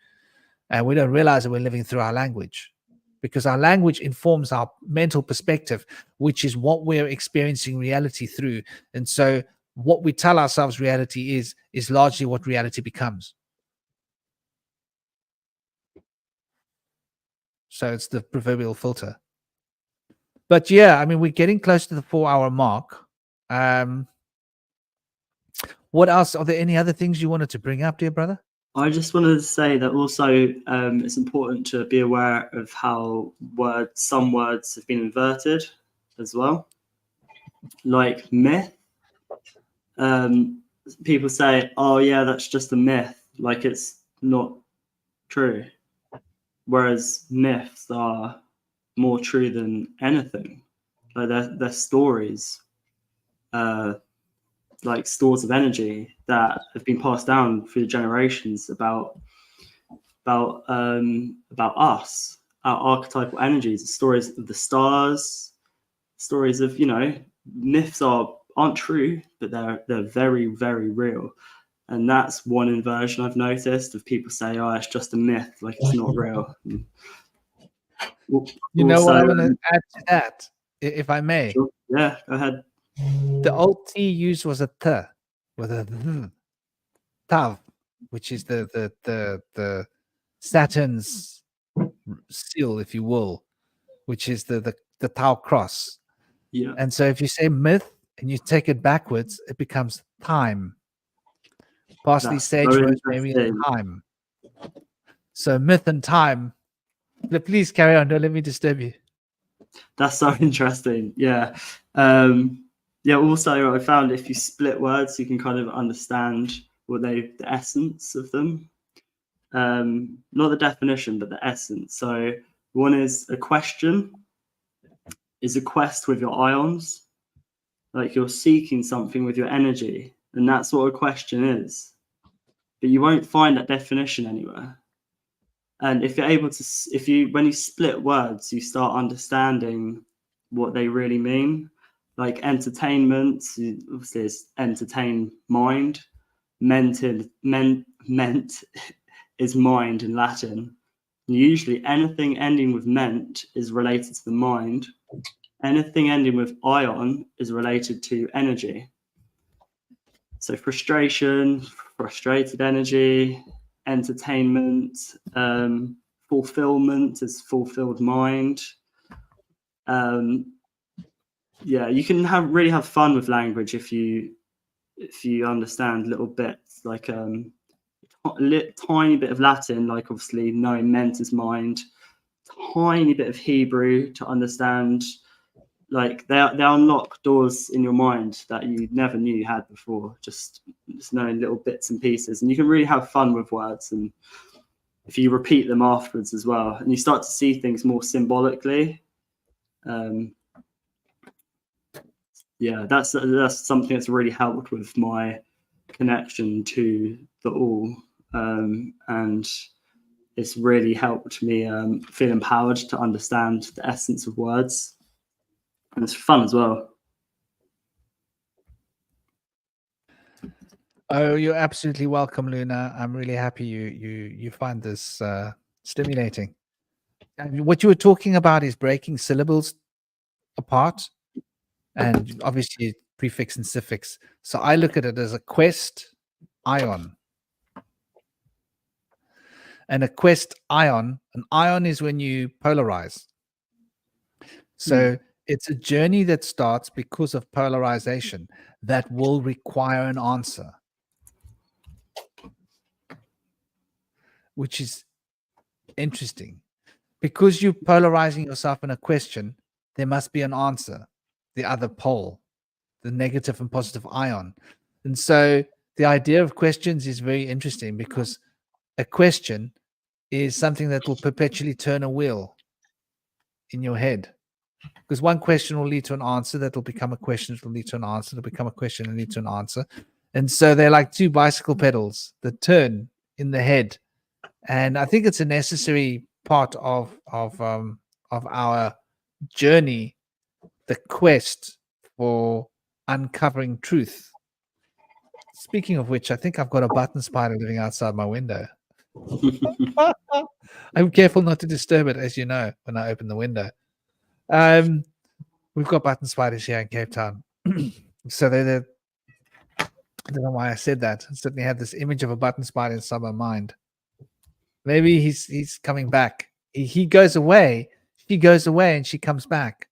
[SPEAKER 1] And we don't realize that we're living through our language, because our language informs our mental perspective, which is what we're experiencing reality through. And so what we tell ourselves reality is largely what reality becomes. So it's the proverbial filter. But yeah, I mean, we're getting close to the 4-hour mark. What else? Are there any other things you wanted to bring up, dear brother?
[SPEAKER 4] I just wanted to say that also it's important to be aware of how some words have been inverted as well. Like myth. People say, oh yeah, that's just a myth. Like it's not true. Whereas myths are more true than anything. Like they're stories, like stores of energy that have been passed down through generations about us, our archetypal energies, stories of the stars, stories of, myths aren't true, but they're very, very real. And that's one inversion I've noticed of people say, oh, it's just a myth, like it's not real.
[SPEAKER 1] You know what I want to add to that, if I may?
[SPEAKER 4] Sure. Yeah, go ahead.
[SPEAKER 1] The old T used was a T with a th, tav, which is the Saturn's seal, if you will, which is the Tau cross.
[SPEAKER 4] Yeah.
[SPEAKER 1] And so if you say myth and you take it backwards, it becomes time. Parsley, sage, rosemary, and thyme. So myth and time. Please carry on. Don't let me disturb you.
[SPEAKER 4] That's so interesting. Yeah. Also, I found if you split words, you can kind of understand the essence of them. Not the definition, but the essence. So one is a question, is a quest with your ions. Like you're seeking something with your energy, and that's what a question is. But you won't find that definition anywhere. And if you're able to, when you split words, you start understanding what they really mean. Like entertainment, obviously it's entertain mind. Meant is mind in Latin. And usually anything ending with ment is related to the mind. Anything ending with ion is related to energy. So frustration, frustrated energy, entertainment, fulfillment is fulfilled mind. You can really have fun with language if you if you understand little bits like tiny bit of Latin, like obviously knowing men's mind, tiny bit of Hebrew to understand, like they unlock doors in your mind that you never knew you had before, just knowing little bits and pieces. And you can really have fun with words, and if you repeat them afterwards as well, and you start to see things more symbolically. Yeah, that's something that's really helped with my connection to the all, and it's really helped me feel empowered to understand the essence of words, and it's fun as well.
[SPEAKER 1] Oh, you're absolutely welcome, Luna. I'm really happy you find this stimulating. And what you were talking about is breaking syllables apart, and obviously prefix and suffix. So I look at it as a quest ion. And a quest ion, an ion is when you polarize. So it's a journey that starts because of polarization that will require an answer, which is interesting. Because you're polarizing yourself in a question, there must be an answer, the other pole, the negative and positive ion. And so the idea of questions is very interesting, because a question is something that will perpetually turn a wheel in your head. Because one question will lead to an answer that will become a question, that will lead to an answer, that will become a question and lead to an answer. And so they're like two bicycle pedals that turn in the head. And I think it's a necessary part of our journey, the quest for uncovering truth. Speaking of which, I think I've got a button spider living outside my window. I'm careful not to disturb it, as you know, when I open the window. We've got button spiders here in Cape Town. So they're I don't know why I said that. I certainly had this image of a button spider inside my mind. Maybe he's coming back. He goes away. She goes away and she comes back.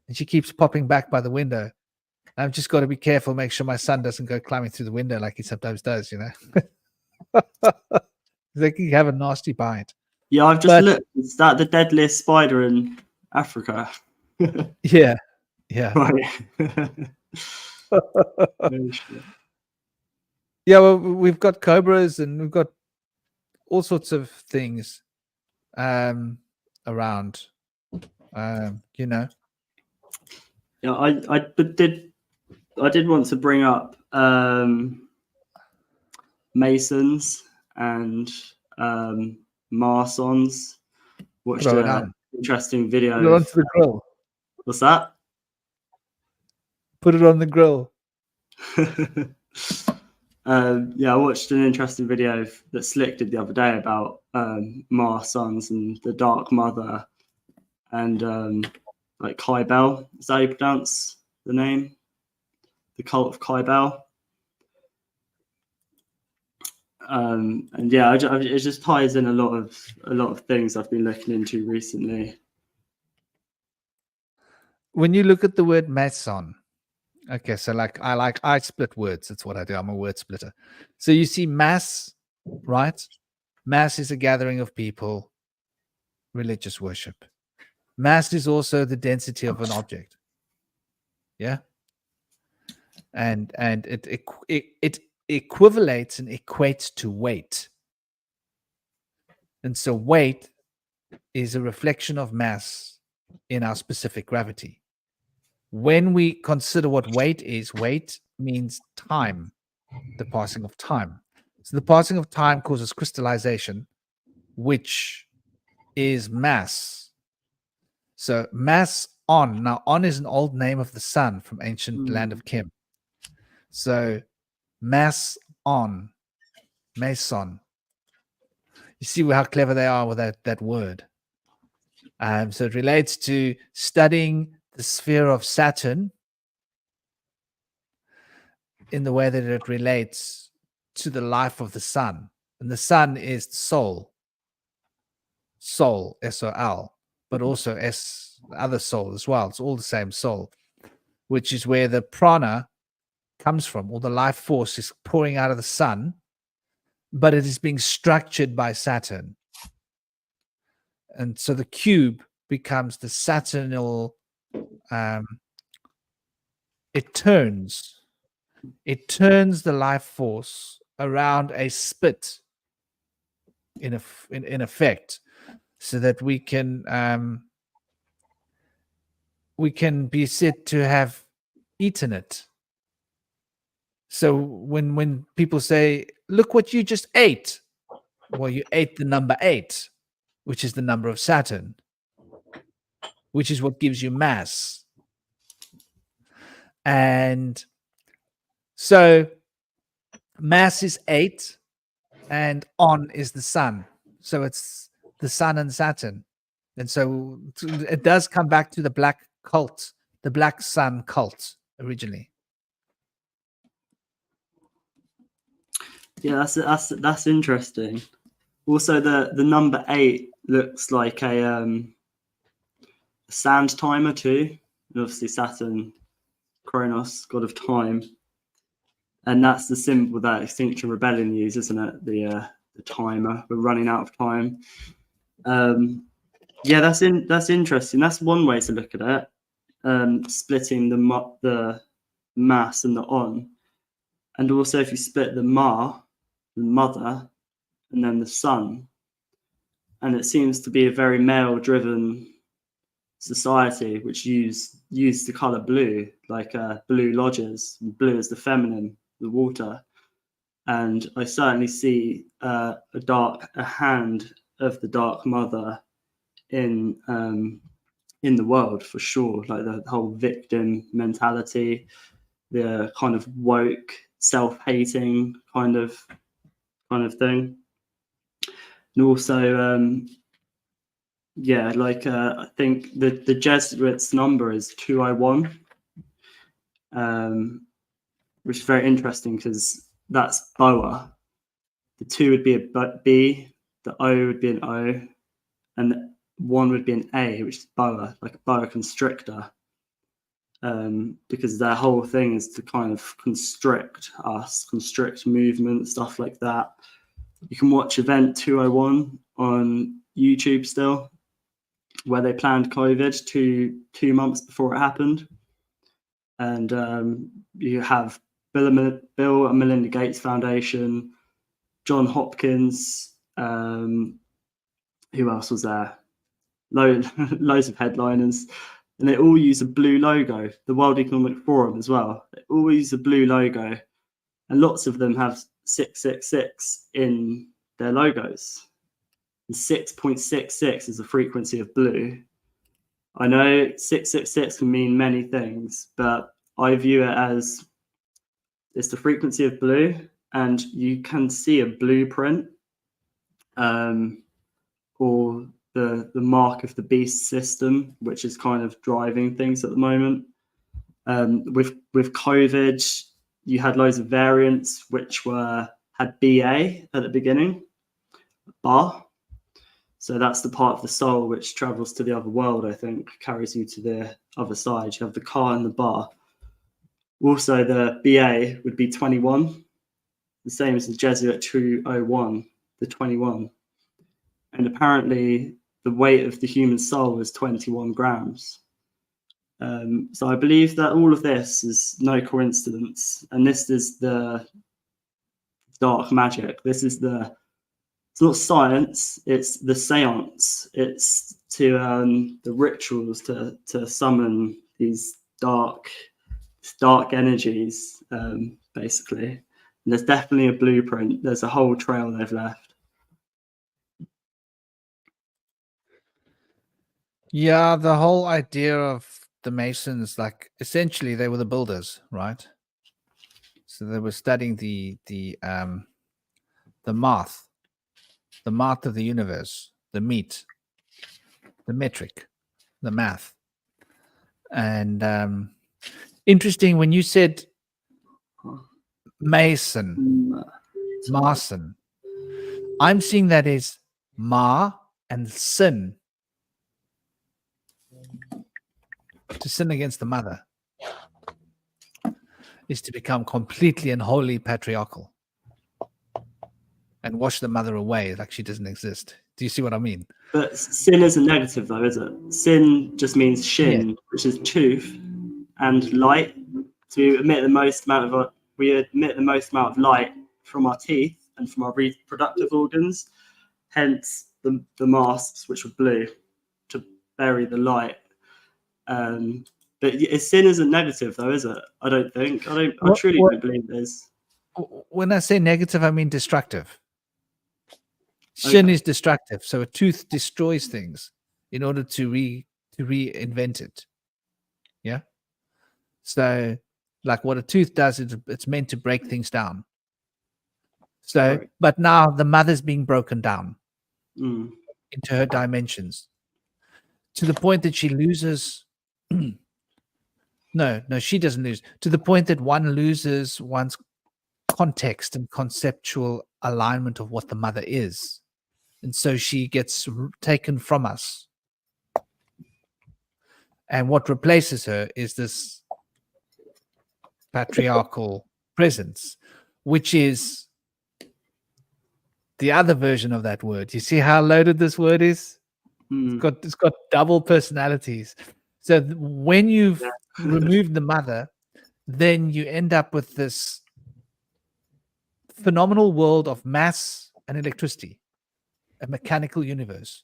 [SPEAKER 1] And she keeps popping back by the window. I've just got to be careful, make sure my son doesn't go climbing through the window like he sometimes does, you know. They can have a nasty bite.
[SPEAKER 4] Yeah, I've just looked. Is that the deadliest spider in Africa?
[SPEAKER 1] Yeah. Yeah.
[SPEAKER 4] Right.
[SPEAKER 1] Yeah, well, we've got cobras and we've got all sorts of things around, you know.
[SPEAKER 4] Yeah, I did want to bring up Masons and Masons. Watched an interesting video.
[SPEAKER 1] Put it onto the grill.
[SPEAKER 4] What's that?
[SPEAKER 1] Put it on the grill.
[SPEAKER 4] Yeah, I watched an interesting video that Slick did the other day about Masons and the Dark Mother and like Kybel. Is that how you pronounce the name? The cult of Kybel. And yeah, it just ties in a lot of things I've been looking into recently.
[SPEAKER 1] When you look at the word Mason, okay, so I split words. That's what I do. I'm a word splitter. So you see mass, right? Mass is a gathering of people, religious worship. Mass is also the density of an object. Yeah. And it equivalates and equates to weight. And so weight is a reflection of mass in our specific gravity. When we consider what weight is, weight means time, the passing of time. So the passing of time causes crystallization, which is mass. So mass on. Now, on is an old name of the sun from ancient land of Kim. So mass on, Mason. You see how clever they are with that word. So it relates to studying the sphere of Saturn in the way that it relates to the life of the sun. And the sun is soul, S-O-L, but also other soul as well. It's all the same soul, which is where the prana comes from, all the life force is pouring out of the sun, but it is being structured by Saturn. And so the cube becomes the Saturnal, it turns the life force around a spit in effect, so that we can be said to have eaten it. So when people say, look what you just ate, well, you ate the number 8, which is the number of Saturn, which is what gives you mass. And so mass is 8 and on is the sun. So it's the sun and Saturn. And so it does come back to the black cult, the black sun cult originally.
[SPEAKER 4] Yeah, that's interesting. Also, the number 8 looks like a sand timer too. And obviously Saturn, Kronos, god of time, and that's the symbol that Extinction Rebellion use, isn't it? The timer. We're running out of time. Yeah, that's interesting. That's one way to look at it. Splitting the mass and the on, and also if you split the ma, the mother, and then the sun, and it seems to be a very male-driven society which use the color blue, like blue lodges. Blue is the feminine, the water, and I certainly see a hand of the Dark Mother in the world for sure, like the whole victim mentality, the kind of woke, self-hating kind of thing, and also yeah, like I think the Jesuits' number is 201, which is very interesting because that's boa. The 2 would be a B, the O would be an O, and 1 would be an A, which is boa, like a boa constrictor, because their whole thing is to kind of constrict us, constrict movement, stuff like that. You can watch Event 201 on YouTube still, where they planned COVID 2 months before it happened. And you have Bill and Melinda Gates Foundation, John Hopkins, who else was there? Loads of headliners. And they all use a blue logo, the World Economic Forum as well. They all use a blue logo. And lots of them have 666 in their logos. 6.66 is the frequency of blue. I know 666 can mean many things, but I view it as it's the frequency of blue, and you can see a blueprint or the mark of the beast system, which is kind of driving things at the moment. With COVID, you had loads of variants which had BA at the beginning, bar. So that's the part of the soul which travels to the other world, I think, carries you to the other side. You have the car and the bar. Also, the BA would be 21, the same as the Jesuit 201, the 21. And apparently, the weight of the human soul is 21 grams. So I believe that all of this is no coincidence. And this is the dark magic. This is it's not science, it's the seance. It's to the rituals to summon these dark energies, basically. And there's definitely a blueprint. There's a whole trail they've left.
[SPEAKER 1] Yeah, the whole idea of the Masons, like essentially they were the builders, right? So they were studying the math of the universe, the meat, the metric, the math. And interesting when you said Mason, I'm seeing that as Ma and sin, to sin against the mother. is to become completely and wholly patriarchal and wash the mother away like she doesn't exist. Do you see what I mean?
[SPEAKER 4] But sin isn't negative, though, is it? Sin just means shin, which is tooth, and light. So we emit the most amount of light from our teeth and from our reproductive organs. Hence the masks, which were blue, to bury the light. But sin isn't negative, though, is it? I don't think. I truly don't believe it is.
[SPEAKER 1] When I say negative, I mean destructive. Sin is destructive, so a tooth destroys things in order to reinvent it. Yeah. So, like what a tooth does, it's meant to break things down. So, but now the mother's being broken down into her dimensions to the point that she loses. No, she doesn't lose. To the point that one loses one's context and conceptual alignment of what the mother is. And so she gets taken from us. And what replaces her is this patriarchal presence, which is the other version of that word. You see how loaded this word is? It's got double personalities. So when you've removed the mother, then you end up with this phenomenal world of mass and electricity, a mechanical universe,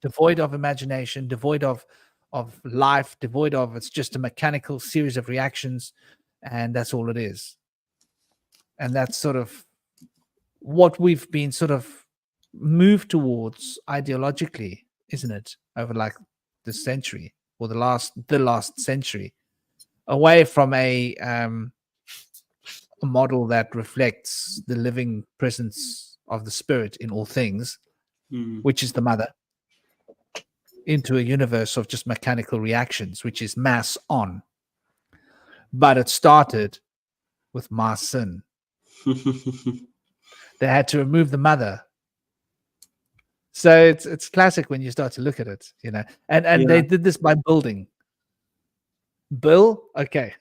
[SPEAKER 1] devoid of imagination, devoid of life, devoid of, it's just a mechanical series of reactions, and that's all it is. And that's sort of what we've been sort of moved towards ideologically, isn't it, over like this century or the last century, away from a model that reflects the living presence of the spirit in all things, which is the mother, into a universe of just mechanical reactions, which is mass on. But it started with mass sin. They had to remove the mother. So it's classic when you start to look at it, you know. And they did this by building. Bill, okay.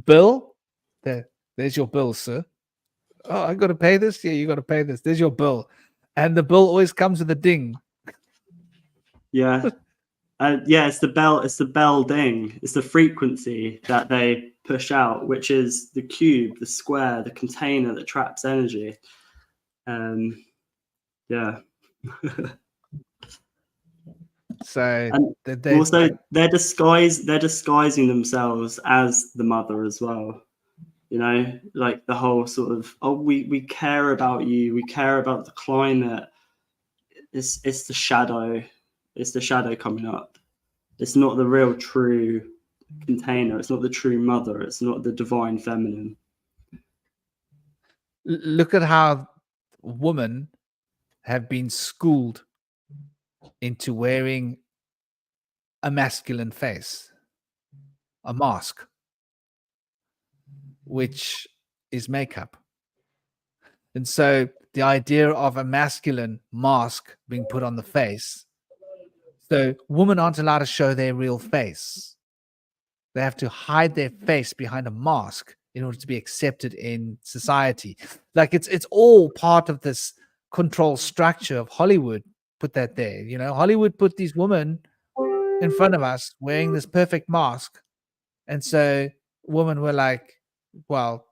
[SPEAKER 1] Bill, there's your bill, sir. Oh, I got to pay this? Yeah, you got to pay this. There's your bill. And the bill always comes with a ding.
[SPEAKER 4] Yeah. It's the bell ding. It's the frequency that they push out, which is the cube, the square, the container that traps energy. Yeah.
[SPEAKER 1] So
[SPEAKER 4] they're disguising themselves as the mother as well. You know, like the whole sort of, we care about you, we care about the climate. It's the shadow. It's the shadow coming up. It's not the real true container. It's not the true mother. It's not the divine feminine.
[SPEAKER 1] Look at how women have been schooled into wearing a masculine face, a mask, which is makeup. And so the idea of a masculine mask being put on the face, so women aren't allowed to show their real face. They have to hide their face behind a mask in order to be accepted in society. Like it's all part of this control structure of Hollywood. Put that there, you know. Hollywood put these women in front of us wearing this perfect mask, and so women were like, well,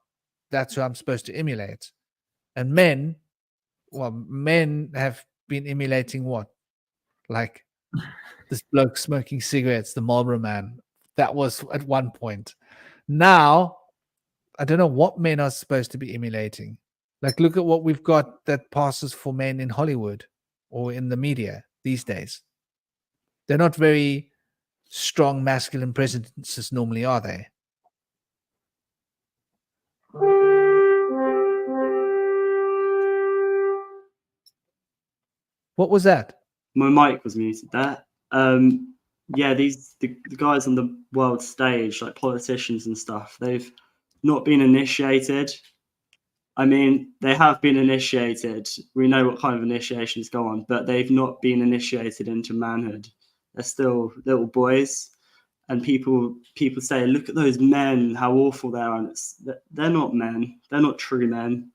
[SPEAKER 1] that's who I'm supposed to emulate. And men have been emulating what? Like this bloke smoking cigarettes, the Marlboro Man. That was at one point. Now, I don't know what men are supposed to be emulating. Like, look at what we've got that passes for men in Hollywood or in the media these days. They're not very strong masculine presences normally, are they? What was that?
[SPEAKER 4] My mic was muted there. The guys on the world stage, like politicians and stuff, they've not been initiated. I mean, they have been initiated. We know what kind of initiations go on, but they've not been initiated into manhood. They're still little boys. and people say, look at those men, how awful they are, and they're not men, they're not true men,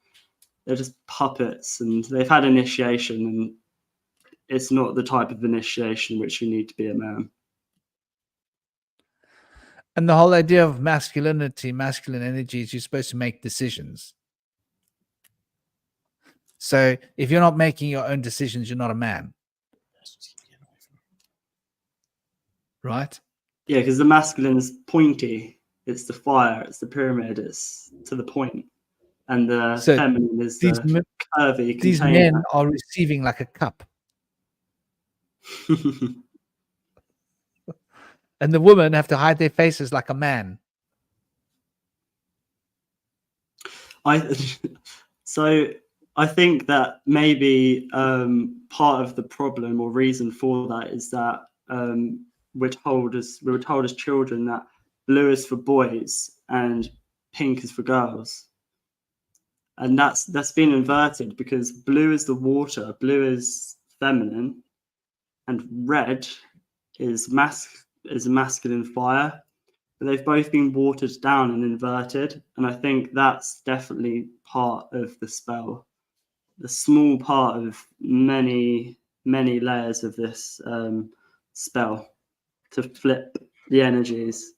[SPEAKER 4] they're just puppets, and they've had initiation, and it's not the type of initiation which you need to be a man.
[SPEAKER 1] And the whole idea of masculinity, masculine energy, is you're supposed to make decisions. So if you're not making your own decisions, you're not a man. Right?
[SPEAKER 4] Yeah, because the masculine is pointy, it's the fire, it's the pyramid, it's to the point. And the feminine is the curvy
[SPEAKER 1] these
[SPEAKER 4] container.
[SPEAKER 1] men are receiving like a cup. And the women have to hide their faces like a man.
[SPEAKER 4] So I think that maybe part of the problem or reason for that is that we were told as children that blue is for boys and pink is for girls, and that's been inverted, because blue is the water, blue is feminine, and red is masculine fire. But they've both been watered down and inverted, and I think that's definitely part of the spell, the small part of many layers of this spell to flip the energies.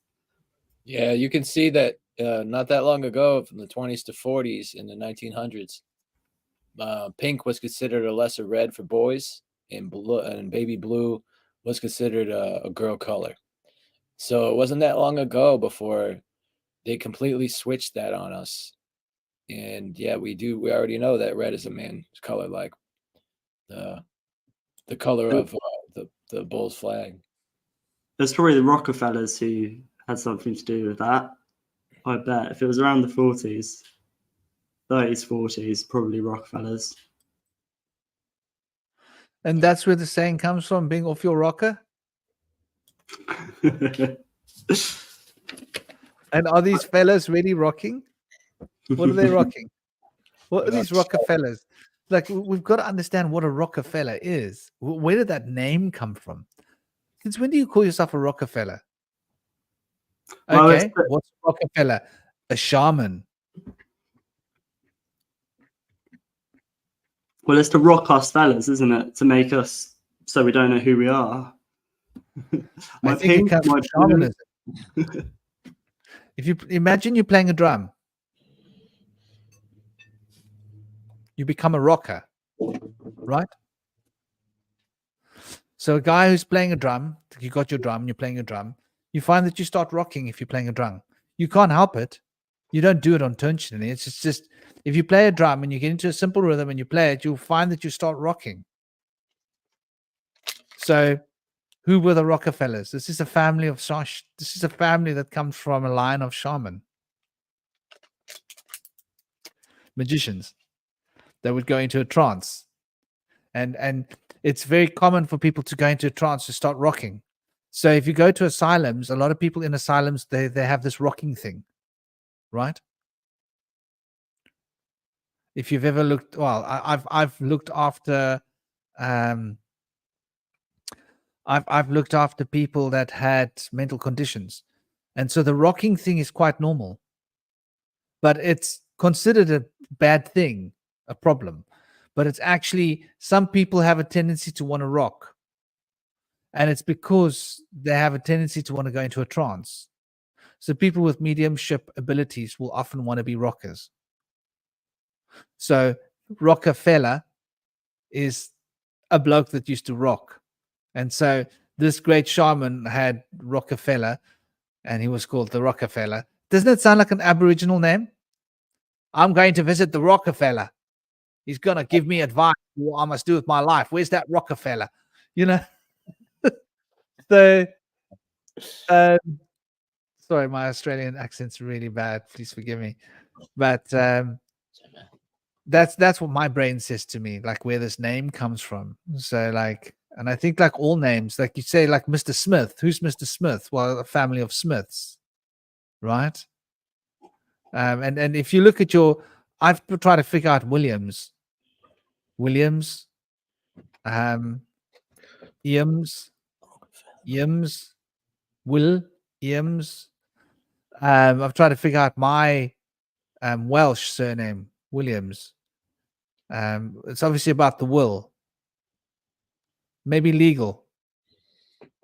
[SPEAKER 2] Yeah, you can see that not that long ago, from the 20s to 40s in the 1900s, pink was considered a lesser red for boys, and blue and baby blue was considered a girl color. So it wasn't that long ago before they completely switched that on us. And yeah, we already know that red is a man's color, like the color of the bull's flag.
[SPEAKER 4] There's probably the Rockefellers who had something to do with that. I bet if it was around the 40s, 30s, 40s, probably Rockefellers.
[SPEAKER 1] And that's where the saying comes from, being off your rocker. And are these fellas really rocking? What are they rocking? What are these Rockefellers? Like, we've got to understand what a Rockefeller is. Where did that name come from? Since when do you call yourself a Rockefeller? Okay, what's a Rockefeller? A shaman.
[SPEAKER 4] Well, it's to rock us fellas, isn't it? To make us so we don't know who we are.
[SPEAKER 1] I think it comes from shamanism. If you imagine you're playing a drum, you become a rocker, right? So a guy who's playing a drum, you got your drum, you're playing a drum, you find that you start rocking if you're playing a drum. You can't help it. You don't do it intentionally. It's just if you play a drum and you get into a simple rhythm and you play it, you'll find that you start rocking. So who were the Rockefellers? This is a family of this is a family that comes from a line of shaman, magicians that would go into a trance. And it's very common for people to go into a trance to start rocking. So if you go to asylums, a lot of people in asylums, they have this rocking thing, right? If you've ever looked, well, I've looked after I've looked after people that had mental conditions. And so the rocking thing is quite normal. But it's considered a bad thing, a problem. But it's actually, some people have a tendency to want to rock. And it's because they have a tendency to want to go into a trance. So people with mediumship abilities will often want to be rockers. So Rockefeller is a bloke that used to rock. And so this great shaman had Rockefeller, and he was called the Rockefeller. Doesn't it sound like an Aboriginal name? I'm going to visit the Rockefeller. He's going to give me advice on what I must do with my life. Where's that Rockefeller? You know? So, sorry, my Australian accent's really bad. Please forgive me. But that's what my brain says to me, like where this name comes from. So, like, and I think like all names, like you say, like Mr. Smith. Who's Mr. Smith? Well, a family of Smiths, right? And if you look at I've tried to figure out Williams, Eames, Will, Eames. I've tried to figure out my Welsh surname, Williams. It's obviously about the will. Maybe legal,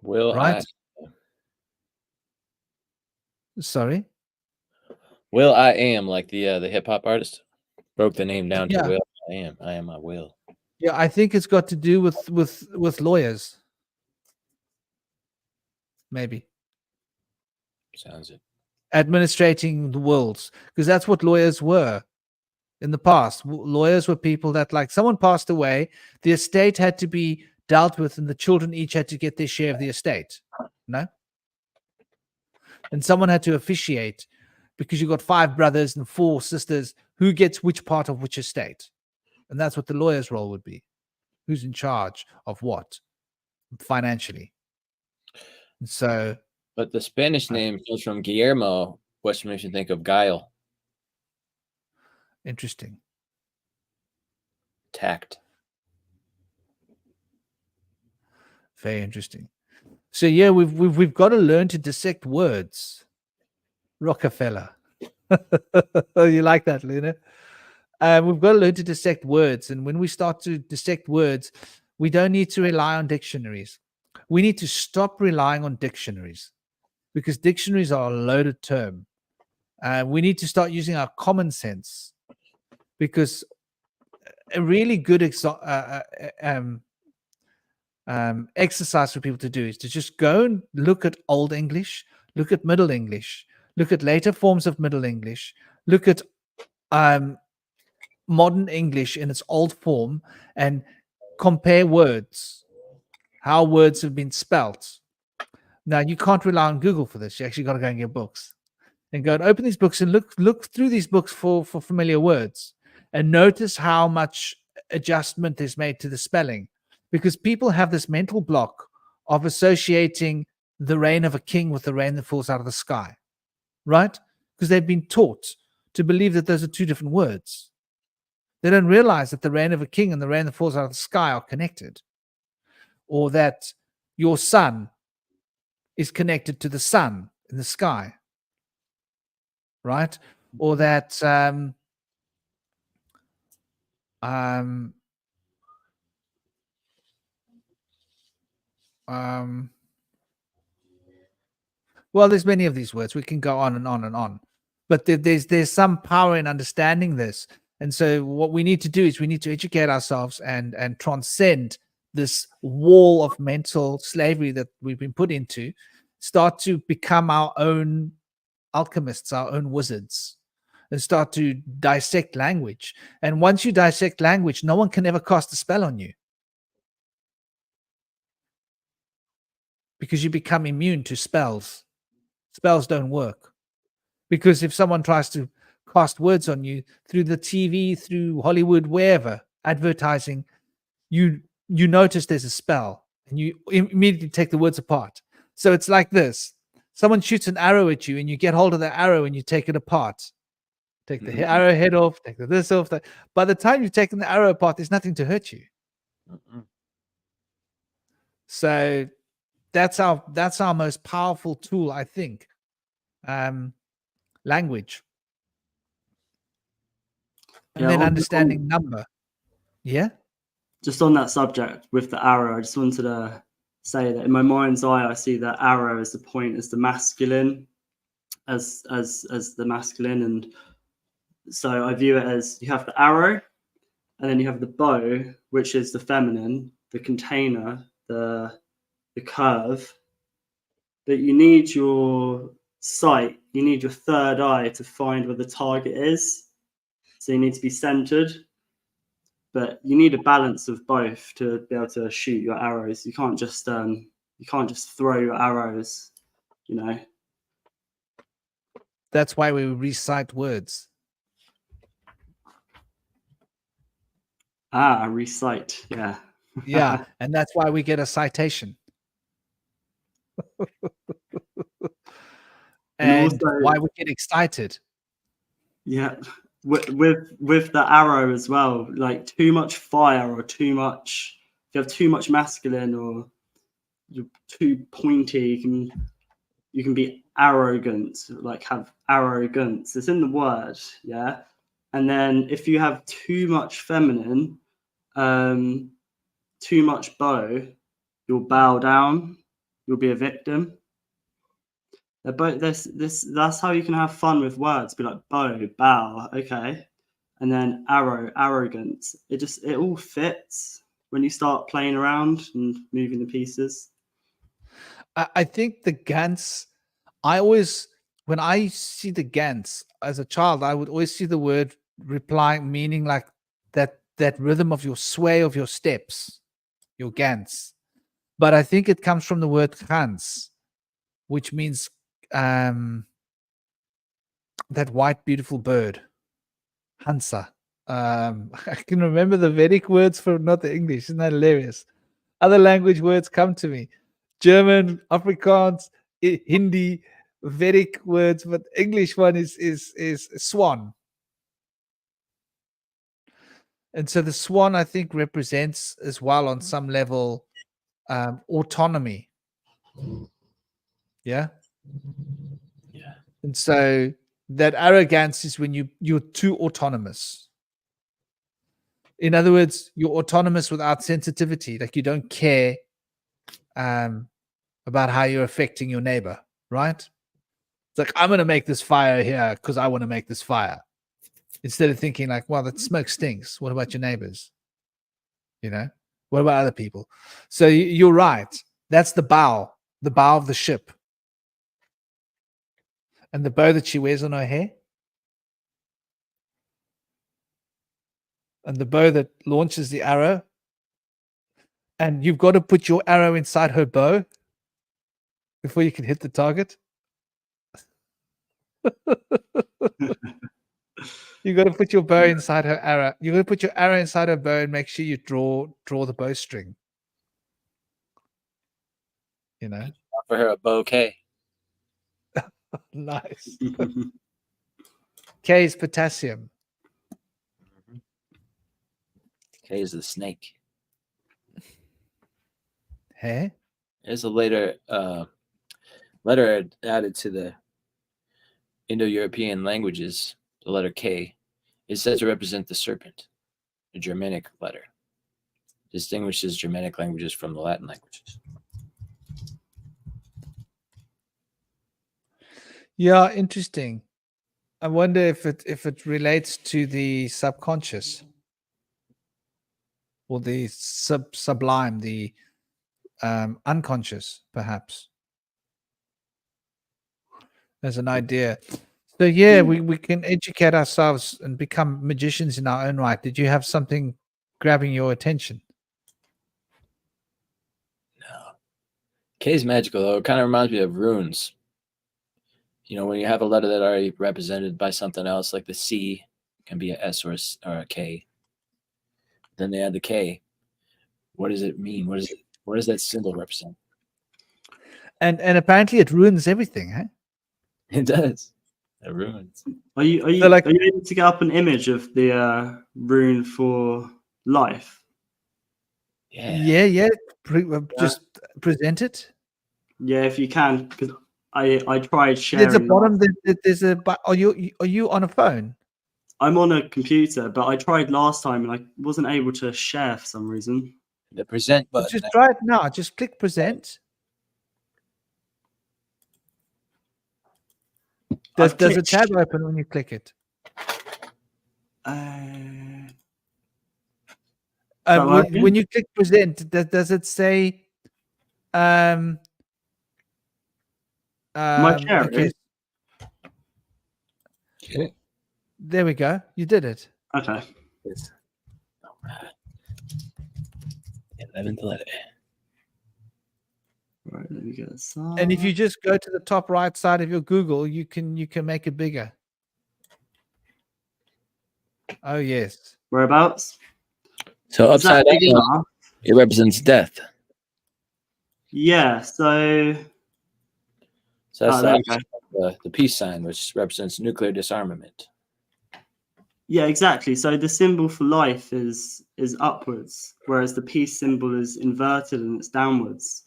[SPEAKER 2] Will
[SPEAKER 1] right? Sorry?
[SPEAKER 2] Will I Am, like the hip hop artist, broke the name down to
[SPEAKER 1] Yeah.
[SPEAKER 2] Will I Am. I am my will.
[SPEAKER 1] Yeah, I think it's got to do with lawyers. Maybe.
[SPEAKER 2] Sounds it.
[SPEAKER 1] Administrating the wills, because that's what lawyers were in the past. Lawyers were people that, like, someone passed away, the estate had to be dealt with, and the children each had to get their share of the estate. No? And someone had to officiate, because you got 5 brothers and 4 sisters. Who gets which part of which estate? And that's what the lawyer's role would be. Who's in charge of what financially? And so,
[SPEAKER 2] But the Spanish name comes from Guillermo, which makes you think of guile,
[SPEAKER 1] interesting.
[SPEAKER 2] tact.
[SPEAKER 1] Very interesting. So yeah, we've got to learn to dissect words. Rockefeller. You like that, Luna? We've got to learn to dissect words. And when we start to dissect words, we don't need to rely on dictionaries. We need to stop relying on dictionaries, because dictionaries are a loaded term. We need to start using our common sense, because a really good exercise for people to do is to just go and look at Old English, look at Middle English, look at later forms of Middle English, look at modern English in its old form, and compare words, how words have been spelt. Now, you can't rely on Google for this. You actually got to go and get books and go and open these books and look through these books for familiar words, and notice how much adjustment is made to the spelling, because people have this mental block of associating the reign of a king with the rain that falls out of the sky, right? Because they've been taught to believe that those are 2 different words. They don't realize that the reign of a king and the rain that falls out of the sky are connected, or that your sun is connected to the sun in the sky, right? Or that well, there's many of these words. We can go on and on and on, but there's some power in understanding this. And so what we need to do is we need to educate ourselves and transcend this wall of mental slavery that we've been put into, start to become our own alchemists, our own wizards, and start to dissect language. And once you dissect language, no one can ever cast a spell on you, because you become immune to spells. Spells don't work, because if someone tries to cast words on you through the TV, through Hollywood, wherever, advertising, you notice there's a spell, and you immediately take the words apart. So it's like this: someone shoots an arrow at you, and you get hold of the arrow and you take it apart. Take the arrow head off, take this off. By the time you've taken the arrow apart, there's nothing to hurt you. So that's our most powerful tool, I think. Language. And then understanding number. Yeah.
[SPEAKER 4] Just on that subject with the arrow, I just wanted to say that in my mind's eye, I see that arrow as the point, as the masculine, as the masculine, and so I view it as you have the arrow, and then you have the bow, which is the feminine, the container, the curve. But you need your sight, you need your third eye to find where the target is. So you need to be centered, but you need a balance of both to be able to shoot your arrows. You can't just throw your arrows, you know.
[SPEAKER 1] That's why we recite words.
[SPEAKER 4] Recite, yeah.
[SPEAKER 1] Yeah, and that's why we get a citation. and
[SPEAKER 4] also,
[SPEAKER 1] why we get excited.
[SPEAKER 4] Yeah, with the arrow as well, like too much fire or too much, if you have too much masculine or you're too pointy, you can be arrogant, like have arrogance. It's in the word, yeah. And then if you have too much feminine, too much bow, you'll bow down. You'll be a victim. They're both that's how you can have fun with words. Be like bow, bow, okay, and then arrow, arrogant. It all fits when you start playing around and moving the pieces.
[SPEAKER 1] I think the Gans, when I see the Gans as a child, I would always see the word replying, meaning like that rhythm of your sway of your steps, your Gans. But I think it comes from the word Gans, which means that white, beautiful bird, Hansa. I can remember the Vedic words for not the English. Isn't that hilarious? Other language words come to me. German, Afrikaans, Hindi, Vedic words, but English one is swan. And so the swan, I think, represents as well on some level autonomy. Yeah.
[SPEAKER 2] Yeah.
[SPEAKER 1] And so that arrogance is when you're too autonomous. In other words, you're autonomous without sensitivity, like you don't care about how you're affecting your neighbor, right? It's like, I'm going to make this fire here because I want to make this fire. Instead of thinking like, well, that smoke stinks. What about your neighbors? You know, what about other people? So you're right. That's the bow of the ship. And the bow that she wears on her hair. And the bow that launches the arrow. And you've got to put your arrow inside her bow before you can hit the target. You got to put your bow inside her arrow. You got to put your arrow inside her bow and make sure you draw the bowstring. You know,
[SPEAKER 2] Offer her a bouquet.
[SPEAKER 1] nice. K is potassium.
[SPEAKER 2] K is the snake.
[SPEAKER 1] Hey,
[SPEAKER 2] There's a later letter added to the Indo-European languages. The letter K is said to represent the serpent, a Germanic letter. Distinguishes Germanic languages from the Latin languages.
[SPEAKER 1] yeah, interesting. I wonder if it relates to the subconscious or the sublime, the unconscious, perhaps. As an idea. So yeah, we can educate ourselves and become magicians in our own right. Did you have something grabbing your attention?
[SPEAKER 2] No. K is magical though. It kind of reminds me of runes. You know, when you have a letter that already represented by something else, like the C can be a S or a K. Then they add the K. What does it mean? What does that symbol represent?
[SPEAKER 1] And apparently it ruins everything, huh?
[SPEAKER 2] It does. It ruins.
[SPEAKER 4] Are you able to get up an image of the rune for life?
[SPEAKER 2] Yeah.
[SPEAKER 1] Just present it.
[SPEAKER 4] Yeah, if you can, because I tried sharing.
[SPEAKER 1] There's a bottom. There's a. Are you on a phone?
[SPEAKER 4] I'm on a computer, but I tried last time and I wasn't able to share for some reason.
[SPEAKER 2] The present button.
[SPEAKER 1] Just try it now. Just click present. Does a tab open when you click it? When you click present, does it say?
[SPEAKER 4] My chair.
[SPEAKER 1] Okay. There we go. You did it.
[SPEAKER 4] Okay.
[SPEAKER 2] Yes. All right. 11th letter.
[SPEAKER 4] Right, let me get this.
[SPEAKER 1] And if you just go to the top right side of your Google, you can make it bigger. Oh yes.
[SPEAKER 4] Whereabouts?
[SPEAKER 2] So upside down, it represents death.
[SPEAKER 4] Yeah. So
[SPEAKER 2] that's the peace sign, which represents nuclear disarmament.
[SPEAKER 4] Yeah, exactly. So the symbol for life is upwards, whereas the peace symbol is inverted and it's downwards.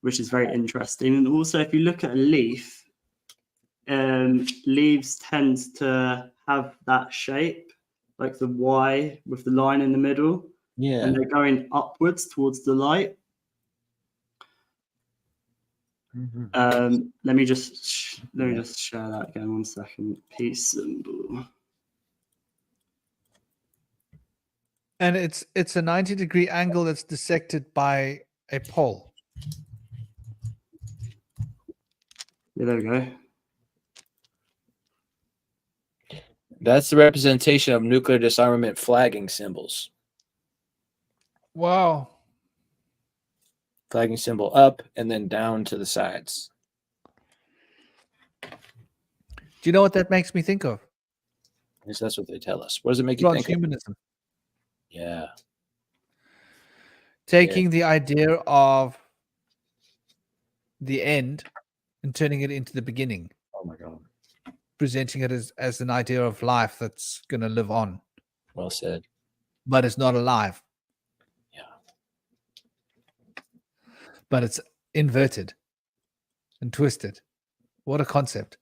[SPEAKER 4] which is very interesting. And also, if you look at a leaf, leaves tend to have that shape, like the Y with the line in the middle,
[SPEAKER 2] Yeah.
[SPEAKER 4] and they're going upwards towards the light. Let me just share that again. 1 second. Peace symbol.
[SPEAKER 1] And it's a 90-degree angle that's dissected by a pole.
[SPEAKER 4] Yeah, there we go.
[SPEAKER 2] That's the representation of nuclear disarmament flagging symbols.
[SPEAKER 1] Wow.
[SPEAKER 2] Flagging symbol up and then down to the sides.
[SPEAKER 1] Do you know what that makes me think of?
[SPEAKER 2] At least that's what they tell us. What does it make you think of?
[SPEAKER 1] Transhumanism.
[SPEAKER 2] Yeah.
[SPEAKER 1] Taking the idea of the end and turning it into the beginning.
[SPEAKER 2] Oh my God.
[SPEAKER 1] Presenting it as an idea of life that's going to live on,
[SPEAKER 2] Well said.
[SPEAKER 1] but it's not alive.
[SPEAKER 2] Yeah.
[SPEAKER 1] But it's inverted and twisted. What a concept.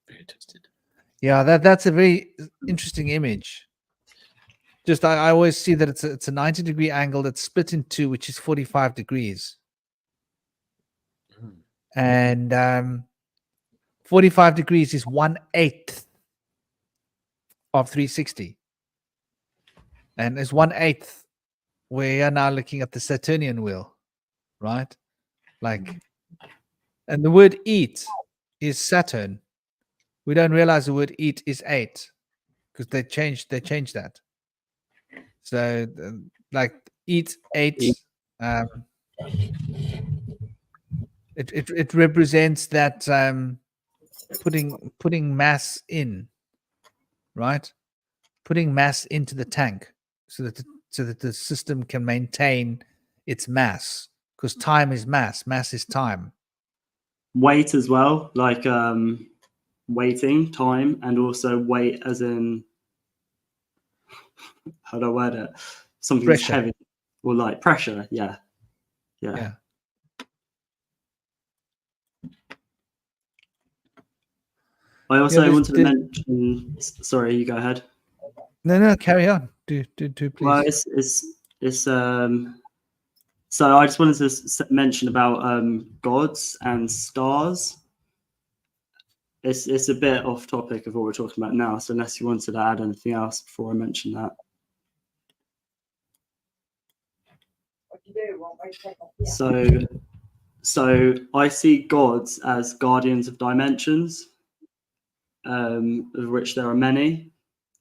[SPEAKER 2] Very twisted.
[SPEAKER 1] Yeah, that's a very interesting image. Just I always see that it's a 90-degree angle that's split in two, which is 45 degrees. And 45 degrees is 1/8 of 360. And it's 1/8. We are now looking at the Saturnian wheel, right? Like, and the word eat is Saturn. We don't realize the word eat is 8 because they changed that. So like eat 8. It represents that putting mass in, right? Putting mass into the tank so that the system can maintain its mass, because time is mass. Mass is time.
[SPEAKER 4] Weight as well, like waiting time, and also weight as in, how do I word it? Something
[SPEAKER 1] Pressure.
[SPEAKER 4] heavy or like pressure. Yeah. I also wanted to mention. Sorry, you go ahead.
[SPEAKER 1] No, carry on. Do please.
[SPEAKER 4] Well, it's so I just wanted to mention about gods and stars. It's a bit off topic of what we're talking about now. So unless you wanted to add anything else before I mention that. So I see gods as guardians of dimensions, of which there are many,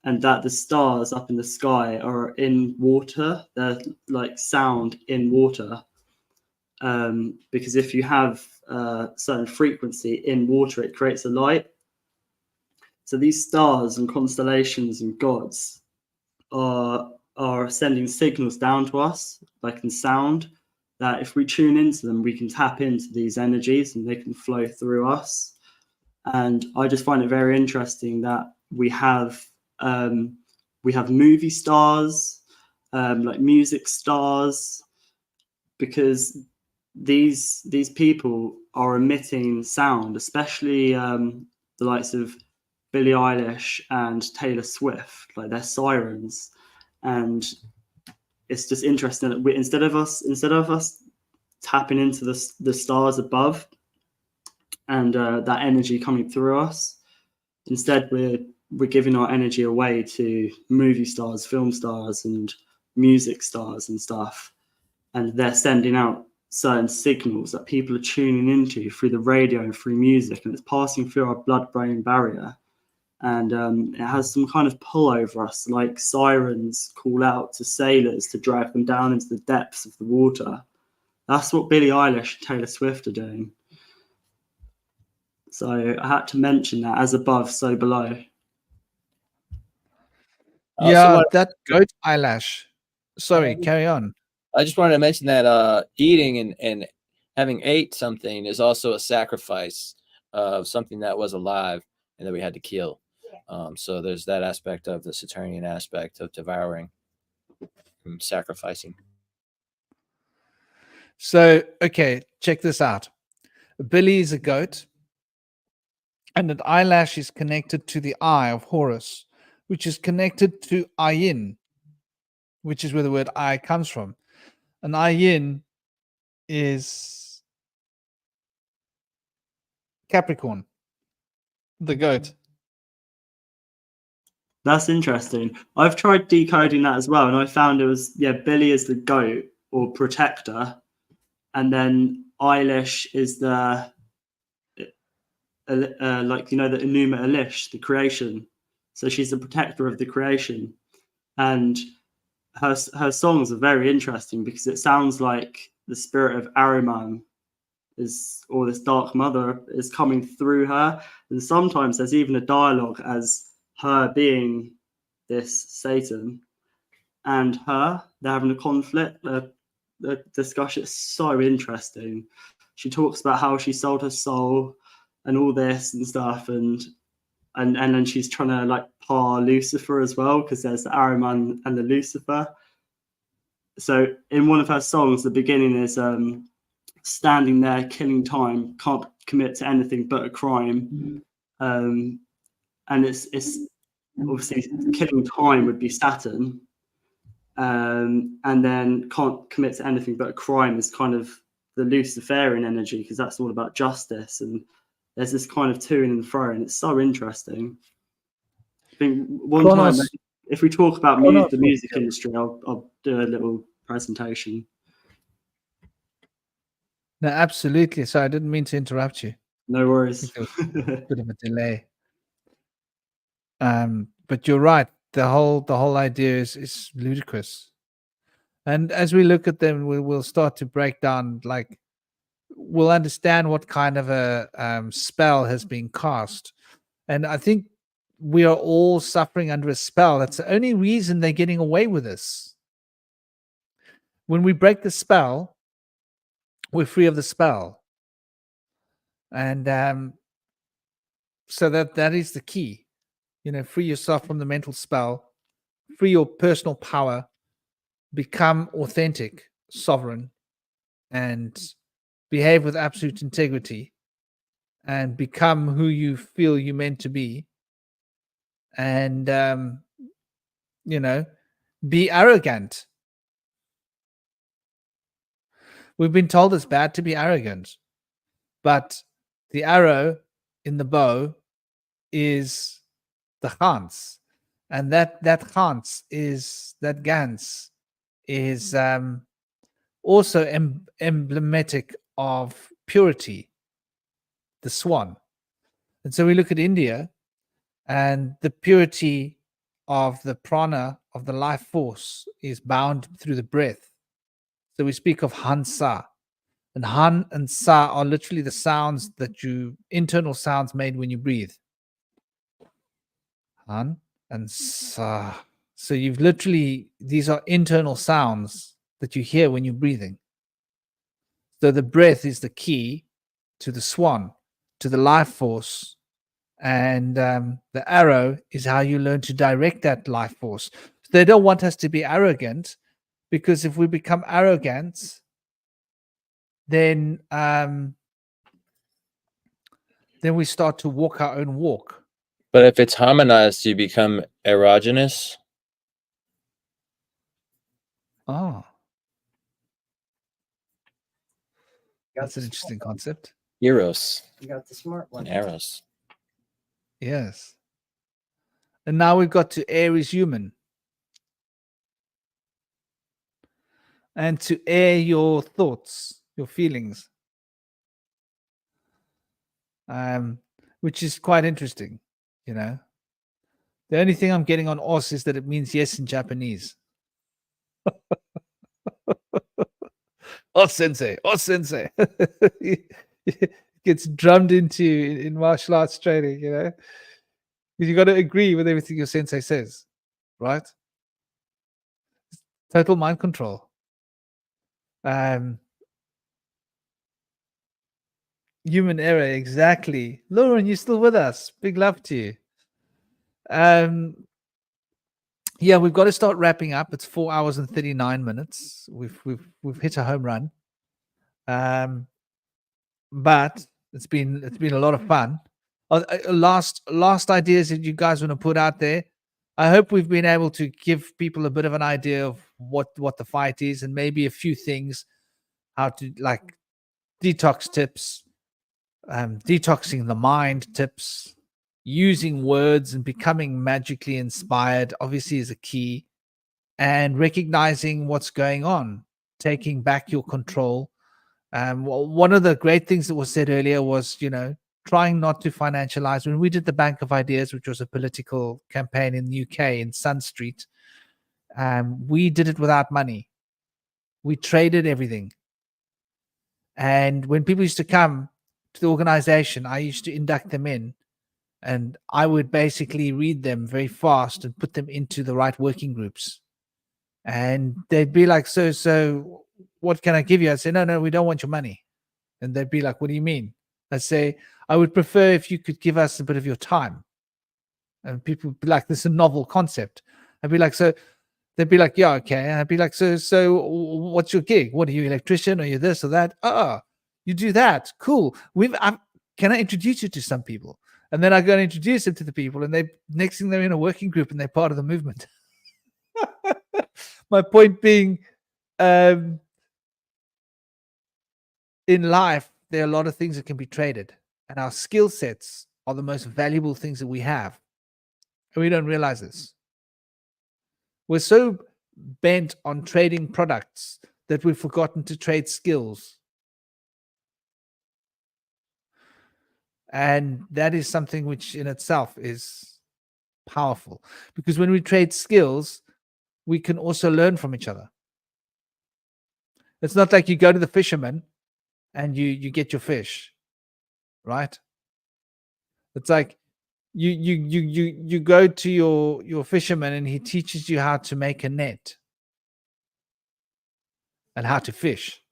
[SPEAKER 4] and that the stars up in the sky are in water. They're like sound in water, because if you have a certain frequency in water, it creates a light. So these stars and constellations and gods are sending signals down to us, like in sound, that if we tune into them, we can tap into these energies and they can flow through us. And I just find it very interesting that we have movie stars, like music stars, because these people are emitting sound, especially the likes of Billie Eilish and Taylor Swift, like they're sirens. And it's just interesting that instead of us tapping into the stars above and that energy coming through us, instead we're giving our energy away to movie stars, film stars, and music stars and stuff, and they're sending out certain signals that people are tuning into through the radio and through music, and it's passing through our blood-brain barrier. And it has some kind of pull over us, like sirens call out to sailors to drag them down into the depths of the water. That's what Billie Eilish and Taylor Swift are doing. So I had to mention that, as above, so below.
[SPEAKER 1] Yeah, that goat eyelash. Sorry, carry on.
[SPEAKER 2] I just wanted to mention that eating and having ate something is also a sacrifice of something that was alive and that we had to kill. So there's that aspect of the Saturnian aspect of devouring and sacrificing.
[SPEAKER 1] So, okay, check this out. Billy is a goat, and an eyelash is connected to the eye of Horus, which is connected to Ayin, which is where the word eye comes from. An Ayin is Capricorn, the goat.
[SPEAKER 4] That's interesting. I've tried decoding that as well, and I found it was Billy is the goat or protector, and then Eilish is the like the Enuma Elish, the creation. So she's the protector of the creation, and her songs are very interesting because it sounds like the spirit of Ahriman or this dark mother is coming through her, and sometimes there's even a dialogue as her being this Satan and her. They're having a conflict. The discussion is so interesting. She talks about how she sold her soul and all this and stuff, and then she's trying to like par Lucifer as well, because there's the Ahriman and the Lucifer. So in one of her songs, the beginning is standing there killing time, can't commit to anything but a crime, and it's obviously killing time would be Saturn, and then can't commit to anything but a crime is kind of the Luciferian energy, because that's all about justice, and there's this kind of to and fro, and it's so interesting. I think one time, if we talk about the music industry, I'll do a little presentation.
[SPEAKER 1] No, absolutely. So I didn't mean to interrupt you.
[SPEAKER 4] No worries.
[SPEAKER 1] A bit of a delay. But you're right. The whole idea is ludicrous. And as we look at them, we'll start to break down, like, we'll understand what kind of a spell has been cast. And I think we are all suffering under a spell. That's the only reason they're getting away with this. When we break the spell, we're free of the spell. And so that is the key. Free yourself from the mental spell, free your personal power, become authentic, sovereign, and behave with absolute integrity, and become who you feel you're meant to be, and be arrogant. We've been told it's bad to be arrogant, but the arrow in the bow is the Hans, and that Hans is that Gans is also emblematic of purity, the swan. And so we look at India, and the purity of the prana, of the life force, is bound through the breath. So we speak of Hansa, and Han and Sa are literally the sounds internal sounds made when you breathe. Han and Sa. So these are internal sounds that you hear when you're breathing. So the breath is the key to the swan, to the life force. And the arrow is how you learn to direct that life force. So they don't want us to be arrogant, because if we become arrogant, then we start to walk our own walk.
[SPEAKER 2] But if it's harmonized, you become erogenous.
[SPEAKER 1] Oh, that's an interesting concept.
[SPEAKER 2] Eros.
[SPEAKER 3] You got the smart one.
[SPEAKER 2] Eros.
[SPEAKER 1] Yes. And now we've got to air is human. And to air your thoughts, your feelings. Which is quite interesting, The only thing I'm getting on os is that it means yes in Japanese. Os sensei. It gets drummed into in martial arts training, because you got to agree with everything your sensei says, right? Total mind control. Human error, exactly. Lauren, you're still with us. Big love to you. Yeah, we've got to start wrapping up. It's 4 hours and 39 minutes. We've hit a home run. But it's been a lot of fun. Last ideas that you guys want to put out there. I hope we've been able to give people a bit of an idea of what the fight is, and maybe a few things, how to like detox tips, detoxing the mind tips, using words and becoming magically inspired obviously is a key, and recognizing what's going on, taking back your control. One of the great things that was said earlier was, trying not to financialize. When we did the Bank of Ideas, which was a political campaign in the UK in Sun Street, we did it without money. We traded everything. And when people used to come to the organization, I used to induct them in, and I would basically read them very fast and put them into the right working groups. And they'd be like, so what can I give you? I'd say, no, we don't want your money. And they'd be like, what do you mean? I'd say, I would prefer if you could give us a bit of your time. And people would be like, this is a novel concept. I'd be like, so they'd be like, yeah, okay. And I'd be like, so what's your gig? What are you, electrician? Are you this or that? Oh, you do that. Cool. Can I introduce you to some people? And then I go and introduce them to the people, and next thing they're in a working group and they're part of the movement. My point being, in life, there are a lot of things that can be traded, and our skill sets are the most valuable things that we have. And we don't realize this. We're so bent on trading products that we've forgotten to trade skills. And that is something which in itself is powerful, because when we trade skills, we can also learn from each other. It's not like you go to the fisherman and you get your fish, right? It's like you go to your fisherman and he teaches you how to make a net and how to fish.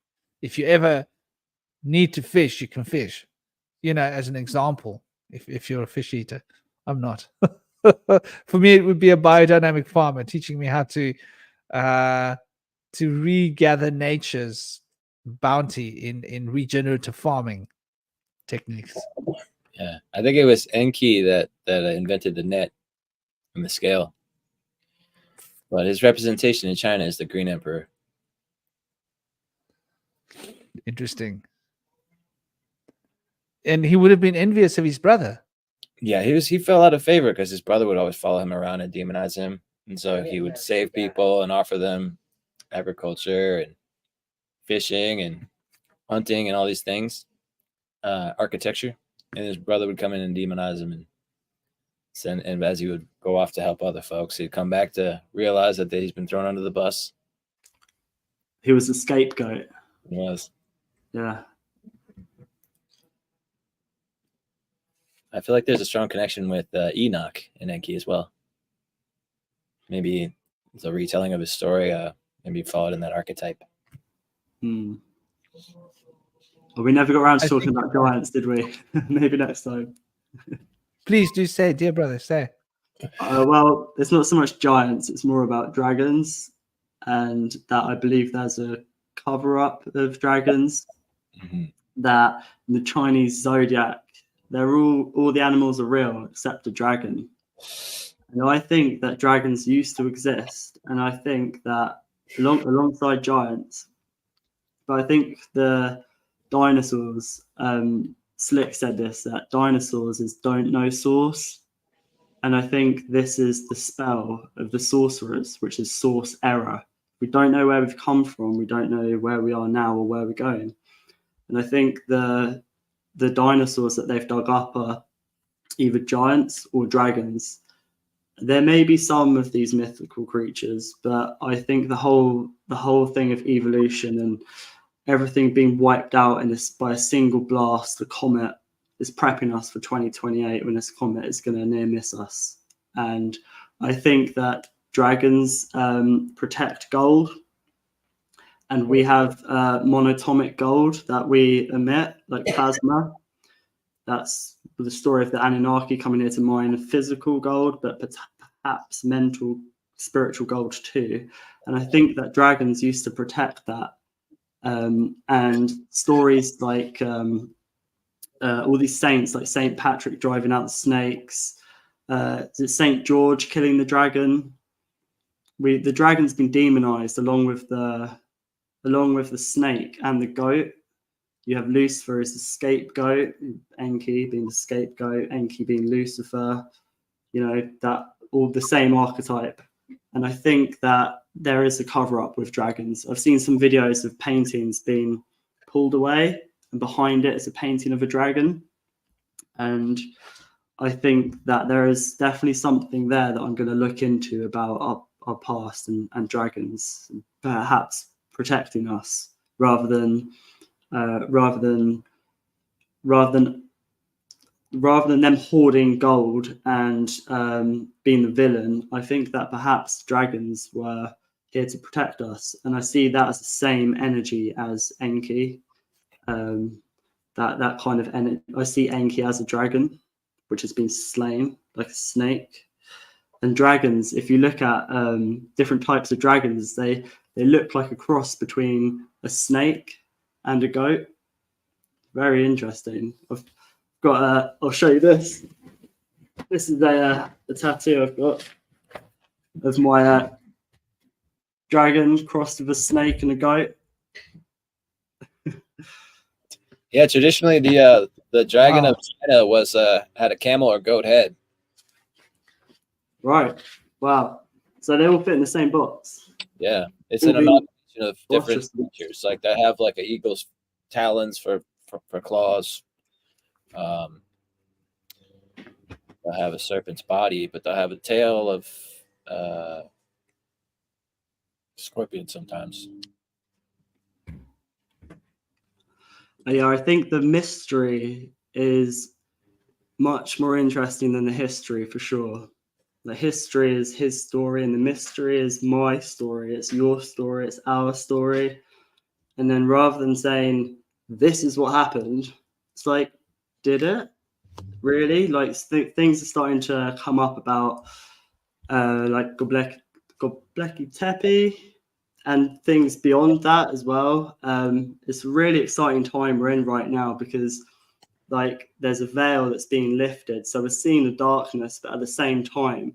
[SPEAKER 1] If you ever need to fish, you can fish. As an example, if you're a fish eater. I'm not. For me, it would be a biodynamic farmer teaching me how to regather nature's bounty in regenerative farming techniques.
[SPEAKER 2] Yeah, I think it was Enki that invented the net and the scale. But his representation in China is the Green Emperor.
[SPEAKER 1] Interesting. And he would have been envious of his brother.
[SPEAKER 2] Yeah, he fell out of favor because his brother would always follow him around and demonize him. And so he would save people and offer them agriculture and fishing and hunting and all these things, architecture. And his brother would come in and demonize him. And as he would go off to help other folks, he'd come back to realize that he's been thrown under the bus.
[SPEAKER 4] He was a scapegoat.
[SPEAKER 2] He was.
[SPEAKER 4] Yeah.
[SPEAKER 2] I feel like there's a strong connection with Enoch and Enki as well. Maybe it's a retelling of his story. Maybe followed in that archetype.
[SPEAKER 4] Well, we never got around to talking about giants, did we? Maybe next time.
[SPEAKER 1] Please do say, dear brother, say.
[SPEAKER 4] Well, it's not so much giants. It's more about dragons. And that I believe there's a cover-up of dragons.
[SPEAKER 2] Mm-hmm.
[SPEAKER 4] That in the Chinese zodiac, they're all the animals are real except a dragon. And I think that dragons used to exist, and I think that alongside giants, but I think the dinosaurs, Slick said this, that dinosaurs don't know source. And I think this is the spell of the sorcerers, which is source error. We don't know where we've come from. We don't know where we are now or where we're going. And I think the dinosaurs that they've dug up are either giants or dragons. There may be some of these mythical creatures, but I think the whole thing of evolution and everything being wiped out by a single blast, a comet, is prepping us for 2028 when this comet is going to near miss us. And I think that dragons protect gold. And we have monatomic gold that we emit, like plasma. That's the story of the Anunnaki coming here to mine physical gold, but perhaps mental, spiritual gold too. And I think that dragons used to protect that and stories like all these saints, like Saint Patrick driving out the snakes, Saint George killing the dragon. The dragon's been demonized along with the snake and the goat. You have Lucifer as the scapegoat, Enki being the scapegoat, Enki being Lucifer. That all the same archetype. And I think that there is a cover up with dragons. I've seen some videos of paintings being pulled away, and behind it is a painting of a dragon. And I think that there is definitely something there that I'm going to look into about our past and dragons, perhaps protecting us rather than them hoarding gold and being the villain. I think that perhaps dragons were here to protect us, and I see that as the same energy as Enki. That kind of energy. I see Enki as a dragon, which has been slain like a snake. And dragons, if you look at different types of dragons, they look like a cross between a snake and a goat. Very interesting. I'll show you this. This is a tattoo I've got of my dragon crossed with a snake and a goat.
[SPEAKER 2] Yeah, traditionally the dragon of China was had a camel or goat head.
[SPEAKER 4] Right. Wow. So they all fit in the same box.
[SPEAKER 2] Yeah, it's an amalgamation of different creatures. Like they have like an eagle's talons for claws. They'll have a serpent's body, but they'll have a tail of scorpion sometimes.
[SPEAKER 4] Yeah, I think the mystery is much more interesting than the history for sure. The history is his story, and the mystery is my story. It's your story. It's our story. And then rather than saying this is what happened, it's like, did it really? Like things are starting to come up about like Göbekli Tepe and things beyond that as well. It's a really exciting time we're in right now because like there's a veil that's being lifted. So we're seeing the darkness, but at the same time,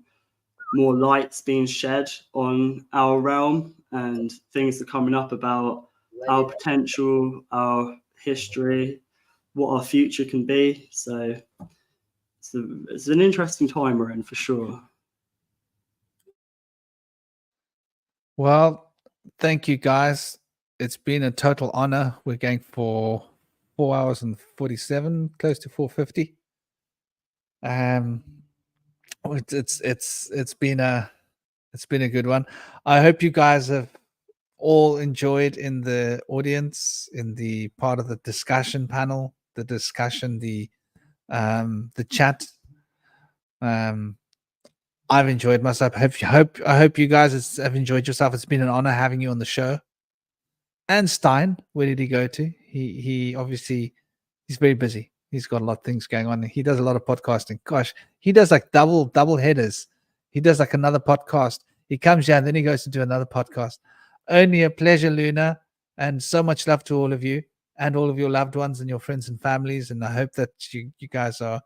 [SPEAKER 4] more light's being shed on our realm, and things are coming up about our potential, our history, what our future can be. So it's an interesting time we're in for sure.
[SPEAKER 1] Well, thank you guys. It's been a total honor. We're going for 4 hours and 47, close to 450. It's been a good one. I hope you guys have all enjoyed in the audience, in the part of the discussion panel, the discussion, the chat. I've enjoyed myself. I hope you guys have enjoyed yourself. It's been an honor having you on the show. And Stein, where did he go to? He obviously he's very busy. He's got a lot of things going on. He does a lot of podcasting. Gosh, he does like double headers. He does like another podcast. He comes down, then he goes to do another podcast. Only a pleasure, Luna, and so much love to all of you and all of your loved ones and your friends and families. And I hope that you guys are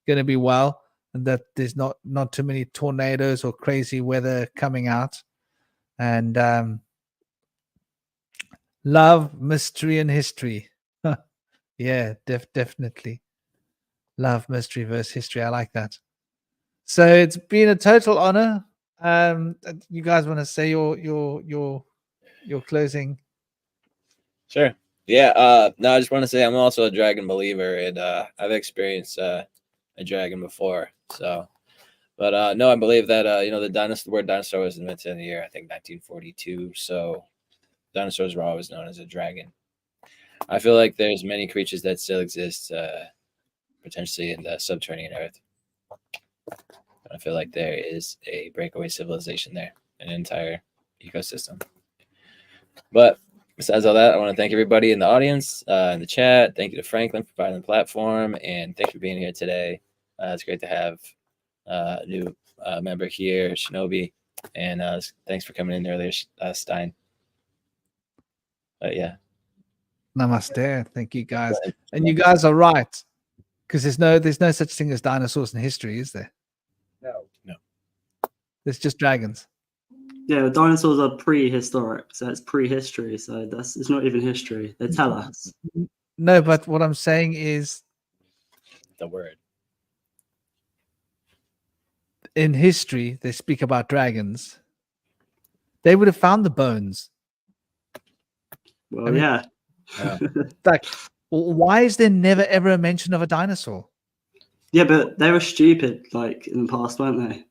[SPEAKER 1] going to be well, and that there's not too many tornadoes or crazy weather coming out. And love, mystery, and history. Yeah, definitely. Love, mystery versus history. I like that. So it's been a total honor. You guys want to say your closing?
[SPEAKER 2] Sure. Yeah. No, I just want to say I'm also a dragon believer, and I've experienced a dragon before. So, but no, I believe that the word dinosaur was invented in the year I think 1942. So, dinosaurs were always known as a dragon. I feel like there's many creatures that still exist, potentially in the subterranean Earth. I feel like there is a breakaway civilization there, an entire ecosystem. But besides all that, I want to thank everybody in the audience, in the chat. Thank you to Franklin for providing the platform, and thanks for being here today. It's great to have a new member here, Shinobi, and thanks for coming in earlier, Stein. Yeah.
[SPEAKER 1] Namaste. Thank you, guys. And you guys are right, because there's no such thing as dinosaurs in history, is there?
[SPEAKER 2] No.
[SPEAKER 1] There's just dragons.
[SPEAKER 4] Yeah, dinosaurs are prehistoric, so it's prehistory. So it's not even history. They tell us.
[SPEAKER 1] No, but what I'm saying is,
[SPEAKER 2] The word.
[SPEAKER 1] in history, they speak about dragons. They would have found the bones.
[SPEAKER 4] Well,
[SPEAKER 1] I mean-
[SPEAKER 4] yeah.
[SPEAKER 2] Yeah.
[SPEAKER 1] Like, why is there never ever a mention of a dinosaur?
[SPEAKER 4] Yeah, but they were stupid, like in the past, weren't they?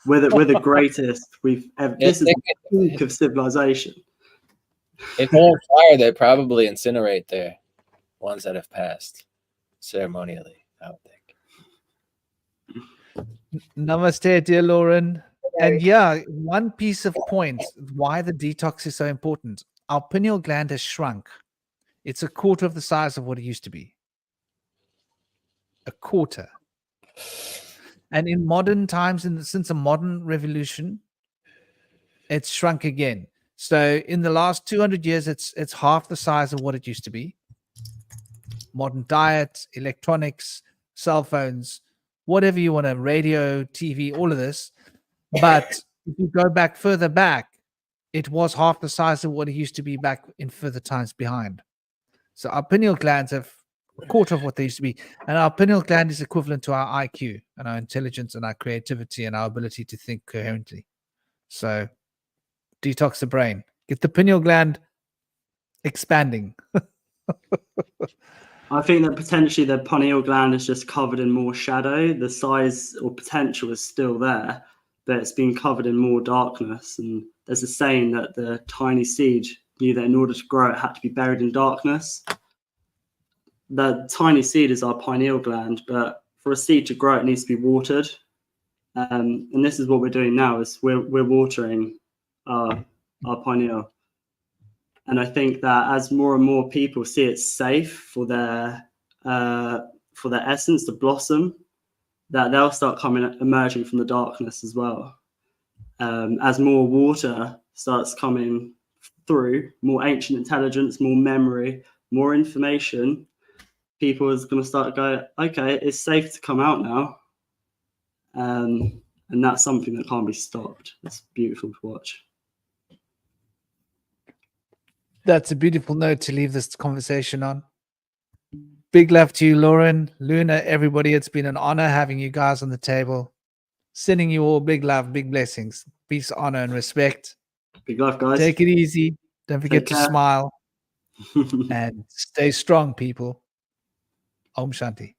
[SPEAKER 4] We're the greatest we've ever. This is the peak of civilization.
[SPEAKER 2] If they're on fire, they probably incinerate their ones that have passed ceremonially, I would think.
[SPEAKER 1] Namaste, dear Lauren. And yeah, one piece of point why the detox is so important. Our pineal gland has shrunk. It's a quarter of the size of what it used to be. A quarter. And in modern times, since a modern revolution, it's shrunk again. So in the last 200 years, it's half the size of what it used to be. Modern diet, electronics, cell phones, whatever you want to, radio, TV, all of this. But if you go back further back, it was half the size of what it used to be back in further times behind. So our pineal glands have a quarter of what they used to be. And our pineal gland is equivalent to our IQ and our intelligence and our creativity and our ability to think coherently. So detox the brain. Get the pineal gland expanding.
[SPEAKER 4] I think that potentially the pineal gland is just covered in more shadow. The size or potential is still there, but it's been covered in more darkness. And there's a saying that the tiny seed knew that in order to grow, it had to be buried in darkness. The tiny seed is our pineal gland, but for a seed to grow, it needs to be watered. And this is what we're doing now: is we're watering our pineal. And I think that as more and more people see it's safe for their essence to blossom, that they'll start emerging from the darkness as well. As more water starts coming through, more ancient intelligence, more memory, more information, people is going to start going, okay, it's safe to come out now. And that's something that can't be stopped. It's beautiful to watch.
[SPEAKER 1] That's a beautiful note to leave this conversation on. Big love to you, Lauren, Luna, everybody. It's been an honor having you guys on the table. Sending you all big love, big blessings, peace, honor, and respect.
[SPEAKER 4] Big love, guys.
[SPEAKER 1] Take it easy. Don't forget
[SPEAKER 4] Take
[SPEAKER 1] to
[SPEAKER 4] care.
[SPEAKER 1] smile and stay strong, people. Om Shanti.